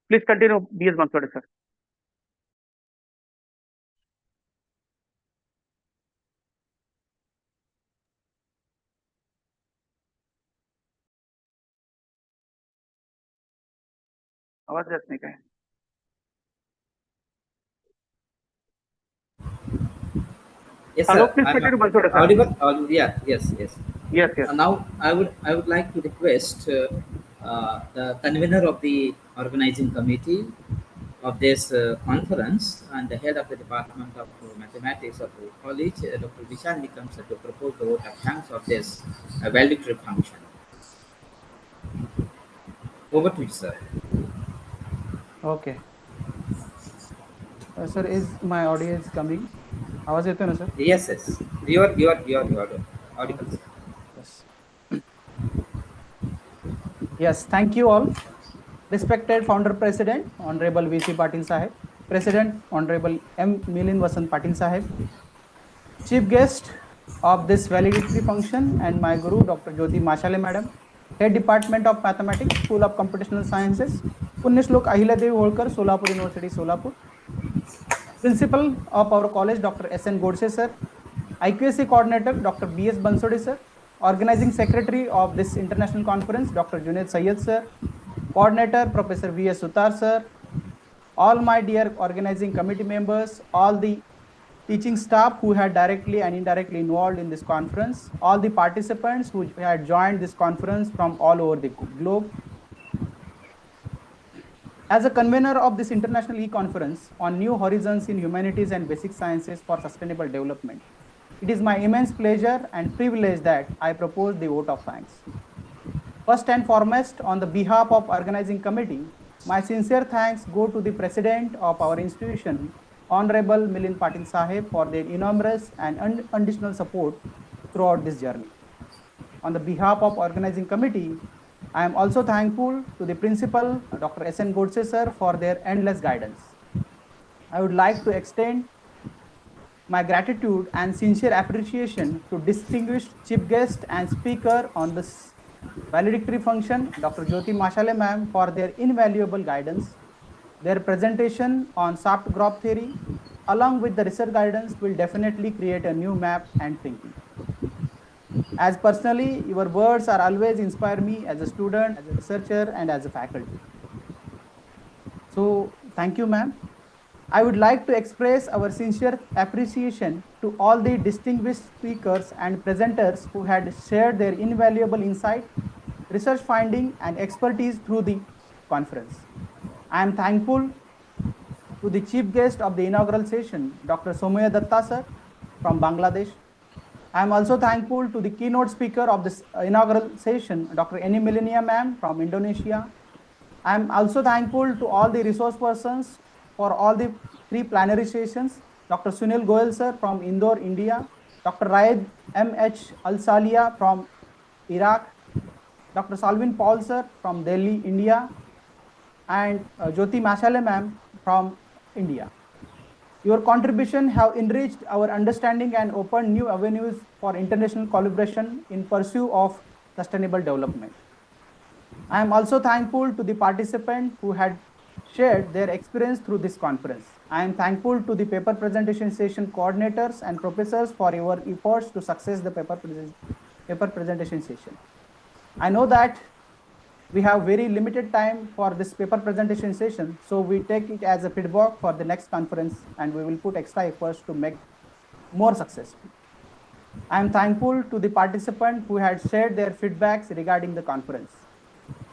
Please continue, B.S. Bansode sir. आवाज जात नाही काय? Yes, Hello, sir. please continue, Bansode sir. Audible? Yeah, yes. Yes. Now, I would like to request the convener of the organizing committee, of this conference, and the head of the Department of Mathematics of the college, Dr. Vishal Nikam, to propose the vote of thanks of this valedictory function. Over to you, sir. Okay. Sir, is my audio is coming? आवाज येतोय ना, sir? Yes, yes. You are audible. Okay. Yes. Yes, thank you all. Respected Founder President, Honorable VC Patil Sahib, President, Honorable M. Milin Vasant Patil Sahib, Chief Guest of this valedictory function, and my Guru, Dr. Jyoti Mashale Madam, Head Department of Mathematics, School of Computational Sciences, Punyashlok Ahilyadevi Holkar, Solapur University, Solapur, Principal of our college, Dr. S.N. Godse Sir, IQAC Coordinator, Dr. B.S. Bansode Sir, Organizing Secretary of this international conference, Dr. Junaid Sayyed Sir, Coordinator, Professor V.S. Sutar Sir, all my dear organizing committee members, all the teaching staff who had directly and indirectly involved in this conference, all the participants who had joined this conference from all over the globe. As a convener of this international e-conference on new horizons in humanities and basic sciences for sustainable development, it is my immense pleasure and privilege that I propose the vote of thanks. First and foremost, on the behalf of organizing committee, my sincere thanks go to the president of our institution, Honorable Milind Patil Sahib, for their enormous and unconditional support throughout this journey. On the behalf of organizing committee, I am also thankful to the principal, Dr. S.N. Godse sir, for their endless guidance. I would like to extend my gratitude and sincere appreciation to distinguished chief guest and speaker on this valedictory function, Dr. Jyoti Mashale ma'am, for their invaluable guidance. Their presentation on soft graph theory, along with the research guidance, will definitely create a new map and thinking. As personally, your words are always inspire me as a student, as a researcher, and as a faculty. So thank you, ma'am. I would like to express our sincere appreciation to all the distinguished speakers and presenters who had shared their invaluable insight, research finding, and expertise through the conference. I am thankful to the chief guest of the inaugural session, Dr. Somaya Datta sir from Bangladesh. I am also thankful to the keynote speaker of this inaugural session, Dr. Eni Milenia ma'am from Indonesia. I am also thankful to all the resource persons for all the 3 plenary sessions, Dr. Sunil Goyal sir from Indore, India, Dr. Raed M.H. Al-Salia from Iraq, Dr. Salvin Paul sir from Delhi, India, and Jyoti Mashale ma'am from India. Your contribution have enriched our understanding and opened new avenues for international collaboration in pursuit of sustainable development. I am also thankful to the participants who had shared their experience through this conference. I am thankful to the paper presentation session coordinators and professors for your efforts to success the paper presentation session. I know that we have very limited time for this paper presentation session, so we take it as a feedback for the next conference and we will put extra efforts to make more successful. I am thankful to the participants who had shared their feedbacks regarding the conference.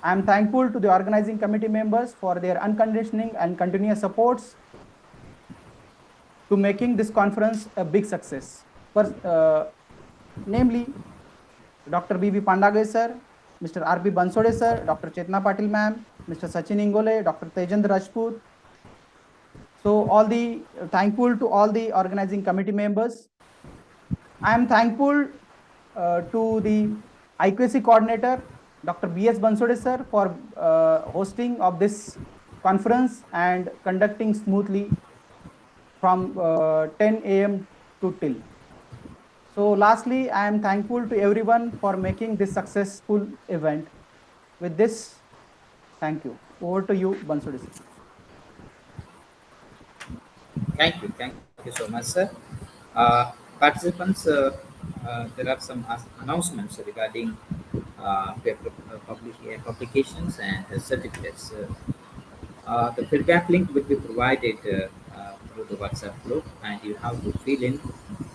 I am thankful to the organizing committee members for their unconditional and continuous supports to making this conference a big success. First, namely, Dr. B.V. Pandage sir, Mr. R.P. Bansode sir, Dr. Chetna Patil ma'am, Mr. Sachin Ingole, Dr. Tejendra Rajput. So thankful to all the organizing committee members. I am thankful to the IQAC coordinator, Dr. B.S. Bansode sir, for hosting of this conference and conducting smoothly from 10 a.m. to till. So lastly, I am thankful to everyone for making this successful event. With this, thank you. Over to you, Bansode sir. Thank you so much, sir. Participants, there are some announcements regarding publications and certificates. The feedback link will be provided through the WhatsApp group, and you have to fill in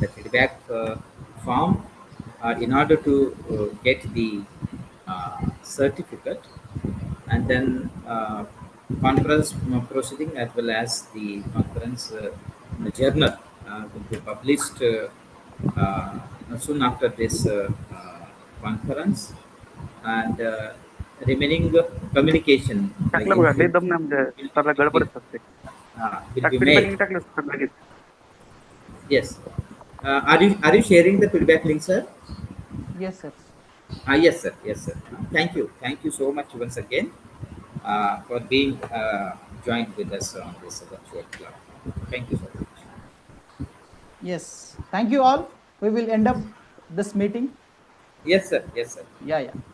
the feedback form in order to get the certificate, and then conference proceeding as well as the conference journal will be published soon after this conference, and remaining communication टाकलं बघा लय दम नाही म्हणजे सरला गडबडच असते will be feedback made. link टाकलं sir लगेच Yes. Are you sharing the feedback link, sir? Yes, sir. Yes, sir. Yes, sir. Thank you so much once again for being joined with us on this virtual club. Thank you so much. Yes. Thank you all. We will end up this meeting. Yes, sir. Yes, sir. Yeah, yeah.